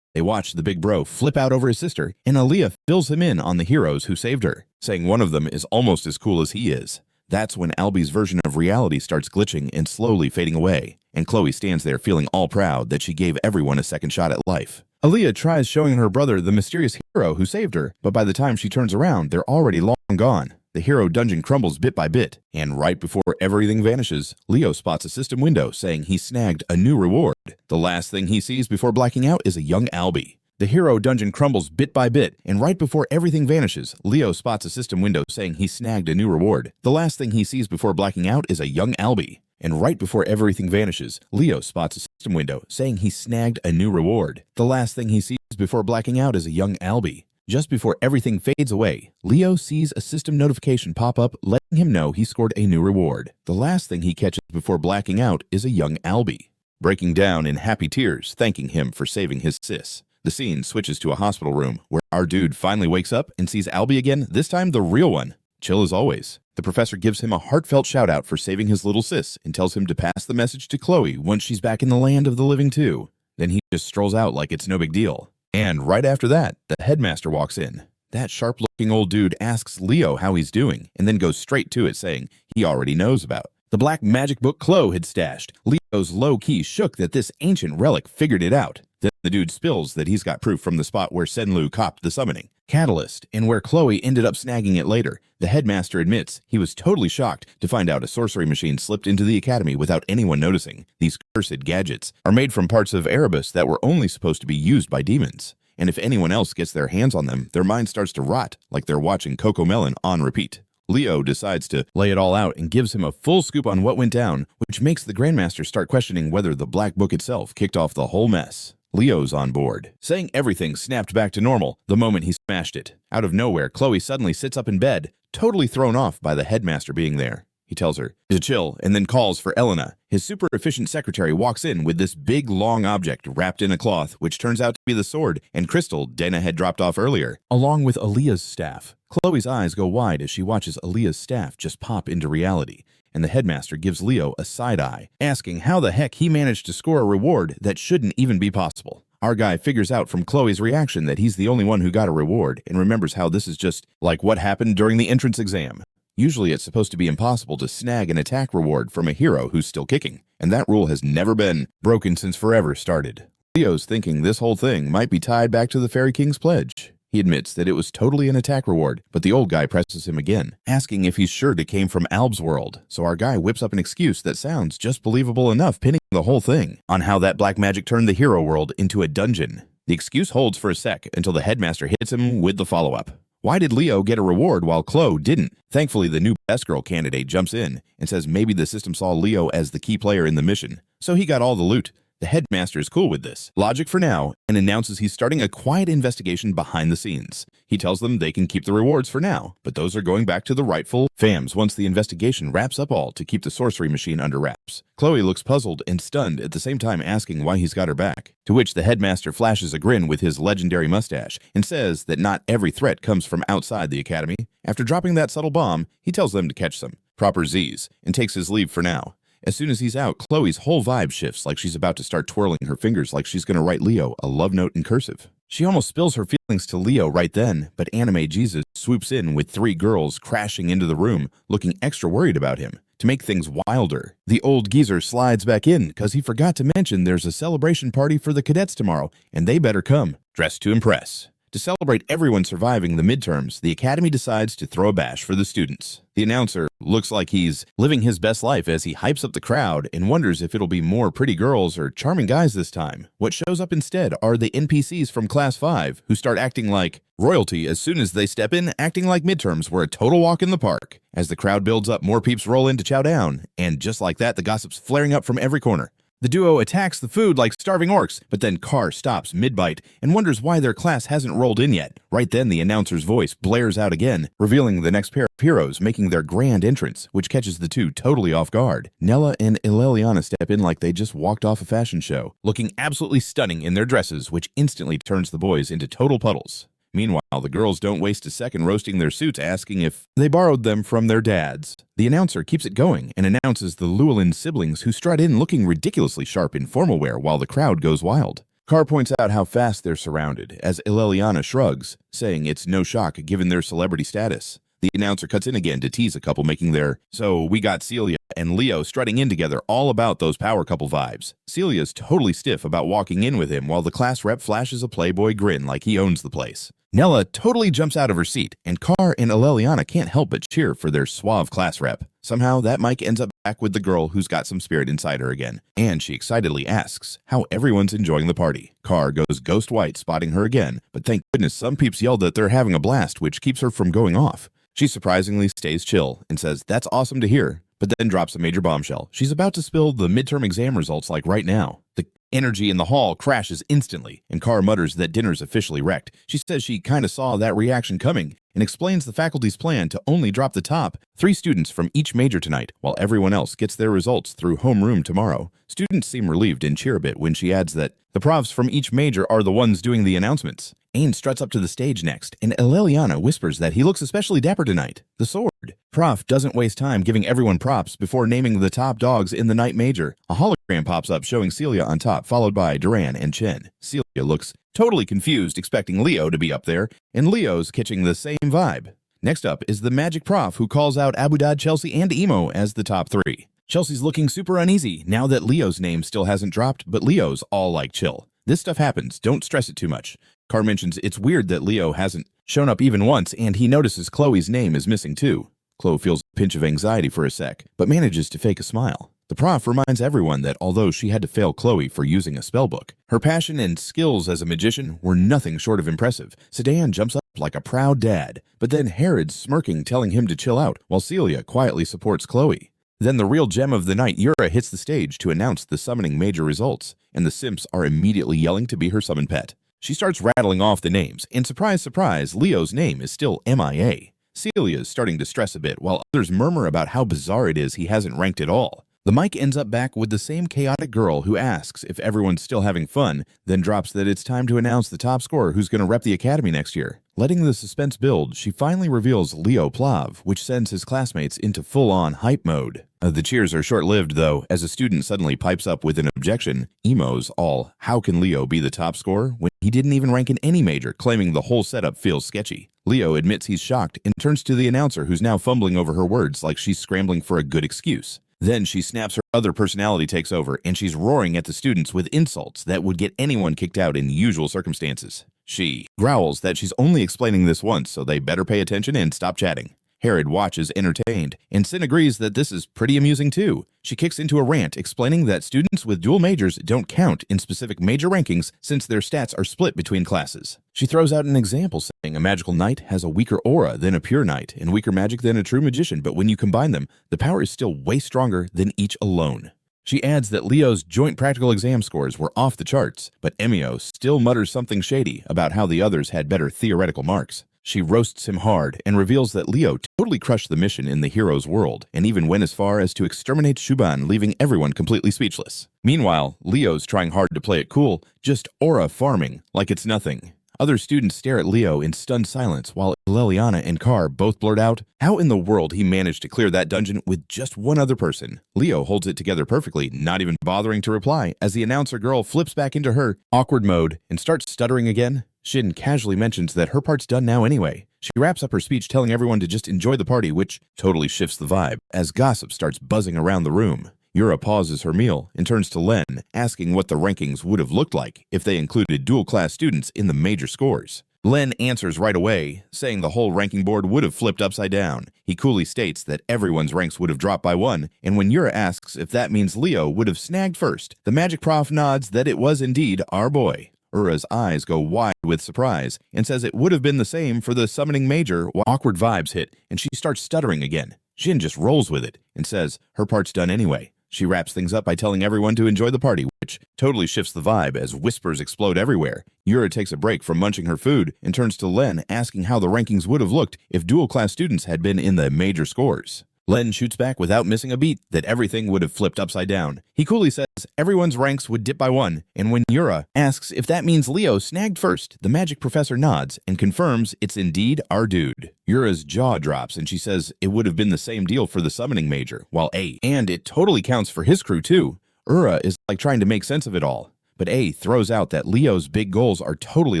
They watch the big bro flip out over his sister, and Aaliyah fills him in on the heroes who saved her, saying one of them is almost as cool as he is. That's when Albie's version of reality starts glitching and slowly fading away, and Khloe stands there feeling all proud that she gave everyone a second shot at life. Aaliyah tries showing her brother the mysterious hero who saved her, but by the time she turns around, they're already long gone. The hero dungeon crumbles bit by bit, and right before everything vanishes, Leo spots a system window saying he snagged a new reward. The last thing he sees before blacking out is a young Albie. The hero dungeon crumbles bit by bit, and right before everything vanishes, Leo spots a system window saying he snagged a new reward. The last thing he sees before blacking out is a young Albie. And right before everything vanishes, Leo spots a system window saying he snagged a new reward. The last thing he sees before blacking out is a young Albie. Just before everything fades away, Leo sees a system notification pop up letting him know he scored a new reward. The last thing he catches before blacking out is a young Albie, breaking down in happy tears, thanking him for saving his sis. The scene switches to a hospital room where our dude finally wakes up and sees Albie again, this time the real one. Chill as always. The professor gives him a heartfelt shout out for saving his little sis and tells him to pass the message to Khloe once she's back in the land of the living too. Then he just strolls out like it's no big deal. And right after that, the headmaster walks in. That sharp-looking old dude asks Leo how he's doing, and then goes straight to it, saying he already knows about the black magic book Khloe had stashed. Leo's low-key shook that this ancient relic figured it out. Then the dude spills that he's got proof from the spot where Senlu copped the summoning catalyst, and where Khloe ended up snagging it later. The headmaster admits he was totally shocked to find out a sorcery machine slipped into the academy without anyone noticing. These cursed gadgets are made from parts of Arabos that were only supposed to be used by demons, and if anyone else gets their hands on them, their mind starts to rot like they're watching Coco Melon on repeat. Leo decides to lay it all out and gives him a full scoop on what went down, which makes the Grandmaster start questioning whether the Black Book itself kicked off the whole mess. Leo's on board, saying everything snapped back to normal the moment he smashed it. Out of nowhere, Khloe suddenly sits up in bed, totally thrown off by the headmaster being there. He tells her to chill and then calls for Elena. His super efficient secretary walks in with this big long object wrapped in a cloth, which turns out to be the sword and crystal Dana had dropped off earlier, along with Aaliyah's staff. Khloe's eyes go wide as she watches Aaliyah's staff just pop into reality, and the headmaster gives Leo a side eye, asking how the heck he managed to score a reward that shouldn't even be possible. Our guy figures out from Khloe's reaction that he's the only one who got a reward and remembers how this is just like what happened during the entrance exam. Usually it's supposed to be impossible to snag an attack reward from a hero who's still kicking, and that rule has never been broken since forever started. Leo's thinking this whole thing might be tied back to the Fairy King's pledge. He admits that it was totally an attack reward, but the old guy presses him again, asking if he's sure it came from Alb's world, so our guy whips up an excuse that sounds just believable enough, pinning the whole thing on how that black magic turned the hero world into a dungeon. The excuse holds for a sec until the headmaster hits him with the follow-up. Why did Leo get a reward while Khloe didn't? Thankfully, the new best girl candidate jumps in and says maybe the system saw Leo as the key player in the mission, so he got all the loot. The headmaster is cool with this logic for now and announces he's starting a quiet investigation behind the scenes. He tells them they can keep the rewards for now, but those are going back to the rightful fams once the investigation wraps up, all to keep the sorcery machine under wraps. Khloe looks puzzled and stunned, at the same time asking why he's got her back, to which the headmaster flashes a grin with his legendary mustache and says that not every threat comes from outside the academy. After dropping that subtle bomb, he tells them to catch some proper Z's and takes his leave for now. As soon as he's out, Khloe's whole vibe shifts, like she's about to start twirling her fingers like she's going to write Leo a love note in cursive. She almost spills her feelings to Leo right then, but Anime Jesus swoops in with 3 girls crashing into the room, looking extra worried about him. To make things wilder, the old geezer slides back in because he forgot to mention there's a celebration party for the cadets tomorrow, and they better come, dressed to impress. To celebrate everyone surviving the midterms, the academy decides to throw a bash for the students. The announcer looks like he's living his best life as he hypes up the crowd and wonders if it'll be more pretty girls or charming guys this time. What shows up instead are the NPCs from Class 5, who start acting like royalty as soon as they step in, acting like midterms were a total walk in the park. As the crowd builds up, more peeps roll in to chow down, and just like that, the gossip's flaring up from every corner. The duo attacks the food like starving orcs, but then Carr stops mid-bite and wonders why their class hasn't rolled in yet. Right then, the announcer's voice blares out again, revealing the next pair of heroes making their grand entrance, which catches the two totally off guard. Nella and Allelliana step in like they just walked off a fashion show, looking absolutely stunning in their dresses, which instantly turns the boys into total puddles. Meanwhile, the girls don't waste a second roasting their suits, asking if they borrowed them from their dads. The announcer keeps it going and announces the Llewellyn siblings, who strut in looking ridiculously sharp in formal wear while the crowd goes wild. Carr points out how fast they're surrounded, as Allelliana shrugs, saying it's no shock given their celebrity status. The announcer cuts in again to tease a couple making their "so we got Celia and Leo strutting in together" all about those power couple vibes. Celia's totally stiff about walking in with him while the class rep flashes a playboy grin like he owns the place. Nella totally jumps out of her seat, and Carr and Allelliana can't help but cheer for their suave class rep. Somehow, that mic ends up back with the girl who's got some spirit inside her again, and she excitedly asks how everyone's enjoying the party. Carr goes ghost white, spotting her again, but thank goodness some peeps yelled that they're having a blast, which keeps her from going off. She surprisingly stays chill and says that's awesome to hear, but then drops a major bombshell. She's about to spill the midterm exam results like right now. The energy in the hall crashes instantly, and Carr mutters that dinner's officially wrecked. She says she kinda saw that reaction coming and explains the faculty's plan to only drop the top 3 students from each major tonight, while everyone else gets their results through homeroom tomorrow. Students seem relieved and cheer a bit when she adds that the profs from each major are the ones doing the announcements. Ain struts up to the stage next, and Allelliana whispers that he looks especially dapper tonight. The sword. Prof doesn't waste time giving everyone props before naming the top dogs in the night major. A hologram pops up showing Celia on top, followed by Duran and Chen. Celia looks totally confused, expecting Leo to be up there, and Leo's catching the same vibe. Next up is the magic prof, who calls out Abudad, Chelsea, and Emo as the top 3. Chelsea's looking super uneasy now that Leo's name still hasn't dropped, but Leo's all like chill. This stuff happens, don't stress it too much. Carr mentions it's weird that Leo hasn't shown up even once, and he notices Khloe's name is missing too. Khloe feels a pinch of anxiety for a sec, but manages to fake a smile. The prof reminds everyone that although she had to fail Khloe for using a spellbook, her passion and skills as a magician were nothing short of impressive. Sedan jumps up like a proud dad, but then Herod's smirking, telling him to chill out, while Celia quietly supports Khloe. Then the real gem of the night, Yura, hits the stage to announce the summoning major results, and the simps are immediately yelling to be her summon pet. She starts rattling off the names, and surprise, surprise, Leo's name is still MIA. Celia is starting to stress a bit, while others murmur about how bizarre it is he hasn't ranked at all. The mic ends up back with the same chaotic girl who asks if everyone's still having fun, then drops that it's time to announce the top scorer who's going to rep the academy next year. Letting the suspense build, she finally reveals Leo Plav, which sends his classmates into full-on hype mode. The cheers are short-lived, though, as a student suddenly pipes up with an objection. Emos all, how can Leo be the top scorer when he didn't even rank in any major, claiming the whole setup feels sketchy? Leo admits he's shocked and turns to the announcer, who's now fumbling over her words like she's scrambling for a good excuse. Then she snaps, her other personality takes over, and she's roaring at the students with insults that would get anyone kicked out in usual circumstances. She growls that she's only explaining this once, so they better pay attention and stop chatting. Herod watches entertained, and Sin agrees that this is pretty amusing too. She kicks into a rant explaining that students with dual majors don't count in specific major rankings since their stats are split between classes. She throws out an example saying a magical knight has a weaker aura than a pure knight and weaker magic than a true magician, but when you combine them, the power is still way stronger than each alone. She adds that Leo's joint practical exam scores were off the charts, but Emio still mutters something shady about how the others had better theoretical marks. She roasts him hard and reveals that Leo totally crushed the mission in the hero's world and even went as far as to exterminate Shuban, leaving everyone completely speechless. Meanwhile, Leo's trying hard to play it cool, just aura farming like it's nothing. Other students stare at Leo in stunned silence while Allelliana and Carr both blurt out how in the world he managed to clear that dungeon with just one other person. Leo holds it together perfectly, not even bothering to reply, as the announcer girl flips back into her awkward mode and starts stuttering again. Shin casually mentions that her part's done now anyway. She wraps up her speech telling everyone to just enjoy the party, which totally shifts the vibe, as gossip starts buzzing around the room. Yura pauses her meal and turns to Len, asking what the rankings would have looked like if they included dual-class students in the major scores. Len answers right away, saying the whole ranking board would have flipped upside down. He coolly states that everyone's ranks would have dropped by one, and when Yura asks if that means Leo would have snagged first, the magic prof nods that it was indeed our boy. Ura's eyes go wide with surprise and says it would have been the same for the summoning major while awkward vibes hit, and she starts stuttering again. Jin just rolls with it and says her part's done anyway. She wraps things up by telling everyone to enjoy the party, which totally shifts the vibe as whispers explode everywhere. Yura takes a break from munching her food and turns to Len, asking how the rankings would have looked if dual-class students had been in the major scores. Len shoots back without missing a beat that everything would have flipped upside down. He coolly says everyone's ranks would dip by one, and when Yura asks if that means Leo snagged first, the magic professor nods and confirms it's indeed our dude. Yura's jaw drops and she says it would have been the same deal for the summoning major, while and it totally counts for his crew too. Ura is like trying to make sense of it all, but throws out that Leo's big goals are totally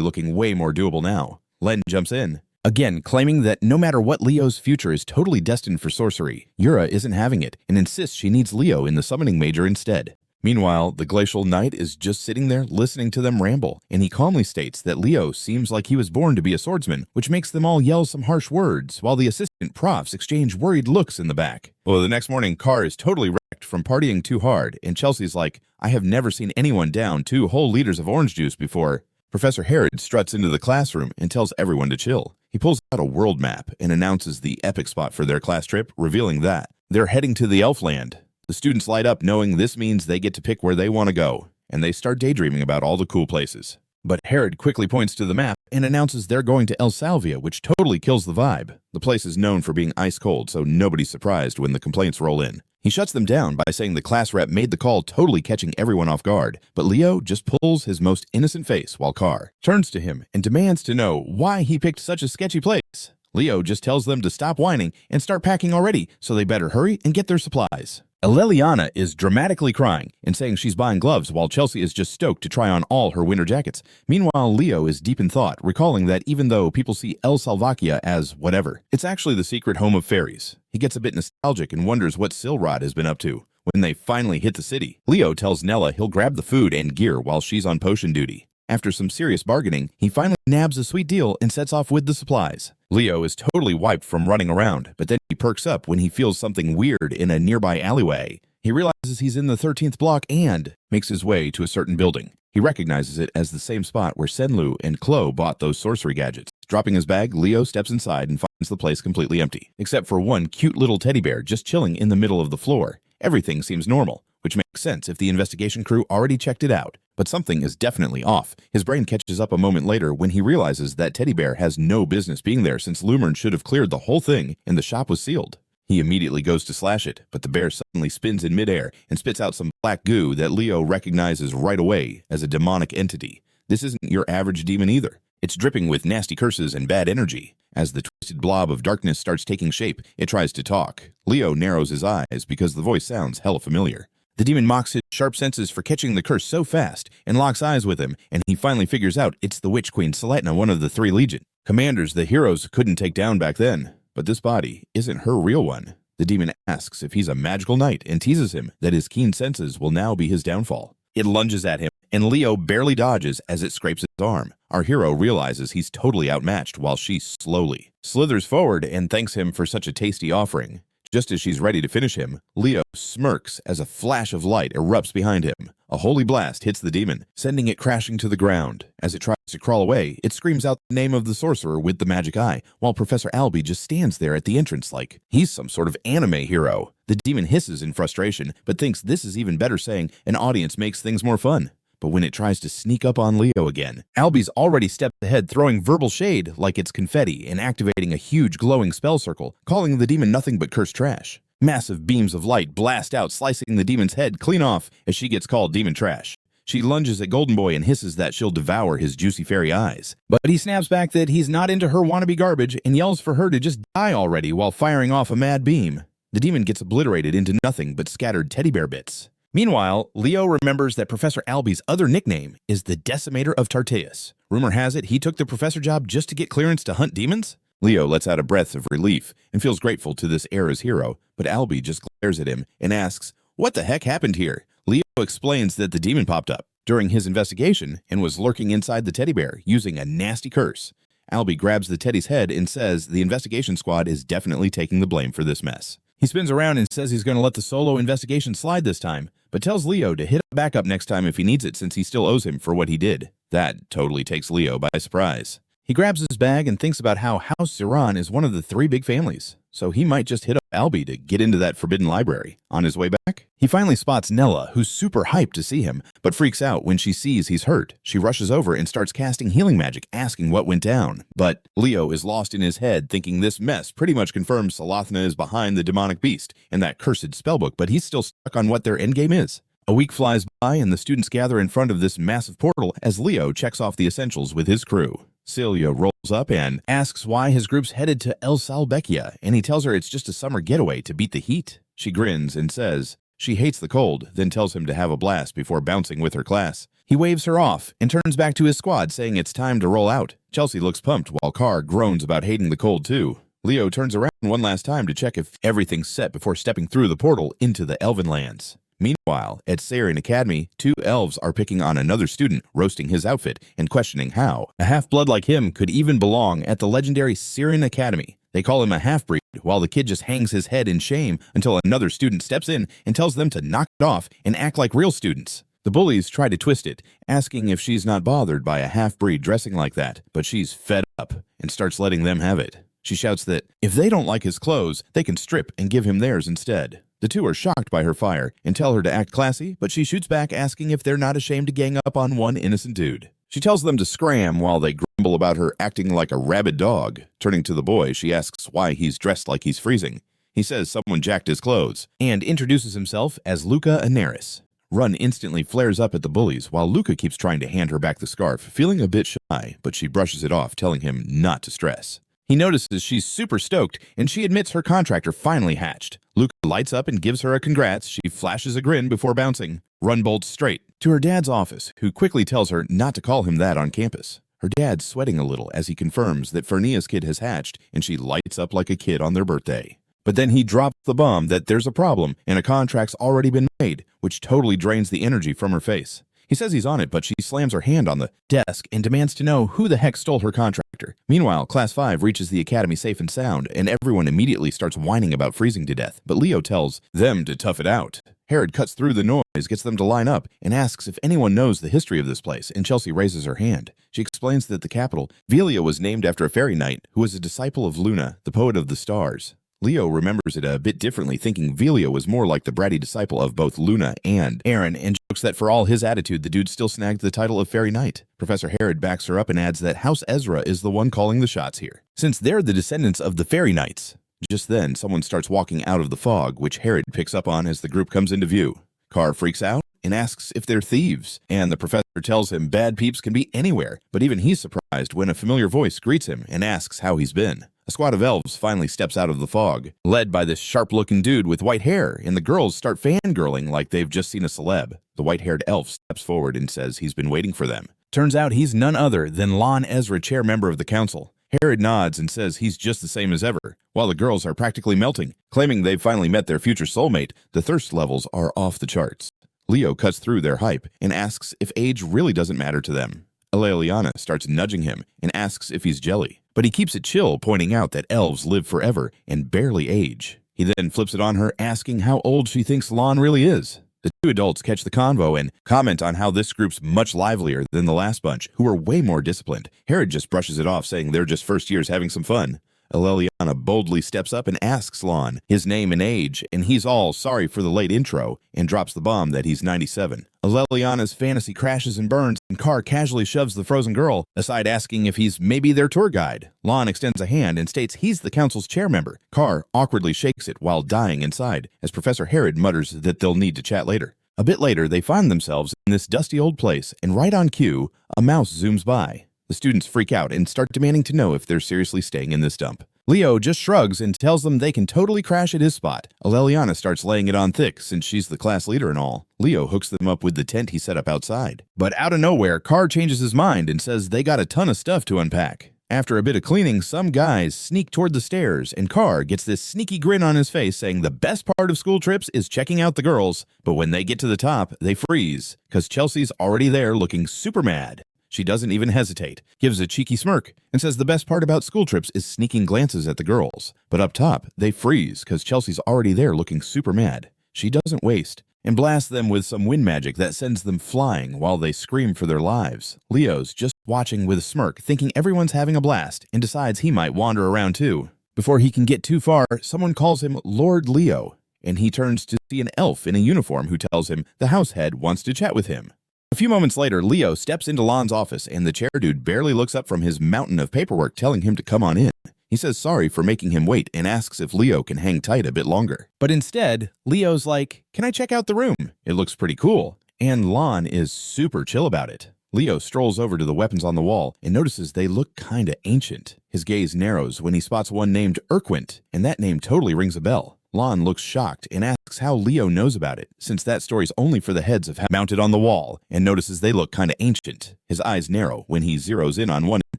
looking way more doable now. Len jumps in, again claiming that no matter what, Leo's future is totally destined for sorcery. Yura isn't having it and insists she needs Leo in the summoning major instead. Meanwhile, the glacial knight is just sitting there listening to them ramble, and he calmly states that Leo seems like he was born to be a swordsman, which makes them all yell some harsh words, while the assistant profs exchange worried looks in the back. Well, the next morning, Carr is totally wrecked from partying too hard, and Chelsea's like, I have never seen anyone down 2 whole liters of orange juice before. Professor Herod struts into the classroom and tells everyone to chill. He pulls out a world map and announces the epic spot for their class trip, revealing that they're heading to the Elfland. The students light up knowing this means they get to pick where they want to go, and they start daydreaming about all the cool places. But Herod quickly points to the map and announces they're going to El Salvia, which totally kills the vibe. The place is known for being ice cold, so nobody's surprised when the complaints roll in. He shuts them down by saying the class rep made the call, totally catching everyone off guard, but Leo just pulls his most innocent face while Carr turns to him and demands to know why he picked such a sketchy place. Leo just tells them to stop whining and start packing already, so they better hurry and get their supplies. Allelliana is dramatically crying and saying she's buying gloves, while Chelsea is just stoked to try on all her winter jackets. Meanwhile, Leo is deep in thought, recalling that even though people see El Salvakia as whatever, it's actually the secret home of fairies. He gets a bit nostalgic and wonders what Silrod has been up to. When they finally hit the city, Leo tells Nella he'll grab the food and gear while she's on potion duty. After some serious bargaining, he finally nabs a sweet deal and sets off with the supplies. Leo is totally wiped from running around, but then he perks up when he feels something weird in a nearby alleyway. He realizes he's in the 13th block and makes his way to a certain building. He recognizes it as the same spot where Senlu and Khloe bought those sorcery gadgets. Dropping his bag, Leo steps inside and finds the place completely empty, except for one cute little teddy bear just chilling in the middle of the floor. Everything seems normal, which makes sense if the investigation crew already checked it out. But something is definitely off. His brain catches up a moment later when he realizes that teddy bear has no business being there since Lumina should have cleared the whole thing and the shop was sealed. He immediately goes to slash it, but the bear suddenly spins in midair and spits out some black goo that Leo recognizes right away as a demonic entity. This isn't your average demon either. It's dripping with nasty curses and bad energy. As the twisted blob of darkness starts taking shape, it tries to talk. Leo narrows his eyes because the voice sounds hella familiar. The demon mocks his sharp senses for catching the curse so fast and locks eyes with him, and he finally figures out it's the Witch Queen Seletna, one of the 3 Legion. Commanders the heroes couldn't take down back then, but this body isn't her real one. The demon asks if he's a magical knight and teases him that his keen senses will now be his downfall. It lunges at him, and Leo barely dodges as it scrapes his arm. Our hero realizes he's totally outmatched while she slowly slithers forward and thanks him for such a tasty offering. Just as she's ready to finish him, Leo smirks as a flash of light erupts behind him. A holy blast hits the demon, sending it crashing to the ground. As it tries to crawl away, it screams out the name of the sorcerer with the magic eye, while Professor Albie just stands there at the entrance like he's some sort of anime hero. The demon hisses in frustration, but thinks this is even better, saying an audience makes things more fun. But when it tries to sneak up on Leo again, Albie's already stepped ahead, throwing verbal shade like it's confetti and activating a huge glowing spell circle, calling the demon nothing but cursed trash. Massive beams of light blast out, slicing the demon's head clean off as she gets called demon trash. She lunges at Golden Boy and hisses that she'll devour his juicy fairy eyes. But he snaps back that he's not into her wannabe garbage and yells for her to just die already while firing off a mad beam. The demon gets obliterated into nothing but scattered teddy bear bits. Meanwhile, Leo remembers that Professor Albie's other nickname is the Decimator of Tarteus. Rumor has it he took the professor job just to get clearance to hunt demons? Leo lets out a breath of relief and feels grateful to this era's hero, but Albie just glares at him and asks, "What the heck happened here?" Leo explains that the demon popped up during his investigation and was lurking inside the teddy bear using a nasty curse. Albie grabs the teddy's head and says the investigation squad is definitely taking the blame for this mess. He spins around and says he's going to let the solo investigation slide this time, but tells Leo to hit a backup next time if he needs it since he still owes him for what he did. That totally takes Leo by surprise. He grabs his bag and thinks about how House Ziran is one of the 3 big families, so he might just hit up Albie to get into that forbidden library. On his way back, he finally spots Nella, who's super hyped to see him, but freaks out when she sees he's hurt. She rushes over and starts casting healing magic, asking what went down. But Leo is lost in his head, thinking this mess pretty much confirms Salathna is behind the demonic beast and that cursed spellbook, but he's still stuck on what their endgame is. A week flies by and the students gather in front of this massive portal as Leo checks off the essentials with his crew. Celia rolls up and asks why his group's headed to Salvakia, and he tells her it's just a summer getaway to beat the heat. She grins and says she hates the cold, then tells him to have a blast before bouncing with her class. He waves her off and turns back to his squad, saying it's time to roll out. Chelsea looks pumped while Carr groans about hating the cold too. Leo turns around one last time to check if everything's set before stepping through the portal into the Elven lands. Meanwhile, at Sparring Academy, 2 elves are picking on another student, roasting his outfit and questioning how a half-blood like him could even belong at the legendary Sparring Academy. They call him a half-breed, while the kid just hangs his head in shame until another student steps in and tells them to knock it off and act like real students. The bullies try to twist it, asking if she's not bothered by a half-breed dressing like that, but she's fed up and starts letting them have it. She shouts that if they don't like his clothes, they can strip and give him theirs instead. The 2 are shocked by her fire and tell her to act classy, but she shoots back asking if they're not ashamed to gang up on one innocent dude. She tells them to scram while they grumble about her acting like a rabid dog. Turning to the boy, she asks why he's dressed like he's freezing. He says someone jacked his clothes and introduces himself as Luca Anaris. Run instantly flares up at the bullies while Luca keeps trying to hand her back the scarf, feeling a bit shy, but she brushes it off, telling him not to stress. He notices she's super stoked, and she admits her contractor finally hatched. Luca lights up and gives her a congrats. She flashes a grin before bouncing. Run bolts straight to her dad's office, who quickly tells her not to call him that on campus. Her dad's sweating a little as he confirms that Fernia's kid has hatched, and she lights up like a kid on their birthday. But then he drops the bomb that there's a problem, and a contract's already been made, which totally drains the energy from her face. He says he's on it, but she slams her hand on the desk and demands to know who the heck stole her contractor. Meanwhile, Class 5 reaches the academy safe and sound, and everyone immediately starts whining about freezing to death, but Leo tells them to tough it out. Herod cuts through the noise, gets them to line up, and asks if anyone knows the history of this place, and Chelsea raises her hand. She explains that the capital, Velia, was named after a fairy knight who was a disciple of Luna, the poet of the stars. Leo remembers it a bit differently, thinking Velia was more like the bratty disciple of both Luna and Aaron, and jokes that for all his attitude, the dude still snagged the title of Fairy Knight. Professor Herod backs her up and adds that House Ezra is the one calling the shots here, since they're the descendants of the Fairy Knights. Just then, someone starts walking out of the fog, which Herod picks up on as the group comes into view. Carr freaks out and asks if they're thieves, and the professor tells him bad peeps can be anywhere, but even he's surprised when a familiar voice greets him and asks how he's been. A squad of elves finally steps out of the fog, led by this sharp-looking dude with white hair, and the girls start fangirling like they've just seen a celeb. The white-haired elf steps forward and says he's been waiting for them. Turns out he's none other than Lon Ezra, chair member of the council. Herod nods and says he's just the same as ever, while the girls are practically melting. Claiming they've finally met their future soulmate, the thirst levels are off the charts. Leo cuts through their hype and asks if age really doesn't matter to them. Allelliana starts nudging him and asks if he's jelly, but he keeps it chill, pointing out that elves live forever and barely age. He then flips it on her, asking how old she thinks Lon really is. The two adults catch the convo and comment on how this group's much livelier than the last bunch, who are way more disciplined. Herod just brushes it off, saying they're just first years having some fun. Allelliana boldly steps up and asks Lon his name and age, and he's all sorry for the late intro and drops the bomb that he's 97. Allelliana's fantasy crashes and burns, and Carr casually shoves the frozen girl aside, asking if he's maybe their tour guide. Lon extends a hand and states he's the council's chair member. Carr awkwardly shakes it while dying inside, as Professor Herod mutters that they'll need to chat later. A bit later, they find themselves in this dusty old place, and right on cue, a mouse zooms by. The students freak out and start demanding to know if they're seriously staying in this dump. Leo just shrugs and tells them they can totally crash at his spot. Allelliana starts laying it on thick since she's the class leader and all. Leo hooks them up with the tent he set up outside. But out of nowhere, Carr changes his mind and says they got a ton of stuff to unpack. After a bit of cleaning, some guys sneak toward the stairs, and Carr gets this sneaky grin on his face, saying the best part of school trips is checking out the girls. But when they get to the top, they freeze, because Chelsea's already there looking super mad. She doesn't even hesitate, gives a cheeky smirk, and says the best part about school trips is sneaking glances at the girls. But up top, they freeze because Chelsea's already there looking super mad. She doesn't waste, and blasts them with some wind magic that sends them flying while they scream for their lives. Leo's just watching with a smirk, thinking everyone's having a blast, and decides he might wander around too. Before he can get too far, someone calls him Lord Leo, and he turns to see an elf in a uniform who tells him the house head wants to chat with him. A few moments later, Leo steps into Lon's office, and the chair dude barely looks up from his mountain of paperwork, telling him to come on in. He says sorry for making him wait and asks if Leo can hang tight a bit longer. But instead, Leo's like, "Can I check out the room? It looks pretty cool." And Lon is super chill about it. Leo strolls over to the weapons on the wall and notices they look kinda ancient. His gaze narrows when he spots one named Urquint, and that name totally rings a bell. Lon looks shocked and asks how Leo knows about it, since that story's only for the heads of mounted on the wall, and notices they look kinda ancient. His eyes narrow when he zeroes in on one in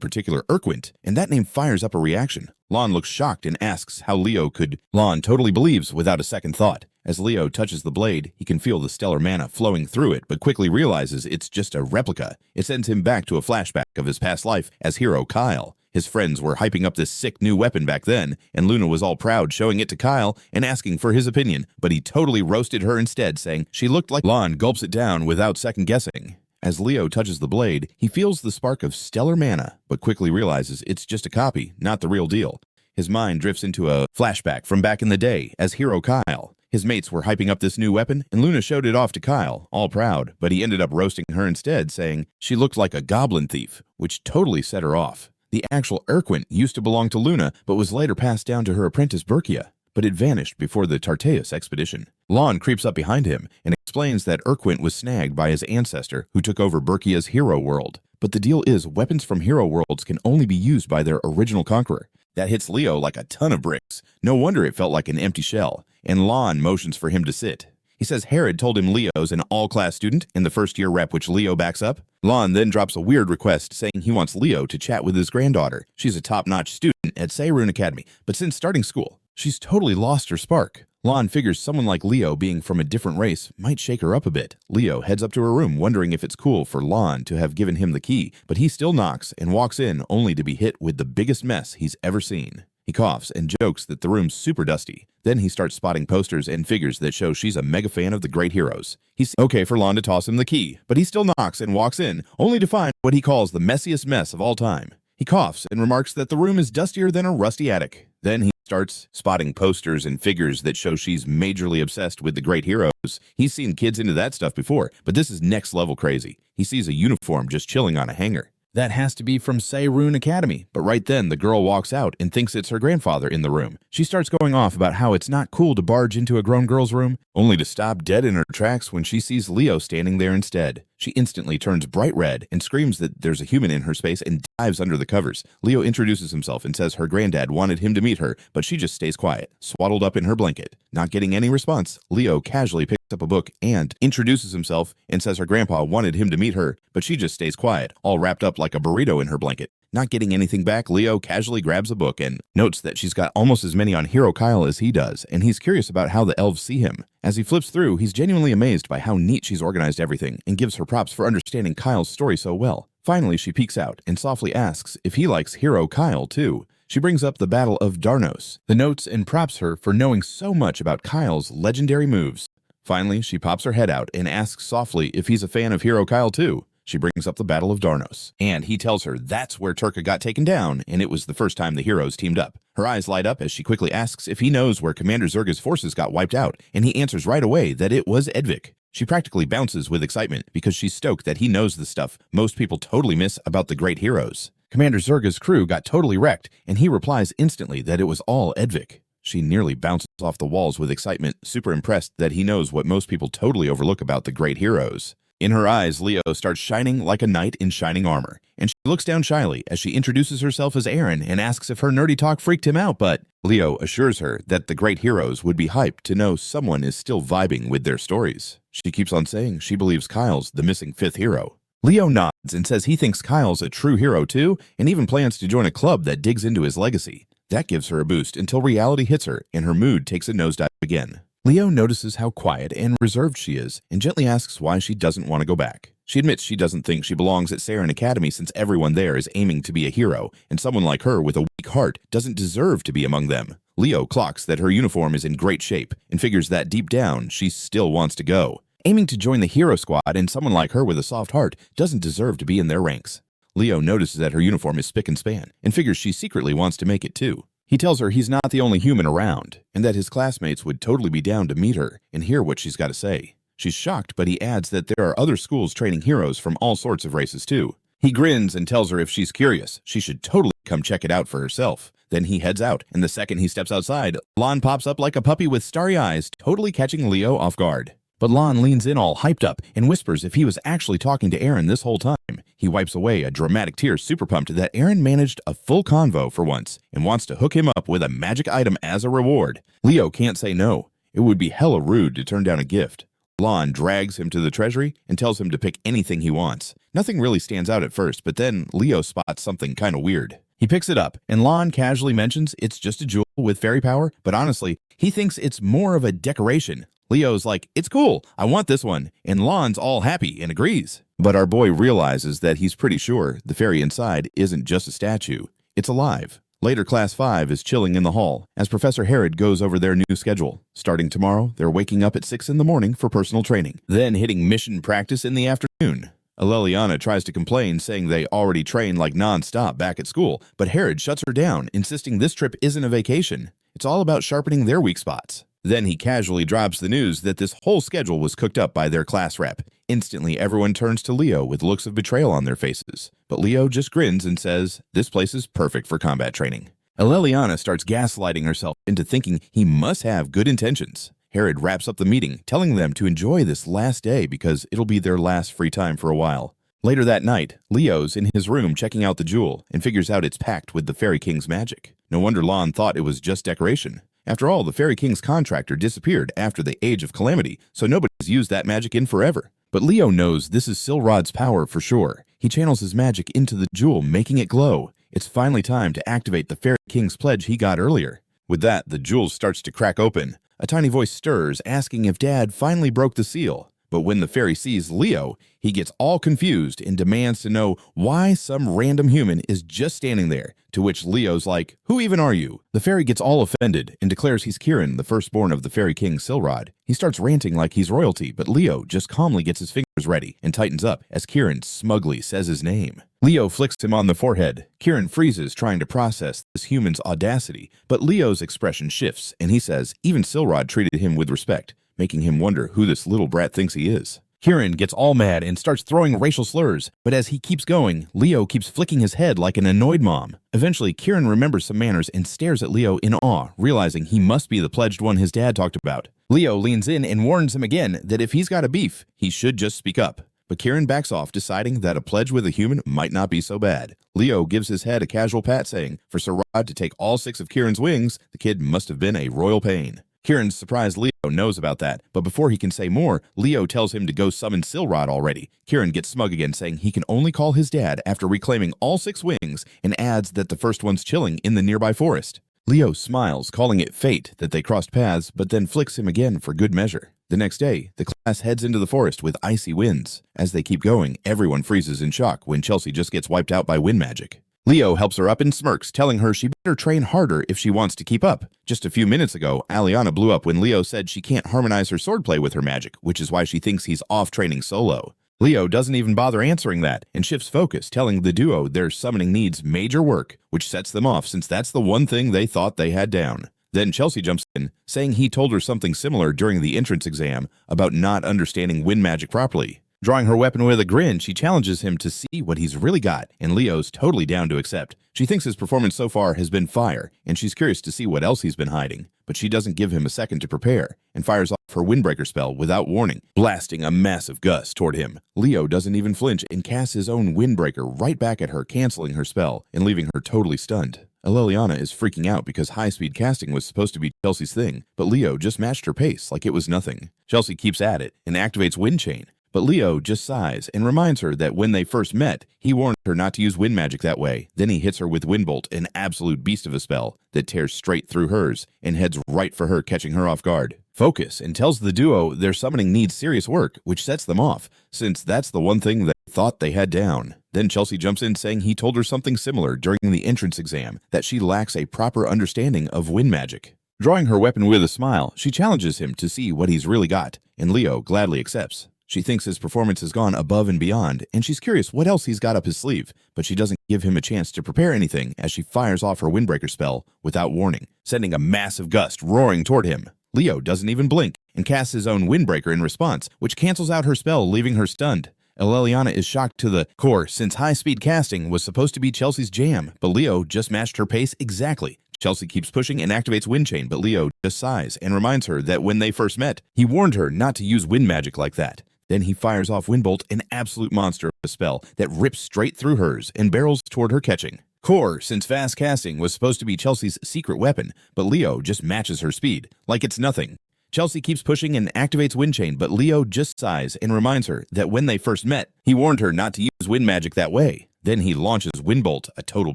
particular, Urquint, and that name fires up a reaction. Lon looks shocked and asks how Leo could. Lon totally believes without a second thought. As Leo touches the blade, he can feel the stellar mana flowing through it, but quickly realizes it's just a replica. It sends him back to a flashback of his past life as hero Kyle. His friends were hyping up this sick new weapon back then, and Luna was all proud showing it to Kyle and asking for his opinion, but he totally roasted her instead, saying she looked like. Lon gulps it down without second guessing. As Leo touches the blade, he feels the spark of stellar mana, but quickly realizes it's just a copy, not the real deal. His mind drifts into a flashback from back in the day as hero Kyle. His mates were hyping up this new weapon, and Luna showed it off to Kyle, all proud, but he ended up roasting her instead, saying she looked like a goblin thief, which totally set her off. The actual Urquint used to belong to Luna, but was later passed down to her apprentice Berkia, but it vanished before the Tarteus expedition. Lon creeps up behind him and explains that Urquint was snagged by his ancestor, who took over Berkia's hero world. But the deal is, weapons from hero worlds can only be used by their original conqueror. That hits Leo like a ton of bricks. No wonder it felt like an empty shell, and Lon motions for him to sit. He says Herod told him Leo's an all-class student in the first-year rep, which Leo backs up. Lon then drops a weird request, saying he wants Leo to chat with his granddaughter. She's a top-notch student at Lumina Academy, but since starting school, she's totally lost her spark. Lon figures someone like Leo being from a different race might shake her up a bit. Leo heads up to her room, wondering if it's cool for Lon to have given him the key, but he still knocks and walks in only to be hit with the biggest mess he's ever seen. He coughs and jokes that the room's super dusty. Then he starts spotting posters and figures that show she's a mega fan of the great heroes. He's okay for Lon to toss him the key, but he still knocks and walks in, only to find what he calls the messiest mess of all time. He coughs and remarks that the room is dustier than a rusty attic. Then he starts spotting posters and figures that show she's majorly obsessed with the great heroes. He's seen kids into that stuff before, but this is next level crazy. He sees a uniform just chilling on a hanger. That has to be from Lumina Academy, but right then the girl walks out and thinks it's her grandfather in the room. She starts going off about how it's not cool to barge into a grown girl's room, only to stop dead in her tracks when she sees Leo standing there instead. She instantly turns bright red and screams that there's a human in her space and dives under the covers. Leo introduces himself and says her granddad wanted him to meet her, but she just stays quiet, swaddled up in her blanket. Not getting any response, Leo casually picks up a book and introduces himself and says her grandpa wanted him to meet her, but she just stays quiet, all wrapped up like a burrito in her blanket. Not getting anything back, Leo casually grabs a book and notes that she's got almost as many on Hero Kyle as he does, and he's curious about how the elves see him. As he flips through, he's genuinely amazed by how neat she's organized everything and gives her props for understanding Kyle's story so well. Finally, she peeks out and softly asks if he likes Hero Kyle too. She brings up the Battle of Darnos, the notes, and props her for knowing so much about Kyle's legendary moves. Finally, she pops her head out and asks softly if he's a fan of Hero Kyle too. She brings up the Battle of Darnos, and he tells her that's where Turka got taken down, and it was the first time the heroes teamed up. Her eyes light up as she quickly asks if he knows where Commander Zerga's forces got wiped out, and he answers right away that it was Edvik. She practically bounces with excitement because she's stoked that he knows the stuff most people totally miss about the great heroes. Commander Zerga's crew got totally wrecked, and he replies instantly that it was all Edvik. She nearly bounces off the walls with excitement, super impressed that he knows what most people totally overlook about the great heroes. In her eyes, Leo starts shining like a knight in shining armor, and she looks down shyly as she introduces herself as Aaron and asks if her nerdy talk freaked him out, but Leo assures her that the great heroes would be hyped to know someone is still vibing with their stories. She keeps on saying she believes Kyle's the missing fifth hero. Leo nods and says he thinks Kyle's a true hero too, and even plans to join a club that digs into his legacy. That gives her a boost until reality hits her and her mood takes a nosedive again. Leo notices how quiet and reserved she is and gently asks why she doesn't want to go back. She admits she doesn't think she belongs at Sparring Academy since everyone there is aiming to be a hero, and someone like her with a weak heart doesn't deserve to be among them. Leo clocks that her uniform is in great shape and figures that deep down she still wants to go. Aiming to join the hero squad, and someone like her with a soft heart doesn't deserve to be in their ranks. Leo notices that her uniform is spick and span and figures she secretly wants to make it too. He tells her he's not the only human around, and that his classmates would totally be down to meet her and hear what she's got to say. She's shocked, but he adds that there are other schools training heroes from all sorts of races too. He grins and tells her if she's curious, she should totally come check it out for herself. Then he heads out, and the second he steps outside, Lon pops up like a puppy with starry eyes, totally catching Leo off guard. But Lon leans in all hyped up and whispers if he was actually talking to Aaron this whole time. He wipes away a dramatic tear, super pumped that Aaron managed a full convo for once and wants to hook him up with a magic item as a reward. Leo can't say no. It would be hella rude to turn down a gift. Lon drags him to the treasury and tells him to pick anything he wants. Nothing really stands out at first, but then Leo spots something kind of weird. He picks it up, and Lon casually mentions it's just a jewel with fairy power, but honestly, he thinks it's more of a decoration. Leo's like, it's cool, I want this one, and Lon's all happy and agrees. But our boy realizes that he's pretty sure the fairy inside isn't just a statue, it's alive. Later, Class 5 is chilling in the hall as Professor Herod goes over their new schedule. Starting tomorrow, they're waking up at 6 in the morning for personal training, then hitting mission practice in the afternoon. Allelliana tries to complain, saying they already train like non-stop back at school, but Herod shuts her down, insisting this trip isn't a vacation. It's all about sharpening their weak spots. Then he casually drops the news that this whole schedule was cooked up by their class rep. Instantly, everyone turns to Leo with looks of betrayal on their faces. But Leo just grins and says, this place is perfect for combat training. Allelliana starts gaslighting herself into thinking he must have good intentions. Herod wraps up the meeting, telling them to enjoy this last day because it'll be their last free time for a while. Later that night, Leo's in his room checking out the jewel and figures out it's packed with the Fairy King's magic. No wonder Lon thought it was just decoration. After all, the Fairy King's contractor disappeared after the Age of Calamity, so nobody's used that magic in forever. But Leo knows this is Silrod's power for sure. He channels his magic into the jewel, making it glow. It's finally time to activate the Fairy King's pledge he got earlier. With that, the jewel starts to crack open. A tiny voice stirs, asking if Dad finally broke the seal. But when the fairy sees Leo, he gets all confused and demands to know why some random human is just standing there, to which Leo's like, "Who even are you?" The fairy gets all offended and declares he's Kirin, the firstborn of the fairy king Silrod. He starts ranting like he's royalty, but Leo just calmly gets his fingers ready and tightens up as Kirin smugly says his name. Leo flicks him on the forehead. Kirin freezes, trying to process this human's audacity, but Leo's expression shifts and he says even Silrod treated him with respect, making him wonder who this little brat thinks he is. Kirin gets all mad and starts throwing racial slurs, but as he keeps going, Leo keeps flicking his head like an annoyed mom. Eventually, Kirin remembers some manners and stares at Leo in awe, realizing he must be the pledged one his dad talked about. Leo leans in and warns him again that if he's got a beef, he should just speak up. But Kirin backs off, deciding that a pledge with a human might not be so bad. Leo gives his head a casual pat, saying, for Sarad to take all 6 of Kirin's wings, the kid must have been a royal pain. Kirin's surprised Leo knows about that, but before he can say more, Leo tells him to go summon Silrod already. Kirin gets smug again, saying he can only call his dad after reclaiming all 6 wings, and adds that the first one's chilling in the nearby forest. Leo smiles, calling it fate that they crossed paths, but then flicks him again for good measure. The next day, the class heads into the forest with icy winds. As they keep going, everyone freezes in shock when Chelsea just gets wiped out by wind magic. Leo helps her up and smirks, telling her she better train harder if she wants to keep up. Just a few minutes ago, Allelliana blew up when Leo said she can't harmonize her swordplay with her magic, which is why she thinks he's off training solo. Leo doesn't even bother answering that and shifts focus, telling the duo their summoning needs major work, which sets them off since that's the one thing they thought they had down. Then Chelsea jumps in, saying he told her something similar during the entrance exam about not understanding wind magic properly. Drawing her weapon with a grin, she challenges him to see what he's really got, and Leo's totally down to accept. She thinks his performance so far has been fire, and she's curious to see what else he's been hiding. But she doesn't give him a second to prepare, and fires off her windbreaker spell without warning, blasting a massive gust toward him. Leo doesn't even flinch and casts his own windbreaker right back at her, canceling her spell and leaving her totally stunned. Allelliana is freaking out because high-speed casting was supposed to be Chelsea's thing, but Leo just matched her pace like it was nothing. Chelsea keeps at it and activates Wind Chain, but Leo just sighs and reminds her that when they first met, he warned her not to use wind magic that way. Then he hits her with Windbolt, an absolute beast of a spell that tears straight through hers and heads right for her, catching her off guard. Focus and tells the duo their summoning needs serious work, which sets them off, since that's the one thing they thought they had down. Then Chelsea jumps in, saying he told her something similar during the entrance exam, that she lacks a proper understanding of wind magic. Drawing her weapon with a smile, she challenges him to see what he's really got, and Leo gladly accepts. She thinks his performance has gone above and beyond, and she's curious what else he's got up his sleeve, but she doesn't give him a chance to prepare anything as she fires off her windbreaker spell without warning, sending a massive gust roaring toward him. Leo doesn't even blink and casts his own windbreaker in response, which cancels out her spell, leaving her stunned. Allelliana is shocked to the core since high-speed casting was supposed to be Chelsea's jam, but Leo just matched her pace exactly. Chelsea keeps pushing and activates Wind Chain, but Leo just sighs and reminds her that when they first met, he warned her not to use wind magic like that. Then he fires off Windbolt, an absolute monster of a spell that rips straight through hers and barrels toward her, catching. Core, since fast casting was supposed to be Chelsea's secret weapon, but Leo just matches her speed, like it's nothing. Chelsea keeps pushing and activates Wind Chain, but Leo just sighs and reminds her that when they first met, he warned her not to use wind magic that way. Then he launches Windbolt, a total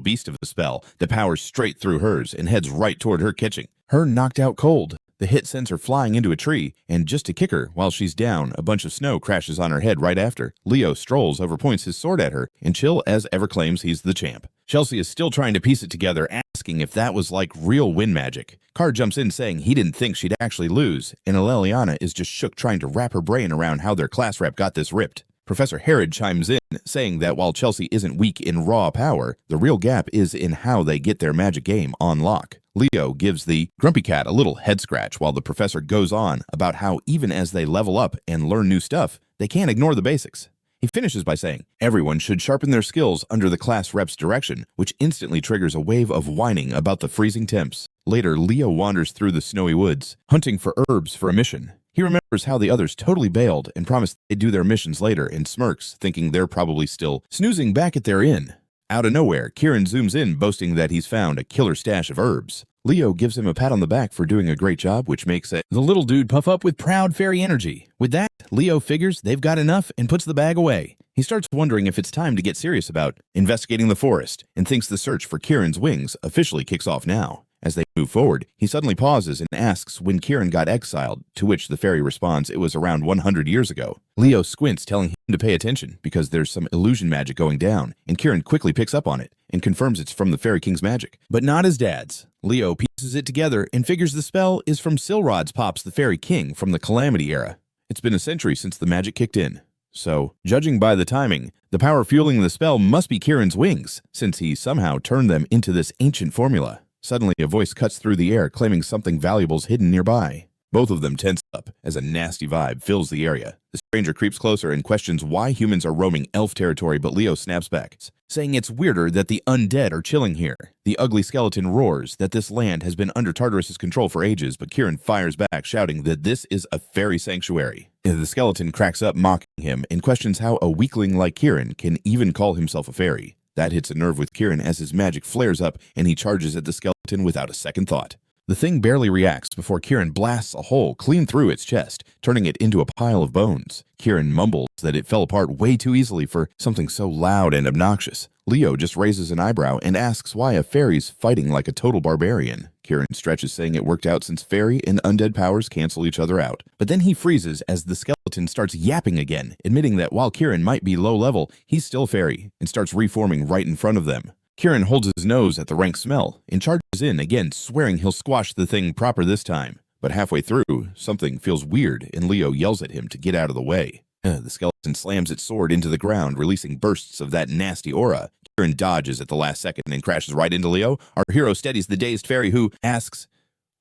beast of a spell that powers straight through hers and heads right toward her, catching her knocked out cold. The hit sends her flying into a tree, and just to kick her while she's down, a bunch of snow crashes on her head right after. Leo strolls over, points his sword at her, and Chill as ever claims he's the champ. Chelsea is still trying to piece it together, asking if that was like real wind magic. Carr jumps in, saying he didn't think she'd actually lose, and Allelliana is just shook, trying to wrap her brain around how their class rep got this ripped. Professor Herod chimes in, saying that while Chelsea isn't weak in raw power, the real gap is in how they get their magic game on lock. Leo gives the grumpy cat a little head scratch while the professor goes on about how even as they level up and learn new stuff, they can't ignore the basics. He finishes by saying everyone should sharpen their skills under the class rep's direction, which instantly triggers a wave of whining about the freezing temps. Later, Leo wanders through the snowy woods, hunting for herbs for a mission. He remembers how the others totally bailed and promised they'd do their missions later, and smirks, thinking they're probably still snoozing back at their inn. Out of nowhere, Kirin zooms in, boasting that he's found a killer stash of herbs. Leo gives him a pat on the back for doing a great job, which makes the little dude puff up with proud fairy energy. With that, Leo figures they've got enough and puts the bag away. He starts wondering if it's time to get serious about investigating the forest, and thinks the search for Kirin's wings officially kicks off now. As they move forward, he suddenly pauses and asks when Kirin got exiled, to which the fairy responds it was around 100 years ago. Leo squints, telling him to pay attention because there's some illusion magic going down, and Kieran quickly picks up on it and confirms it's from the Fairy King's magic, but not his dad's. Leo pieces it together and figures the spell is from Silrod's pops the Fairy King from the Calamity era. It's been a century since the magic kicked in. So, judging by the timing, the power fueling the spell must be Kieran's wings, since he somehow turned them into this ancient formula. Suddenly, a voice cuts through the air claiming something valuable's hidden nearby. Both of them tense up as a nasty vibe fills the area. The stranger creeps closer and questions why humans are roaming elf territory, but Leo snaps back, saying it's weirder that the undead are chilling here. The ugly skeleton roars that this land has been under Tartarus's control for ages, but Kieran fires back, shouting that this is a fairy sanctuary. The skeleton cracks up, mocking him, and questions how a weakling like Kieran can even call himself a fairy. That hits a nerve with Kieran as his magic flares up and he charges at the skeleton without a second thought. The thing barely reacts before Kieran blasts a hole clean through its chest, turning it into a pile of bones. Kieran mumbles that it fell apart way too easily for something so loud and obnoxious. Leo just raises an eyebrow and asks why a fairy's fighting like a total barbarian. Kieran stretches, saying it worked out since fairy and undead powers cancel each other out. But then he freezes as the skeleton starts yapping again, admitting that while Kieran might be low level, he's still fairy, and starts reforming right in front of them. Kieran holds his nose at the rank smell and charges in again, swearing he'll squash the thing proper this time. But halfway through, something feels weird and Leo yells at him to get out of the way. The skeleton slams its sword into the ground, releasing bursts of that nasty aura. Kieran dodges at the last second and crashes right into Leo. Our hero steadies the dazed fairy, who asks,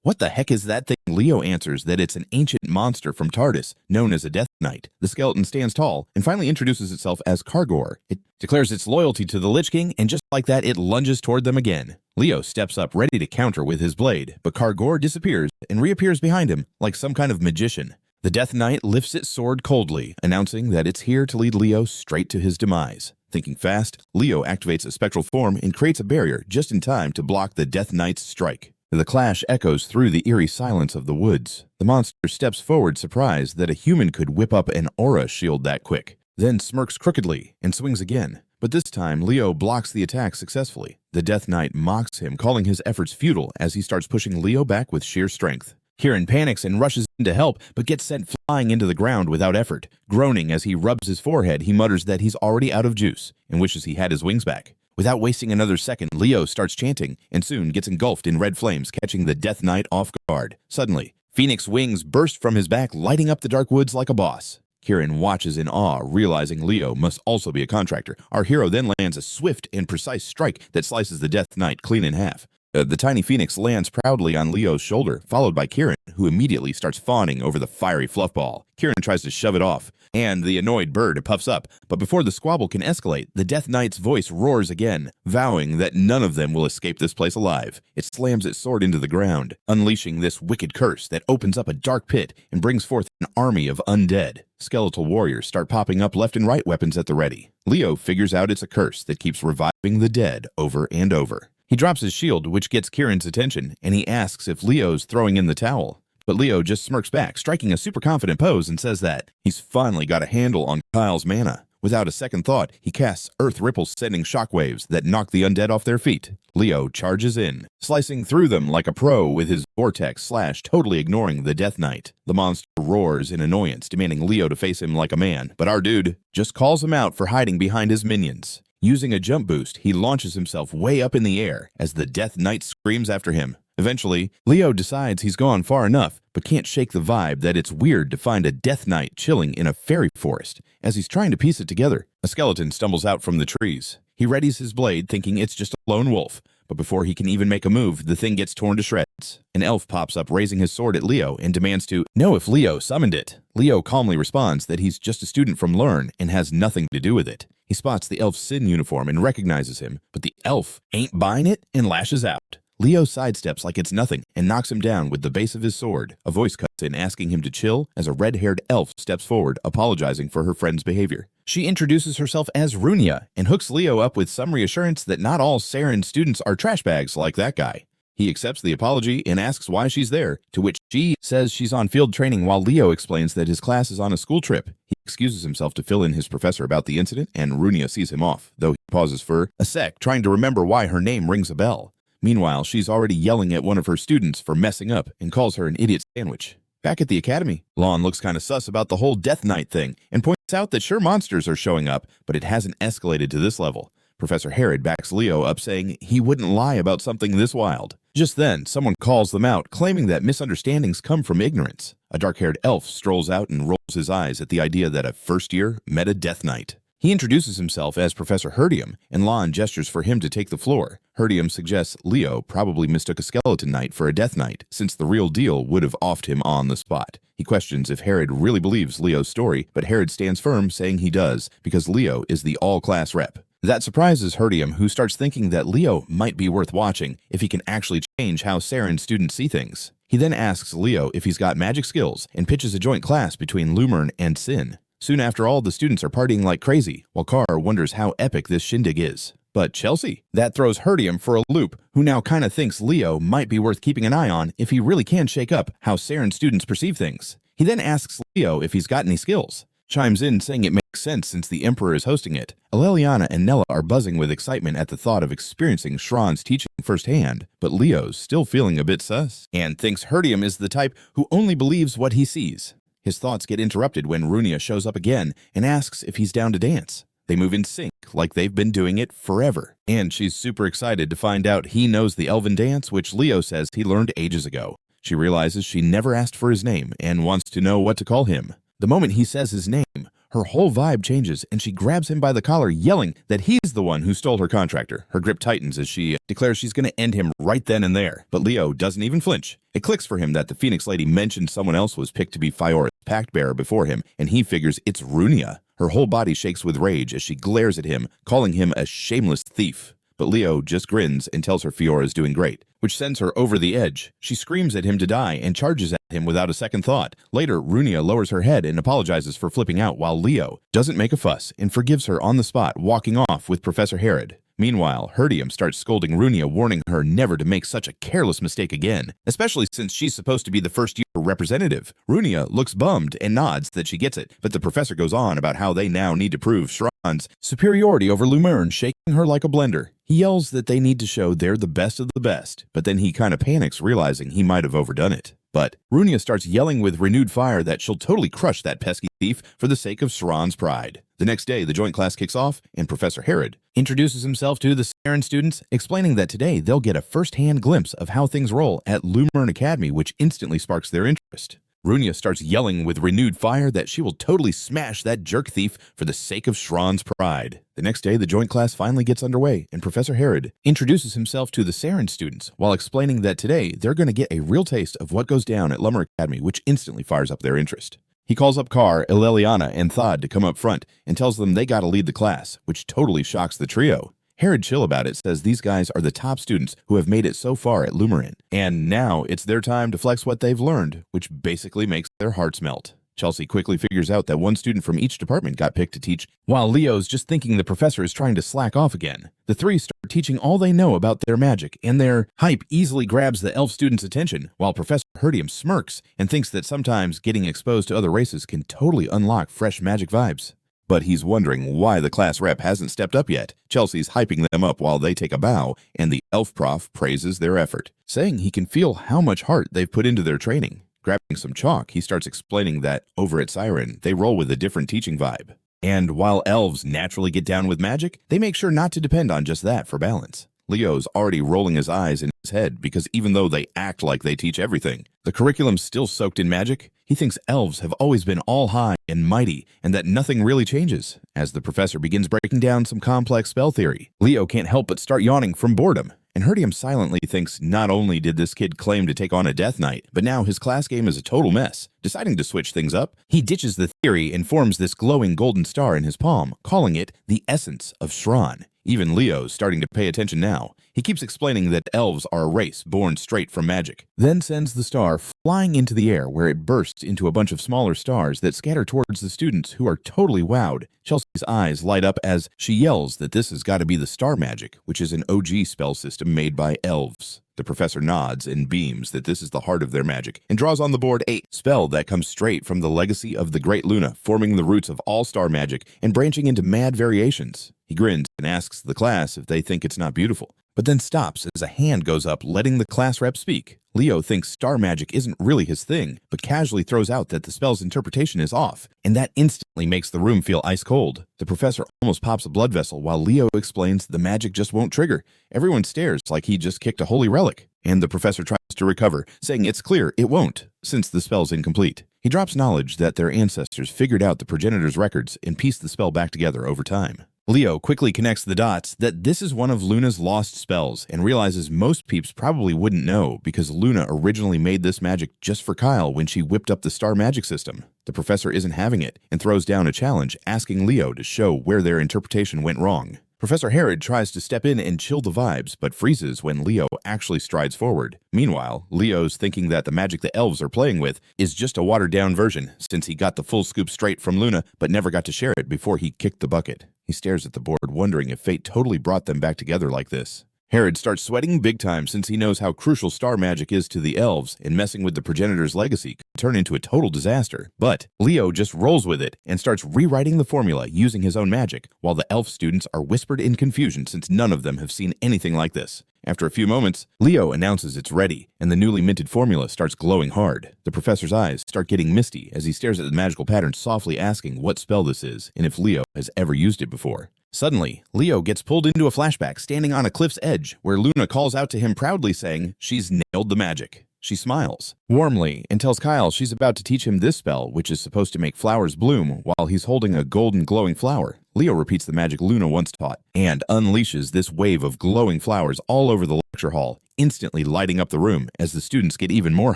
"What the heck is that thing?" Leo answers that it's an ancient monster from Tardis, known as a Death Knight. The skeleton stands tall and finally introduces itself as Kargor. It declares its loyalty to the Lich King, and just like that, it lunges toward them again. Leo steps up, ready to counter with his blade, but Kargor disappears and reappears behind him like some kind of magician. The Death Knight lifts its sword coldly, announcing that it's here to lead Leo straight to his demise. Thinking fast, Leo activates a spectral form and creates a barrier just in time to block the Death Knight's strike. The clash echoes through the eerie silence of the woods. The monster steps forward, surprised that a human could whip up an aura shield that quick, then smirks crookedly and swings again. But this time, Leo blocks the attack successfully. The Death Knight mocks him, calling his efforts futile as he starts pushing Leo back with sheer strength. Kieran panics and rushes in to help, but gets sent flying into the ground without effort. Groaning as he rubs his forehead, he mutters that he's already out of juice and wishes he had his wings back. Without wasting another second, Leo starts chanting and soon gets engulfed in red flames, catching the Death Knight off guard. Suddenly, Phoenix wings burst from his back, lighting up the dark woods like a boss. Kieran watches in awe, realizing Leo must also be a contractor. Our hero then lands a swift and precise strike that slices the Death Knight clean in half. The tiny phoenix lands proudly on Leo's shoulder, followed by Kieran, who immediately starts fawning over the fiery fluffball. Kieran tries to shove it off, and the annoyed bird puffs up. But before the squabble can escalate, the Death Knight's voice roars again, vowing that none of them will escape this place alive. It slams its sword into the ground, unleashing this wicked curse that opens up a dark pit and brings forth an army of undead. Skeletal warriors start popping up left and right, weapons at the ready. Leo figures out it's a curse that keeps reviving the dead over and over. He drops his shield, which gets Kieran's attention, and he asks if Leo's throwing in the towel. But Leo just smirks back, striking a super confident pose, and says that he's finally got a handle on Kyle's mana. Without a second thought, he casts Earth Ripples, sending shockwaves that knock the undead off their feet. Leo charges in, slicing through them like a pro with his vortex slash, totally ignoring the Death Knight. The monster roars in annoyance, demanding Leo to face him like a man, but our dude just calls him out for hiding behind his minions. Using a jump boost, he launches himself way up in the air as the Death Knight screams after him. Eventually, Leo decides he's gone far enough, but can't shake the vibe that it's weird to find a Death Knight chilling in a fairy forest. As he's trying to piece it together, a skeleton stumbles out from the trees. He readies his blade, thinking it's just a lone wolf, but before he can even make a move, the thing gets torn to shreds. An elf pops up, raising his sword at Leo, and demands to know if Leo summoned it. Leo calmly responds that he's just a student from Learn and has nothing to do with it. He spots the elf's Sin uniform and recognizes him, but the elf ain't buying it and lashes out. Leo sidesteps like it's nothing and knocks him down with the base of his sword. A voice cuts in, asking him to chill as a red-haired elf steps forward, apologizing for her friend's behavior. She introduces herself as Runia and hooks Leo up with some reassurance that not all Saren students are trash bags like that guy. He accepts the apology and asks why she's there, to which she says she's on field training, while Leo explains that his class is on a school trip. He excuses himself to fill in his professor about the incident, and Runia sees him off, though he pauses for a sec, trying to remember why her name rings a bell. Meanwhile, she's already yelling at one of her students for messing up and calls her an idiot sandwich. Back at the academy, Lon looks kind of sus about the whole Death Knight thing and points out that sure monsters are showing up, but it hasn't escalated to this level. Professor Herod backs Leo up, saying he wouldn't lie about something this wild. Just then, someone calls them out, claiming that misunderstandings come from ignorance. A dark-haired elf strolls out and rolls his eyes at the idea that a first-year met a Death Knight. He introduces himself as Professor Herdium, and Lon gestures for him to take the floor. Herdium suggests Leo probably mistook a skeleton knight for a Death Knight, since the real deal would have offed him on the spot. He questions if Herod really believes Leo's story, but Herod stands firm, saying he does, because Leo is the all-class rep. That surprises Herdium, who starts thinking that Leo might be worth watching if he can actually change how Saren students see things. He then asks Leo if he's got magic skills and pitches a joint class between Lumern and Sin. Soon after, all the students are partying like crazy, while Carr wonders how epic this shindig is. But Chelsea? That throws Herdium for a loop, who now kinda thinks Leo might be worth keeping an eye on if he really can shake up how Saren students perceive things. He then asks Leo if he's got any skills. Chimes in, saying it makes sense since the Emperor is hosting it. Allelliana and Nella are buzzing with excitement at the thought of experiencing Shran's teaching firsthand, but Leo's still feeling a bit sus, and thinks Herdium is the type who only believes what he sees. His thoughts get interrupted when Runia shows up again and asks if he's down to dance. They move in sync, like they've been doing it forever, and she's super excited to find out he knows the elven dance, which Leo says he learned ages ago. She realizes she never asked for his name and wants to know what to call him. The moment he says his name, her whole vibe changes and she grabs him by the collar, yelling that he's the one who stole her contractor. Her grip tightens as she declares she's going to end him right then and there, but Leo doesn't even flinch. It clicks for him that the Phoenix Lady mentioned someone else was picked to be Fiora's pact bearer before him, and he figures it's Runia. Her whole body shakes with rage as she glares at him, calling him a shameless thief. But Leo just grins and tells her Fiora's doing great, which sends her over the edge. She screams at him to die and charges at him without a second thought. Later, Runia lowers her head and apologizes for flipping out, while Leo doesn't make a fuss and forgives her on the spot, walking off with Professor Herod. Meanwhile, Herdium starts scolding Runia, warning her never to make such a careless mistake again, especially since she's supposed to be the first-year representative. Runia looks bummed and nods that she gets it, but the professor goes on about how they now need to prove Shran's superiority over Lumern, shaking her like a blender. He yells that they need to show they're the best of the best, but then he kind of panics, realizing he might have overdone it. But Runia starts yelling with renewed fire that she'll totally crush that pesky thief for the sake of Shran's pride. The next day, the joint class kicks off, and Professor Herod introduces himself to the Saren students, explaining that today they'll get a first-hand glimpse of how things roll at Lumina Academy, which instantly sparks their interest. Runia starts yelling with renewed fire that she will totally smash that jerk thief for the sake of Shran's pride. The next day, the joint class finally gets underway, and Professor Herod introduces himself to the Saren students while explaining that today they're going to get a real taste of what goes down at Lumina Academy, which instantly fires up their interest. He calls up Carr, Allelliana, and Thod to come up front and tells them they gotta lead the class, which totally shocks the trio. Herod, chill about it, says these guys are the top students who have made it so far at Lumerin, and now it's their time to flex what they've learned, which basically makes their hearts melt. Chelsea quickly figures out that one student from each department got picked to teach, while Leo's just thinking the professor is trying to slack off again. The three start teaching all they know about their magic, and their hype easily grabs the elf students' attention, while Professor Herdium smirks and thinks that sometimes getting exposed to other races can totally unlock fresh magic vibes. But he's wondering why the class rep hasn't stepped up yet. Chelsea's hyping them up while they take a bow, and the elf prof praises their effort, saying he can feel how much heart they've put into their training. Grabbing some chalk, he starts explaining that over at Siren, they roll with a different teaching vibe. And while elves naturally get down with magic, they make sure not to depend on just that for balance. Leo's already rolling his eyes in his head because even though they act like they teach everything, the curriculum's still soaked in magic. He thinks elves have always been all high and mighty and that nothing really changes. As the professor begins breaking down some complex spell theory, Leo can't help but start yawning from boredom. And Herdium silently thinks not only did this kid claim to take on a Death Knight, but now his class game is a total mess. Deciding to switch things up, he ditches the theory and forms this glowing golden star in his palm, calling it the essence of Shran. Even Leo's starting to pay attention now. He keeps explaining that elves are a race born straight from magic, then sends the star flying into the air where it bursts into a bunch of smaller stars that scatter towards the students, who are totally wowed. Chelsea's eyes light up as she yells that this has got to be the star magic, which is an OG spell system made by elves. The professor nods and beams that this is the heart of their magic and draws on the board a spell that comes straight from the legacy of the Great Luna, forming the roots of all star magic and branching into mad variations. He grins and asks the class if they think it's not beautiful, but then stops as a hand goes up, letting the class rep speak. Leo thinks star magic isn't really his thing, but casually throws out that the spell's interpretation is off, and that instantly makes the room feel ice cold. The professor almost pops a blood vessel while Leo explains the magic just won't trigger. Everyone stares like he just kicked a holy relic, and the professor tries to recover, saying it's clear it won't, since the spell's incomplete. He drops knowledge that their ancestors figured out the progenitor's records and pieced the spell back together over time. Leo quickly connects the dots that this is one of Luna's lost spells and realizes most peeps probably wouldn't know because Luna originally made this magic just for Kyle when she whipped up the star magic system. The professor isn't having it and throws down a challenge asking Leo to show where their interpretation went wrong. Professor Herod tries to step in and chill the vibes, but freezes when Leo actually strides forward. Meanwhile, Leo's thinking that the magic the elves are playing with is just a watered-down version, since he got the full scoop straight from Luna, but never got to share it before he kicked the bucket. He stares at the board, wondering if fate totally brought them back together like this. Herod starts sweating big time since he knows how crucial star magic is to the elves, and messing with the progenitor's legacy could turn into a total disaster. But Leo just rolls with it and starts rewriting the formula using his own magic, while the elf students are whispered in confusion since none of them have seen anything like this. After a few moments, Leo announces it's ready, and the newly minted formula starts glowing hard. The professor's eyes start getting misty as he stares at the magical pattern, softly asking what spell this is and if Leo has ever used it before. Suddenly, Leo gets pulled into a flashback standing on a cliff's edge where Luna calls out to him proudly saying she's nailed the magic. She smiles warmly and tells Kyle she's about to teach him this spell, which is supposed to make flowers bloom while he's holding a golden glowing flower. Leo repeats the magic Luna once taught and unleashes this wave of glowing flowers all over the lecture hall, instantly lighting up the room as the students get even more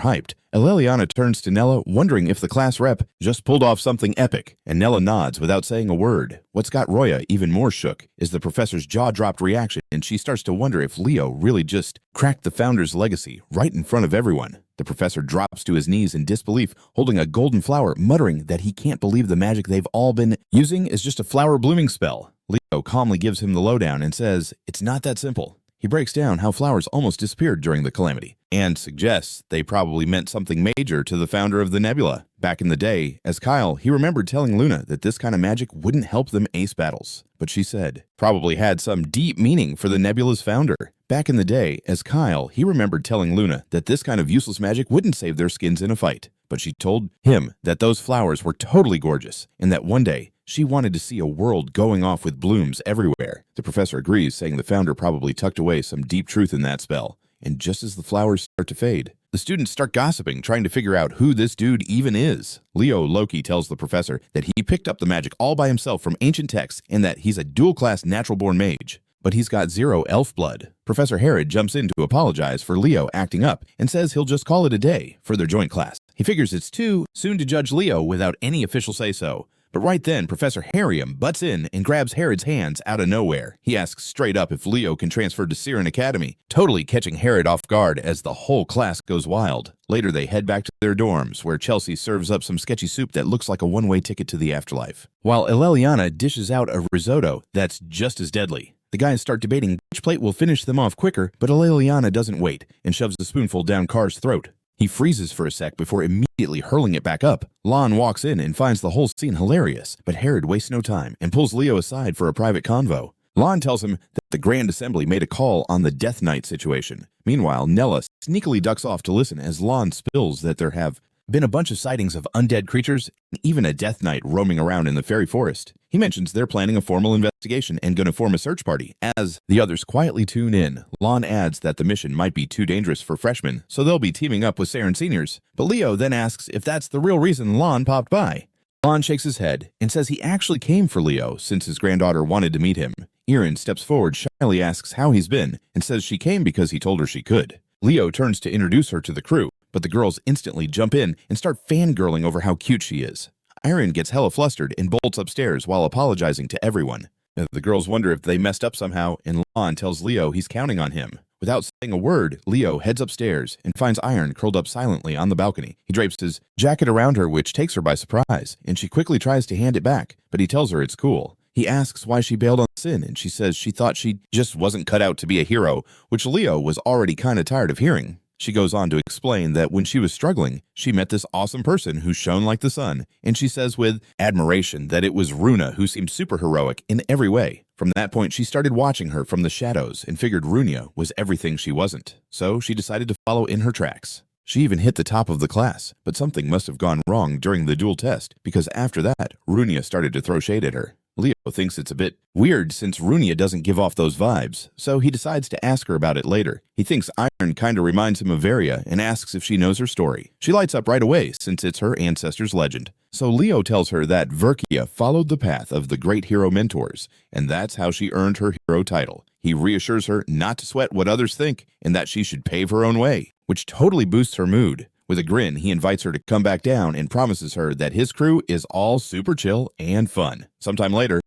hyped. Allelliana turns to Nella, wondering if the class rep just pulled off something epic, and Nella nods without saying a word. What's got Roya even more shook is the professor's jaw-dropped reaction, and she starts to wonder if Leo really just cracked the founder's legacy right in front of everyone. The professor drops to his knees in disbelief, holding a golden flower, muttering that he can't believe the magic they've all been using is just a flower blooming spell. Leo calmly gives him the lowdown and says it's not that simple. He breaks down how flowers almost disappeared during the calamity, and suggests they probably meant something major to the founder of the nebula. Back in the day, as Kyle, he remembered telling Luna that this kind of magic wouldn't help them ace battles, but she said probably had some deep meaning for the nebula's founder. Back in the day, as Kyle, he remembered telling Luna that this kind of useless magic wouldn't save their skins in a fight, but she told him that those flowers were totally gorgeous, and that one day, she wanted to see a world going off with blooms everywhere. The professor agrees, saying the founder probably tucked away some deep truth in that spell. And just as the flowers start to fade, the students start gossiping, trying to figure out who this dude even is. Leo Loki tells the professor that he picked up the magic all by himself from ancient texts and that he's a dual-class natural-born mage. But he's got 0 elf blood. Professor Herod jumps in to apologize for Leo acting up and says he'll just call it a day for their joint class. He figures it's too soon to judge Leo without any official say-so. But right then, Professor Harium butts in and grabs Herod's hands out of nowhere. He asks straight up if Leo can transfer to Sparring Academy, totally catching Herod off guard as the whole class goes wild. Later, they head back to their dorms, where Chelsea serves up some sketchy soup that looks like a one-way ticket to the afterlife, while Allelliana dishes out a risotto that's just as deadly. The guys start debating which plate will finish them off quicker, but Allelliana doesn't wait and shoves the spoonful down Car's throat. He freezes for a sec before immediately hurling it back up. Lon walks in and finds the whole scene hilarious, but Herod wastes no time and pulls Leo aside for a private convo. Lon tells him that the Grand Assembly made a call on the Death Knight situation. Meanwhile, Nella sneakily ducks off to listen as Lon spills that there have been a bunch of sightings of undead creatures and even a Death Knight roaming around in the fairy forest. He mentions they're planning a formal investigation and going to form a search party. As the others quietly tune in, Lon adds that the mission might be too dangerous for freshmen, so they'll be teaming up with Saren seniors. But Leo then asks if that's the real reason Lon popped by. Lon shakes his head and says he actually came for Leo since his granddaughter wanted to meet him. Erin steps forward, shyly asks how he's been, and says she came because he told her she could. Leo turns to introduce her to the crew, but the girls instantly jump in and start fangirling over how cute she is. Erin gets hella flustered and bolts upstairs while apologizing to everyone. The girls wonder if they messed up somehow, and Lon tells Leo he's counting on him. Without saying a word, Leo heads upstairs and finds Iron curled up silently on the balcony. He drapes his jacket around her, which takes her by surprise, and she quickly tries to hand it back, but he tells her it's cool. He asks why she bailed on Sin, and she says she thought she just wasn't cut out to be a hero, which Leo was already kind of tired of hearing. She goes on to explain that when she was struggling, she met this awesome person who shone like the sun, and she says with admiration that it was Runa who seemed super heroic in every way. From that point, she started watching her from the shadows and figured Runia was everything she wasn't, so she decided to follow in her tracks. She even hit the top of the class, but something must have gone wrong during the duel test, because after that, Runia started to throw shade at her. Leo thinks it's a bit weird since Runia doesn't give off those vibes, so he decides to ask her about it later. He thinks Iron kinda reminds him of Varia and asks if she knows her story. She lights up right away since it's her ancestor's legend. So Leo tells her that Verkia followed the path of the great hero mentors, and that's how she earned her hero title. He reassures her not to sweat what others think and that she should pave her own way, which totally boosts her mood. With a grin, he invites her to come back down and promises her that his crew is all super chill and fun. Sometime later,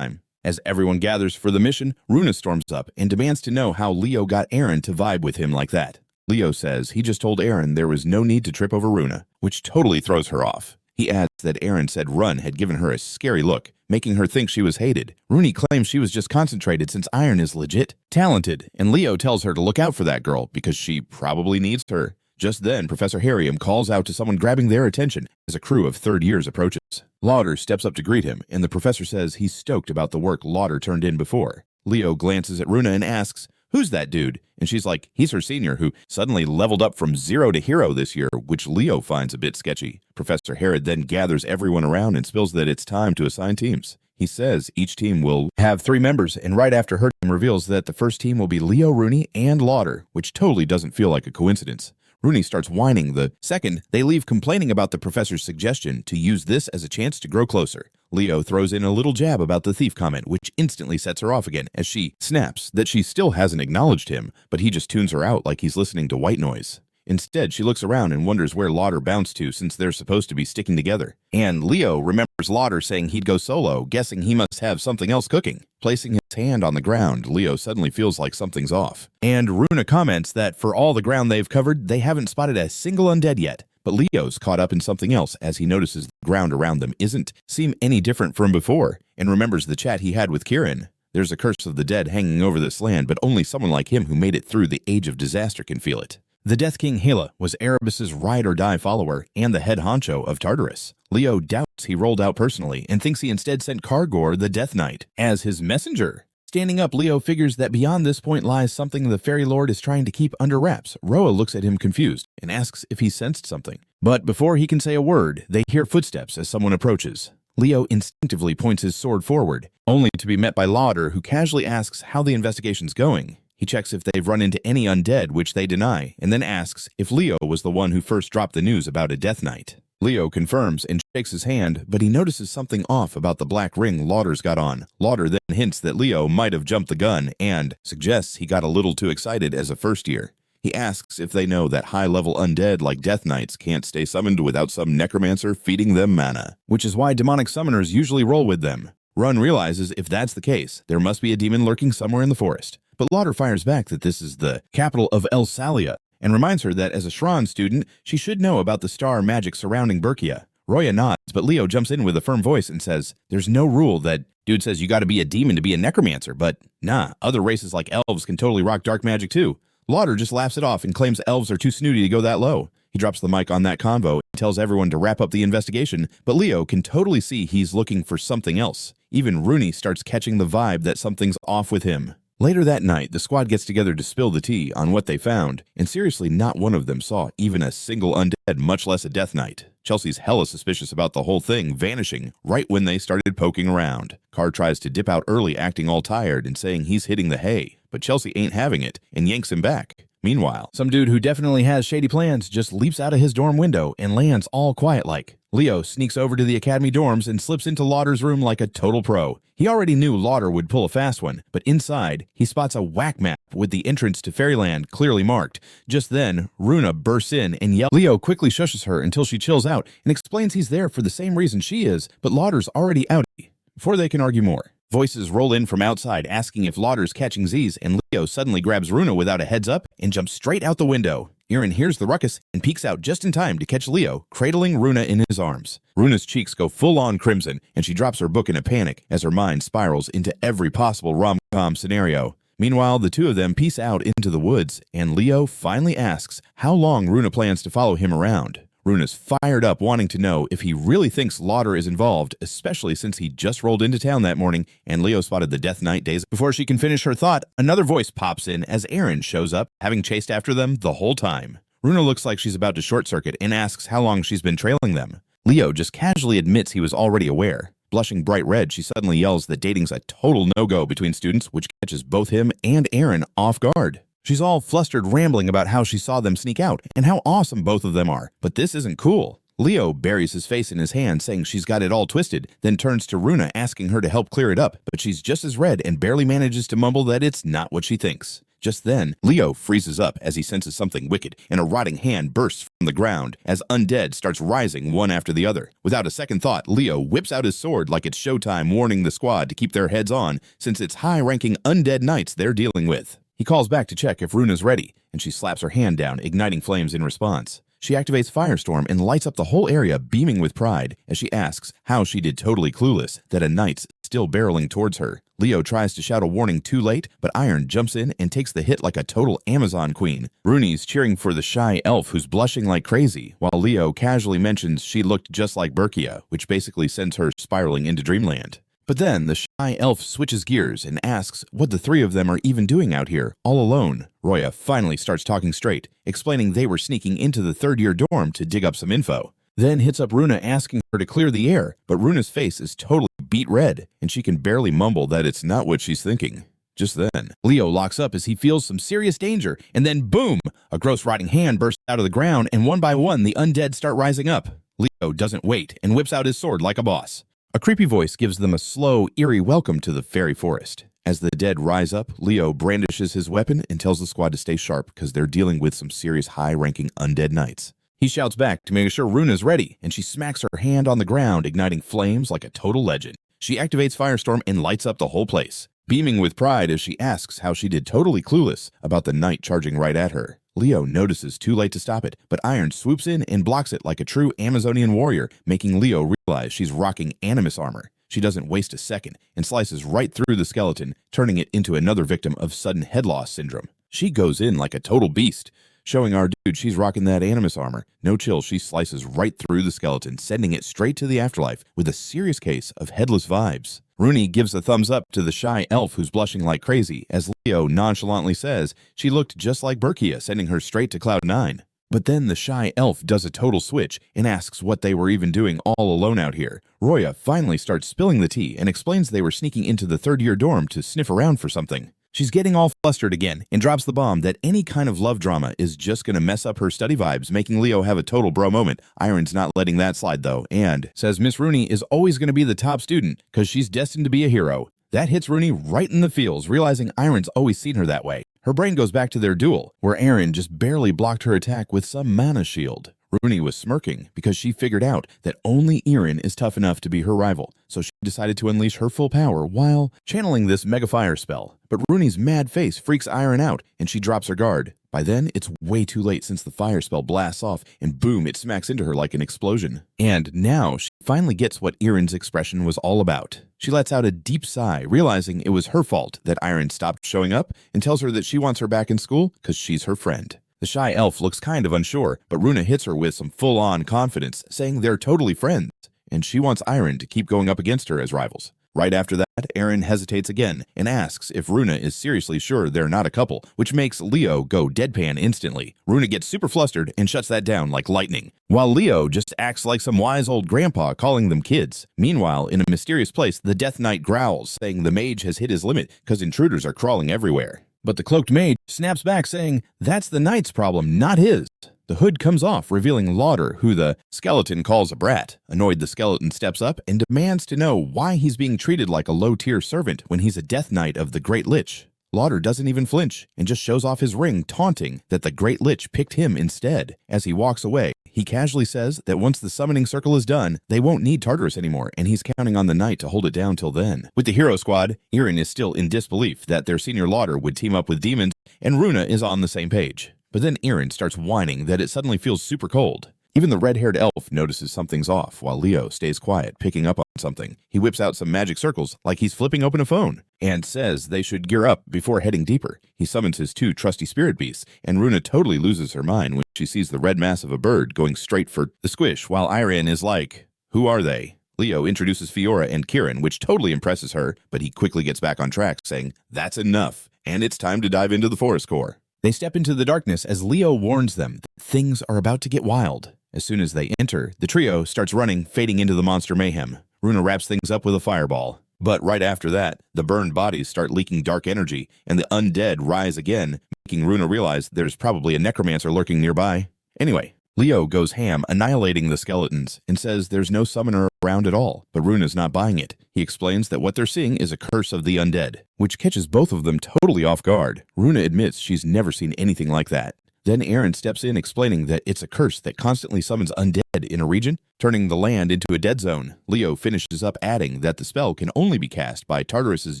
as everyone gathers for the mission, Runa storms up and demands to know how Leo got Eren to vibe with him like that. Leo says he just told Eren there was no need to trip over Runa, which totally throws her off. He adds that Eren said Run had given her a scary look, making her think she was hated. Rooney claims she was just concentrated since Iron is legit talented, and Leo tells her to look out for that girl because she probably needs her. Just then, Professor Harriam calls out to someone grabbing their attention as a crew of third years approaches. Lauder steps up to greet him, and the professor says he's stoked about the work Lauder turned in before. Leo glances at Runa and asks, "Who's that dude?" And she's like, he's her senior who suddenly leveled up from 0 to hero this year, which Leo finds a bit sketchy. Professor Herod then gathers everyone around and spills that it's time to assign teams. He says each team will have 3 members, and right after her team reveals that the first team will be Leo, Rooney, and Lauder, which totally doesn't feel like a coincidence. Rooney starts whining. The second, they leave complaining about the professor's suggestion to use this as a chance to grow closer. Leo throws in a little jab about the thief comment, which instantly sets her off again as she snaps that she still hasn't acknowledged him, but he just tunes her out like he's listening to white noise. Instead, she looks around and wonders where Lauder bounced to since they're supposed to be sticking together. And Leo remembers Lauder saying he'd go solo, guessing he must have something else cooking. Placing his hand on the ground, Leo suddenly feels like something's off. And Runa comments that for all the ground they've covered, they haven't spotted a single undead yet. But Leo's caught up in something else as he notices the ground around them isn't seem any different from before, and remembers the chat he had with Kieran. There's a curse of the dead hanging over this land, but only someone like him who made it through the age of disaster can feel it. The Death King Hela was Arabos' ride-or-die follower and the head honcho of Tartarus. Leo doubts he rolled out personally and thinks he instead sent Kargor, the Death Knight, as his messenger. Standing up, Leo figures that beyond this point lies something the Fairy Lord is trying to keep under wraps. Roa looks at him confused and asks if he sensed something. But before he can say a word, they hear footsteps as someone approaches. Leo instinctively points his sword forward, only to be met by Lauder, who casually asks how the investigation's going. He checks if they've run into any undead, which they deny, and then asks if Leo was the one who first dropped the news about a Death Knight. Leo confirms and shakes his hand, but he notices something off about the black ring Lauder's got on. Lauder then hints that Leo might have jumped the gun and suggests he got a little too excited as a first year. He asks if they know that high-level undead like Death Knights can't stay summoned without some necromancer feeding them mana, which is why demonic summoners usually roll with them. Run realizes if that's the case, there must be a demon lurking somewhere in the forest. But Lauder fires back that this is the capital of El Salia, and reminds her that as a Shran student, she should know about the star magic surrounding Berkia. Roya nods, but Leo jumps in with a firm voice and says, there's no rule that dude says you gotta be a demon to be a necromancer, but nah, other races like elves can totally rock dark magic too. Lauder just laughs it off and claims elves are too snooty to go that low. He drops the mic on that convo and tells everyone to wrap up the investigation, but Leo can totally see he's looking for something else. Even Rooney starts catching the vibe that something's off with him. Later that night, the squad gets together to spill the tea on what they found, and seriously, not one of them saw even a single undead, much less a Death Knight. Chelsea's hella suspicious about the whole thing vanishing right when they started poking around. Carr tries to dip out early, acting all tired and saying he's hitting the hay, but Chelsea ain't having it and yanks him back. Meanwhile, some dude who definitely has shady plans just leaps out of his dorm window and lands all quiet-like. Leo sneaks over to the academy dorms and slips into Lauder's room like a total pro. He already knew Lauder would pull a fast one, but inside, he spots a whack map with the entrance to Fairyland clearly marked. Just then, Runa bursts in and yells. Leo quickly shushes her until she chills out and explains he's there for the same reason she is, but Lauder's already outie. Before they can argue more, voices roll in from outside asking if Lauder's catching Z's, and Leo suddenly grabs Runa without a heads up and jumps straight out the window. Eren hears the ruckus and peeks out just in time to catch Leo cradling Runa in his arms. Runa's cheeks go full-on crimson, and she drops her book in a panic as her mind spirals into every possible rom-com scenario. Meanwhile, the two of them peace out into the woods, and Leo finally asks how long Runa plans to follow him around. Runa's fired up, wanting to know if he really thinks Lauder is involved, especially since he just rolled into town that morning and Leo spotted the Death Knight days. Before she can finish her thought, another voice pops in as Aaron shows up, having chased after them the whole time. Runa looks like she's about to short-circuit and asks how long she's been trailing them. Leo just casually admits he was already aware. Blushing bright red, she suddenly yells that dating's a total no-go between students, which catches both him and Aaron off guard. She's all flustered, rambling about how she saw them sneak out and how awesome both of them are, but this isn't cool. Leo buries his face in his hand, saying she's got it all twisted, then turns to Runa, asking her to help clear it up, but she's just as red and barely manages to mumble that it's not what she thinks. Just then, Leo freezes up as he senses something wicked, and a rotting hand bursts from the ground as undead starts rising one after the other. Without a second thought, Leo whips out his sword like it's showtime, warning the squad to keep their heads on, since it's high-ranking undead knights they're dealing with. He calls back to check if Runa's ready, and she slaps her hand down, igniting flames in response. She activates Firestorm and lights up the whole area, beaming with pride, as she asks how she did totally clueless that a knight's still barreling towards her. Leo tries to shout a warning too late, but Iron jumps in and takes the hit like a total Amazon queen. Rooney's cheering for the shy elf who's blushing like crazy, while Leo casually mentions she looked just like Berkia, which basically sends her spiraling into dreamland. But then the shy elf switches gears and asks what the three of them are even doing out here, all alone. Roya finally starts talking straight, explaining they were sneaking into the third-year dorm to dig up some info. Then hits up Runa, asking her to clear the air, but Runa's face is totally beet red, and she can barely mumble that it's not what she's thinking. Just then, Leo locks up as he feels some serious danger, and then boom! A gross rotting hand bursts out of the ground, and one by one the undead start rising up. Leo doesn't wait and whips out his sword like a boss. A creepy voice gives them a slow, eerie welcome to the fairy forest. As the dead rise up, Leo brandishes his weapon and tells the squad to stay sharp because they're dealing with some serious high-ranking undead knights. He shouts back to make sure Runa's ready, and she smacks her hand on the ground, igniting flames like a total legend. She activates Firestorm and lights up the whole place, beaming with pride as she asks how she did totally clueless about the knight charging right at her. Leo notices too late to stop it, but Iron swoops in and blocks it like a true Amazonian warrior, making Leo realize she's rocking animus armor. She doesn't waste a second and slices right through the skeleton, turning it into another victim of sudden head loss syndrome. She goes in like a total beast, showing our dude she's rocking that animus armor. No chill, she slices right through the skeleton, sending it straight to the afterlife with a serious case of headless vibes. Rooney gives a thumbs up to the shy elf who's blushing like crazy, as Leo nonchalantly says she looked just like Berkia, sending her straight to Cloud 9. But then the shy elf does a total switch and asks what they were even doing all alone out here. Roya finally starts spilling the tea and explains they were sneaking into the third-year dorm to sniff around for something. She's getting all flustered again and drops the bomb that any kind of love drama is just gonna mess up her study vibes, making Leo have a total bro moment. Iron's not letting that slide though, and says Miss Rooney is always gonna be the top student because she's destined to be a hero. That hits Rooney right in the feels, realizing Iron's always seen her that way. Her brain goes back to their duel, where Aaron just barely blocked her attack with some mana shield. Rooney was smirking because she figured out that only Aaron is tough enough to be her rival, so she decided to unleash her full power while channeling this mega fire spell. But Rooney's mad face freaks Iron out, and she drops her guard. By then, it's way too late since the fire spell blasts off, and boom, it smacks into her like an explosion. And now she finally gets what Aaron's expression was all about. She lets out a deep sigh, realizing it was her fault that Iron stopped showing up, and tells her that she wants her back in school because she's her friend. The shy elf looks kind of unsure, but Runa hits her with some full-on confidence, saying they're totally friends, and she wants Iron to keep going up against her as rivals. Right after that, Aaron hesitates again and asks if Runa is seriously sure they're not a couple, which makes Leo go deadpan instantly. Runa gets super flustered and shuts that down like lightning, while Leo just acts like some wise old grandpa calling them kids. Meanwhile, in a mysterious place, the Death Knight growls, saying the mage has hit his limit because intruders are crawling everywhere. But the cloaked mage snaps back, saying that's the knight's problem, not his. The hood comes off, revealing Lauder, who the skeleton calls a brat. Annoyed, the skeleton steps up and demands to know why he's being treated like a low-tier servant when he's a Death Knight of the Great Lich. Lauder doesn't even flinch and just shows off his ring, taunting that the Great Lich picked him instead. As he walks away, he casually says that once the summoning circle is done, they won't need Tartarus anymore, and he's counting on the knight to hold it down till then. With the hero squad, Aaron is still in disbelief that their senior Lauder would team up with demons, and Runa is on the same page. But then Aaron starts whining that it suddenly feels super cold. Even the red-haired elf notices something's off while Leo stays quiet, picking up on something. He whips out some magic circles like he's flipping open a phone and says they should gear up before heading deeper. He summons his 2 trusty spirit beasts, and Runa totally loses her mind when she sees the red mass of a bird going straight for the squish, while Irene is like, "Who are they?" Leo introduces Fiora and Kieran, which totally impresses her, but he quickly gets back on track, saying, "That's enough, and it's time to dive into the forest core." They step into the darkness as Leo warns them that things are about to get wild. As soon as they enter, the trio starts running, fading into the monster mayhem. Runa wraps things up with a fireball. But right after that, the burned bodies start leaking dark energy, and the undead rise again, making Runa realize there's probably a necromancer lurking nearby. Anyway, Leo goes ham, annihilating the skeletons, and says there's no summoner around at all, but Runa's not buying it. He explains that what they're seeing is a curse of the undead, which catches both of them totally off guard. Runa admits she's never seen anything like that. Then Aaron steps in explaining that it's a curse that constantly summons undead in a region, turning the land into a dead zone. Leo finishes up adding that the spell can only be cast by Tartarus's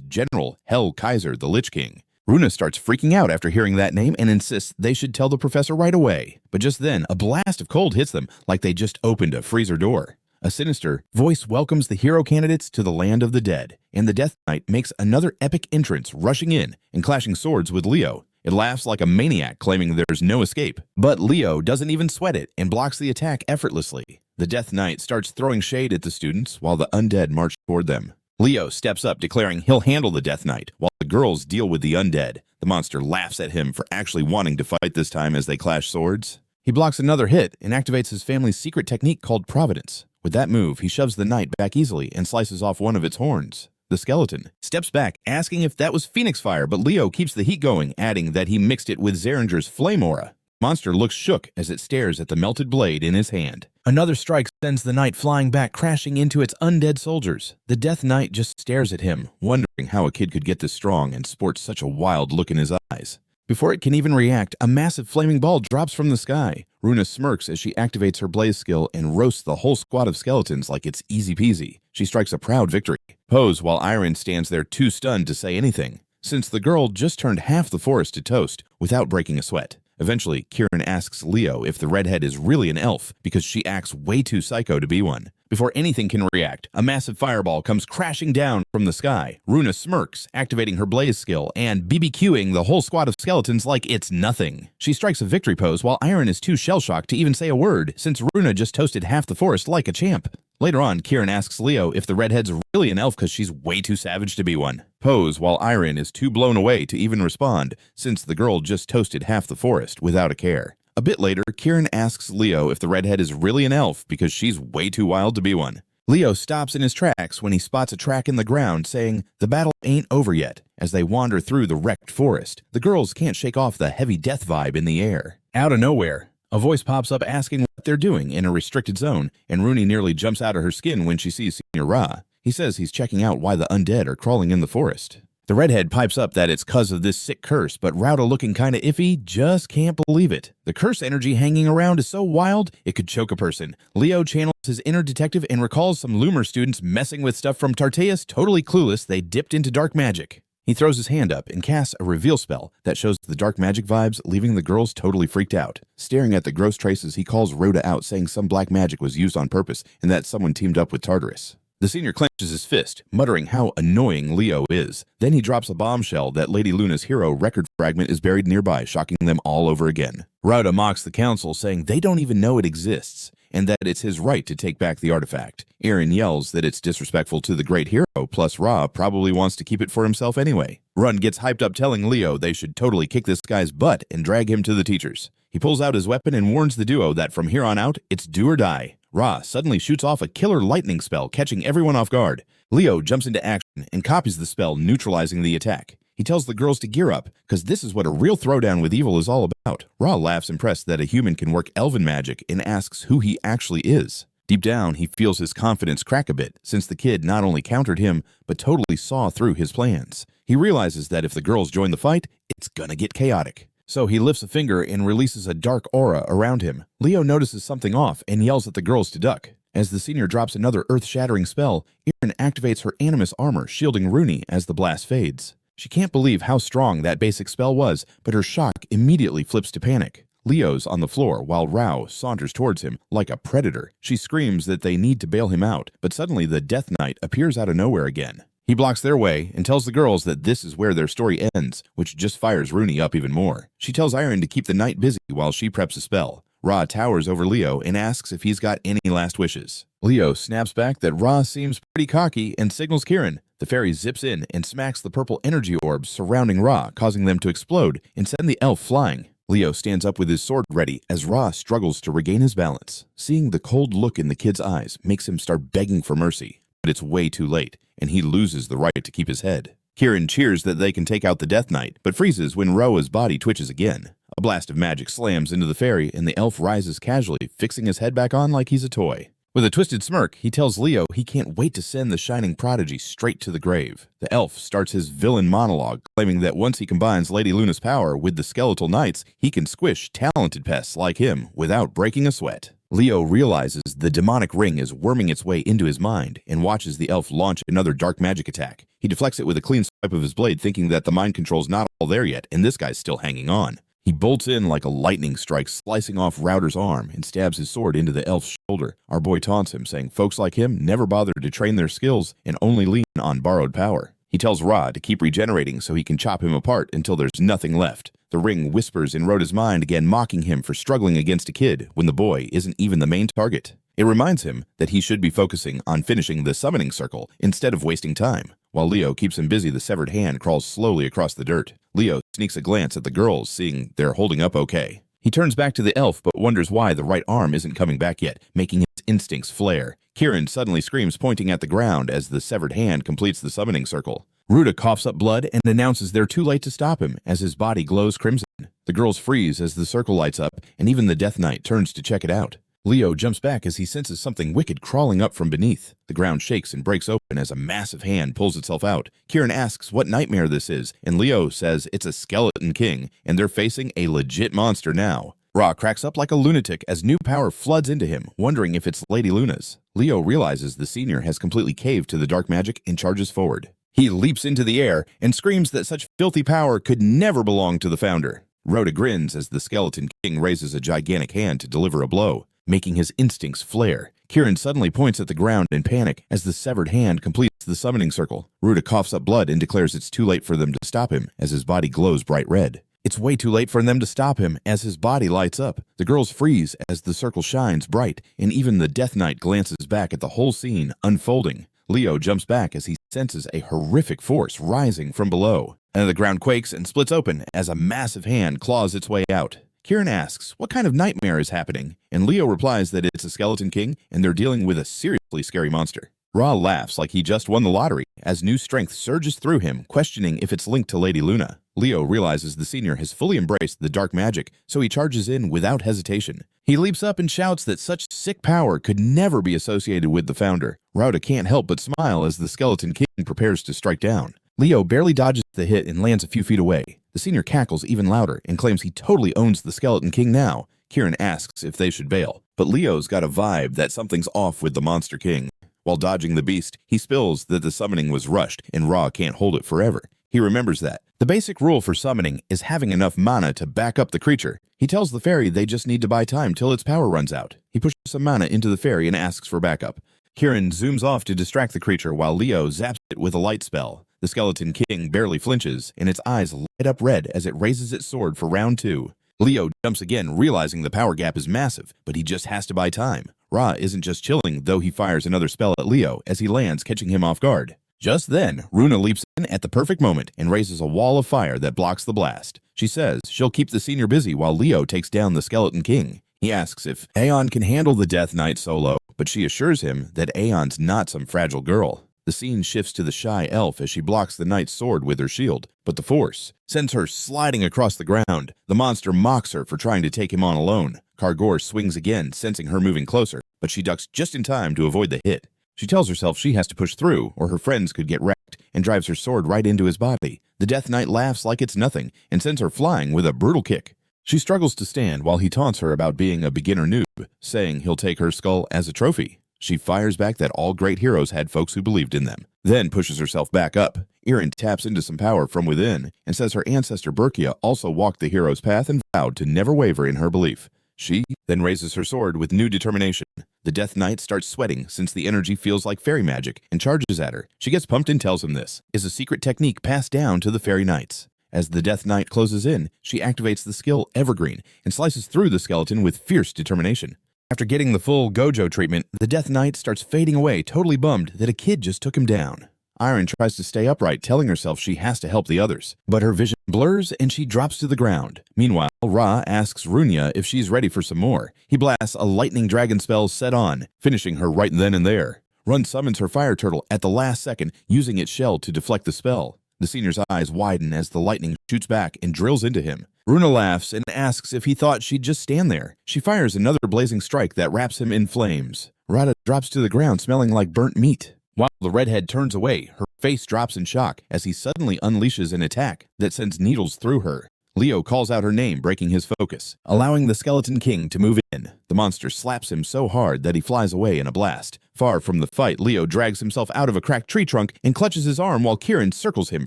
general, Hell Kaiser, the Lich King. Runa starts freaking out after hearing that name and insists they should tell the professor right away. But just then, a blast of cold hits them like they just opened a freezer door. A sinister voice welcomes the hero candidates to the land of the dead, and the Death Knight makes another epic entrance, rushing in and clashing swords with Leo. It laughs like a maniac, claiming there's no escape. But Leo doesn't even sweat it and blocks the attack effortlessly. The Death Knight starts throwing shade at the students while the undead march toward them. Leo steps up, declaring he'll handle the Death Knight, while the girls deal with the undead. The monster laughs at him for actually wanting to fight this time as they clash swords. He blocks another hit and activates his family's secret technique called Providence. With that move, he shoves the knight back easily and slices off one of its horns. The skeleton steps back, asking if that was Phoenix Fire, but Leo keeps the heat going, adding that he mixed it with Xaringer's Flame Aura. Monster looks shook as it stares at the melted blade in his hand. Another strike sends the knight flying back, crashing into its undead soldiers. The Death Knight just stares at him, wondering how a kid could get this strong and sports such a wild look in his eyes. Before it can even react, a massive flaming ball drops from the sky. Runa smirks as she activates her blaze skill and roasts the whole squad of skeletons like it's easy peasy. She strikes a proud victory. Pose while Irene stands there too stunned to say anything, since the girl just turned half the forest to toast without breaking a sweat. Eventually, Kieran asks Leo if the redhead is really an elf because she acts way too psycho to be one. Before anything can react, a massive fireball comes crashing down from the sky. Runa smirks, activating her blaze skill and BBQing the whole squad of skeletons like it's nothing. She strikes a victory pose while Irene is too shell-shocked to even say a word, since Runa just toasted half the forest like a champ. Later on, Kieran asks Leo if the redhead's really an elf because she's way too savage to be one. Pose while Irene is too blown away to even respond, since the girl just toasted half the forest without a care. A bit later, Kieran asks Leo if the redhead is really an elf because she's way too wild to be one. Leo stops in his tracks when he spots a track in the ground saying the battle ain't over yet. As they wander through the wrecked forest, the girls can't shake off the heavy death vibe in the air. Out of nowhere, a voice pops up asking what they're doing in a restricted zone, and Rooney nearly jumps out of her skin when she sees Senior Ra. He says he's checking out why the undead are crawling in the forest. The redhead pipes up that it's cause of this sick curse, but Rauda, looking kinda iffy, just can't believe it. The curse energy hanging around is so wild, it could choke a person. Leo channels his inner detective and recalls some Loomer students messing with stuff from Tarteus, totally clueless they dipped into dark magic. He throws his hand up and casts a reveal spell that shows the dark magic vibes, leaving the girls totally freaked out. Staring at the gross traces, he calls Rhoda out, saying some black magic was used on purpose and that someone teamed up with Tartarus. The senior clenches his fist, muttering how annoying Leo is. Then he drops a bombshell that Lady Luna's hero record fragment is buried nearby, shocking them all over again. Rauda mocks the council, saying they don't even know it exists, and that it's his right to take back the artifact. Aaron yells that it's disrespectful to the great hero, plus Ra probably wants to keep it for himself anyway. Run gets hyped up, telling Leo they should totally kick this guy's butt and drag him to the teachers. He pulls out his weapon and warns the duo that from here on out, it's do or die. Ra suddenly shoots off a killer lightning spell, catching everyone off guard. Leo jumps into action and copies the spell, neutralizing the attack. He tells the girls to gear up, because this is what a real throwdown with evil is all about. Ra laughs, impressed that a human can work elven magic, and asks who he actually is. Deep down, he feels his confidence crack a bit, since the kid not only countered him, but totally saw through his plans. He realizes that if the girls join the fight, it's gonna get chaotic. So he lifts a finger and releases a dark aura around him. Leo notices something off and yells at the girls to duck. As the senior drops another earth-shattering spell, Erin activates her animus armor, shielding Rooney as the blast fades. She can't believe how strong that basic spell was, but her shock immediately flips to panic. Leo's on the floor while Rao saunters towards him like a predator. She screams that they need to bail him out, but suddenly the Death Knight appears out of nowhere again. He blocks their way and tells the girls that this is where their story ends, which just fires Rooney up even more. She tells Iron to keep the knight busy while she preps a spell. Ra towers over Leo and asks if he's got any last wishes. Leo snaps back that Ra seems pretty cocky and signals Kieran. The fairy zips in and smacks the purple energy orbs surrounding Ra, causing them to explode and send the elf flying. Leo stands up with his sword ready as Ra struggles to regain his balance. Seeing the cold look in the kid's eyes makes him start begging for mercy, but it's way too late, and he loses the right to keep his head. Kieran cheers that they can take out the Death Knight, but freezes when Roa's body twitches again. A blast of magic slams into the fairy, and the elf rises casually, fixing his head back on like he's a toy. With a twisted smirk, he tells Leo he can't wait to send the shining prodigy straight to the grave. The elf starts his villain monologue, claiming that once he combines Lady Luna's power with the skeletal knights, he can squish talented pests like him without breaking a sweat. Leo realizes the demonic ring is worming its way into his mind and watches the elf launch another dark magic attack. He deflects it with a clean swipe of his blade, thinking that the mind control's not all there yet, and this guy's still hanging on. He bolts in like a lightning strike, slicing off Router's arm and stabs his sword into the elf's shoulder. Our boy taunts him, saying folks like him never bother to train their skills and only lean on borrowed power. He tells Ra to keep regenerating so he can chop him apart until there's nothing left. The ring whispers in Rhoda's mind again, mocking him for struggling against a kid when the boy isn't even the main target. It reminds him that he should be focusing on finishing the summoning circle instead of wasting time. While Leo keeps him busy, the severed hand crawls slowly across the dirt. Leo sneaks a glance at the girls, seeing they're holding up okay. He turns back to the elf but wonders why the right arm isn't coming back yet, making his instincts flare. Kieran suddenly screams, pointing at the ground as the severed hand completes the summoning circle. Ruta coughs up blood and announces they're too late to stop him as his body glows crimson. The girls freeze as the circle lights up, and even the Death Knight turns to check it out. Leo jumps back as he senses something wicked crawling up from beneath. The ground shakes and breaks open as a massive hand pulls itself out. Kieran asks what nightmare this is, and Leo says it's a skeleton king, and they're facing a legit monster now. Ra cracks up like a lunatic as new power floods into him, wondering if it's Lady Luna's. Leo realizes the senior has completely caved to the dark magic and charges forward. He leaps into the air and screams that such filthy power could never belong to the founder. Rhoda grins as the skeleton king raises a gigantic hand to deliver a blow, making his instincts flare. Kieran suddenly points at the ground in panic as the severed hand completes the summoning circle. Ruta coughs up blood and declares it's too late for them to stop him as his body glows bright red. It's way too late for them to stop him as his body lights up. The girls freeze as the circle shines bright, and even the Death Knight glances back at the whole scene unfolding. Leo jumps back as he senses a horrific force rising from below. And the ground quakes and splits open as a massive hand claws its way out. Kieran asks what kind of nightmare is happening, and Leo replies that it's a skeleton king and they're dealing with a seriously scary monster. Ra laughs like he just won the lottery as new strength surges through him, questioning if it's linked to Lady Luna. Leo realizes the senior has fully embraced the dark magic, so he charges in without hesitation. He leaps up and shouts that such sick power could never be associated with the founder. Rhoda can't help but smile as the skeleton king prepares to strike down. Leo barely dodges the hit and lands a few feet away. The senior cackles even louder and claims he totally owns the skeleton king now. Kieran asks if they should bail, but Leo's got a vibe that something's off with the monster king. While dodging the beast, he spills that the summoning was rushed and Ra can't hold it forever. He remembers that. The basic rule for summoning is having enough mana to back up the creature. He tells the fairy they just need to buy time till its power runs out. He pushes some mana into the fairy and asks for backup. Kieran zooms off to distract the creature while Leo zaps it with a light spell. The skeleton king barely flinches, and its eyes light up red as it raises its sword for round 2. Leo jumps again, realizing the power gap is massive, but he just has to buy time. Ra isn't just chilling, though he fires another spell at Leo as he lands, catching him off guard. Just then, Runa leaps in at the perfect moment and raises a wall of fire that blocks the blast. She says she'll keep the senior busy while Leo takes down the skeleton king. He asks if Aeon can handle the Death Knight solo, but she assures him that Aeon's not some fragile girl. The scene shifts to the shy elf as she blocks the knight's sword with her shield, but the force sends her sliding across the ground. The monster mocks her for trying to take him on alone. Kargor swings again, sensing her moving closer, but she ducks just in time to avoid the hit. She tells herself she has to push through, or her friends could get wrecked, and drives her sword right into his body. The Death Knight laughs like it's nothing, and sends her flying with a brutal kick. She struggles to stand while he taunts her about being a beginner noob, saying he'll take her skull as a trophy. She fires back that all great heroes had folks who believed in them, then pushes herself back up. Erin taps into some power from within and says her ancestor Berkia also walked the hero's path and vowed to never waver in her belief. She then raises her sword with new determination. The Death Knight starts sweating since the energy feels like fairy magic and charges at her. She gets pumped and tells him this is a secret technique passed down to the fairy knights. As the Death Knight closes in, she activates the skill Evergreen and slices through the skeleton with fierce determination. After getting the full Gojo treatment, the Death Knight starts fading away, totally bummed that a kid just took him down. Iron tries to stay upright, telling herself she has to help the others, but her vision blurs and she drops to the ground. Meanwhile, Ra asks Runia if she's ready for some more. He blasts a lightning dragon spell set on, finishing her right then and there. Run summons her fire turtle at the last second, using its shell to deflect the spell. The senior's eyes widen as the lightning shoots back and drills into him. Runa laughs and asks if he thought she'd just stand there. She fires another blazing strike that wraps him in flames. Rada drops to the ground smelling like burnt meat. While the redhead turns away, her face drops in shock as he suddenly unleashes an attack that sends needles through her. Leo calls out her name, breaking his focus, allowing the Skeleton King to move in. The monster slaps him so hard that he flies away in a blast. Far from the fight, Leo drags himself out of a cracked tree trunk and clutches his arm while Kieran circles him,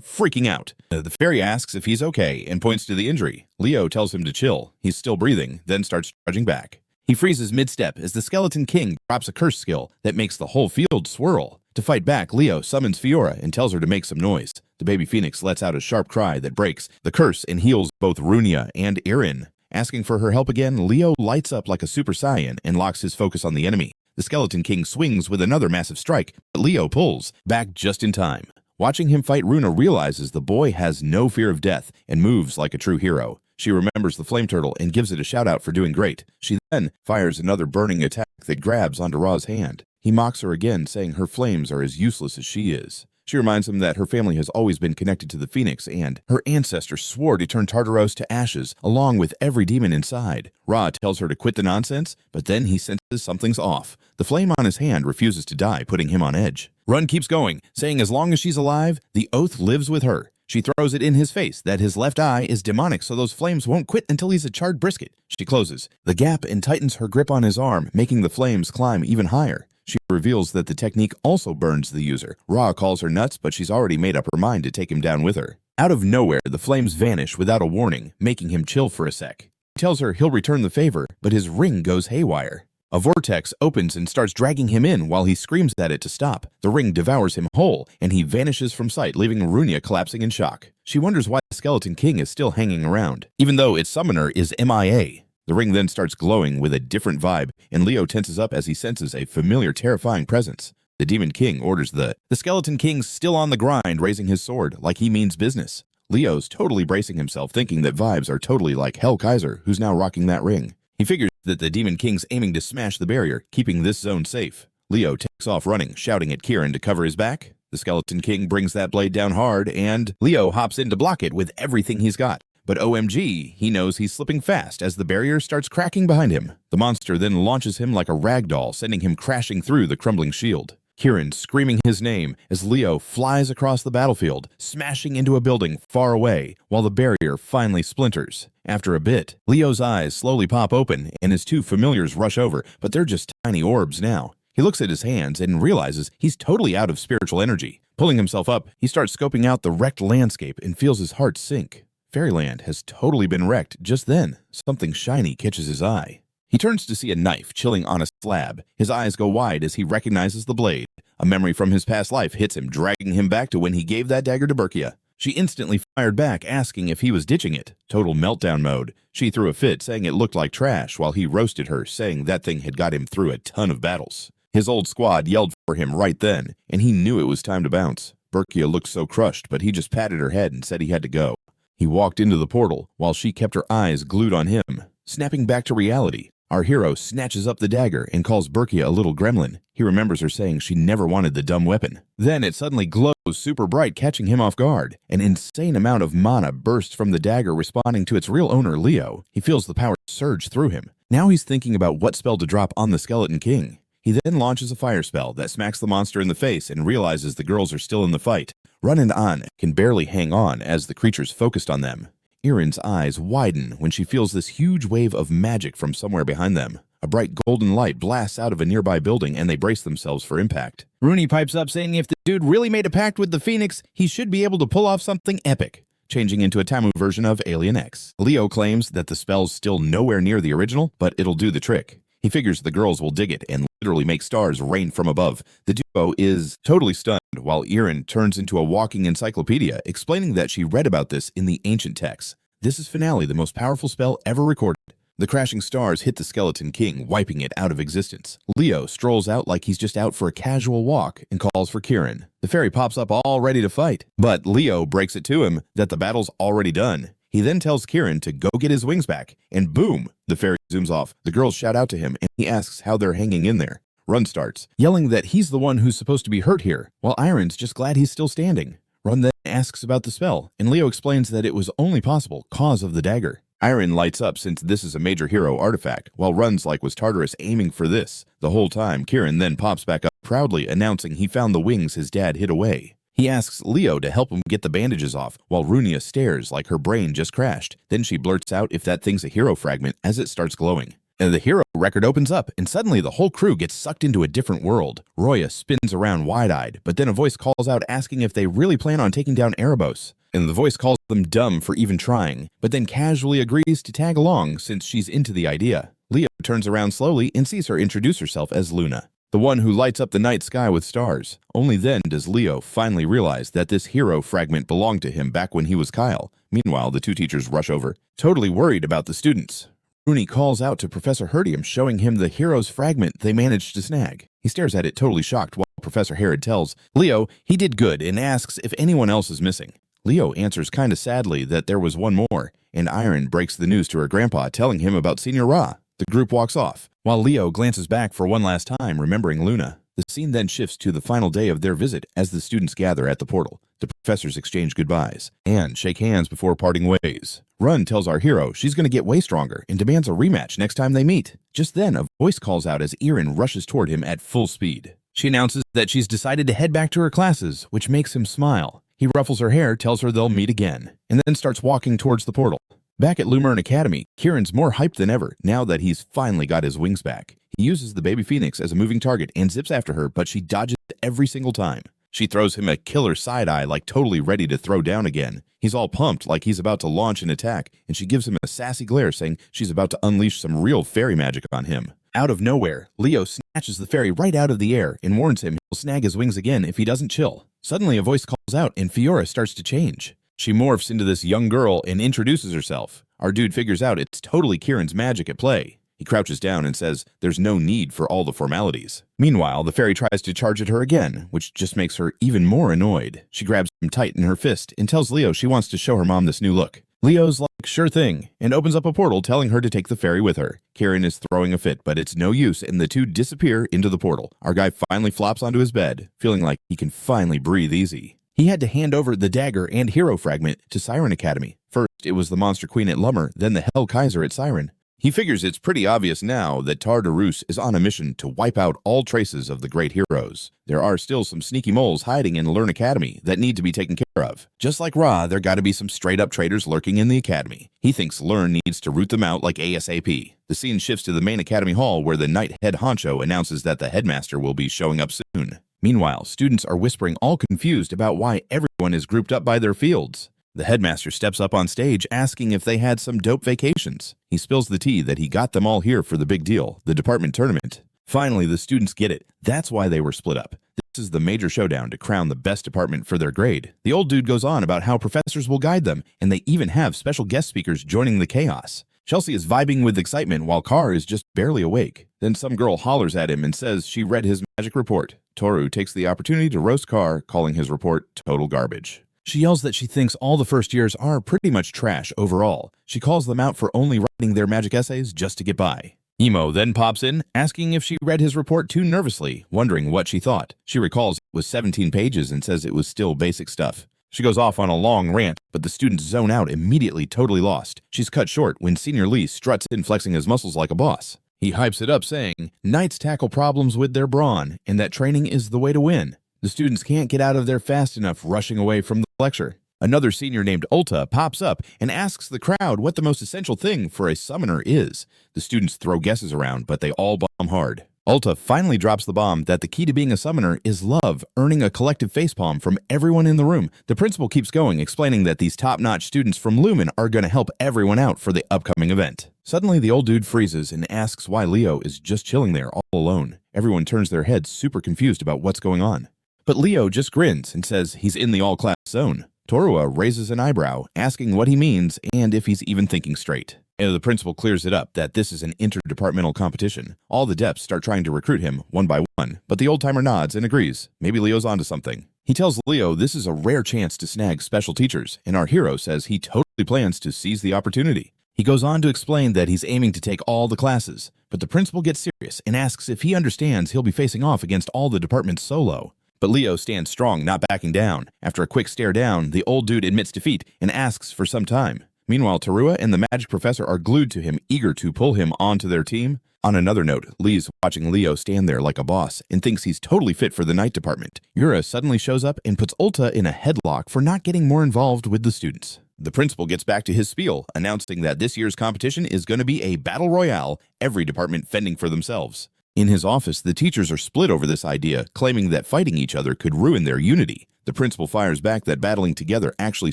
freaking out. The fairy asks if he's okay and points to the injury. Leo tells him to chill. He's still breathing, then starts trudging back. He freezes mid-step as the Skeleton King drops a curse skill that makes the whole field swirl. To fight back, Leo summons Fiora and tells her to make some noise. The baby phoenix lets out a sharp cry that breaks the curse and heals both Runia and Erin. Asking for her help again, Leo lights up like a Super Saiyan and locks his focus on the enemy. The Skeleton King swings with another massive strike, but Leo pulls back just in time. Watching him fight, Runa realizes the boy has no fear of death and moves like a true hero. She remembers the flame turtle and gives it a shout out for doing great. She then fires another burning attack that grabs onto Ra's hand. He mocks her again, saying her flames are as useless as she is. She reminds him that her family has always been connected to the Phoenix and her ancestors swore to turn Tartaros to ashes along with every demon inside. Ra tells her to quit the nonsense, but then he senses something's off. The flame on his hand refuses to die, putting him on edge. Run keeps going, saying as long as she's alive, the oath lives with her. She throws it in his face that his left eye is demonic, so those flames won't quit until he's a charred brisket. She closes the gap and tightens her grip on his arm, making the flames climb even higher. She reveals that the technique also burns the user. Ra calls her nuts, but she's already made up her mind to take him down with her. Out of nowhere, the flames vanish without a warning, making him chill for a sec. He tells her he'll return the favor, but his ring goes haywire. A vortex opens and starts dragging him in while he screams at it to stop. The ring devours him whole, and he vanishes from sight, leaving Runia collapsing in shock. She wonders why the Skeleton King is still hanging around, even though its summoner is MIA. The ring then starts glowing with a different vibe, and Leo tenses up as he senses a familiar, terrifying presence. The Demon King orders the Skeleton King's still on the grind, raising his sword like he means business. Leo's totally bracing himself, thinking that vibes are totally like Hell Kaiser, who's now rocking that ring. He figures that the Demon King's aiming to smash the barrier, keeping this zone safe. Leo takes off running, shouting at Kieran to cover his back. The Skeleton King brings that blade down hard, and Leo hops in to block it with everything he's got. But OMG, he knows he's slipping fast as the barrier starts cracking behind him. The monster then launches him like a rag doll, sending him crashing through the crumbling shield. Kieran screaming his name as Leo flies across the battlefield, smashing into a building far away while the barrier finally splinters. After a bit, Leo's eyes slowly pop open and his two familiars rush over, but they're just tiny orbs now. He looks at his hands and realizes he's totally out of spiritual energy. Pulling himself up, he starts scoping out the wrecked landscape and feels his heart sink. Fairyland has totally been wrecked. Just then, something shiny catches his eye. He turns to see a knife chilling on a slab. His eyes go wide as he recognizes the blade. A memory from his past life hits him, dragging him back to when he gave that dagger to Berkia. She instantly fired back, asking if he was ditching it. Total meltdown mode. She threw a fit, saying it looked like trash, while he roasted her, saying that thing had got him through a ton of battles. His old squad yelled for him right then, and he knew it was time to bounce. Berkia looked so crushed, but he just patted her head and said he had to go. He walked into the portal, while she kept her eyes glued on him. Snapping back to reality, our hero snatches up the dagger and calls Berkia a little gremlin. He remembers her saying she never wanted the dumb weapon. Then it suddenly glows super bright, catching him off guard. An insane amount of mana bursts from the dagger, responding to its real owner, Leo. He feels the power surge through him. Now he's thinking about what spell to drop on the Skeleton King. He then launches a fire spell that smacks the monster in the face and realizes the girls are still in the fight. Run and An can barely hang on as the creatures focused on them. Erin's eyes widen when she feels this huge wave of magic from somewhere behind them. A bright golden light blasts out of a nearby building and they brace themselves for impact. Rooney pipes up saying if the dude really made a pact with the Phoenix, he should be able to pull off something epic, changing into a Tamu version of Alien X. Leo claims that the spell's still nowhere near the original, but it'll do the trick. He figures the girls will dig it and literally make stars rain from above. The duo is totally stunned, while Erin turns into a walking encyclopedia, explaining that she read about this in the ancient texts. This is Finale, the most powerful spell ever recorded. The crashing stars hit the Skeleton King, wiping it out of existence. Leo strolls out like he's just out for a casual walk and calls for Kieran. The fairy pops up all ready to fight, but Leo breaks it to him that the battle's already done. He then tells Kieran to go get his wings back, and boom, the fairy zooms off. The girls shout out to him, and he asks how they're hanging in there. Run starts, yelling that he's the one who's supposed to be hurt here, while Iron's just glad he's still standing. Run then asks about the spell, and Leo explains that it was only possible cause of the dagger. Iron lights up since this is a major hero artifact, while Run's like was Tartarus aiming for this. The whole time, Kieran then pops back up proudly, announcing he found the wings his dad hid away. He asks Leo to help him get the bandages off, while Runia stares like her brain just crashed. Then she blurts out if that thing's a hero fragment as it starts glowing. And the hero record opens up, and suddenly the whole crew gets sucked into a different world. Roya spins around wide-eyed, but then a voice calls out asking if they really plan on taking down Arabos. And the voice calls them dumb for even trying, but then casually agrees to tag along since she's into the idea. Leo turns around slowly and sees her introduce herself as Luna, the one who lights up the night sky with stars. Only then does Leo finally realize that this hero fragment belonged to him back when he was Kyle. Meanwhile, the two teachers rush over, totally worried about the students. Rooney calls out to Professor Herdium, showing him the hero's fragment they managed to snag. He stares at it totally shocked while Professor Herod tells Leo he did good and asks if anyone else is missing. Leo answers kinda sadly that there was one more, and Iron breaks the news to her grandpa, telling him about Senior Ra. The group walks off, while Leo glances back for one last time, remembering Luna. The scene then shifts to the final day of their visit as the students gather at the portal. The professors exchange goodbyes and shake hands before parting ways. Run tells our hero she's going to get way stronger and demands a rematch next time they meet. Just then, a voice calls out as Erin rushes toward him at full speed. She announces that she's decided to head back to her classes, which makes him smile. He ruffles her hair, tells her they'll meet again, and then starts walking towards the portal. Back at Lumina Academy, Kieran's more hyped than ever now that he's finally got his wings back. He uses the baby phoenix as a moving target and zips after her, but she dodges every single time. She throws him a killer side-eye like totally ready to throw down again. He's all pumped like he's about to launch an attack, and she gives him a sassy glare saying she's about to unleash some real fairy magic on him. Out of nowhere, Leo snatches the fairy right out of the air and warns him he'll snag his wings again if he doesn't chill. Suddenly a voice calls out and Fiora starts to change. She morphs into this young girl and introduces herself. Our dude figures out it's totally Kieran's magic at play. He crouches down and says there's no need for all the formalities. Meanwhile, the fairy tries to charge at her again, which just makes her even more annoyed. She grabs him tight in her fist and tells Leo she wants to show her mom this new look. Leo's like, sure thing, and opens up a portal telling her to take the fairy with her. Kieran is throwing a fit, but it's no use, and the two disappear into the portal. Our guy finally flops onto his bed, feeling like he can finally breathe easy. He had to hand over the dagger and hero fragment to Siren Academy. First, it was the Monster Queen at Lummer, then the Hell Kaiser at Siren. He figures it's pretty obvious now that Tartarus is on a mission to wipe out all traces of the great heroes. There are still some sneaky moles hiding in Learn Academy that need to be taken care of. Just like Ra, there gotta be some straight-up traitors lurking in the academy. He thinks Learn needs to root them out like ASAP. The scene shifts to the main academy hall where the night head honcho announces that the headmaster will be showing up soon. Meanwhile, students are whispering all confused about why everyone is grouped up by their fields. The headmaster steps up on stage asking if they had some dope vacations. He spills the tea that he got them all here for the big deal, the department tournament. Finally, the students get it. That's why they were split up. This is the major showdown to crown the best department for their grade. The old dude goes on about how professors will guide them, and they even have special guest speakers joining the chaos. Chelsea is vibing with excitement while Carr is just barely awake. Then some girl hollers at him and says she read his magic report. Toru takes the opportunity to roast Carr, calling his report total garbage. She yells that she thinks all the first years are pretty much trash overall. She calls them out for only writing their magic essays just to get by. Emo then pops in, asking if she read his report too nervously, wondering what she thought. She recalls it was 17 pages and says it was still basic stuff. She goes off on a long rant, but the students zone out immediately, totally lost. She's cut short when Senior Lee struts in flexing his muscles like a boss. He hypes it up saying, Knights tackle problems with their brawn, and that training is the way to win. The students can't get out of there fast enough rushing away from the lecture. Another senior named Ulta pops up and asks the crowd what the most essential thing for a summoner is. The students throw guesses around, but they all bomb hard. Ulta finally drops the bomb that the key to being a summoner is love, earning a collective facepalm from everyone in the room. The principal keeps going, explaining that these top-notch students from Lumen are going to help everyone out for the upcoming event. Suddenly, the old dude freezes and asks why Leo is just chilling there all alone. Everyone turns their heads super confused about what's going on. But Leo just grins and says he's in the all-class zone. Torua raises an eyebrow, asking what he means and if he's even thinking straight. The principal clears it up that this is an interdepartmental competition. All the depths start trying to recruit him one by one, but the old-timer nods and agrees. Maybe Leo's onto something. He tells Leo this is a rare chance to snag special teachers, and our hero says he totally plans to seize the opportunity. He goes on to explain that he's aiming to take all the classes, but the principal gets serious and asks if he understands he'll be facing off against all the departments solo. But Leo stands strong, not backing down. After a quick stare down, the old dude admits defeat and asks for some time. Meanwhile, Torua and the magic professor are glued to him, eager to pull him onto their team. On another note, Lee's watching Leo stand there like a boss and thinks he's totally fit for the night department. Yura suddenly shows up and puts Ulta in a headlock for not getting more involved with the students. The principal gets back to his spiel, announcing that this year's competition is going to be a battle royale, every department fending for themselves. In his office, the teachers are split over this idea, claiming that fighting each other could ruin their unity. The principal fires back that battling together actually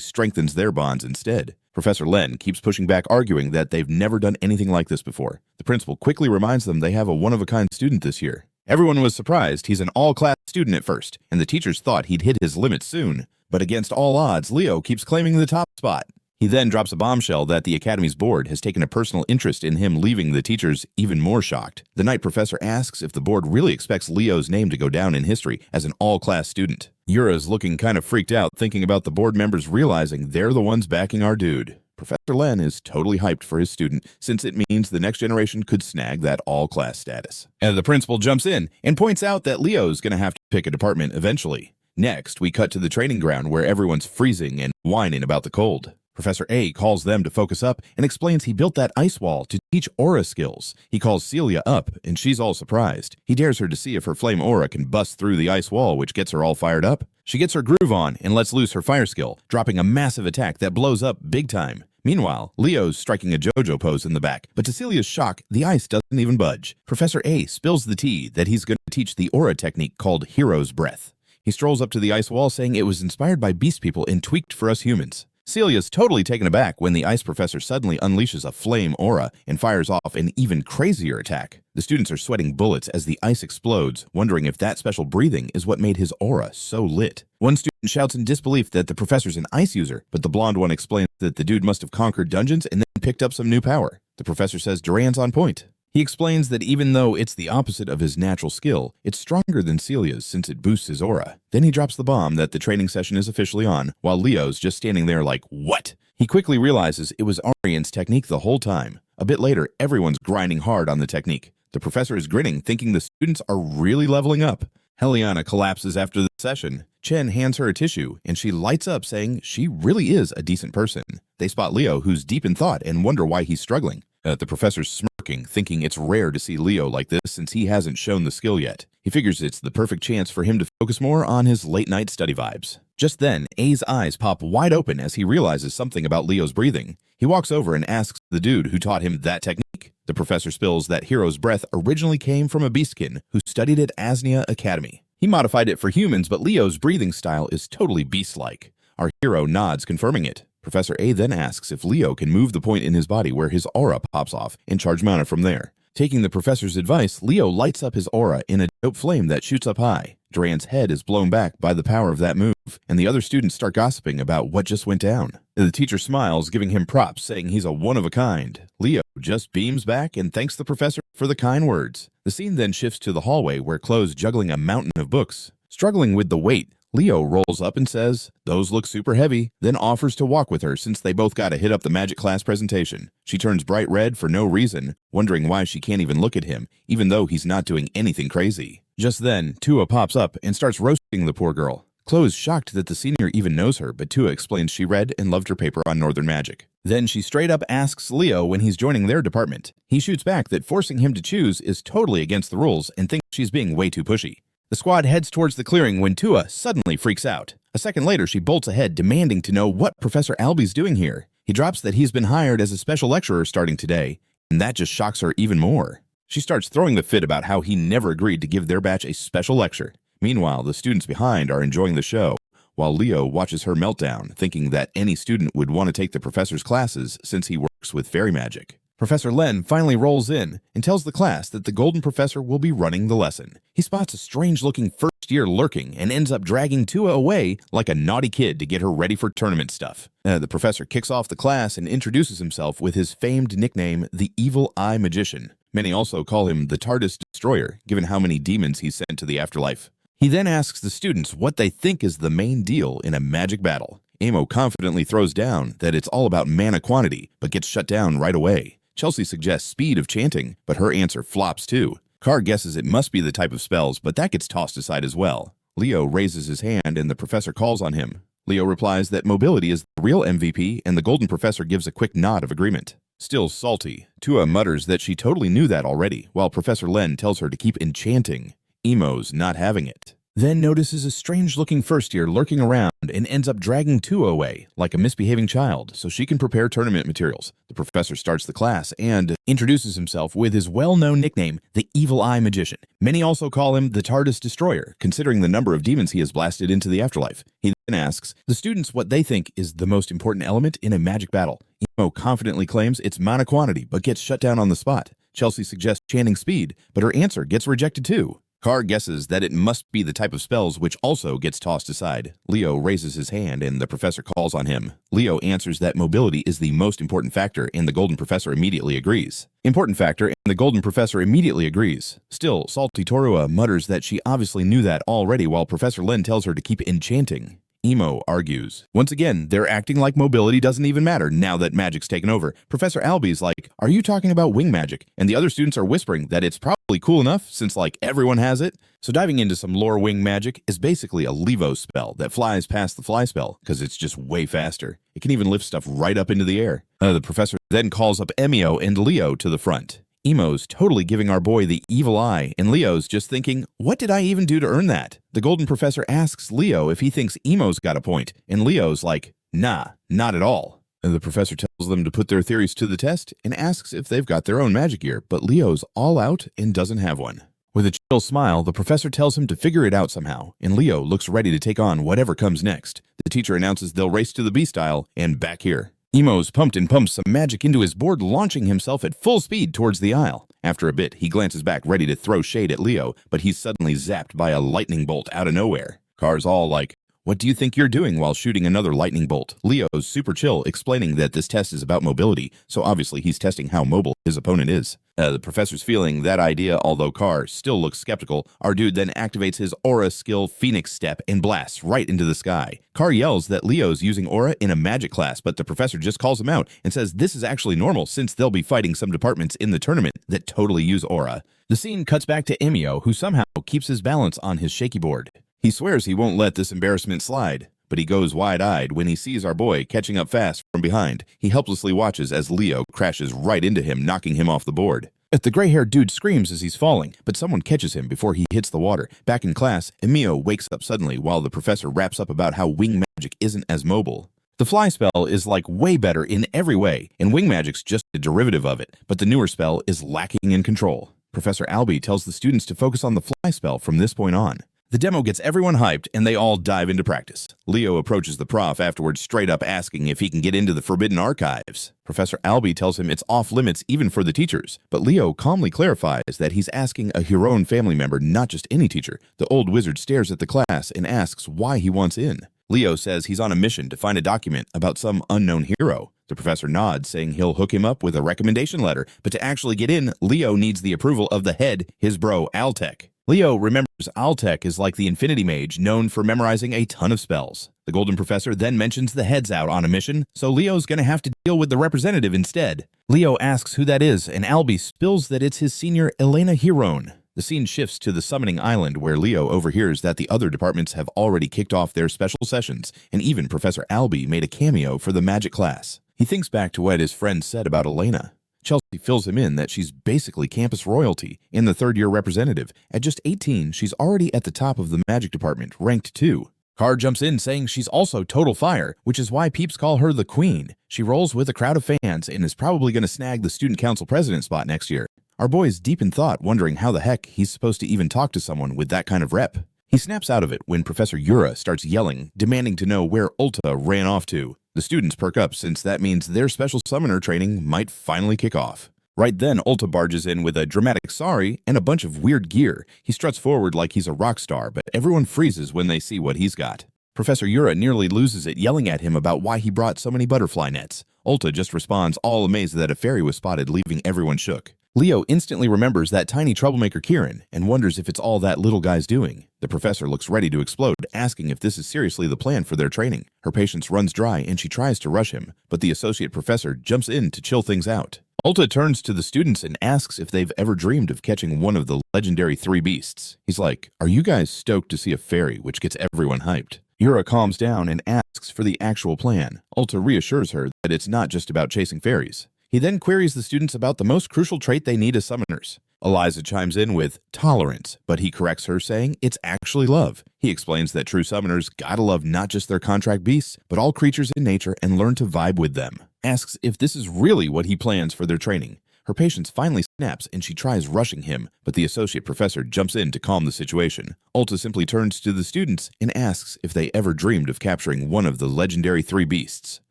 strengthens their bonds instead. Professor Len keeps pushing back, arguing that they've never done anything like this before. The principal quickly reminds them they have a one-of-a-kind student this year. Everyone was surprised he's an all-class student at first, and the teachers thought he'd hit his limit soon. But against all odds, Leo keeps claiming the top spot. He then drops a bombshell that the Academy's board has taken a personal interest in him, leaving the teachers even more shocked. The night professor asks if the board really expects Leo's name to go down in history as an all-class student. Yura's looking kind of freaked out, thinking about the board members realizing they're the ones backing our dude. Professor Len is totally hyped for his student, since it means the next generation could snag that all-class status. And the principal jumps in and points out that Leo's going to have to pick a department eventually. Next, we cut to the training ground where everyone's freezing and whining about the cold. Professor A calls them to focus up and explains he built that ice wall to teach aura skills. He calls Celia up, and she's all surprised. He dares her to see if her flame aura can bust through the ice wall, which gets her all fired up. She gets her groove on and lets loose her fire skill, dropping a massive attack that blows up big time. Meanwhile, Leo's striking a JoJo pose in the back, but to Celia's shock, the ice doesn't even budge. Professor A spills the tea that he's going to teach the aura technique called Hero's Breath. He strolls up to the ice wall, saying it was inspired by beast people and tweaked for us humans. Celia's totally taken aback when the ice professor suddenly unleashes a flame aura and fires off an even crazier attack. The students are sweating bullets as the ice explodes, wondering if that special breathing is what made his aura so lit. One student shouts in disbelief that the professor's an ice user, but the blonde one explains that the dude must have conquered dungeons and then picked up some new power. The professor says Duran's on point. He explains that even though it's the opposite of his natural skill, it's stronger than Celia's since it boosts his aura. Then he drops the bomb that the training session is officially on, while Leo's just standing there like, what? He quickly realizes it was Arian's technique the whole time. A bit later, everyone's grinding hard on the technique. The professor is grinning, thinking the students are really leveling up. Allelliana collapses after the session. Chen hands her a tissue, and she lights up, saying she really is a decent person. They spot Leo, who's deep in thought, and wonder why he's struggling. The professor's smirking, thinking it's rare to see Leo like this since he hasn't shown the skill yet. He figures it's the perfect chance for him to focus more on his late-night study vibes. Just then, A's eyes pop wide open as he realizes something about Leo's breathing. He walks over and asks the dude who taught him that technique. The professor spills that Hero's Breath originally came from a beastkin who studied at Asnia Academy. He modified it for humans, but Leo's breathing style is totally beast-like. Our hero nods, confirming it. Professor A then asks if Leo can move the point in his body where his aura pops off and charge mana from there. Taking the professor's advice, Leo lights up his aura in a dope flame that shoots up high. Duran's head is blown back by the power of that move, and the other students start gossiping about what just went down. The teacher smiles, giving him props, saying he's a one-of-a-kind. Leo just beams back and thanks the professor for the kind words. The scene then shifts to the hallway where Khloe's juggling a mountain of books. Struggling with the weight, Leo rolls up and says, "Those look super heavy," then offers to walk with her since they both gotta hit up the magic class presentation. She turns bright red for no reason, wondering why she can't even look at him, even though he's not doing anything crazy. Just then, Tua pops up and starts roasting the poor girl. Khloe is shocked that the senior even knows her, but Tua explains she read and loved her paper on Northern Magic. Then she straight up asks Leo when he's joining their department. He shoots back that forcing him to choose is totally against the rules and thinks she's being way too pushy. The squad heads towards the clearing when Tua suddenly freaks out. A second later, she bolts ahead, demanding to know what Professor Alby's doing here. He drops that he's been hired as a special lecturer starting today, and that just shocks her even more. She starts throwing the fit about how he never agreed to give their batch a special lecture. Meanwhile, the students behind are enjoying the show, while Leo watches her meltdown, thinking that any student would want to take the professor's classes since he works with fairy magic. Professor Len finally rolls in and tells the class that the Golden Professor will be running the lesson. He spots a strange-looking first year lurking and ends up dragging Tua away like a naughty kid to get her ready for tournament stuff. The professor kicks off the class and introduces himself with his famed nickname, the Evil Eye Magician. Many also call him the TARDIS Destroyer, given how many demons he sent to the afterlife. He then asks the students what they think is the main deal in a magic battle. Amo confidently throws down that it's all about mana quantity, but gets shut down right away. Chelsea suggests speed of chanting, but her answer flops too. Carr guesses it must be the type of spells, but that gets tossed aside as well. Leo raises his hand and the professor calls on him. Leo replies that mobility is the real MVP, and the Golden Professor gives a quick nod of agreement. Still salty, Tua mutters that she totally knew that already, while Professor Len tells her to keep enchanting. Emo's not having it. Then notices a strange-looking first year lurking around and ends up dragging Tua away like a misbehaving child so she can prepare tournament materials. The professor starts the class and introduces himself with his well-known nickname, the Evil Eye Magician. Many also call him the TARDIS Destroyer, considering the number of demons he has blasted into the afterlife. He then asks the students what they think is the most important element in a magic battle. Emo confidently claims it's mana quantity, but gets shut down on the spot. Chelsea suggests chanting speed, but her answer gets rejected too. Carr guesses that it must be the type of spells, which also gets tossed aside. Leo raises his hand and the professor calls on him. Leo answers that mobility is the most important factor, and the Golden Professor immediately agrees. Important factor, and the Golden Professor immediately agrees. Still, salty Torua mutters that she obviously knew that already, while Professor Len tells her to keep enchanting. Emo argues. Once again, they're acting like mobility doesn't even matter now that magic's taken over. Professor Alby's like, "Are you talking about wing magic?" And the other students are whispering that it's probably cool enough since like everyone has it. So diving into some lore wing magic is basically a Levo spell that flies past the fly spell because it's just way faster. It can even lift stuff right up into the air. The professor then calls up Emio and Leo to the front. Emo's totally giving our boy the evil eye, and Leo's just thinking, what did I even do to earn that? The Golden Professor asks Leo if he thinks Emo's got a point, and Leo's like, nah, not at all. And the professor tells them to put their theories to the test and asks if they've got their own magic gear, but Leo's all out and doesn't have one. With a chill smile, the professor tells him to figure it out somehow, and Leo looks ready to take on whatever comes next. The teacher announces they'll race to the B-style and back here. Emo's pumped and pumps some magic into his board, launching himself at full speed towards the aisle. After a bit, he glances back ready to throw shade at Leo, but he's suddenly zapped by a lightning bolt out of nowhere. Carr's all like, what do you think you're doing, while shooting another lightning bolt? Leo's super chill, explaining that this test is about mobility, so obviously he's testing how mobile his opponent is. The professor's feeling that idea, although Carr still looks skeptical. Our dude then activates his aura skill Phoenix Step and blasts right into the sky. Carr yells that Leo's using aura in a magic class, but the professor just calls him out and says this is actually normal since they'll be fighting some departments in the tournament that totally use aura. The scene cuts back to Emio, who somehow keeps his balance on his shaky board. He swears he won't let this embarrassment slide, but he goes wide-eyed when he sees our boy catching up fast from behind. He helplessly watches as Leo crashes right into him, knocking him off the board. The gray-haired dude screams as he's falling, but someone catches him before he hits the water. Back in class, Emio wakes up suddenly while the professor raps up about how wing magic isn't as mobile. The fly spell is like way better in every way, and wing magic's just a derivative of it, but the newer spell is lacking in control. Professor Alby tells the students to focus on the fly spell from this point on. The demo gets everyone hyped, and they all dive into practice. Leo approaches the prof afterwards, straight up asking if he can get into the Forbidden Archives. Professor Alby tells him it's off limits even for the teachers, but Leo calmly clarifies that he's asking a Huron family member, not just any teacher. The old wizard stares at the class and asks why he wants in. Leo says he's on a mission to find a document about some unknown hero. The professor nods, saying he'll hook him up with a recommendation letter, but to actually get in, Leo needs the approval of the head, his bro, Altec. Leo remembers Altec is like the Infinity Mage, known for memorizing a ton of spells. The Golden Professor then mentions the head's out on a mission, so Leo's gonna have to deal with the representative instead. Leo asks who that is, and Alby spills that it's his senior Elena Huron. The scene shifts to the summoning island, where Leo overhears that the other departments have already kicked off their special sessions, and even Professor Alby made a cameo for the magic class. He thinks back to what his friend said about Elena. Chelsea fills him in that she's basically campus royalty and the third-year representative. At just 18, she's already at the top of the magic department, ranked 2. Car jumps in saying she's also total fire, which is why peeps call her the queen. She rolls with a crowd of fans and is probably going to snag the student council president spot next year. Our boy's deep in thought, wondering how the heck he's supposed to even talk to someone with that kind of rep. He snaps out of it when Professor Yura starts yelling, demanding to know where Ulta ran off to. The students perk up since that means their special summoner training might finally kick off. Right then, Ulta barges in with a dramatic sorry and a bunch of weird gear. He struts forward like he's a rock star, but everyone freezes when they see what he's got. Professor Yura nearly loses it, yelling at him about why he brought so many butterfly nets. Ulta just responds, all amazed that a fairy was spotted, leaving everyone shook. Leo instantly remembers that tiny troublemaker Kieran and wonders if it's all that little guy's doing. The professor looks ready to explode, asking if this is seriously the plan for their training. Her patience runs dry and she tries to rush him, but the associate professor jumps in to chill things out. Ulta turns to the students and asks if they've ever dreamed of catching one of the legendary 3 beasts. He's like, are you guys stoked to see a fairy, which gets everyone hyped? Yura calms down and asks for the actual plan. Ulta reassures her that it's not just about chasing fairies. He then queries the students about the most crucial trait they need as summoners. Eliza chimes in with tolerance, but he corrects her saying it's actually love. He explains that true summoners gotta love not just their contract beasts, but all creatures in nature and learn to vibe with them. Asks if this is really what he plans for their training. Her patience finally snaps and she tries rushing him, but the associate professor jumps in to calm the situation. Ulta simply turns to the students and asks if they ever dreamed of capturing one of the legendary 3 beasts.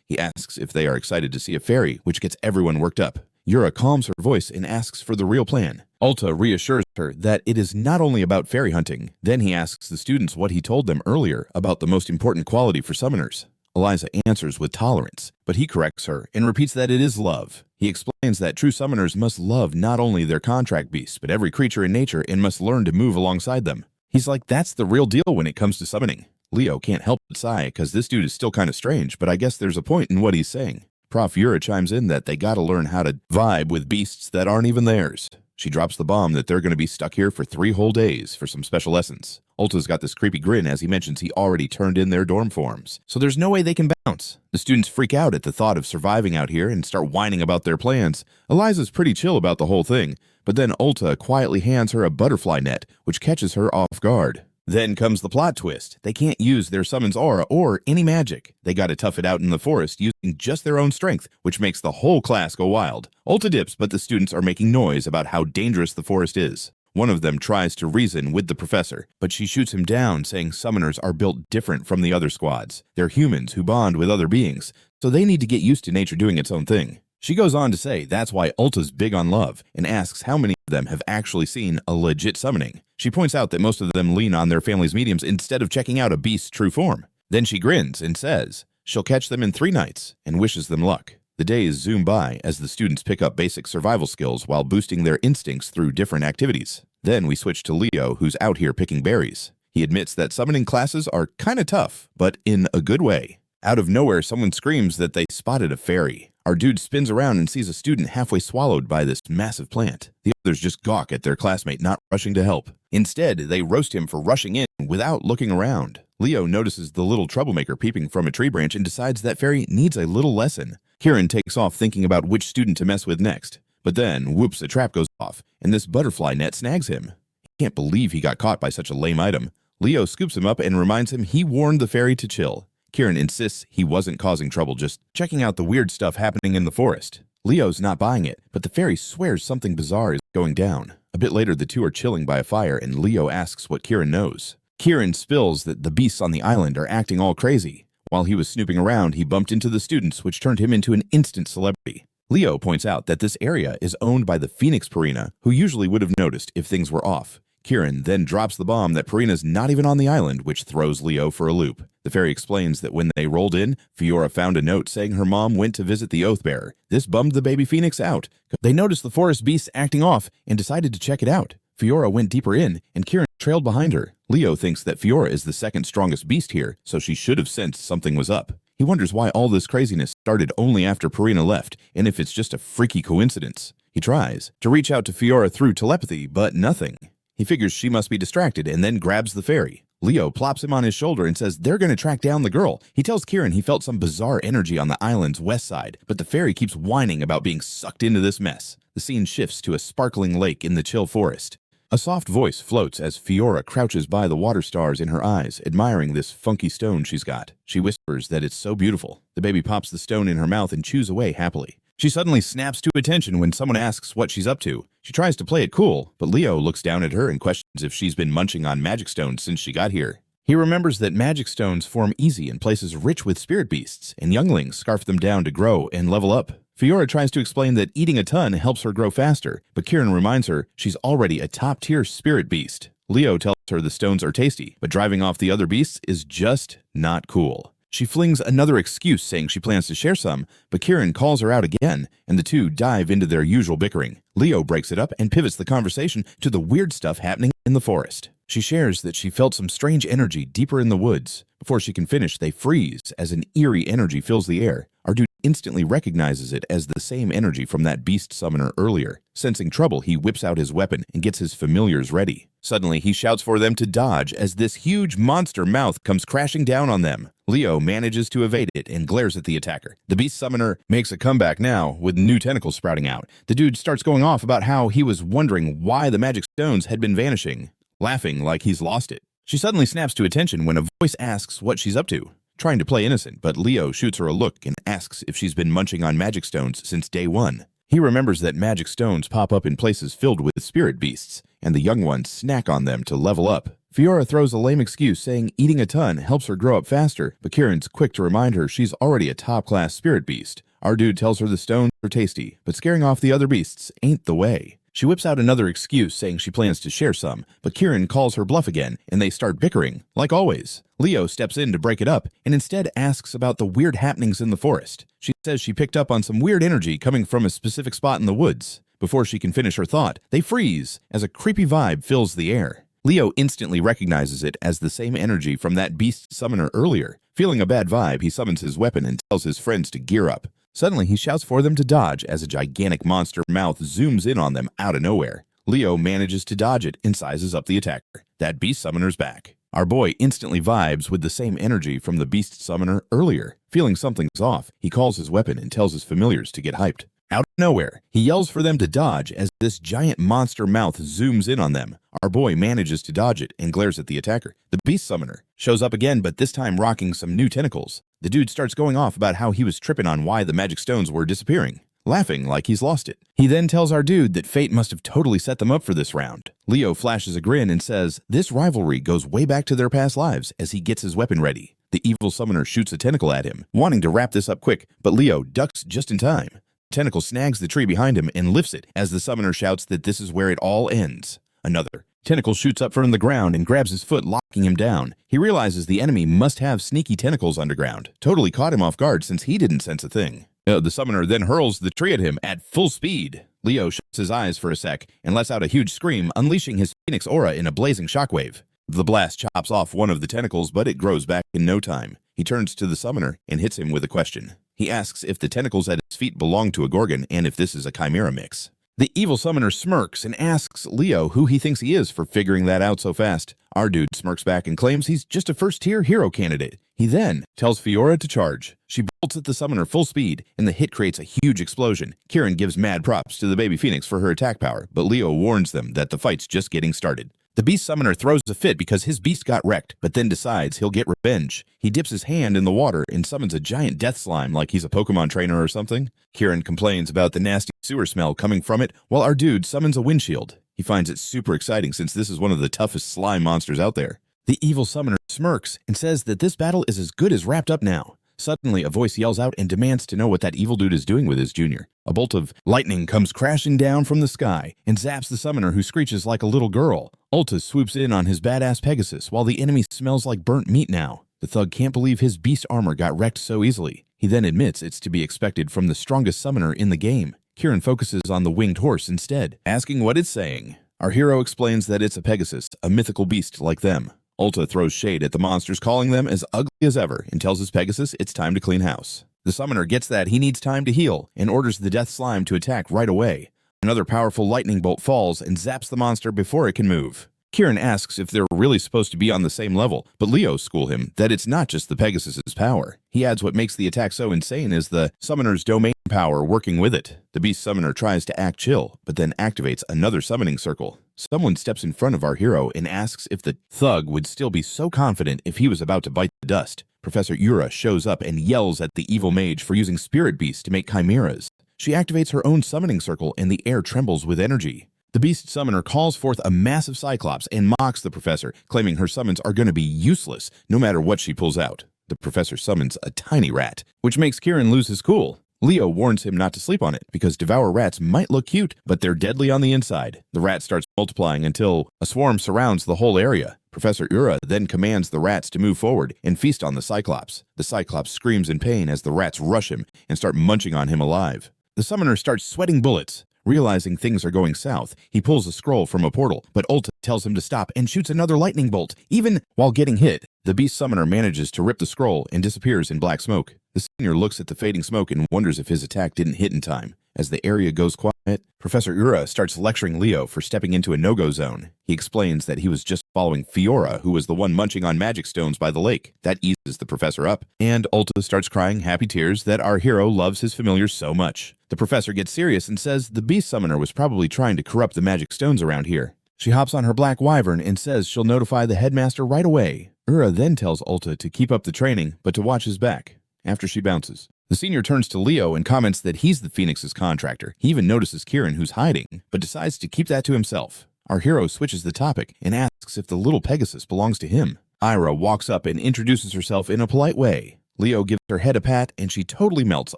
He asks if they are excited to see a fairy, which gets everyone worked up. Yura calms her voice and asks for the real plan. Ulta reassures her that it is not only about fairy hunting. Then he asks the students what he told them earlier about the most important quality for summoners. Eliza answers with tolerance, but he corrects her and repeats that it is love. He explains that true summoners must love not only their contract beasts, but every creature in nature and must learn to move alongside them. He's like, that's the real deal when it comes to summoning. Leo can't help but sigh because this dude is still kind of strange, but I guess there's a point in what he's saying. Prof. Yura chimes in that they gotta learn how to vibe with beasts that aren't even theirs. She drops the bomb that they're gonna be stuck here for 3 whole days for some special lessons. Ulta's got this creepy grin as he mentions he already turned in their dorm forms, so there's no way they can bounce. The students freak out at the thought of surviving out here and start whining about their plans. Eliza's pretty chill about the whole thing, but then Ulta quietly hands her a butterfly net, which catches her off guard. Then comes the plot twist. They can't use their summon's aura or any magic. They gotta tough it out in the forest using just their own strength, which makes the whole class go wild. Ulta dips, but the students are making noise about how dangerous the forest is. One of them tries to reason with the professor, but she shoots him down, saying summoners are built different from the other squads. They're humans who bond with other beings, so they need to get used to nature doing its own thing. She goes on to say that's why Ulta's big on love and asks how many of them have actually seen a legit summoning. She points out that most of them lean on their family's mediums instead of checking out a beast's true form. Then she grins and says she'll catch them in 3 nights and wishes them luck. The days zoom by as the students pick up basic survival skills while boosting their instincts through different activities. Then we switch to Leo, who's out here picking berries. He admits that summoning classes are kinda tough, but in a good way. Out of nowhere, someone screams that they spotted a fairy. Our dude spins around and sees a student halfway swallowed by this massive plant. The others just gawk at their classmate not rushing to help. Instead, they roast him for rushing in without looking around. Leo notices the little troublemaker peeping from a tree branch and decides that fairy needs a little lesson. Kieran takes off thinking about which student to mess with next. But then, whoops, a trap goes off, and this butterfly net snags him. He can't believe he got caught by such a lame item. Leo scoops him up and reminds him he warned the fairy to chill. Kieran insists he wasn't causing trouble, just checking out the weird stuff happening in the forest. Leo's not buying it, but the fairy swears something bizarre is going down. A bit later, the two are chilling by a fire, and Leo asks what Kieran knows. Kieran spills that the beasts on the island are acting all crazy. While he was snooping around, he bumped into the students, which turned him into an instant celebrity. Leo points out that this area is owned by the Phoenix Purina, who usually would have noticed if things were off. Kieran then drops the bomb that Purina's not even on the island, which throws Leo for a loop. The fairy explains that when they rolled in, Fiora found a note saying her mom went to visit the Oathbearer. This bummed the baby Phoenix out. They noticed the forest beast acting off and decided to check it out. Fiora went deeper in, and Kieran trailed behind her. Leo thinks that Fiora is the second strongest beast here, so she should have sensed something was up. He wonders why all this craziness started only after Purina left, and if it's just a freaky coincidence. He tries to reach out to Fiora through telepathy, but nothing. He figures she must be distracted and then grabs the fairy. Leo plops him on his shoulder and says they're going to track down the girl. He tells Kieran he felt some bizarre energy on the island's west side, but the fairy keeps whining about being sucked into this mess. The scene shifts to a sparkling lake in the chill forest. A soft voice floats as Fiora crouches by the water stars in her eyes, admiring this funky stone she's got. She whispers that it's so beautiful. The baby pops the stone in her mouth and chews away happily. She suddenly snaps to attention when someone asks what she's up to. She tries to play it cool, but Leo looks down at her and questions if she's been munching on magic stones since she got here. He remembers that magic stones form easy in places rich with spirit beasts, and younglings scarf them down to grow and level up. Fiora tries to explain that eating a ton helps her grow faster, but Kieran reminds her she's already a top-tier spirit beast. Leo tells her the stones are tasty, but driving off the other beasts is just not cool. She flings another excuse saying she plans to share some, but Kieran calls her out again, and the two dive into their usual bickering. Leo breaks it up and pivots the conversation to the weird stuff happening in the forest. She shares that she felt some strange energy deeper in the woods. Before she can finish, they freeze as an eerie energy fills the air. Our dude instantly recognizes it as the same energy from that beast summoner earlier. Sensing trouble, he whips out his weapon and gets his familiars ready. Suddenly, he shouts for them to dodge as this huge monster mouth comes crashing down on them. Leo manages to evade it and glares at the attacker. The beast summoner makes a comeback now with new tentacles sprouting out. The dude starts going off about how he was wondering why the magic stones had been vanishing, laughing like he's lost it. She suddenly snaps to attention when a voice asks what she's up to, trying to play innocent, but Leo shoots her a look and asks if she's been munching on magic stones since day one. He remembers that magic stones pop up in places filled with spirit beasts, and the young ones snack on them to level up. Fiora throws a lame excuse saying eating a ton helps her grow up faster, but Kieran's quick to remind her she's already a top-class spirit beast. Our dude tells her the stones are tasty, but scaring off the other beasts ain't the way. She whips out another excuse saying she plans to share some, but Kieran calls her bluff again, and they start bickering, like always. Leo steps in to break it up, and instead asks about the weird happenings in the forest. She says she picked up on some weird energy coming from a specific spot in the woods. Before she can finish her thought, they freeze as a creepy vibe fills the air. Leo instantly recognizes it as the same energy from that beast summoner earlier. Feeling a bad vibe, he summons his weapon and tells his friends to gear up. Suddenly, he shouts for them to dodge as a gigantic monster mouth zooms in on them out of nowhere. Leo manages to dodge it and sizes up the attacker. That beast summoner's back. Our boy instantly vibes with the same energy from the beast summoner earlier. Feeling something's off, he calls his weapon and tells his familiars to get hyped. Out of nowhere, he yells for them to dodge as this giant monster mouth zooms in on them. Our boy manages to dodge it and glares at the attacker. The beast summoner shows up again, but this time rocking some new tentacles. The dude starts going off about how he was tripping on why the magic stones were disappearing, laughing like he's lost it. He then tells our dude that fate must have totally set them up for this round. Leo flashes a grin and says this rivalry goes way back to their past lives as he gets his weapon ready. The evil summoner shoots a tentacle at him, wanting to wrap this up quick, but Leo ducks just in time. The tentacle snags the tree behind him and lifts it as the summoner shouts that this is where it all ends. Another tentacle shoots up from the ground and grabs his foot, locking him down. He realizes the enemy must have sneaky tentacles underground. Totally caught him off guard since he didn't sense a thing. The summoner then hurls the tree at him at full speed. Leo shuts his eyes for a sec and lets out a huge scream, unleashing his phoenix aura in a blazing shockwave. The blast chops off one of the tentacles, but it grows back in no time. He turns to the summoner and hits him with a question. He asks if the tentacles at his feet belong to a gorgon and if this is a chimera mix. The evil summoner smirks and asks Leo who he thinks he is for figuring that out so fast. Our dude smirks back and claims he's just a first-tier hero candidate. He then tells Fiora to charge. She bolts at the summoner full speed, and the hit creates a huge explosion. Kieran gives mad props to the baby phoenix for her attack power, but Leo warns them that the fight's just getting started. The beast summoner throws a fit because his beast got wrecked, but then decides he'll get revenge. He dips his hand in the water and summons a giant death slime like he's a Pokemon trainer or something. Kieran complains about the nasty sewer smell coming from it, while our dude summons a windshield. He finds it super exciting since this is one of the toughest slime monsters out there. The evil summoner smirks and says that this battle is as good as wrapped up now. Suddenly, a voice yells out and demands to know what that evil dude is doing with his junior. A bolt of lightning comes crashing down from the sky and zaps the summoner, who screeches like a little girl. Ulta swoops in on his badass Pegasus while the enemy smells like burnt meat now. The thug can't believe his beast armor got wrecked so easily. He then admits it's to be expected from the strongest summoner in the game. Kieran focuses on the winged horse instead, asking what it's saying. Our hero explains that it's a Pegasus, a mythical beast like them. Ulta throws shade at the monsters, calling them as ugly as ever, and tells his Pegasus it's time to clean house. The summoner gets that he needs time to heal and orders the death slime to attack right away. Another powerful lightning bolt falls and zaps the monster before it can move. Kieran asks if they're really supposed to be on the same level, but Leo schools him that it's not just the Pegasus's power. He adds what makes the attack so insane is the summoner's domain power working with it. The beast summoner tries to act chill, but then activates another summoning circle. Someone steps in front of our hero and asks if the thug would still be so confident if he was about to bite the dust. Professor Ura shows up and yells at the evil mage for using spirit beasts to make chimeras. She activates her own summoning circle and the air trembles with energy. The beast summoner calls forth a massive cyclops and mocks the professor, claiming her summons are going to be useless no matter what she pulls out. The professor summons a tiny rat, which makes Kieran lose his cool. Leo warns him not to sleep on it because devour rats might look cute, but they're deadly on the inside. The rat starts multiplying until a swarm surrounds the whole area. Professor Ura then commands the rats to move forward and feast on the Cyclops. The Cyclops screams in pain as the rats rush him and start munching on him alive. The summoner starts sweating bullets. Realizing things are going south, he pulls a scroll from a portal, but Ulta tells him to stop and shoots another lightning bolt. Even while getting hit, the beast summoner manages to rip the scroll and disappears in black smoke. The senior looks at the fading smoke and wonders if his attack didn't hit in time. As the area goes quiet, Professor Ura starts lecturing Leo for stepping into a no-go zone. He explains that he was just following Fiora, who was the one munching on magic stones by the lake. That eases the professor up, and Ulta starts crying happy tears that our hero loves his familiars so much. The professor gets serious and says the beast summoner was probably trying to corrupt the magic stones around here. She hops on her black wyvern and says she'll notify the headmaster right away. Ura then tells Ulta to keep up the training, but to watch his back. After she bounces, the senior turns to Leo and comments that he's the Phoenix's contractor. He even notices Kieran, who's hiding, but decides to keep that to himself. Our hero switches the topic and asks if the little Pegasus belongs to him. Ira walks up and introduces herself in a polite way. Leo gives her head a pat and she totally melts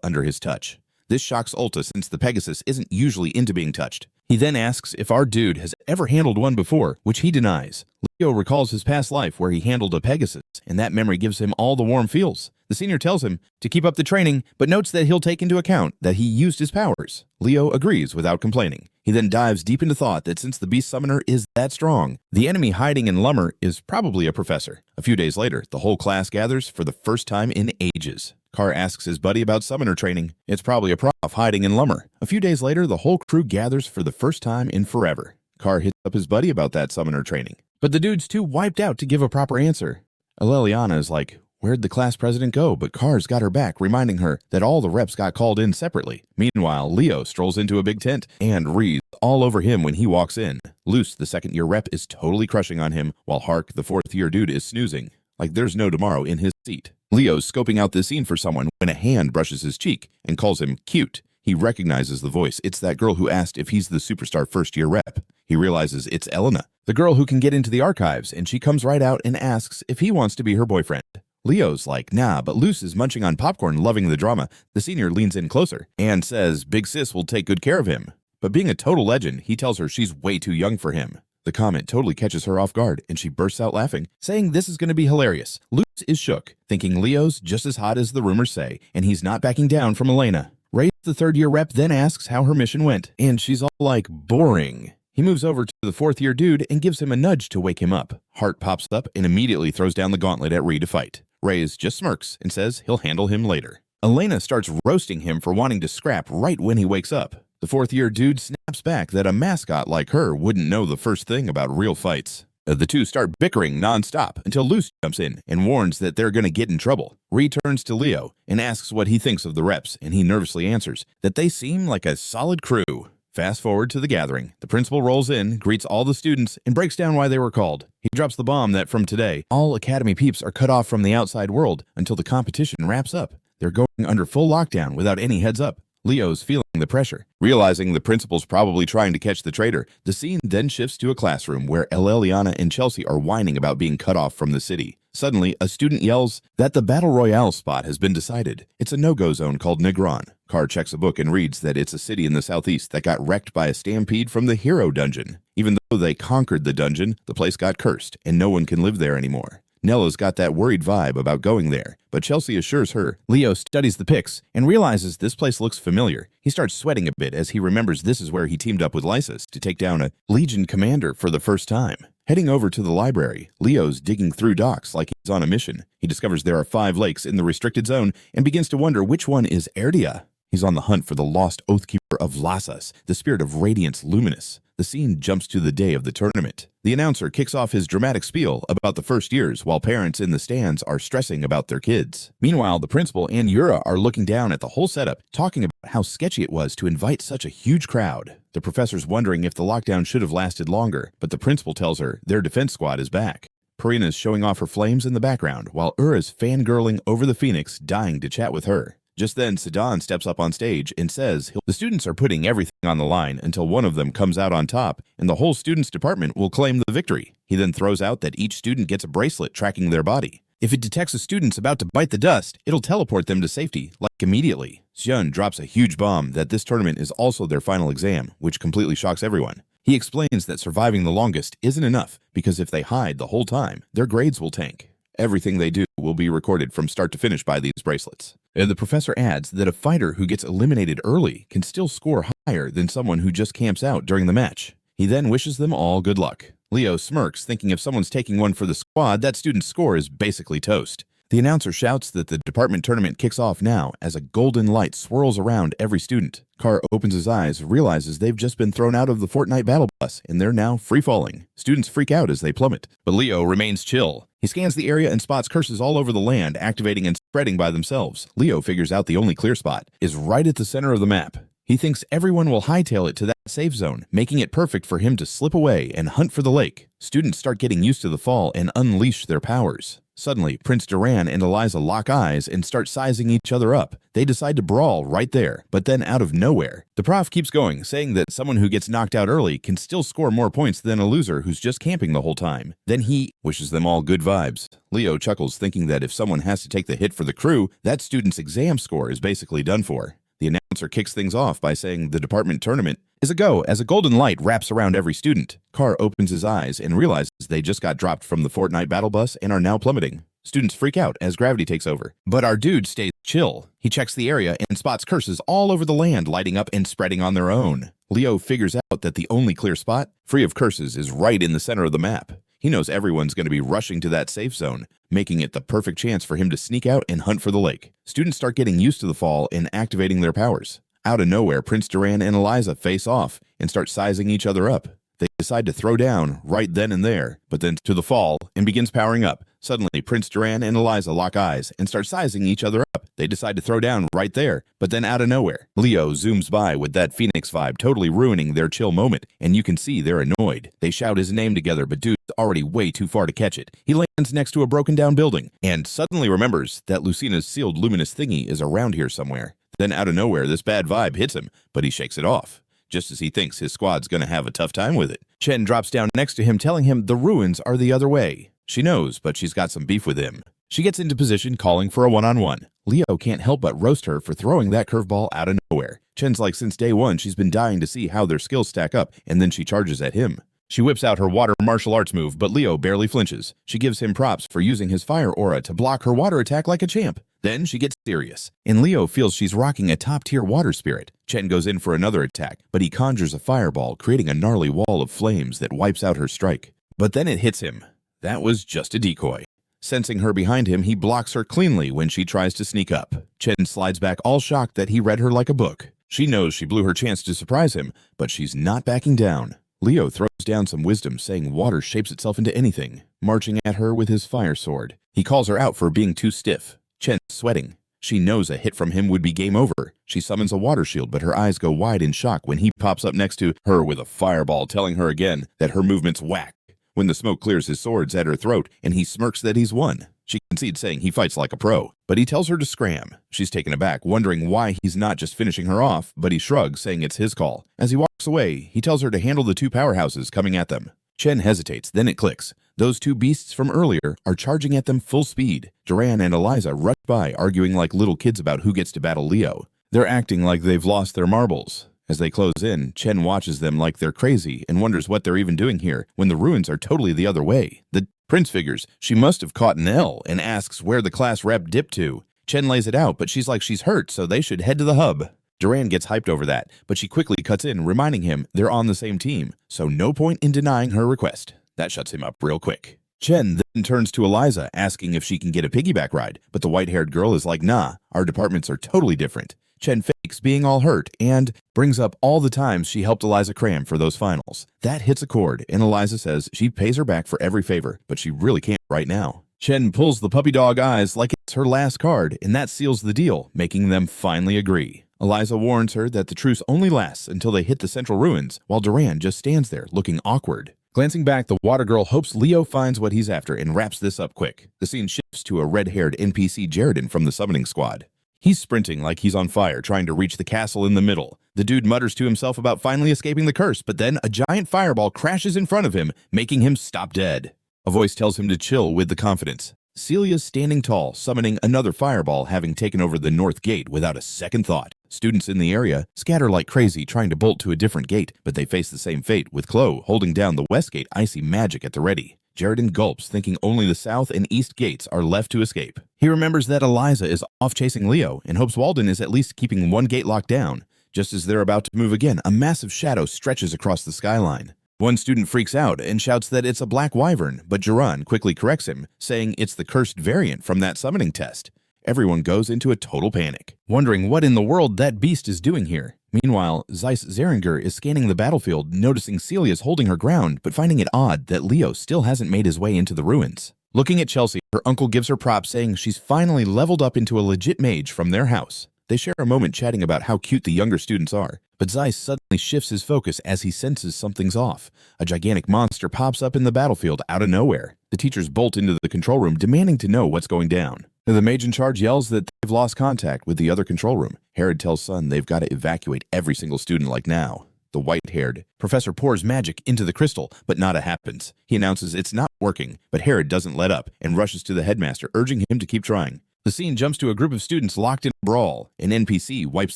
under his touch. This shocks Ulta since the Pegasus isn't usually into being touched. He then asks if our dude has ever handled one before, which he denies. Leo recalls his past life where he handled a Pegasus, and that memory gives him all the warm feels. The senior tells him to keep up the training, but notes that he'll take into account that he used his powers. Leo agrees without complaining. He then dives deep into thought that since the beast summoner is that strong, the enemy hiding in Lummer is probably a professor. A few days later, the whole class gathers for the first time in ages. Carr asks his buddy about summoner training. It's probably a prof hiding in Lummer. A few days later, the whole crew gathers for the first time in forever. Carr hits up his buddy about that summoner training, but the dude's too wiped out to give a proper answer. Allelliana is like, where'd the class president go? But Carr's got her back, reminding her that all the reps got called in separately. Meanwhile, Leo strolls into a big tent and reads all over him when he walks in. Luce, the second-year rep, is totally crushing on him, while Hark, the fourth-year dude, is snoozing like there's no tomorrow in his seat. Leo's scoping out the scene for someone when a hand brushes his cheek and calls him cute. He recognizes the voice. It's that girl who asked if he's the superstar first-year rep. He realizes it's Elena, the girl who can get into the archives, and she comes right out and asks if he wants to be her boyfriend. Leo's like, nah, but Luce is munching on popcorn, loving the drama. The senior leans in closer and says Big Sis will take good care of him. But being a total legend, he tells her she's way too young for him. The comment totally catches her off guard, and she bursts out laughing, saying this is going to be hilarious. Luce is shook, thinking Leo's just as hot as the rumors say, and he's not backing down from Elena. Ray, the third-year rep, then asks how her mission went, and she's all like, boring. He moves over to the fourth-year dude and gives him a nudge to wake him up. Hart pops up and immediately throws down the gauntlet at Ree to fight. Reyes just smirks and says he'll handle him later. Elena starts roasting him for wanting to scrap right when he wakes up. The fourth-year dude snaps back that a mascot like her wouldn't know the first thing about real fights. The two start bickering non-stop until Luce jumps in and warns that they're going to get in trouble. Ree turns to Leo and asks what he thinks of the reps, and he nervously answers that they seem like a solid crew. Fast forward to the gathering. The principal rolls in, greets all the students, and breaks down why they were called. He drops the bomb that from today, all Academy peeps are cut off from the outside world until the competition wraps up. They're going under full lockdown without any heads up. Leo's feeling the pressure. Realizing the principal's probably trying to catch the traitor, the scene then shifts to a classroom where Allelliana and Chelsea are whining about being cut off from the city. Suddenly, a student yells that the Battle Royale spot has been decided. It's a no-go zone called Negron. Carr checks a book and reads that it's a city in the southeast that got wrecked by a stampede from the Hero Dungeon. Even though they conquered the dungeon, the place got cursed, and no one can live there anymore. Nella's got that worried vibe about going there, but Chelsea assures her. Leo studies the pics and realizes this place looks familiar. He starts sweating a bit as he remembers this is where he teamed up with Lyssus to take down a Legion commander for the first time. Heading over to the library, Leo's digging through docs like he's on a mission. He discovers there are 5 lakes in the restricted zone and begins to wonder which one is Erdia. He's on the hunt for the lost Oathkeeper of Lyssus, the spirit of radiance luminous. The scene jumps to the day of the tournament. The announcer kicks off his dramatic spiel about the first years while parents in the stands are stressing about their kids. Meanwhile, the principal and Yura are looking down at the whole setup, talking about how sketchy it was to invite such a huge crowd. The professor's wondering if the lockdown should have lasted longer, but the principal tells her their defense squad is back. Purina's showing off her flames in the background, while Ura's fangirling over the Phoenix, dying to chat with her. Just then, Sedan steps up on stage and says the students are putting everything on the line until one of them comes out on top, and the whole students' department will claim the victory. He then throws out that each student gets a bracelet tracking their body. If it detects a student's about to bite the dust, it'll teleport them to safety, like immediately. Xian drops a huge bomb that this tournament is also their final exam, which completely shocks everyone. He explains that surviving the longest isn't enough, because if they hide the whole time, their grades will tank. Everything they do will be recorded from start to finish by these bracelets. The professor adds that a fighter who gets eliminated early can still score higher than someone who just camps out during the match. He then wishes them all good luck. Leo smirks, thinking if someone's taking one for the squad, that student's score is basically toast. The announcer shouts that the department tournament kicks off now as a golden light swirls around every student. Carr opens his eyes, realizes they've just been thrown out of the Fortnite battle bus, and they're now free-falling. Students freak out as they plummet, but Leo remains chill. He scans the area and spots curses all over the land, activating and spreading by themselves. Leo figures out the only clear spot is right at the center of the map. He thinks everyone will hightail it to that safe zone, making it perfect for him to slip away and hunt for the lake. Students start getting used to the fall and unleash their powers. Suddenly, Prince Duran and Eliza lock eyes and start sizing each other up. They decide to brawl right there, but then out of nowhere, the prof keeps going, saying that someone who gets knocked out early can still score more points than a loser who's just camping the whole time. Then he wishes them all good vibes. Leo chuckles, thinking that if someone has to take the hit for the crew, that student's exam score is basically done for. The announcer kicks things off by saying the department tournament is a go as a golden light wraps around every student. Carr opens his eyes and realizes they just got dropped from the Fortnite battle bus and are now plummeting. Students freak out as gravity takes over, but our dude stays chill. He checks the area and spots curses all over the land lighting up and spreading on their own. Leo figures out that the only clear spot, free of curses, is right in the center of the map. He knows everyone's going to be rushing to that safe zone, making it the perfect chance for him to sneak out and hunt for the lake. Students start getting used to the fall and activating their powers. Out of nowhere, Prince Duran and Eliza face off and start sizing each other up. They decide to throw down right then and there, but then to the fall and begins powering up. Suddenly, Prince Duran and Eliza lock eyes and start sizing each other up. They decide to throw down right there, but then out of nowhere, Leo zooms by with that Phoenix vibe, totally ruining their chill moment, and you can see they're annoyed. They shout his name together, but dude's already way too far to catch it. He lands next to a broken down building, and suddenly remembers that Lucina's sealed luminous thingy is around here somewhere. Then out of nowhere, this bad vibe hits him, but he shakes it off. Just as he thinks his squad's gonna have a tough time with it, Chen drops down next to him, telling him the ruins are the other way. She knows, but she's got some beef with him. She gets into position, calling for a one-on-one. Leo can't help but roast her for throwing that curveball out of nowhere. Chen's like since day one she's been dying to see how their skills stack up, and then she charges at him. She whips out her water martial arts move, but Leo barely flinches. She gives him props for using his fire aura to block her water attack like a champ. Then she gets serious, and Leo feels she's rocking a top-tier water spirit. Chen goes in for another attack, but he conjures a fireball, creating a gnarly wall of flames that wipes out her strike. But then it hits him. That was just a decoy. Sensing her behind him, he blocks her cleanly when she tries to sneak up. Chen slides back, all shocked that he read her like a book. She knows she blew her chance to surprise him, but she's not backing down. Leo throws down some wisdom, saying water shapes itself into anything, marching at her with his fire sword. He calls her out for being too stiff. Chen's sweating. She knows a hit from him would be game over. She summons a water shield, but her eyes go wide in shock when he pops up next to her with a fireball, telling her again that her movement's whack. When the smoke clears, his sword's at her throat, and he smirks that he's won. She concedes, saying he fights like a pro, but he tells her to scram. She's taken aback, wondering why he's not just finishing her off, but he shrugs, saying it's his call. As he walks away, he tells her to handle the two powerhouses coming at them. Chen hesitates, then it clicks. Those two beasts from earlier are charging at them full speed. Duran and Eliza rush by, arguing like little kids about who gets to battle Leo. They're acting like they've lost their marbles. As they close in, Chen watches them like they're crazy and wonders what they're even doing here when the ruins are totally the other way. The prince figures she must have caught an L and asks where the class rep dipped to. Chen lays it out, but she's like she's hurt, so they should head to the hub. Duran gets hyped over that, but she quickly cuts in, reminding him they're on the same team, so no point in denying her request. That shuts him up real quick. Chen then turns to Eliza, asking if she can get a piggyback ride, but the white-haired girl is like, nah, our departments are totally different. Chen fakes being all hurt and brings up all the times she helped Eliza cram for those finals. That hits a chord, and Eliza says she pays her back for every favor, but she really can't right now. Chen pulls the puppy dog eyes like it's her last card, and that seals the deal, making them finally agree. Eliza warns her that the truce only lasts until they hit the central ruins, while Duran just stands there, looking awkward. Glancing back, the water girl hopes Leo finds what he's after and wraps this up quick. The scene shifts to a red-haired NPC Jaredon from the summoning squad. He's sprinting like he's on fire, trying to reach the castle in the middle. The dude mutters to himself about finally escaping the curse, but then a giant fireball crashes in front of him, making him stop dead. A voice tells him to chill with the confidence. Celia's standing tall, summoning another fireball, having taken over the north gate without a second thought. Students in the area scatter like crazy, trying to bolt to a different gate, but they face the same fate, with Khloe holding down the west gate, icy magic at the ready. Jaredon gulps, thinking only the south and east gates are left to escape. He remembers that Eliza is off chasing Leo, and hopes Walden is at least keeping one gate locked down. Just as they're about to move again, a massive shadow stretches across the skyline. One student freaks out and shouts that it's a black wyvern, but Jaran quickly corrects him, saying it's the cursed variant from that summoning test. Everyone goes into a total panic, wondering what in the world that beast is doing here. Meanwhile, Xaringer is scanning the battlefield, noticing Celia's holding her ground, but finding it odd that Leo still hasn't made his way into the ruins. Looking at Chelsea, her uncle gives her props, saying she's finally leveled up into a legit mage from their house. They share a moment chatting about how cute the younger students are, but Zeiss suddenly shifts his focus as he senses something's off. A gigantic monster pops up in the battlefield out of nowhere. The teachers bolt into the control room, demanding to know what's going down. The mage in charge yells that they've lost contact with the other control room. Herod tells Sun they've got to evacuate every single student like now. The white-haired professor pours magic into the crystal, but nada happens. He announces it's not working, but Herod doesn't let up and rushes to the headmaster, urging him to keep trying. The scene jumps to a group of students locked in a brawl. An NPC wipes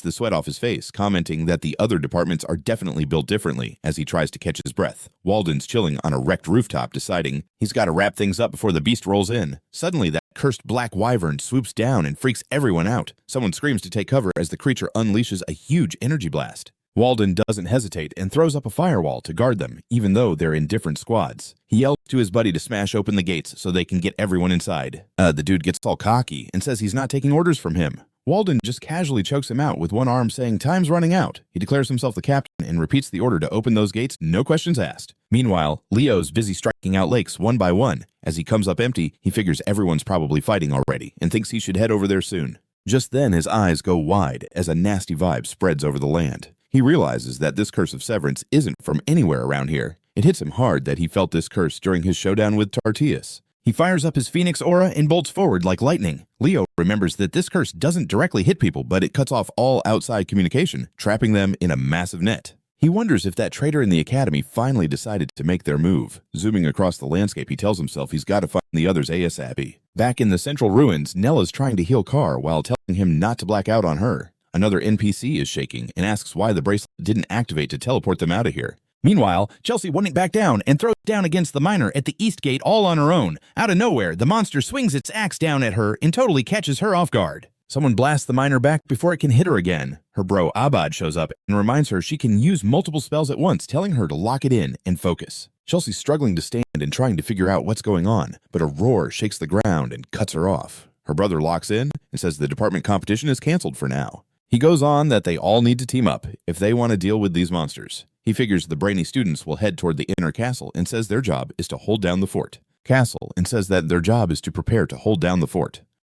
the sweat off his face, commenting that the other departments are definitely built differently as he tries to catch his breath. Walden's chilling on a wrecked rooftop, deciding he's got to wrap things up before the beast rolls in. Suddenly, that cursed black wyvern swoops down and freaks everyone out. Someone screams to take cover as the creature unleashes a huge energy blast. Walden doesn't hesitate and throws up a firewall to guard them, even though they're in different squads. He yells to his buddy to smash open the gates so they can get everyone inside. The dude gets all cocky and says he's not taking orders from him. Walden just casually chokes him out with one arm, saying time's running out. He declares himself the captain and repeats the order to open those gates, no questions asked. Meanwhile, Leo's busy striking out lakes one by one. As he comes up empty, he figures everyone's probably fighting already and thinks he should head over there soon. Just then, his eyes go wide as a nasty vibe spreads over the land. He realizes that this curse of severance isn't from anywhere around here. It hits him hard that he felt this curse during his showdown with Tartius. He fires up his phoenix aura and bolts forward like lightning. Leo remembers that this curse doesn't directly hit people, but it cuts off all outside communication, trapping them in a massive net. He wonders if that traitor in the academy finally decided to make their move. Zooming across the landscape, he tells himself he's got to find the others ASAP. Back in the central ruins, Nella's trying to heal Carr while telling him not to black out on her. Another NPC is shaking and asks why the bracelet didn't activate to teleport them out of here. Meanwhile, Chelsea wouldn't back down and throws down against the miner at the east gate all on her own. Out of nowhere, the monster swings its axe down at her and totally catches her off guard. Someone blasts the miner back before it can hit her again. Her bro Abad shows up and reminds her she can use multiple spells at once, telling her to lock it in and focus. Chelsea's struggling to stand and trying to figure out what's going on, but a roar shakes the ground and cuts her off. Her brother locks in and says the department competition is canceled for now. He goes on that they all need to team up if they want to deal with these monsters. He figures the brainy students will head toward the inner castle and says their job is to hold down the fort. Castle and says that their job is to prepare to hold down the fort.